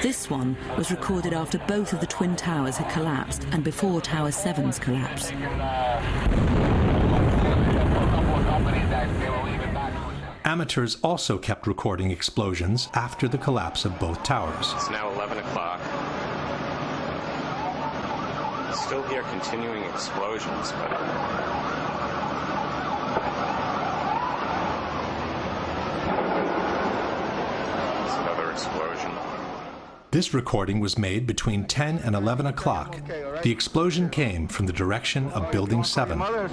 This one was recorded after both of the Twin Towers had collapsed and before Tower 7's collapse. Amateurs also kept recording explosions after the collapse of both towers. It's now 11 o'clock. Still hear continuing explosions, but... It's another explosion. This recording was made between 10 and 11 o'clock. The explosion came from the direction of Building 7. Right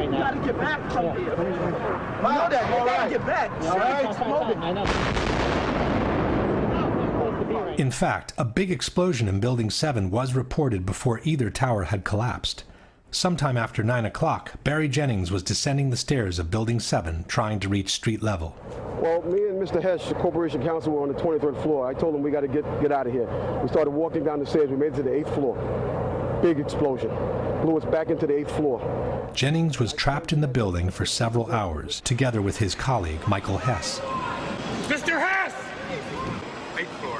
now. You gotta get back from here. You know that. You gotta get back. In fact, a big explosion in Building 7 was reported before either tower had collapsed. Sometime after 9 o'clock, Barry Jennings was descending the stairs of Building 7, trying to reach street level. Well, me and Mr. Hesh, the Corporation Counsel, were on the 23rd floor. I told him we got to get out of here. We started walking down the stairs. We made it to the 8th floor. Big explosion. Blew us back into the 8th floor. Jennings was trapped in the building for several hours, together with his colleague, Michael Hess. Mr. Hess!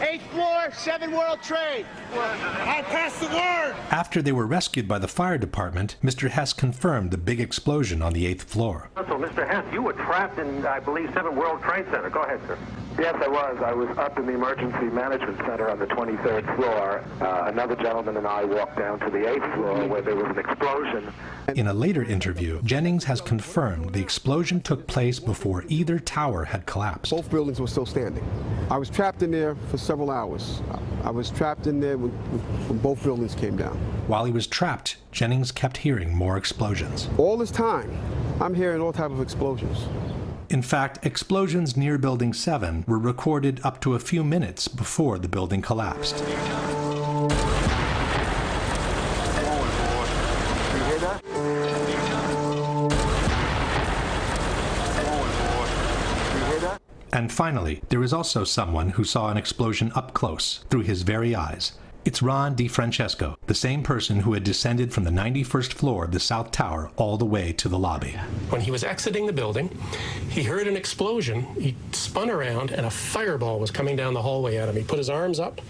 8th floor, 7 World Trade. I pass the word! After they were rescued by the fire department, Mr. Hess confirmed the big explosion on the 8th floor. So, Mr. Hess, you were trapped in, I believe, 7 World Trade Center. Go ahead, sir. Yes, I was. I was up in the Emergency Management Center on the 23rd floor. Another gentleman and I walked down to the 8th floor where there was an explosion. In a later interview, Jennings has confirmed the explosion took place before either tower had collapsed. Both buildings were still standing. I was trapped in there for several hours. I was trapped in there when both buildings came down. While he was trapped, Jennings kept hearing more explosions. All this time, I'm hearing all types of explosions. In fact, explosions near Building 7 were recorded up to a few minutes before the building collapsed. And finally, there is also someone who saw an explosion up close, through his very eyes. It's Ron DeFrancesco, the same person who had descended from the 91st floor of the South Tower all the way to the lobby. When he was exiting the building, he heard an explosion. He spun around, and a fireball was coming down the hallway at him. He put his arms up,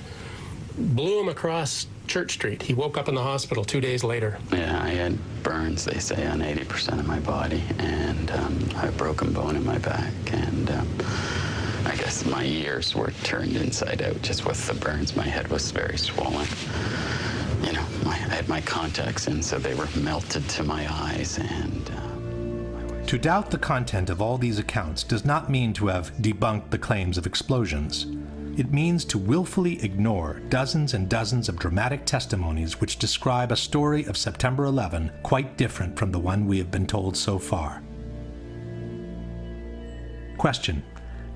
blew him across Church Street. He woke up in the hospital 2 days later. Yeah, I had burns, they say, on 80% of my body, and I had a broken bone in my back, and I guess my ears were turned inside out just with the burns. My head was very swollen. You know, I had my contacts in, so they were melted to my eyes, and... To doubt the content of all these accounts does not mean to have debunked the claims of explosions. It means to willfully ignore dozens and dozens of dramatic testimonies which describe a story of September 11 quite different from the one we have been told so far. Question.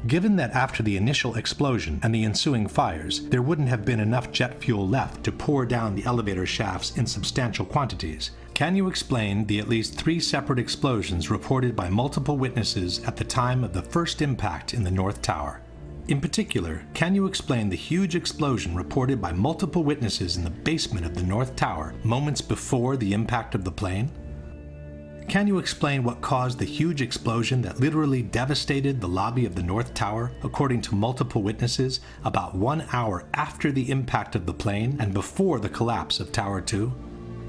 Given that after the initial explosion and the ensuing fires, there wouldn't have been enough jet fuel left to pour down the elevator shafts in substantial quantities, can you explain the at least 3 separate explosions reported by multiple witnesses at the time of the first impact in the North Tower? In particular, can you explain the huge explosion reported by multiple witnesses in the basement of the North Tower moments before the impact of the plane? Can you explain what caused the huge explosion that literally devastated the lobby of the North Tower, according to multiple witnesses, about 1 hour after the impact of the plane and before the collapse of Tower 2?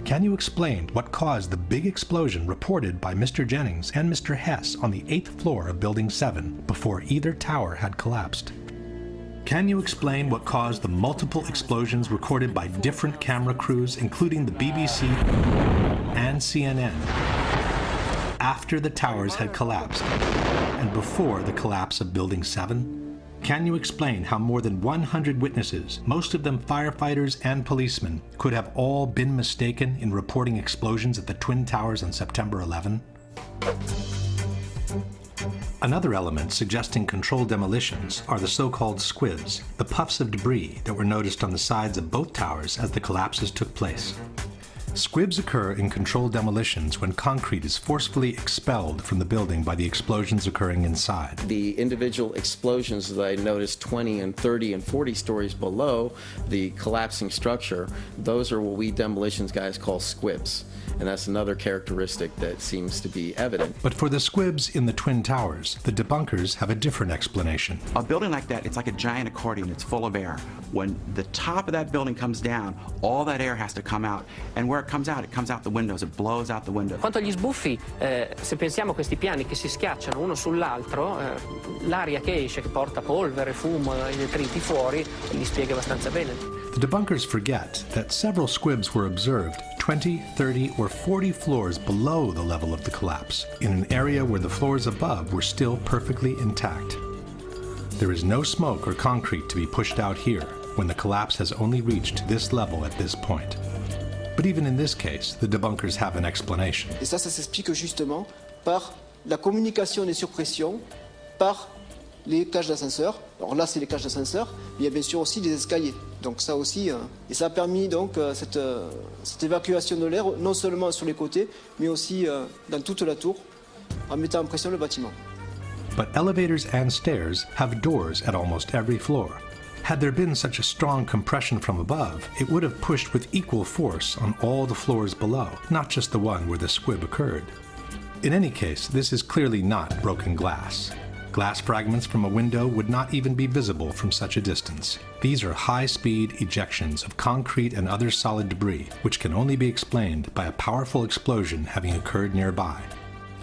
Can you explain what caused the big explosion reported by Mr. Jennings and Mr. Hess on the 8th floor of Building 7 before either tower had collapsed? Can you explain what caused the multiple explosions recorded by different camera crews, including the BBC and CNN, after the towers had collapsed and before the collapse of Building 7? Can you explain how more than 100 witnesses, most of them firefighters and policemen, could have all been mistaken in reporting explosions at the Twin Towers on September 11? Another element suggesting controlled demolitions are the so-called squibs, the puffs of debris that were noticed on the sides of both towers as the collapses took place. Squibs occur in controlled demolitions when concrete is forcefully expelled from the building by the explosions occurring inside. The individual explosions that I noticed 20 and 30 and 40 stories below the collapsing structure, those are what we demolitions guys call squibs. And that's another characteristic that seems to be evident. But for the squibs in the Twin Towers, the debunkers have a different explanation. A building like that, it's like a giant accordion. It's full of air. When the top of that building comes down, all that air has to come out. And where it comes out the windows. It blows out the windows. Quanto agli sbuffi, se pensiamo a questi piani che si schiacciano uno sull'altro, l'aria che esce, che porta polvere, fumo, i detriti fuori, li spiega abbastanza bene. The debunkers forget that several squibs were observed 20, 30, or 40 floors below the level of the collapse, in an area where the floors above were still perfectly intact. There is no smoke or concrete to be pushed out here when the collapse has only reached this level at this point. But even in this case, the debunkers have an explanation. Et ça s'explique justement par la communication des surpressions, par les cages d'ascenseur. Alors là, c'est les cages d'ascenseur, mais il y a bien sûr aussi des escaliers. Donc ça aussi, et ça a permis donc cette évacuation de l'air, non seulement sur les côtés, mais aussi dans toute la tour, en mettant en pression le bâtiment. But elevators and stairs have doors at almost every floor. Had there been such a strong compression from above, it would have pushed with equal force on all the floors below, not just the one where the squib occurred. In any case, this is clearly not broken glass. Glass fragments from a window would not even be visible from such a distance. These are high-speed ejections of concrete and other solid debris, which can only be explained by a powerful explosion having occurred nearby.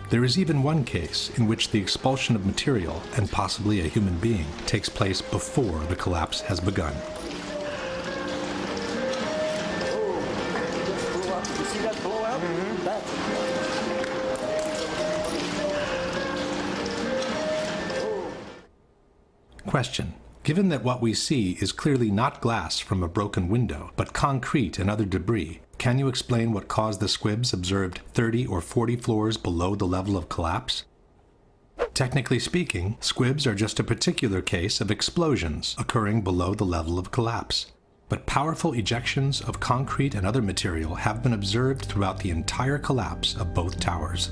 There is even one case in which the expulsion of material, and possibly a human being, takes place before the collapse has begun. You see that blowout? Question. Given that what we see is clearly not glass from a broken window, but concrete and other debris, can you explain what caused the squibs observed 30 or 40 floors below the level of collapse? Technically speaking, squibs are just a particular case of explosions occurring below the level of collapse. But powerful ejections of concrete and other material have been observed throughout the entire collapse of both towers.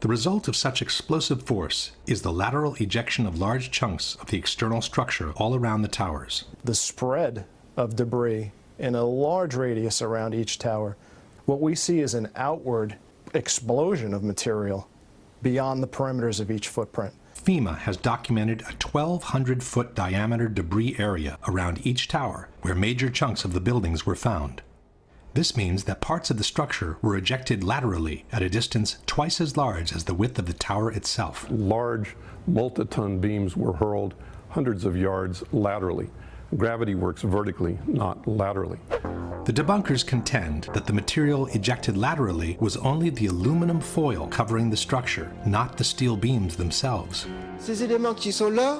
The result of such explosive force is the lateral ejection of large chunks of the external structure all around the towers. The spread of debris in a large radius around each tower, what we see is an outward explosion of material beyond the perimeters of each footprint. FEMA has documented a 1,200-foot diameter debris area around each tower where major chunks of the buildings were found. This means that parts of the structure were ejected laterally at a distance twice as large as the width of the tower itself. Large multi-ton beams were hurled hundreds of yards laterally. Gravity works vertically, not laterally. The debunkers contend that the material ejected laterally was only the aluminum foil covering the structure, not the steel beams themselves. Ces éléments qui sont là,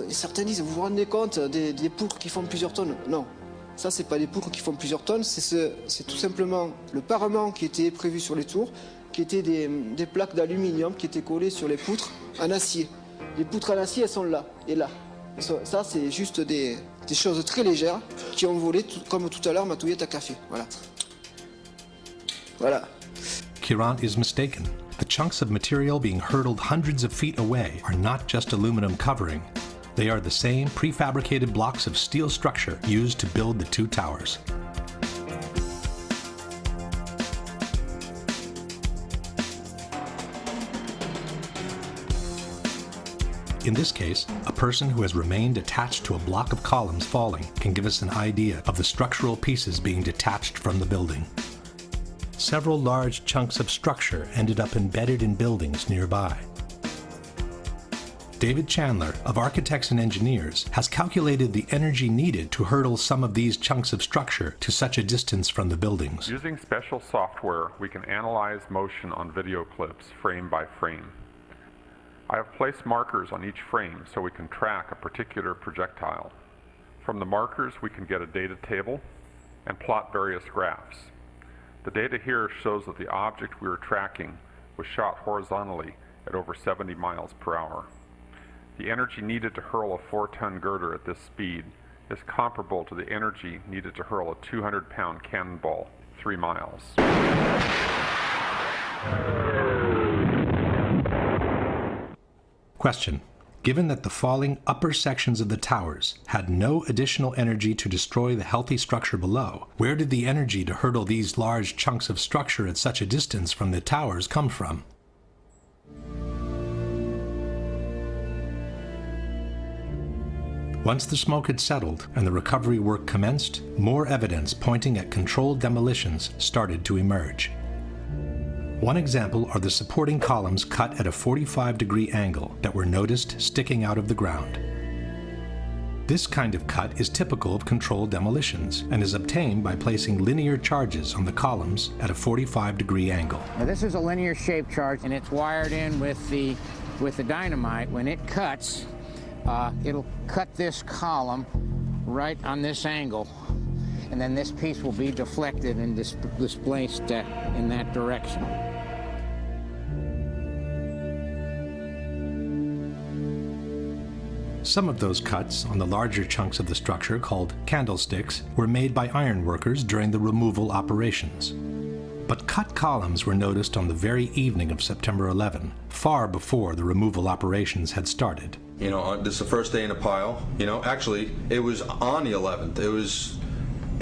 certains disent, vous vous rendez compte des poutres qui font plusieurs tonnes? Non, ça c'est pas des poutres qui font plusieurs tonnes, c'est tout simplement le parement qui était prévu sur les tours, qui étaient des plaques d'aluminium qui étaient collées sur les poutres en acier. Les poutres en acier, elles sont là et là. Ça, c'est juste des choses très légères qui ont volé, comme tout à l'heure ma touillette à café. Voilà. Voilà. Quirin is mistaken. The chunks of material being hurtled hundreds of feet away are not just aluminum covering. They are the same prefabricated blocks of steel structure used to build the two towers. In this case, a person who has remained attached to a block of columns falling can give us an idea of the structural pieces being detached from the building. Several large chunks of structure ended up embedded in buildings nearby. David Chandler of Architects and Engineers has calculated the energy needed to hurtle some of these chunks of structure to such a distance from the buildings. Using special software, we can analyze motion on video clips frame by frame. I have placed markers on each frame so we can track a particular projectile. From the markers, we can get a data table and plot various graphs. The data here shows that the object we were tracking was shot horizontally at over 70 miles per hour. The energy needed to hurl a 4-ton girder at this speed is comparable to the energy needed to hurl a 200-pound cannonball 3 miles. Question. Given that the falling upper sections of the towers had no additional energy to destroy the healthy structure below, where did the energy to hurtle these large chunks of structure at such a distance from the towers come from? Once the smoke had settled and the recovery work commenced, more evidence pointing at controlled demolitions started to emerge. One example are the supporting columns cut at a 45-degree angle that were noticed sticking out of the ground. This kind of cut is typical of controlled demolitions and is obtained by placing linear charges on the columns at a 45-degree angle. Now this is a linear shaped charge and it's wired in with the dynamite. When it cuts, it'll cut this column right on this angle, and then this piece will be deflected and displaced in that direction. Some of those cuts on the larger chunks of the structure, called candlesticks, were made by iron workers during the removal operations. But cut columns were noticed on the very evening of September 11, far before the removal operations had started. You know, this is the first day in a pile. You know, actually, it was on the 11th. It was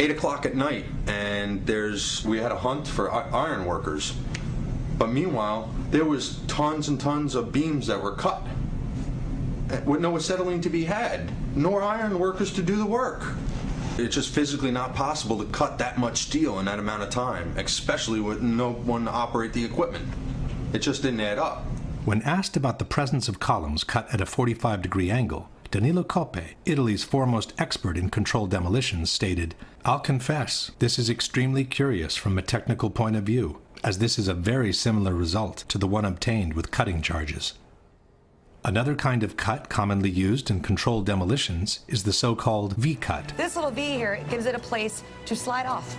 8 o'clock at night, and we had a hunt for iron workers. But meanwhile, there was tons and tons of beams that were cut, with no acetylene to be had, nor iron workers to do the work. It's just physically not possible to cut that much steel in that amount of time, especially with no one to operate the equipment. It just didn't add up. When asked about the presence of columns cut at a 45-degree angle, Danilo Coppe, Italy's foremost expert in controlled demolitions, stated, "I'll confess, this is extremely curious from a technical point of view, as this is a very similar result to the one obtained with cutting charges." Another kind of cut commonly used in controlled demolitions is the so-called V-cut. This little V here gives it a place to slide off.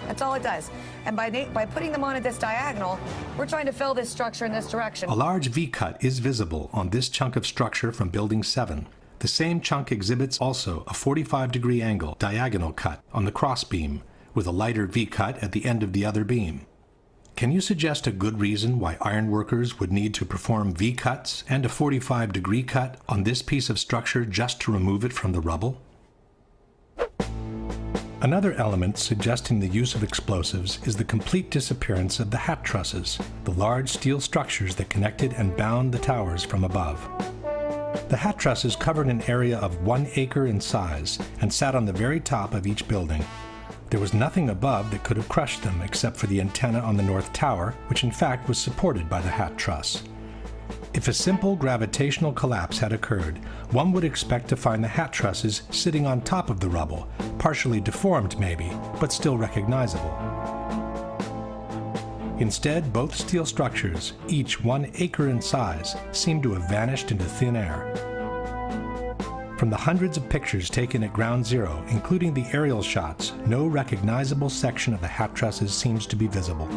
That's all it does. And by putting them on at this diagonal, we're trying to fill this structure in this direction. A large V-cut is visible on this chunk of structure from Building 7. The same chunk exhibits also a 45-degree angle diagonal cut on the cross beam, with a lighter V-cut at the end of the other beam. Can you suggest a good reason why ironworkers would need to perform V-cuts and a 45-degree cut on this piece of structure just to remove it from the rubble? Another element suggesting the use of explosives is the complete disappearance of the hat trusses, the large steel structures that connected and bound the towers from above. The hat trusses covered an area of 1 acre in size and sat on the very top of each building. There was nothing above that could have crushed them except for the antenna on the north tower, which in fact was supported by the hat truss. If a simple gravitational collapse had occurred, one would expect to find the hat trusses sitting on top of the rubble, partially deformed maybe, but still recognizable. Instead, both steel structures, each 1 acre in size, seemed to have vanished into thin air. From the hundreds of pictures taken at Ground Zero, including the aerial shots, no recognizable section of the hat trusses seems to be visible.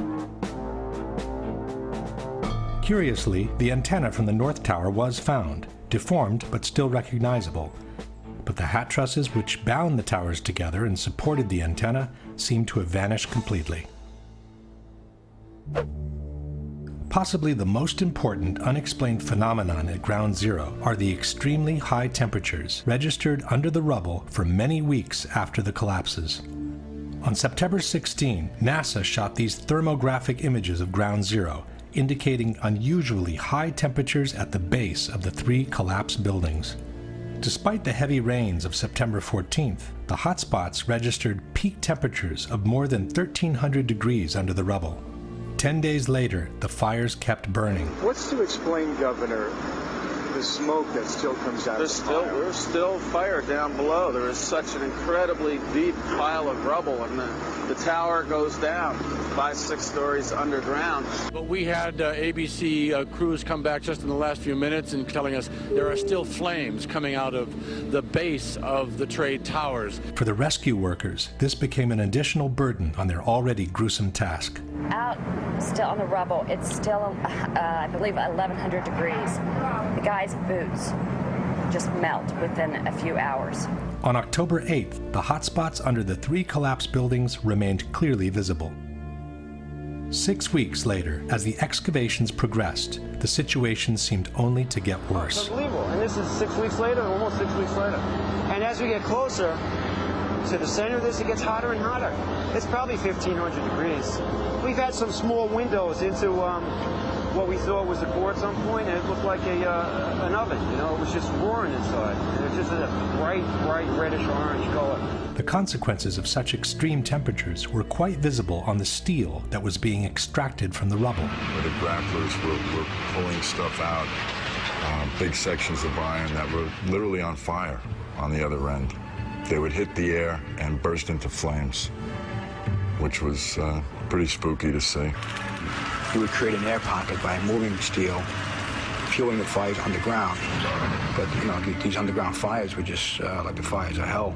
Curiously, the antenna from the north tower was found, deformed but still recognizable. But the hat trusses which bound the towers together and supported the antenna seemed to have vanished completely. Possibly the most important unexplained phenomenon at Ground Zero are the extremely high temperatures registered under the rubble for many weeks after the collapses. On September 16, NASA shot these thermographic images of Ground Zero, indicating unusually high temperatures at the base of the 3 collapsed buildings. Despite the heavy rains of September 14th, the hotspots registered peak temperatures of more than 1,300 degrees under the rubble. 10 days later, the fires kept burning. What's to explain, Governor, the smoke that still comes out of the fire? There's still fire down below. There is such an incredibly deep pile of rubble, and the tower goes down 5-6 stories underground. But we had ABC crews come back just in the last few minutes and telling us there are still flames coming out of the base of the trade towers. For the rescue workers, this became an additional burden on their already gruesome task. Out still on the rubble, it's still, I believe, 1,100 degrees. The guy's boots just melt within a few hours. On October 8th, the hotspots under the 3 collapsed buildings remained clearly visible. 6 weeks later, as the excavations progressed, the situation seemed only to get worse. It's unbelievable. And this is 6 weeks later, almost 6 weeks later. And as we get closer to the center of this, it gets hotter and hotter. It's probably 1,500 degrees. We've had some small windows into what we thought was a core at some point, and it looked like an oven. You know, it was just roaring inside. And it's just a bright reddish-orange color. The consequences of such extreme temperatures were quite visible on the steel that was being extracted from the rubble. Where the grapplers were pulling stuff out, big sections of iron that were literally on fire on the other end. They would hit the air and burst into flames, which was pretty spooky to see. You would create an air pocket by moving steel, fueling the fires underground. But, you know, these underground fires were just like the fires of hell.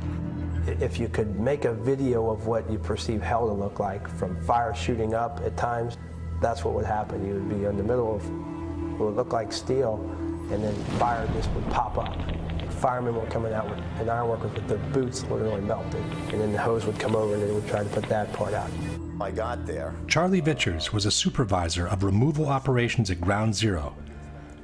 If you could make a video of what you perceive hell to look like, from fire shooting up at times, that's what would happen. You would be in the middle of what would look like steel, and then fire just would pop up. Firemen were coming out and ironworkers with their boots literally melted, and then the hose would come over and they would try to put that part out. I got there. Charlie Vichers was a supervisor of removal operations at Ground Zero.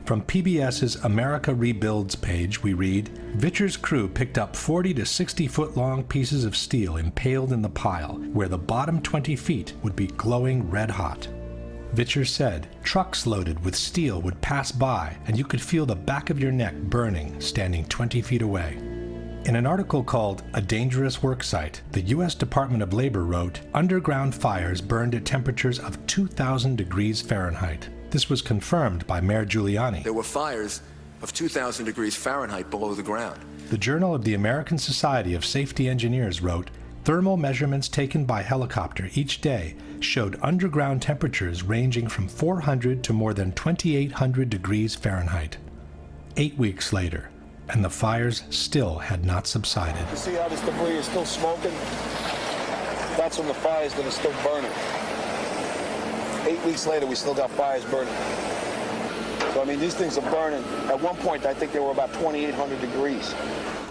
From PBS's America Rebuilds page, we read, Vichers' crew picked up 40 to 60-foot-long pieces of steel impaled in the pile, where the bottom 20 feet would be glowing red hot. Vichers said, trucks loaded with steel would pass by, and you could feel the back of your neck burning, standing 20 feet away. In an article called A Dangerous Worksite, the U.S. Department of Labor wrote, underground fires burned at temperatures of 2,000 degrees Fahrenheit. This was confirmed by Mayor Giuliani. There were fires of 2,000 degrees Fahrenheit below the ground. The Journal of the American Society of Safety Engineers wrote, thermal measurements taken by helicopter each day showed underground temperatures ranging from 400 to more than 2,800 degrees Fahrenheit. 8 weeks later, and the fires still had not subsided. You see how this debris is still smoking? That's from the fires that are still burning. 8 weeks later, we still got fires burning. So, I mean, these things are burning. At one point, I think they were about 2,800 degrees.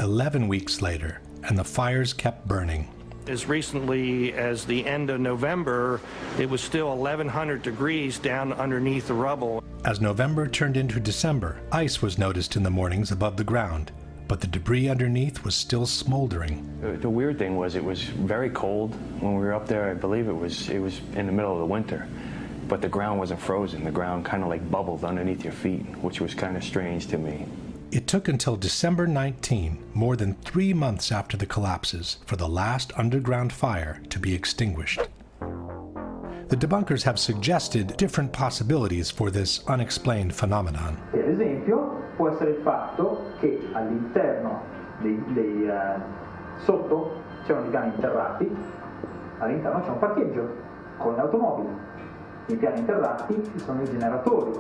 11 weeks later, and the fires kept burning. As recently as the end of November, it was still 1,100 degrees down underneath the rubble. As November turned into December, ice was noticed in the mornings above the ground, but the debris underneath was still smoldering. The weird thing was it was very cold when we were up there. I believe it was in the middle of the winter, but the ground wasn't frozen. The ground kind of like bubbled underneath your feet, which was kind of strange to me. It took until December 19, more than 3 months after the collapses, for the last underground fire to be extinguished. The debunkers have suggested different possibilities for this unexplained phenomenon. Per esempio, può essere il fatto che all'interno sotto c'erano i piani interrati, all'interno c'è un parcheggio con le automobili. I piani interrati sono i generatori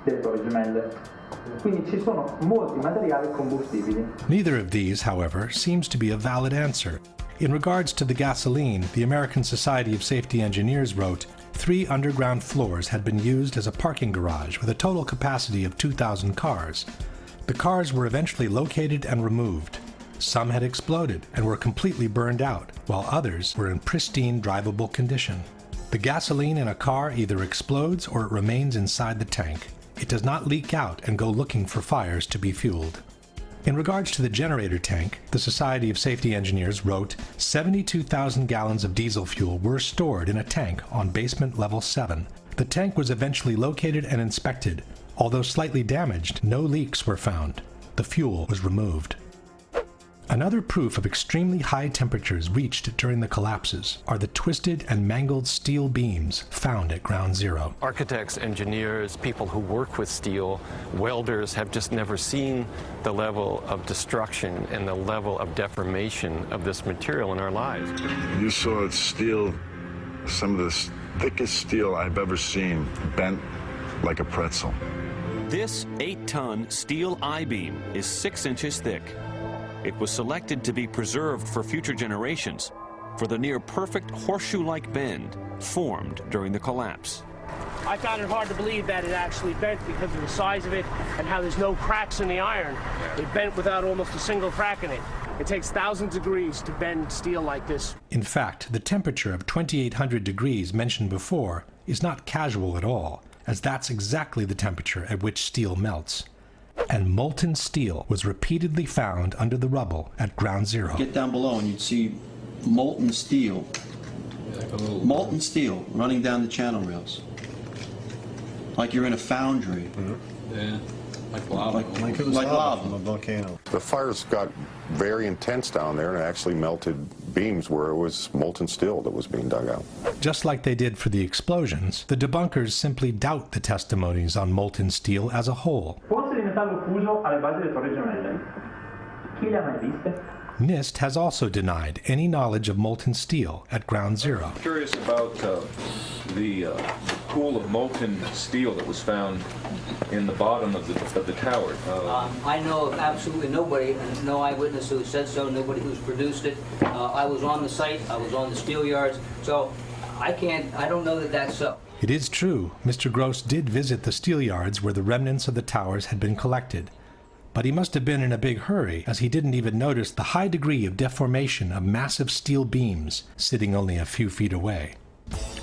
delle torri gemelle. Quindi ci sono molti materiali combustibili. Neither of these, however, seems to be a valid answer. In regards to the gasoline, the American Society of Safety Engineers wrote, 3 underground floors had been used as a parking garage with a total capacity of 2,000 cars. The cars were eventually located and removed. Some had exploded and were completely burned out, while others were in pristine drivable condition. The gasoline in a car either explodes or it remains inside the tank. It does not leak out and go looking for fires to be fueled. In regards to the generator tank, the Society of Safety Engineers wrote 72,000 gallons of diesel fuel were stored in a tank on basement level 7. The tank was eventually located and inspected. Although slightly damaged, no leaks were found. The fuel was removed. Another proof of extremely high temperatures reached during the collapses are the twisted and mangled steel beams found at Ground Zero. Architects, engineers, people who work with steel, welders have just never seen the level of destruction and the level of deformation of this material in our lives. You saw steel, some of the thickest steel I've ever seen, bent like a pretzel. This 8-ton steel I-beam is 6 inches thick. It was selected to be preserved for future generations for the near-perfect horseshoe-like bend formed during the collapse. I found it hard to believe that it actually bent because of the size of it and how there's no cracks in the iron. It bent without almost a single crack in it. It takes thousands of degrees to bend steel like this. In fact, the temperature of 2,800 degrees mentioned before is not casual at all, as that's exactly the temperature at which steel melts. And molten steel was repeatedly found under the rubble at Ground Zero. Get down below and you'd see molten steel running down the channel rails. Like you're in a foundry. Yeah, like lava. Like it was lava from a volcano. The fires got very intense down there and actually melted beams where it was molten steel that was being dug out. Just like they did for the explosions, the debunkers simply doubt the testimonies on molten steel as a whole. NIST has also denied any knowledge of molten steel at Ground Zero. I'm curious about the pool of molten steel that was found in the bottom of the tower. I know of absolutely nobody, and no eyewitness who said so, nobody who's produced it. I was on the site, I was on the steel yards, so I don't know that that's so. It is true, Mr. Gross did visit the steel yards where the remnants of the towers had been collected. But he must have been in a big hurry, as he didn't even notice the high degree of deformation of massive steel beams sitting only a few feet away.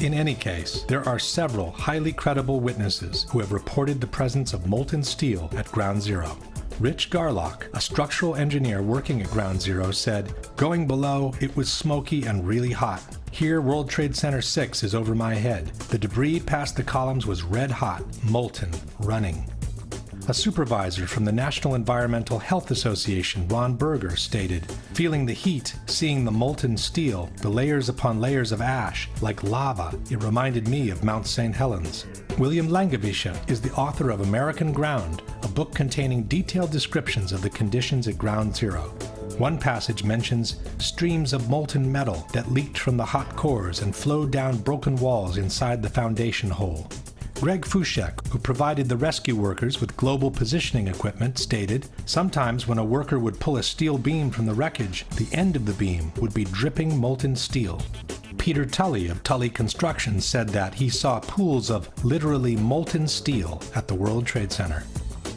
In any case, there are several highly credible witnesses who have reported the presence of molten steel at Ground Zero. Rich Garlock, a structural engineer working at Ground Zero, said, "Going below, it was smoky and really hot. Here, World Trade Center 6 is over my head. The debris past the columns was red hot, molten, running." A supervisor from the National Environmental Health Association, Ron Berger, stated, "Feeling the heat, seeing the molten steel, the layers upon layers of ash, like lava, it reminded me of Mount St. Helens." William Langewiesche is the author of American Ground, a book containing detailed descriptions of the conditions at Ground Zero. One passage mentions streams of molten metal that leaked from the hot cores and flowed down broken walls inside the foundation hole. Greg Fushek, who provided the rescue workers with global positioning equipment, stated, "Sometimes when a worker would pull a steel beam from the wreckage, the end of the beam would be dripping molten steel." Peter Tully of Tully Construction said that he saw pools of literally molten steel at the World Trade Center.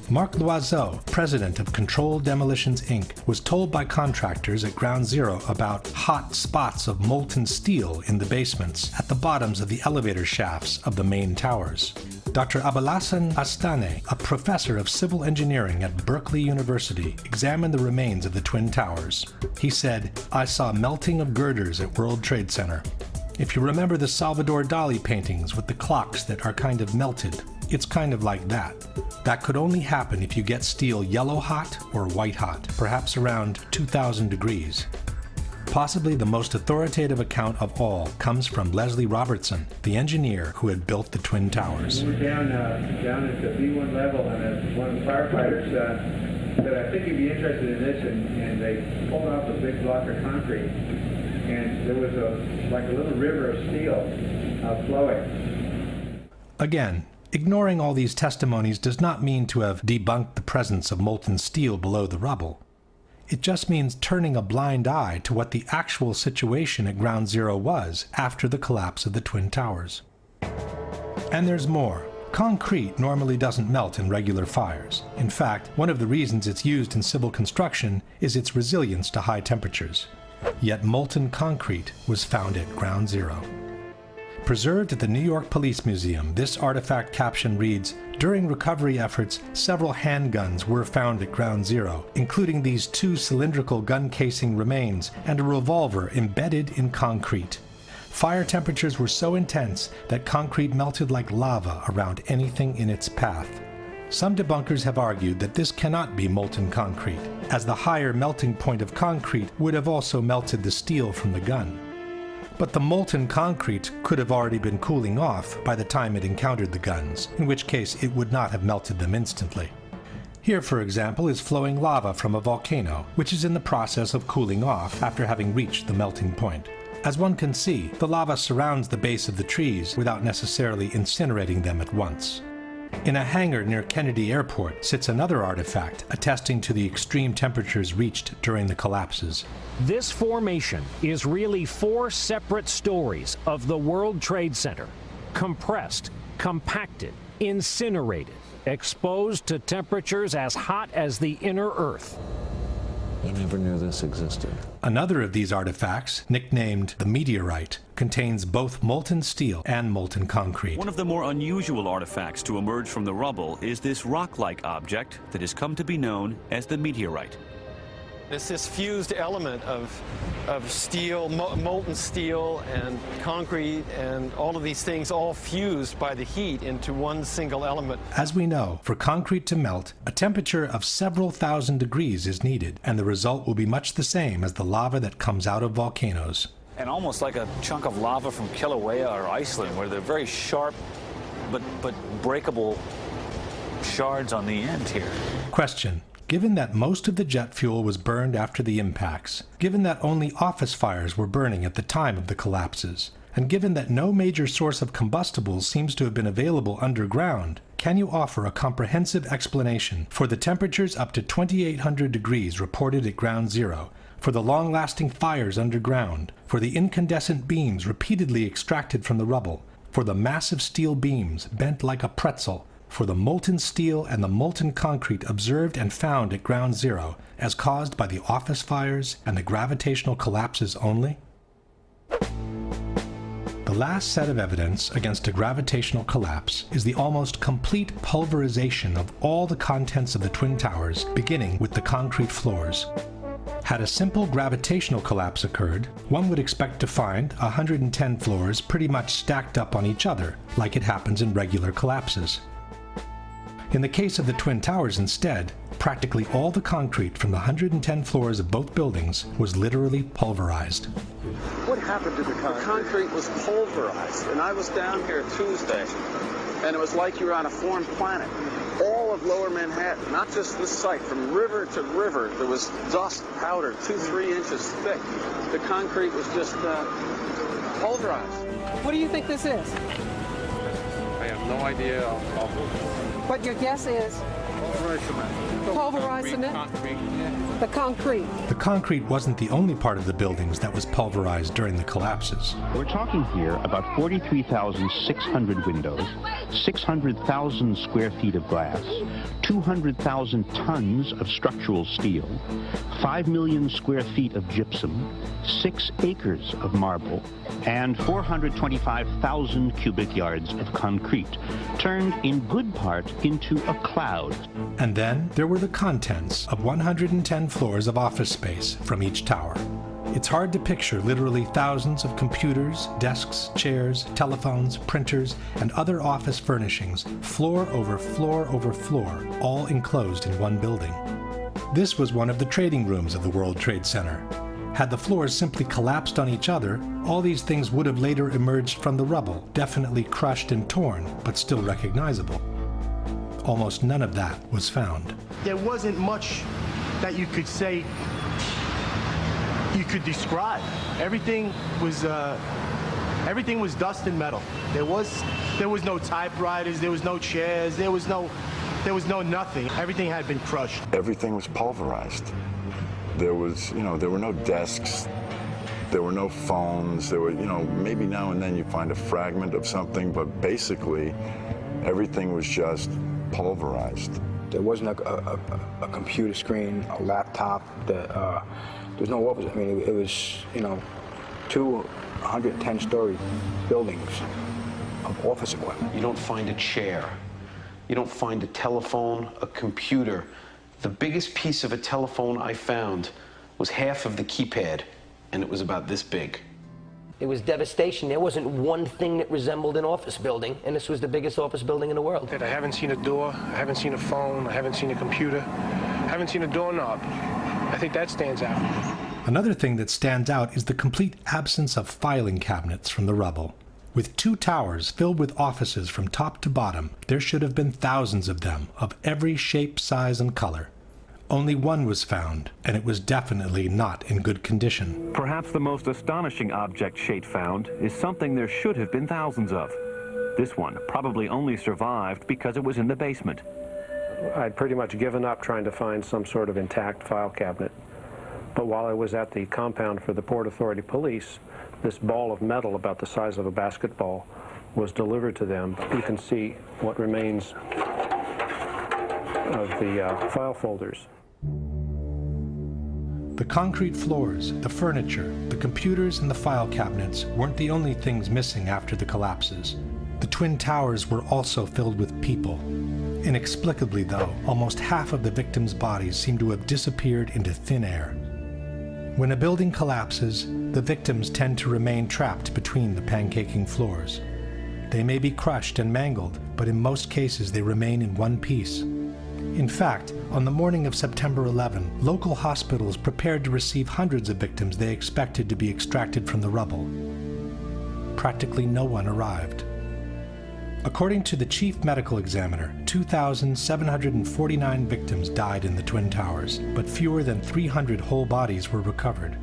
Marc Loiseau, president of Controlled Demolitions Inc., was told by contractors at Ground Zero about hot spots of molten steel in the basements at the bottoms of the elevator shafts of the main towers. Dr. Abolhassan Astane, a professor of civil engineering at Berkeley University, examined the remains of the Twin Towers. He said, "I saw melting of girders at World Trade Center. If you remember the Salvador Dali paintings with the clocks that are kind of melted, it's kind of like that. That could only happen if you get steel yellow hot or white hot, perhaps around 2,000 degrees. Possibly the most authoritative account of all comes from Leslie Robertson, the engineer who had built the Twin Towers. We're down at the B1 level, and one of the firefighters said, I think you'd be interested in this, and they pulled off a big block of concrete, and there was like a little river of steel flowing. Again, ignoring all these testimonies does not mean to have debunked the presence of molten steel below the rubble. It just means turning a blind eye to what the actual situation at Ground Zero was after the collapse of the Twin Towers. And there's more. Concrete normally doesn't melt in regular fires. In fact, one of the reasons it's used in civil construction is its resilience to high temperatures. Yet molten concrete was found at Ground Zero. Preserved at the New York Police Museum, this artifact caption reads, "During recovery efforts, several handguns were found at Ground Zero, including these 2 cylindrical gun casing remains and a revolver embedded in concrete. Fire temperatures were so intense that concrete melted like lava around anything in its path." Some debunkers have argued that this cannot be molten concrete, as the higher melting point of concrete would have also melted the steel from the gun. But the molten concrete could have already been cooling off by the time it encountered the guns, in which case it would not have melted them instantly. Here, for example, is flowing lava from a volcano, which is in the process of cooling off after having reached the melting point. As one can see, the lava surrounds the base of the trees without necessarily incinerating them at once. In a hangar near Kennedy Airport sits another artifact attesting to the extreme temperatures reached during the collapses. This formation is really 4 separate stories of the World Trade Center, compressed, compacted, incinerated, exposed to temperatures as hot as the inner Earth. I never knew this existed. Another of these artifacts, nicknamed the meteorite, contains both molten steel and molten concrete. One of the more unusual artifacts to emerge from the rubble is this rock-like object that has come to be known as the meteorite. It's this fused element of steel, molten steel and concrete and all of these things all fused by the heat into one single element. As we know, for concrete to melt, a temperature of several thousand degrees is needed, and the result will be much the same as the lava that comes out of volcanoes. And almost like a chunk of lava from Kilauea or Iceland, where they're very sharp but breakable shards on the end here. Question. Given that most of the jet fuel was burned after the impacts, given that only office fires were burning at the time of the collapses, and given that no major source of combustibles seems to have been available underground, can you offer a comprehensive explanation for the temperatures up to 2,800 degrees reported at Ground Zero, for the long-lasting fires underground, for the incandescent beams repeatedly extracted from the rubble, for the massive steel beams bent like a pretzel, for the molten steel and the molten concrete observed and found at Ground Zero as caused by the office fires and the gravitational collapses only? The last set of evidence against a gravitational collapse is the almost complete pulverization of all the contents of the Twin Towers, beginning with the concrete floors. Had a simple gravitational collapse occurred, one would expect to find 110 floors pretty much stacked up on each other, like it happens in regular collapses. In the case of the Twin Towers instead, practically all the concrete from the 110 floors of both buildings was literally pulverized. What happened to the concrete? The concrete was pulverized, and I was down here Tuesday, and it was like you were on a foreign planet. All of Lower Manhattan, not just this site, from river to river, there was dust, powder, 2-3 inches thick. The concrete was just pulverized. What do you think this is? I have no idea. What your guess is? Pulverized cement? The concrete. The concrete wasn't the only part of the buildings that was pulverized during the collapses. We're talking here about 43,600 windows, 600,000 square feet of glass, 200,000 tons of structural steel, 5 million square feet of gypsum, 6 acres of marble, and 425,000 cubic yards of concrete, turned in good part into a cloud. And then there were the contents of 110 floors of office space from each tower. It's hard to picture literally thousands of computers, desks, chairs, telephones, printers, and other office furnishings, floor over floor over floor, all enclosed in one building. This was one of the trading rooms of the World Trade Center. Had the floors simply collapsed on each other, all these things would have later emerged from the rubble, definitely crushed and torn, but still recognizable. Almost none of that was found. There wasn't much that you could say, you could describe. Everything was dust and metal. There was no typewriters, there was no chairs, there was no nothing. Everything had been crushed. Everything was pulverized. There was, there were no desks, there were no phones, there were, maybe now and then you find a fragment of something, but basically everything was just pulverized. There wasn't a computer screen, a laptop, there was no office. I mean, it was, 210-story buildings of office equipment. You don't find a chair. You don't find a telephone, a computer. The biggest piece of a telephone I found was half of the keypad, and it was about this big. It was devastation. There wasn't one thing that resembled an office building, and this was the biggest office building in the world. I haven't seen a door, I haven't seen a phone, I haven't seen a computer, I haven't seen a doorknob. I think that stands out. Another thing that stands out is the complete absence of filing cabinets from the rubble. With 2 towers filled with offices from top to bottom, there should have been thousands of them, of every shape, size, and color. Only one was found, and it was definitely not in good condition. Perhaps the most astonishing object Shate found is something there should have been thousands of. This one probably only survived because it was in the basement. I'd pretty much given up trying to find some sort of intact file cabinet. But while I was at the compound for the Port Authority Police, this ball of metal about the size of a basketball was delivered to them. You can see what remains of the file folders. The concrete floors, the furniture, the computers, and the file cabinets weren't the only things missing after the collapses. The Twin Towers were also filled with people. Inexplicably, though, almost half of the victims' bodies seem to have disappeared into thin air. When a building collapses, the victims tend to remain trapped between the pancaking floors. They may be crushed and mangled, but in most cases they remain in one piece. In fact, on the morning of September 11, local hospitals prepared to receive hundreds of victims they expected to be extracted from the rubble. Practically no one arrived. According to the chief medical examiner, 2,749 victims died in the Twin Towers, but fewer than 300 whole bodies were recovered.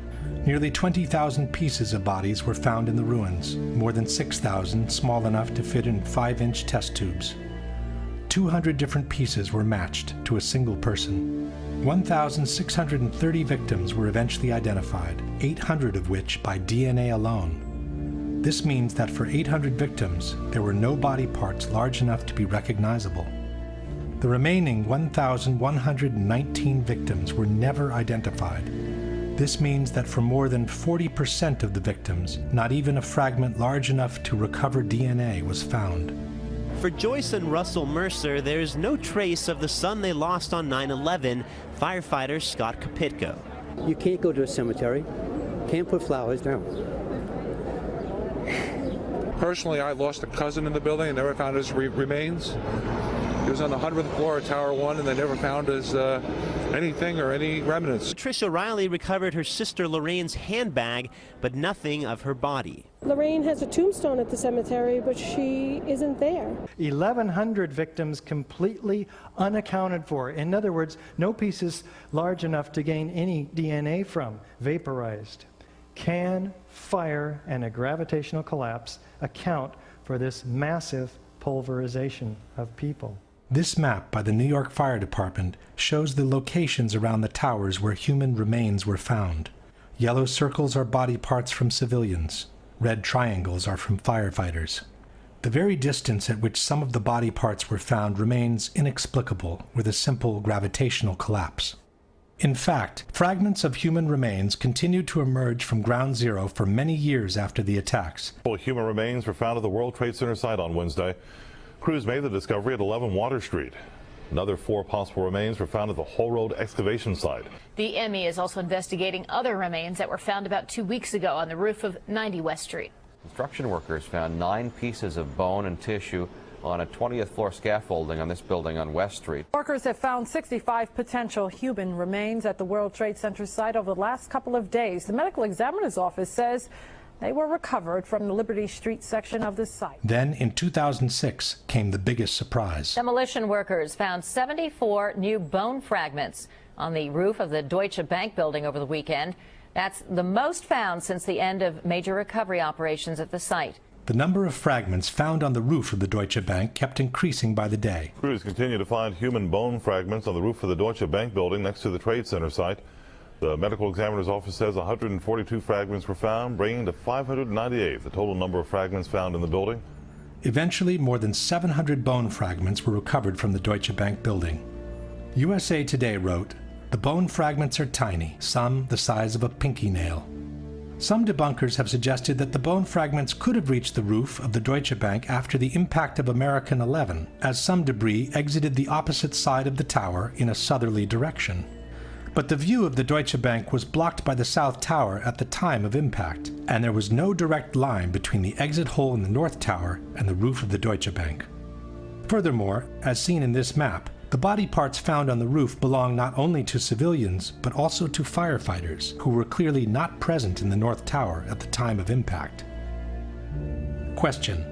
Nearly 20,000 pieces of bodies were found in the ruins, more than 6,000 small enough to fit in 5-inch test tubes. 200 different pieces were matched to a single person. 1,630 victims were eventually identified, 800 of which by DNA alone. This means that for 800 victims, there were no body parts large enough to be recognizable. The remaining 1,119 victims were never identified. This means that for more than 40% of the victims, not even a fragment large enough to recover DNA was found. For Joyce and Russell Mercer, there's no trace of the son they lost on 9/11, firefighter Scott Kopitko. You can't go to a cemetery, can't put flowers down. Personally, I lost a cousin in the building and never found his remains. He was on the 100th floor of Tower 1 and they never found his anything or any remnants. Patricia Riley recovered her sister Lorraine's handbag, but nothing of her body. Lorraine has a tombstone at the cemetery, but she isn't there. 1,100 victims completely unaccounted for. In other words, no pieces large enough to gain any DNA from, vaporized. Can fire and a gravitational collapse account for this massive pulverization of people? This map by the New York Fire Department shows the locations around the towers where human remains were found. Yellow circles are body parts from civilians. Red triangles are from firefighters. The very distance at which some of the body parts were found remains inexplicable with a simple gravitational collapse. In fact, fragments of human remains continued to emerge from Ground Zero for many years after the attacks. Human remains were found at the World Trade Center site on Wednesday. Crews made the discovery at 11 Water Street. Another 4 possible remains were found at the Whole Road excavation site. The ME is also investigating other remains that were found about 2 weeks ago on the roof of 90 West Street. Construction workers found 9 pieces of bone and tissue on a 20th floor scaffolding on this building on West Street. Workers have found 65 potential human remains at the World Trade Center site over the last couple of days. The medical examiner's office says they were recovered from the Liberty Street section of the site. Then, in 2006, came the biggest surprise. Demolition workers found 74 new bone fragments on the roof of the Deutsche Bank building over the weekend. That's the most found since the end of major recovery operations at the site. The number of fragments found on the roof of the Deutsche Bank kept increasing by the day. Crews continue to find human bone fragments on the roof of the Deutsche Bank building next to the Trade Center site. The medical examiner's office says 142 fragments were found, bringing to 598 the total number of fragments found in the building. Eventually, more than 700 bone fragments were recovered from the Deutsche Bank building. USA Today wrote, "The bone fragments are tiny, some the size of a pinky nail." Some debunkers have suggested that the bone fragments could have reached the roof of the Deutsche Bank after the impact of American 11, as some debris exited the opposite side of the tower in a southerly direction. But the view of the Deutsche Bank was blocked by the South Tower at the time of impact, and there was no direct line between the exit hole in the North Tower and the roof of the Deutsche Bank. Furthermore, as seen in this map, the body parts found on the roof belong not only to civilians, but also to firefighters, who were clearly not present in the North Tower at the time of impact. Question: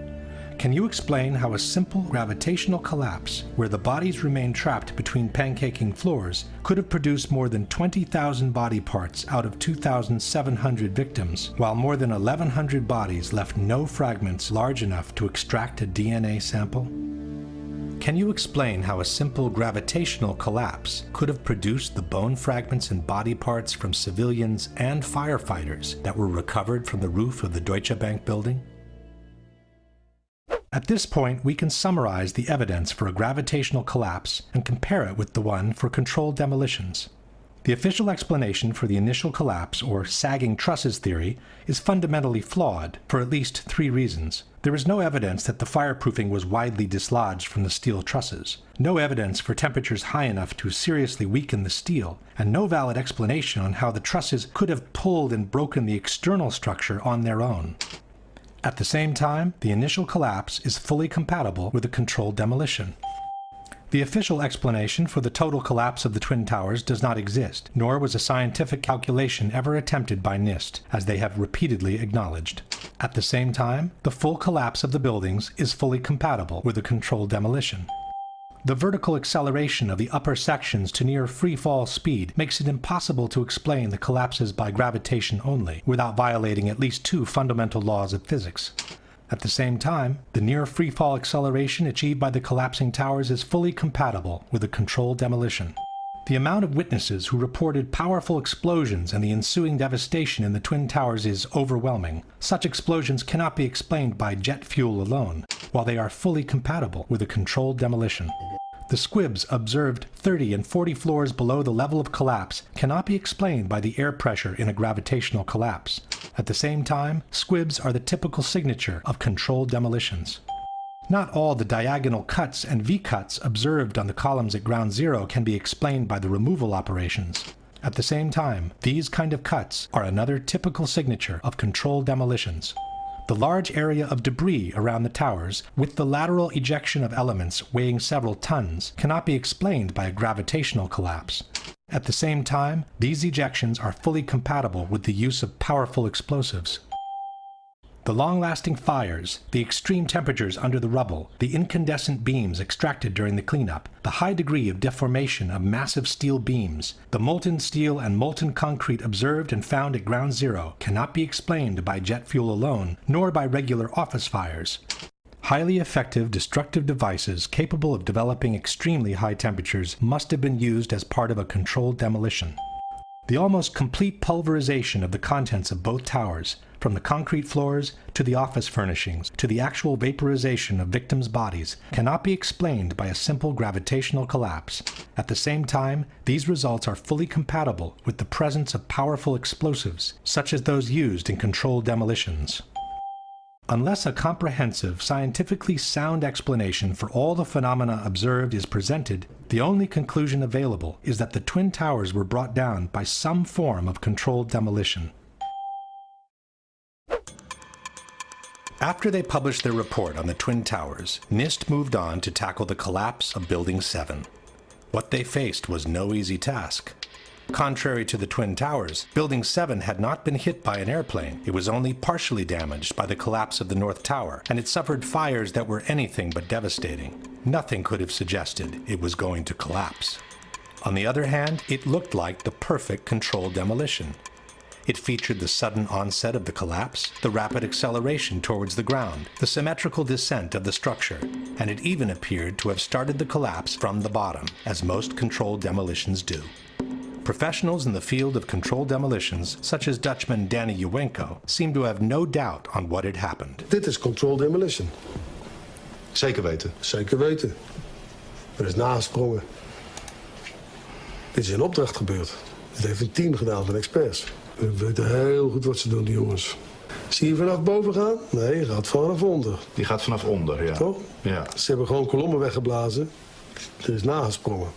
can you explain how a simple gravitational collapse, where the bodies remain trapped between pancaking floors, could have produced more than 20,000 body parts out of 2,700 victims, while more than 1,100 bodies left no fragments large enough to extract a DNA sample? Can you explain how a simple gravitational collapse could have produced the bone fragments and body parts from civilians and firefighters that were recovered from the roof of the Deutsche Bank building? At this point, we can summarize the evidence for a gravitational collapse and compare it with the one for controlled demolitions. The official explanation for the initial collapse, or sagging trusses theory, is fundamentally flawed for at least 3 reasons. There is no evidence that the fireproofing was widely dislodged from the steel trusses, no evidence for temperatures high enough to seriously weaken the steel, and no valid explanation on how the trusses could have pulled and broken the external structure on their own. At the same time, the initial collapse is fully compatible with a controlled demolition. The official explanation for the total collapse of the Twin Towers does not exist, nor was a scientific calculation ever attempted by NIST, as they have repeatedly acknowledged. At the same time, the full collapse of the buildings is fully compatible with a controlled demolition. The vertical acceleration of the upper sections to near free-fall speed makes it impossible to explain the collapses by gravitation only, without violating at least 2 fundamental laws of physics. At the same time, the near free-fall acceleration achieved by the collapsing towers is fully compatible with a controlled demolition. The amount of witnesses who reported powerful explosions and the ensuing devastation in the Twin Towers is overwhelming. Such explosions cannot be explained by jet fuel alone, while they are fully compatible with a controlled demolition. The squibs observed 30 and 40 floors below the level of collapse cannot be explained by the air pressure in a gravitational collapse. At the same time, squibs are the typical signature of controlled demolitions. Not all the diagonal cuts and V-cuts observed on the columns at Ground Zero can be explained by the removal operations. At the same time, these kind of cuts are another typical signature of controlled demolitions. The large area of debris around the towers, with the lateral ejection of elements weighing several tons, cannot be explained by a gravitational collapse. At the same time, these ejections are fully compatible with the use of powerful explosives. The long-lasting fires, the extreme temperatures under the rubble, the incandescent beams extracted during the cleanup, the high degree of deformation of massive steel beams, the molten steel and molten concrete observed and found at Ground Zero cannot be explained by jet fuel alone, nor by regular office fires. highly effective destructive devices capable of developing extremely high temperatures must have been used as part of a controlled demolition. The almost complete pulverization of the contents of both towers, from the concrete floors to the office furnishings to the actual vaporization of victims' bodies, cannot be explained by a simple gravitational collapse. At the same time, these results are fully compatible with the presence of powerful explosives, such as those used in controlled demolitions. Unless a comprehensive, scientifically sound explanation for all the phenomena observed is presented, the only conclusion available is that the Twin Towers were brought down by some form of controlled demolition. After they published their report on the Twin Towers, NIST moved on to tackle the collapse of Building 7. What they faced was no easy task. Contrary to the Twin Towers, Building 7 had not been hit by an airplane. It was only partially damaged by the collapse of the North Tower, and it suffered fires that were anything but devastating. Nothing could have suggested it was going to collapse. On the other hand, it looked like the perfect controlled demolition. It featured the sudden onset of the collapse, the rapid acceleration towards the ground, the symmetrical descent of the structure, and it even appeared to have started the collapse from the bottom, as most controlled demolitions do. Professionals in the field of controlled demolitions, such as Dutchman 𝙤𝙤𝙢𝙚𝙤𝙤, seem to have no doubt on what had happened. Dit is controlled demolition. Zeker weten? Zeker weten. Er is nagesprongen. Dit is in opdracht gebeurd. Dit heeft een team gedaan van experts. We weten heel goed wat ze doen, die jongens. Zie je vanaf boven gaan? Nee, je gaat vanaf onder. Die gaat vanaf onder, ja. Toch? Ja. Ze hebben gewoon kolommen weggeblazen. Er is nagesprongen.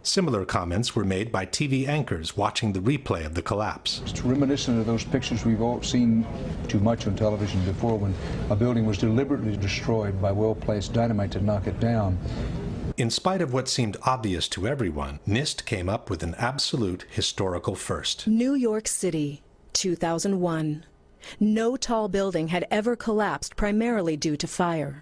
Similar comments were made by TV anchors watching the replay of the collapse. It's reminiscent of those pictures we've all seen too much on television before, when a building was deliberately destroyed by well-placed dynamite to knock it down. In spite of what seemed obvious to everyone, NIST came up with an absolute historical first. New York City, 2001. No tall building had ever collapsed primarily due to fire.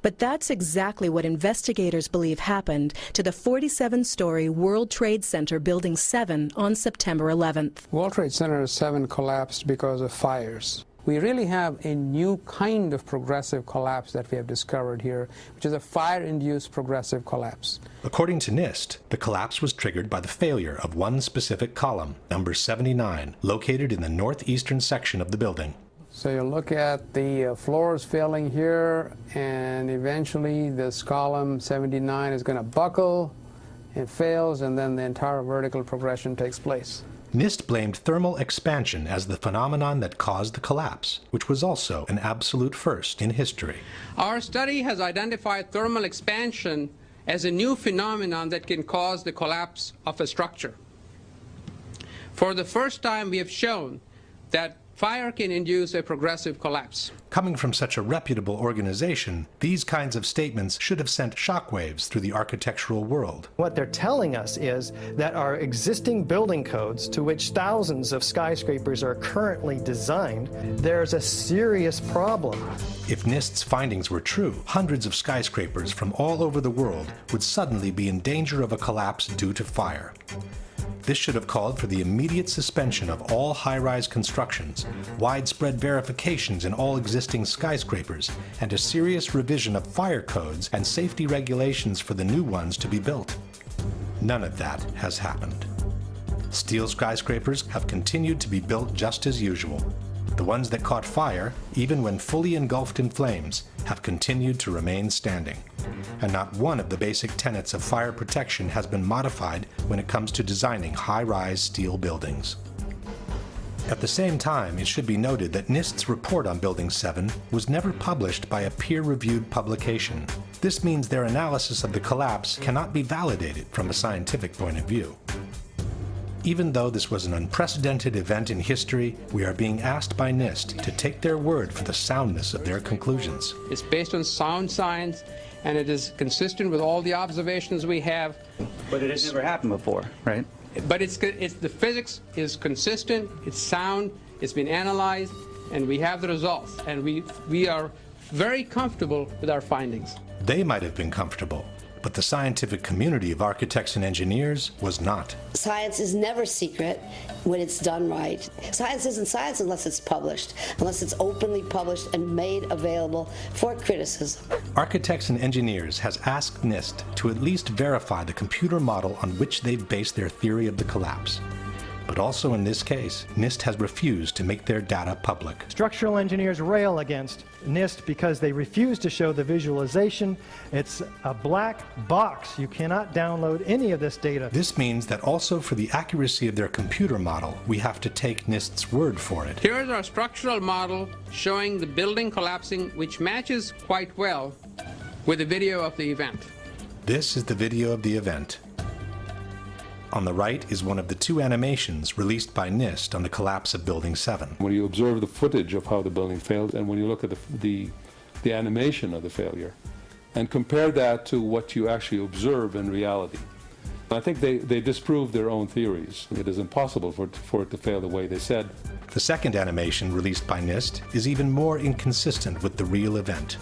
But that's exactly what investigators believe happened to the 47-story World Trade Center Building 7 on September 11th. World Trade Center 7 collapsed because of fires. We really have a new kind of progressive collapse that we have discovered here, which is a fire-induced progressive collapse. According to NIST, the collapse was triggered by the failure of one specific column, number 79, located in the northeastern section of the building. So you look at the floors failing here, and eventually this column 79 is going to buckle, it fails, and then the entire vertical progression takes place. NIST blamed thermal expansion as the phenomenon that caused the collapse, which was also an absolute first in history. Our study has identified thermal expansion as a new phenomenon that can cause the collapse of a structure. For the first time, we have shown that fire can induce a progressive collapse. Coming from such a reputable organization, these kinds of statements should have sent shockwaves through the architectural world. What they're telling us is that our existing building codes, to which thousands of skyscrapers are currently designed, there's a serious problem. If NIST's findings were true, hundreds of skyscrapers from all over the world would suddenly be in danger of a collapse due to fire. This should have called for the immediate suspension of all high-rise constructions, widespread verifications in all existing skyscrapers, and a serious revision of fire codes and safety regulations for the new ones to be built. None of that has happened. Steel skyscrapers have continued to be built just as usual. The ones that caught fire, even when fully engulfed in flames, have continued to remain standing. And not one of the basic tenets of fire protection has been modified when it comes to designing high-rise steel buildings. At the same time, it should be noted that NIST's report on Building 7 was never published by a peer-reviewed publication. This means their analysis of the collapse cannot be validated from a scientific point of view. Even though this was an unprecedented event in history, we are being asked by NIST to take their word for the soundness of their conclusions. It's based on sound science, and it is consistent with all the observations we have. But it has never happened before, right? But the physics is consistent, it's sound, it's been analyzed, and we have the results. And we are very comfortable with our findings. They might have been comfortable, But the scientific community of architects and engineers was not. Science is never secret when it's done right. Science isn't science unless it's published, unless it's openly published and made available for criticism. Architects and Engineers has asked NIST to at least verify the computer model on which they've based their theory of the collapse. But also in this case, NIST has refused to make their data public. Structural engineers rail against NIST because they refuse to show the visualization. It's a black box. You cannot download any of this data. This means that also for the accuracy of their computer model, we have to take NIST's word for it. Here's our structural model showing the building collapsing, which matches quite well with the video of the event. This is the video of the event. On the right is one of the two animations released by NIST on the collapse of Building 7. When you observe the footage of how the building failed, and when you look at the animation of the failure, and compare that to what you actually observe in reality, I think they disproved their own theories. It is impossible for it to fail the way they said. The second animation released by NIST is even more inconsistent with the real event.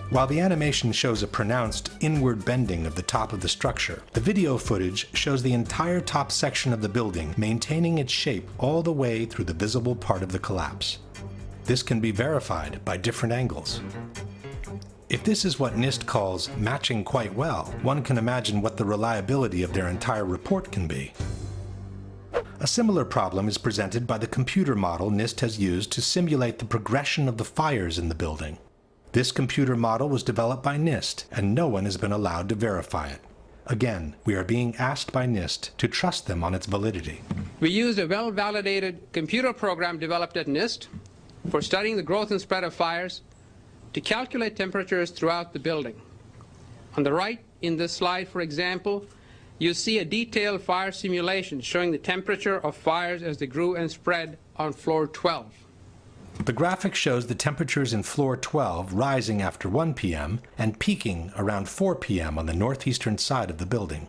While the animation shows a pronounced inward bending of the top of the structure, the video footage shows the entire top section of the building maintaining its shape all the way through the visible part of the collapse. This can be verified by different angles. If this is what NIST calls matching quite well, one can imagine what the reliability of their entire report can be. A similar problem is presented by the computer model NIST has used to simulate the progression of the fires in the building. This computer model was developed by NIST, and no one has been allowed to verify it. Again, we are being asked by NIST to trust them on its validity. We used a well-validated computer program developed at NIST for studying the growth and spread of fires to calculate temperatures throughout the building. On the right in this slide, for example, you see a detailed fire simulation showing the temperature of fires as they grew and spread on floor 12. The graphic shows the temperatures in floor 12 rising after 1 p.m. and peaking around 4 p.m. on the northeastern side of the building.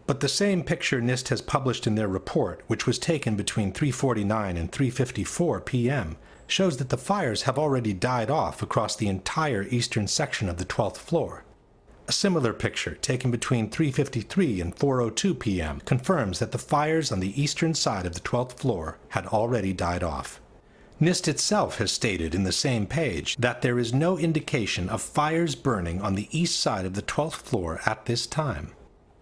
But the same picture NIST has published in their report, which was taken between 3:49 and 3:54 p.m., shows that the fires have already died off across the entire eastern section of the 12th floor. A similar picture, taken between 3:53 and 4:02 p.m., confirms that the fires on the eastern side of the 12th floor had already died off. NIST itself has stated in the same page that there is no indication of fires burning on the east side of the 12th floor at this time.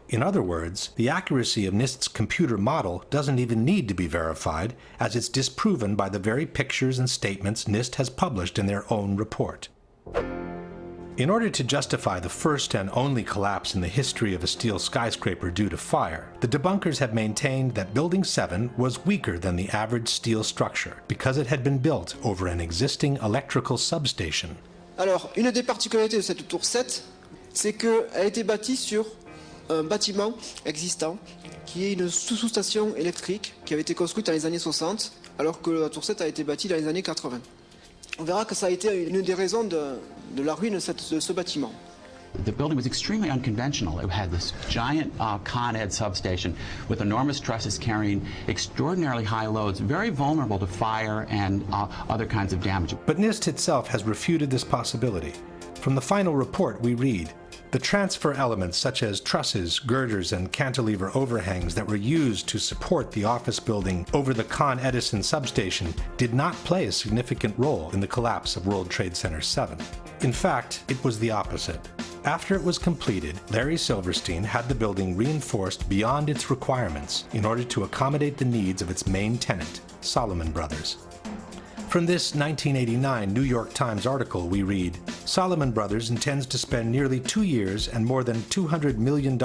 In other words, the accuracy of NIST's computer model doesn't even need to be verified, as it's disproven by the very pictures and statements NIST has published in their own report. In order to justify the first and only collapse in the history of a steel skyscraper due to fire, the debunkers have maintained that Building 7 was weaker than the average steel structure because it had been built over an existing electrical substation. Alors, une des particularités de cette tour 7, c'est qu'elle a été bâtie sur un bâtiment existant qui est une sous-station électrique qui avait été construite dans les années 60 alors que la tour 7 a été bâtie dans les années 80. On verra que ça a été une des raisons de la ruine de ce bâtiment. The building was extremely unconventional. It had this giant Con Ed substation with enormous trusses carrying extraordinarily high loads, very vulnerable to fire and other kinds of damage. But NIST itself has refuted this possibility. From the final report we read, the transfer elements such as trusses, girders, and cantilever overhangs that were used to support the office building over the Con Edison substation did not play a significant role in the collapse of World Trade Center 7. In fact, it was the opposite. After it was completed, Larry Silverstein had the building reinforced beyond its requirements in order to accommodate the needs of its main tenant, Salomon Brothers. From this 1989 New York Times article we read, Salomon Brothers intends to spend nearly 2 years and more than $200 million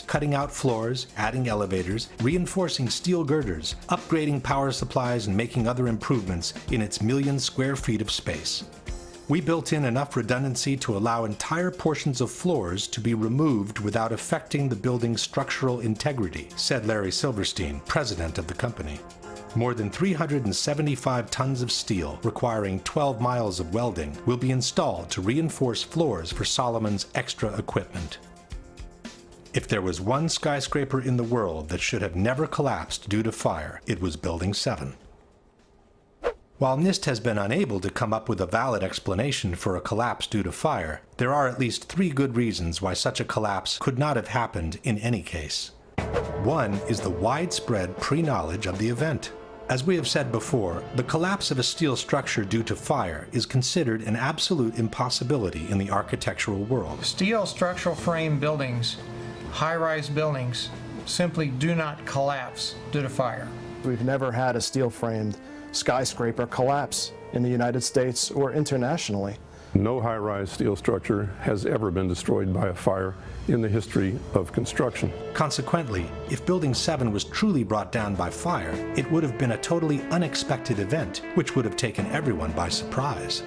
cutting out floors, adding elevators, reinforcing steel girders, upgrading power supplies, and making other improvements in its million square feet of space. We built in enough redundancy to allow entire portions of floors to be removed without affecting the building's structural integrity, said Larry Silverstein, president of the company. More than 375 tons of steel, requiring 12 miles of welding, will be installed to reinforce floors for Salomon's extra equipment. If there was one skyscraper in the world that should have never collapsed due to fire, it was Building 7. While NIST has been unable to come up with a valid explanation for a collapse due to fire, there are at least 3 good reasons why such a collapse could not have happened in any case. One is the widespread pre-knowledge of the event. As we have said before, the collapse of a steel structure due to fire is considered an absolute impossibility in the architectural world. Steel structural frame buildings, high-rise buildings, simply do not collapse due to fire. We've never had a steel-framed skyscraper collapse in the United States or internationally. No high-rise steel structure has ever been destroyed by a fire in the history of construction. Consequently, if Building 7 was truly brought down by fire, it would have been a totally unexpected event, which would have taken everyone by surprise.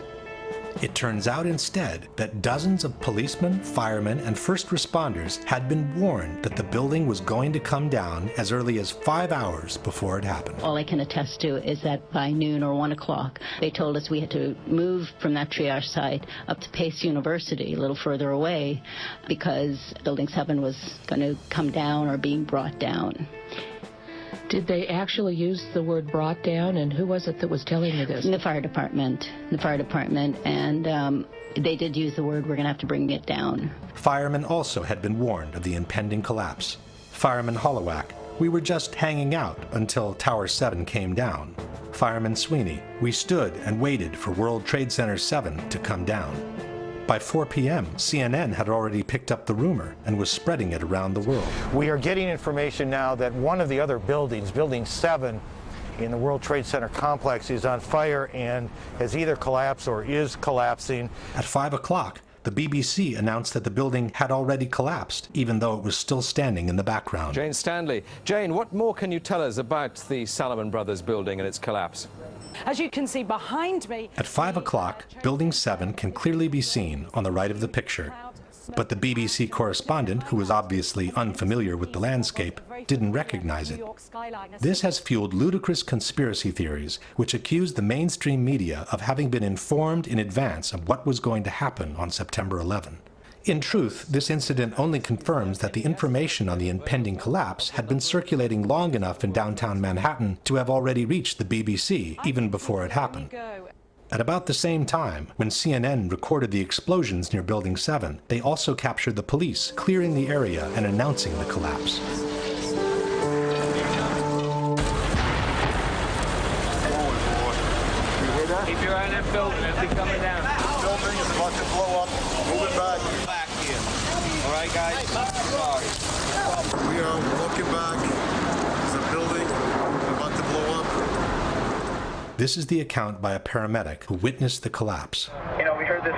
It turns out instead that dozens of policemen, firemen, and first responders had been warned that the building was going to come down as early as 5 hours before it happened. All I can attest to is that by noon or 1 o'clock, they told us we had to move from that triage site up to Pace University, a little further away, because Building 7 was going to come down or being brought down. Did they actually use the word brought down, and who was it that was telling you this? The fire department, and they did use the word, we're going to have to bring it down. Firemen also had been warned of the impending collapse. Fireman Hollowak, we were just hanging out until Tower 7 came down. Fireman Sweeney, we stood and waited for World Trade Center 7 to come down. By 4 p.m., CNN had already picked up the rumor and was spreading it around the world. We are getting information now that one of the other buildings, Building 7 in the World Trade Center complex, is on fire and has either collapsed or is collapsing. At 5 o'clock, the BBC announced that the building had already collapsed, even though it was still standing in the background. Jane Stanley. Jane, what more can you tell us about the Salomon Brothers building and its collapse? As you can see behind me... At 5 o'clock, Building 7 can clearly be seen on the right of the picture. But the BBC correspondent, who was obviously unfamiliar with the landscape, didn't recognize it. This has fueled ludicrous conspiracy theories, which accuse the mainstream media of having been informed in advance of what was going to happen on September 11. In truth, this incident only confirms that the information on the impending collapse had been circulating long enough in downtown Manhattan to have already reached the BBC even before it happened. At about the same time, when CNN recorded the explosions near Building 7, they also captured the police clearing the area and announcing the collapse. Keep your eye on that building as it's coming down. The building is about to blow up. Move it back here. All right, guys? Sorry. We are looking back. There's a building about to blow up. This is the account by a paramedic who witnessed the collapse. You know, we heard this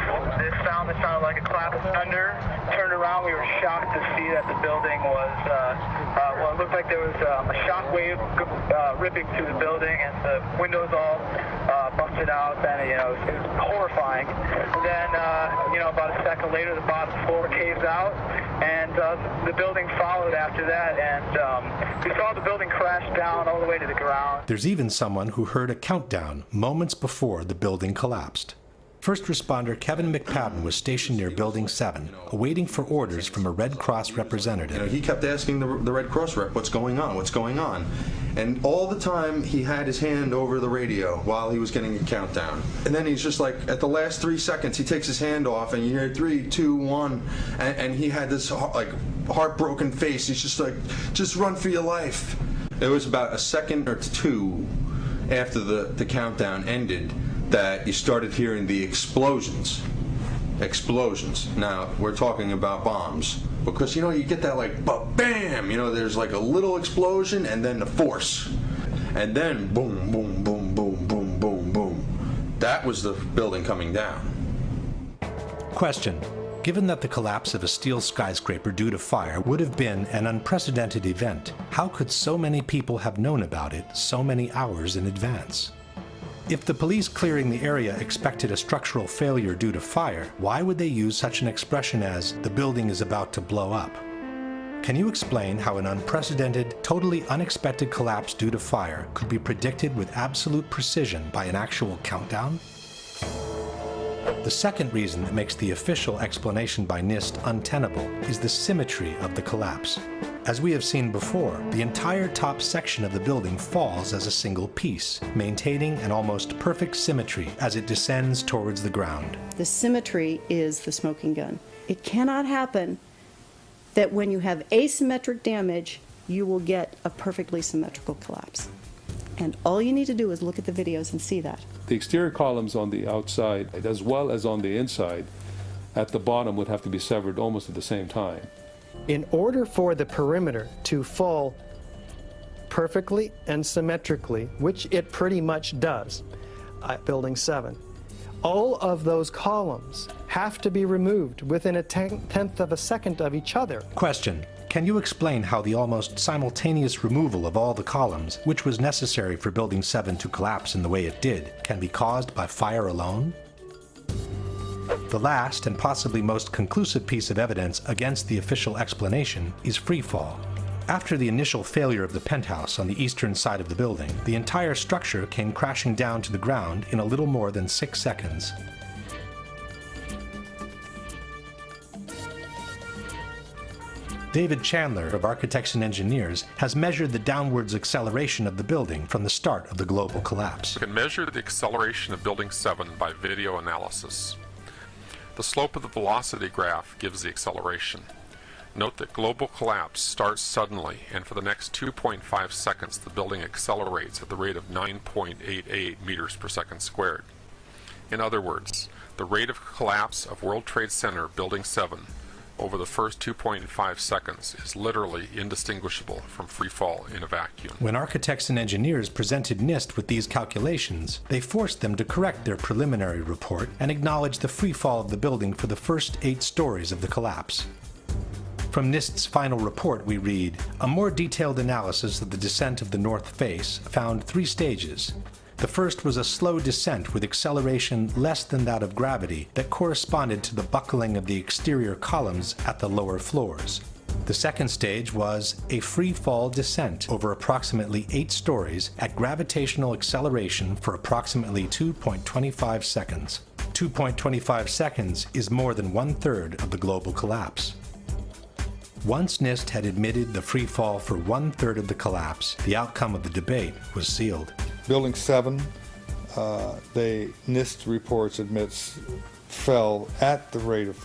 sound that sounded like a clap of thunder. Turned around, we were shocked to see that the building was, well, it looked like there was a shock wave ripping through the building, and the windows all busted out. And, you know, it was horrifying. Then, you know, about a second later, the bottom floor caves out, and the building followed after that, and we saw the building crash down all the way to the ground. There's even someone who heard a countdown moments before the building collapsed. First responder Kevin McPadden was stationed near Building 7, awaiting for orders from a Red Cross representative. You know, he kept asking the Red Cross rep, what's going on, what's going on? And all the time he had his hand over the radio while he was getting a countdown. And then he's just like, at the last 3 seconds, he takes his hand off and you hear 3, 2, 1, and he had this like heartbroken face. He's just like, just run for your life. It was about a second or two after the countdown ended that you started hearing the explosions. Now, we're talking about bombs. Because, you know, you get that like, bam! You know, there's like a little explosion and then the force. And then boom, boom, boom, boom, boom, boom, boom. That was the building coming down. Question. Given that the collapse of a steel skyscraper due to fire would have been an unprecedented event, how could so many people have known about it so many hours in advance? If the police clearing the area expected a structural failure due to fire, why would they use such an expression as, the building is about to blow up? Can you explain how an unprecedented, totally unexpected collapse due to fire could be predicted with absolute precision by an actual countdown? The second reason that makes the official explanation by NIST untenable is the symmetry of the collapse. As we have seen before, the entire top section of the building falls as a single piece, maintaining an almost perfect symmetry as it descends towards the ground. The symmetry is the smoking gun. It cannot happen that when you have asymmetric damage, you will get a perfectly symmetrical collapse. And all you need to do is look at the videos and see that. The exterior columns on the outside, as well as on the inside, at the bottom would have to be severed almost at the same time. In order for the perimeter to fall perfectly and symmetrically, which it pretty much does at Building 7, all of those columns have to be removed within a tenth of a second of each other. Question: can you explain how the almost simultaneous removal of all the columns, which was necessary for Building 7 to collapse in the way it did, can be caused by fire alone? The last and possibly most conclusive piece of evidence against the official explanation is freefall. After the initial failure of the penthouse on the eastern side of the building, the entire structure came crashing down to the ground in a little more than 6 seconds. David Chandler of Architects and Engineers has measured the downwards acceleration of the building from the start of the global collapse. We can measure the acceleration of Building 7 by video analysis. The slope of the velocity graph gives the acceleration. Note that global collapse starts suddenly, and for the next 2.5 seconds the building accelerates at the rate of 9.88 meters per second squared. In other words, the rate of collapse of World Trade Center Building 7 over the first 2.5 seconds is literally indistinguishable from free fall in a vacuum. When Architects and Engineers presented NIST with these calculations, they forced them to correct their preliminary report and acknowledge the free fall of the building for the first 8 stories of the collapse. From NIST's final report we read, a more detailed analysis of the descent of the north face found 3 stages. The first was a slow descent with acceleration less than that of gravity that corresponded to the buckling of the exterior columns at the lower floors. The second stage was a free fall descent over approximately 8 stories at gravitational acceleration for approximately 2.25 seconds. 2.25 seconds is more than 1/3 of the global collapse. Once NIST had admitted the free fall for 1/3 of the collapse, the outcome of the debate was sealed. Building 7, NIST reports admits fell at the rate of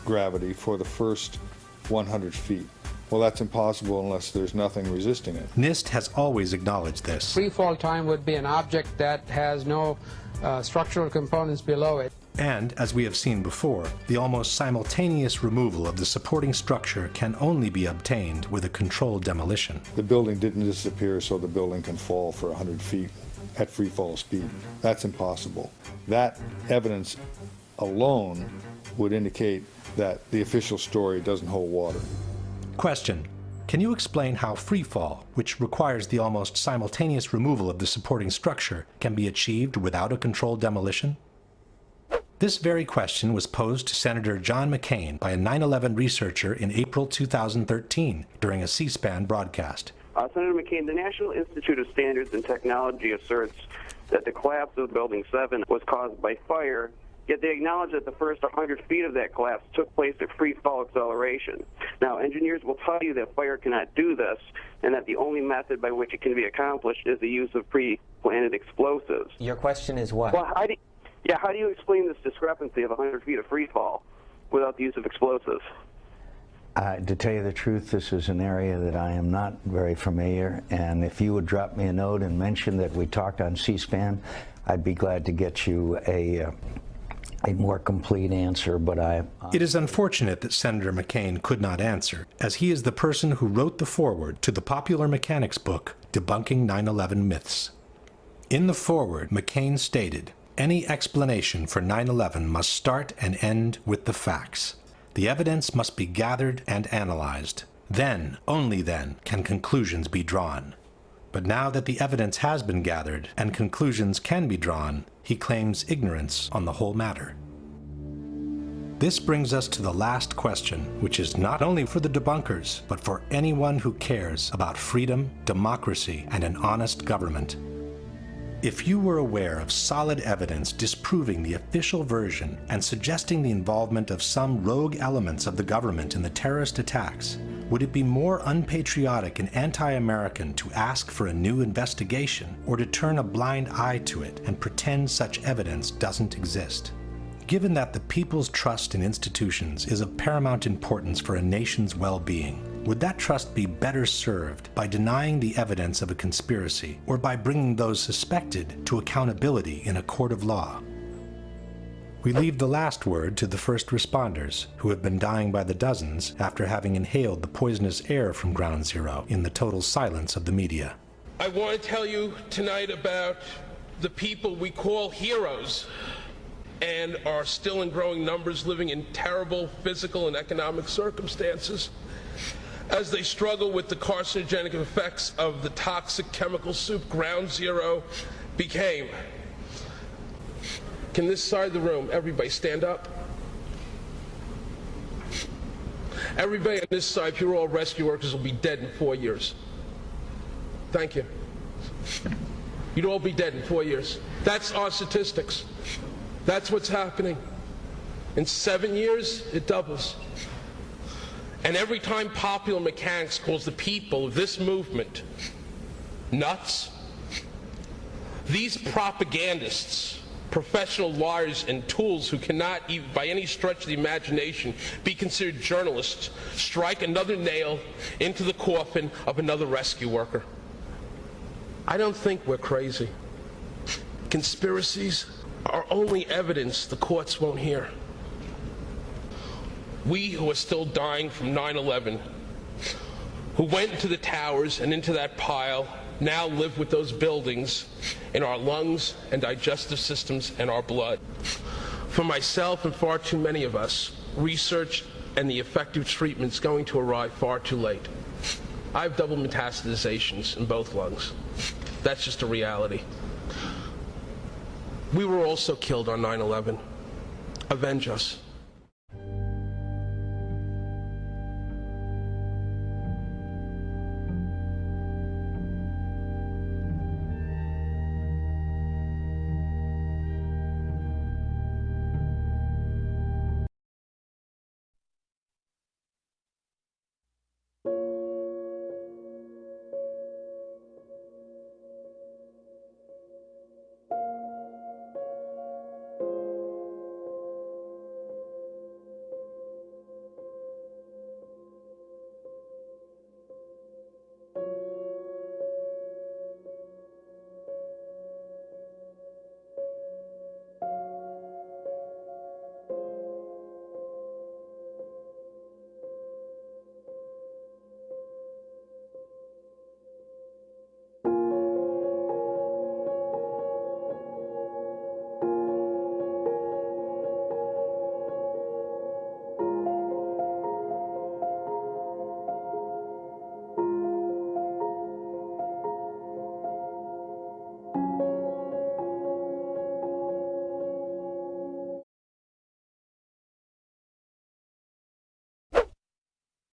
gravity for the first 100 feet. Well, that's impossible unless there's nothing resisting it. NIST has always acknowledged this. Free fall time would be an object that has no structural components below it. And, as we have seen before, the almost simultaneous removal of the supporting structure can only be obtained with a controlled demolition. The building didn't disappear so the building can fall for 100 feet at free fall speed. That's impossible. That evidence alone would indicate that the official story doesn't hold water. Question: can you explain how free fall, which requires the almost simultaneous removal of the supporting structure, can be achieved without a controlled demolition? This very question was posed to Senator John McCain by a 9/11 researcher in April 2013 during a C-SPAN broadcast. Senator McCain, the National Institute of Standards and Technology asserts that the collapse of Building 7 was caused by fire, yet they acknowledge that the first 100 feet of that collapse took place at free fall acceleration. Now, engineers will tell you that fire cannot do this, and that the only method by which it can be accomplished is the use of pre-planted explosives. Your question is what? Well, how do you explain this discrepancy of 100 feet of free fall without the use of explosives? To tell you the truth, this is an area that I am not very familiar, and if you would drop me a note and mention that we talked on C-SPAN, I'd be glad to get you a more complete answer, but It is unfortunate that Senator McCain could not answer, as he is the person who wrote the foreword to the popular mechanics book, Debunking 9/11 Myths. In the foreword, McCain stated, "Any explanation for 9/11 must start and end with the facts. The evidence must be gathered and analyzed. Then, only then, can conclusions be drawn." But now that the evidence has been gathered and conclusions can be drawn, he claims ignorance on the whole matter. This brings us to the last question, which is not only for the debunkers, but for anyone who cares about freedom, democracy, and an honest government. If you were aware of solid evidence disproving the official version and suggesting the involvement of some rogue elements of the government in the terrorist attacks, Would it be more unpatriotic and anti-American to ask for a new investigation, or to turn a blind eye to it and pretend such evidence doesn't exist? Given that the people's trust in institutions is of paramount importance for a nation's well-being, would that trust be better served by denying the evidence of a conspiracy, or by bringing those suspected to accountability in a court of law? We leave the last word to the first responders, who have been dying by the dozens after having inhaled the poisonous air from Ground Zero in the total silence of the media. I want to tell you tonight about the people we call heroes and are still in growing numbers living in terrible physical and economic circumstances as they struggle with the carcinogenic effects of the toxic chemical soup Ground Zero became. Can this side of the room, everybody stand up? Everybody on this side, if you're all rescue workers, will be dead in 4 years. Thank you. You'd all be dead in 4 years. That's our statistics. That's what's happening. In 7 years, it doubles. And every time popular mechanics calls the people of this movement nuts, these propagandists, professional liars and tools who cannot, even by any stretch of the imagination, be considered journalists, strike another nail into the coffin of another rescue worker. I don't think we're crazy. Conspiracies are only evidence the courts won't hear. We who are still dying from 9/11, who went into the towers and into that pile, now live with those buildings in our lungs and digestive systems and our blood. For myself and far too many of us, research and the effective treatment is going to arrive far too late. I have double metastasizations in both lungs. That's just a reality. We were also killed on 9/11. Avenge us. you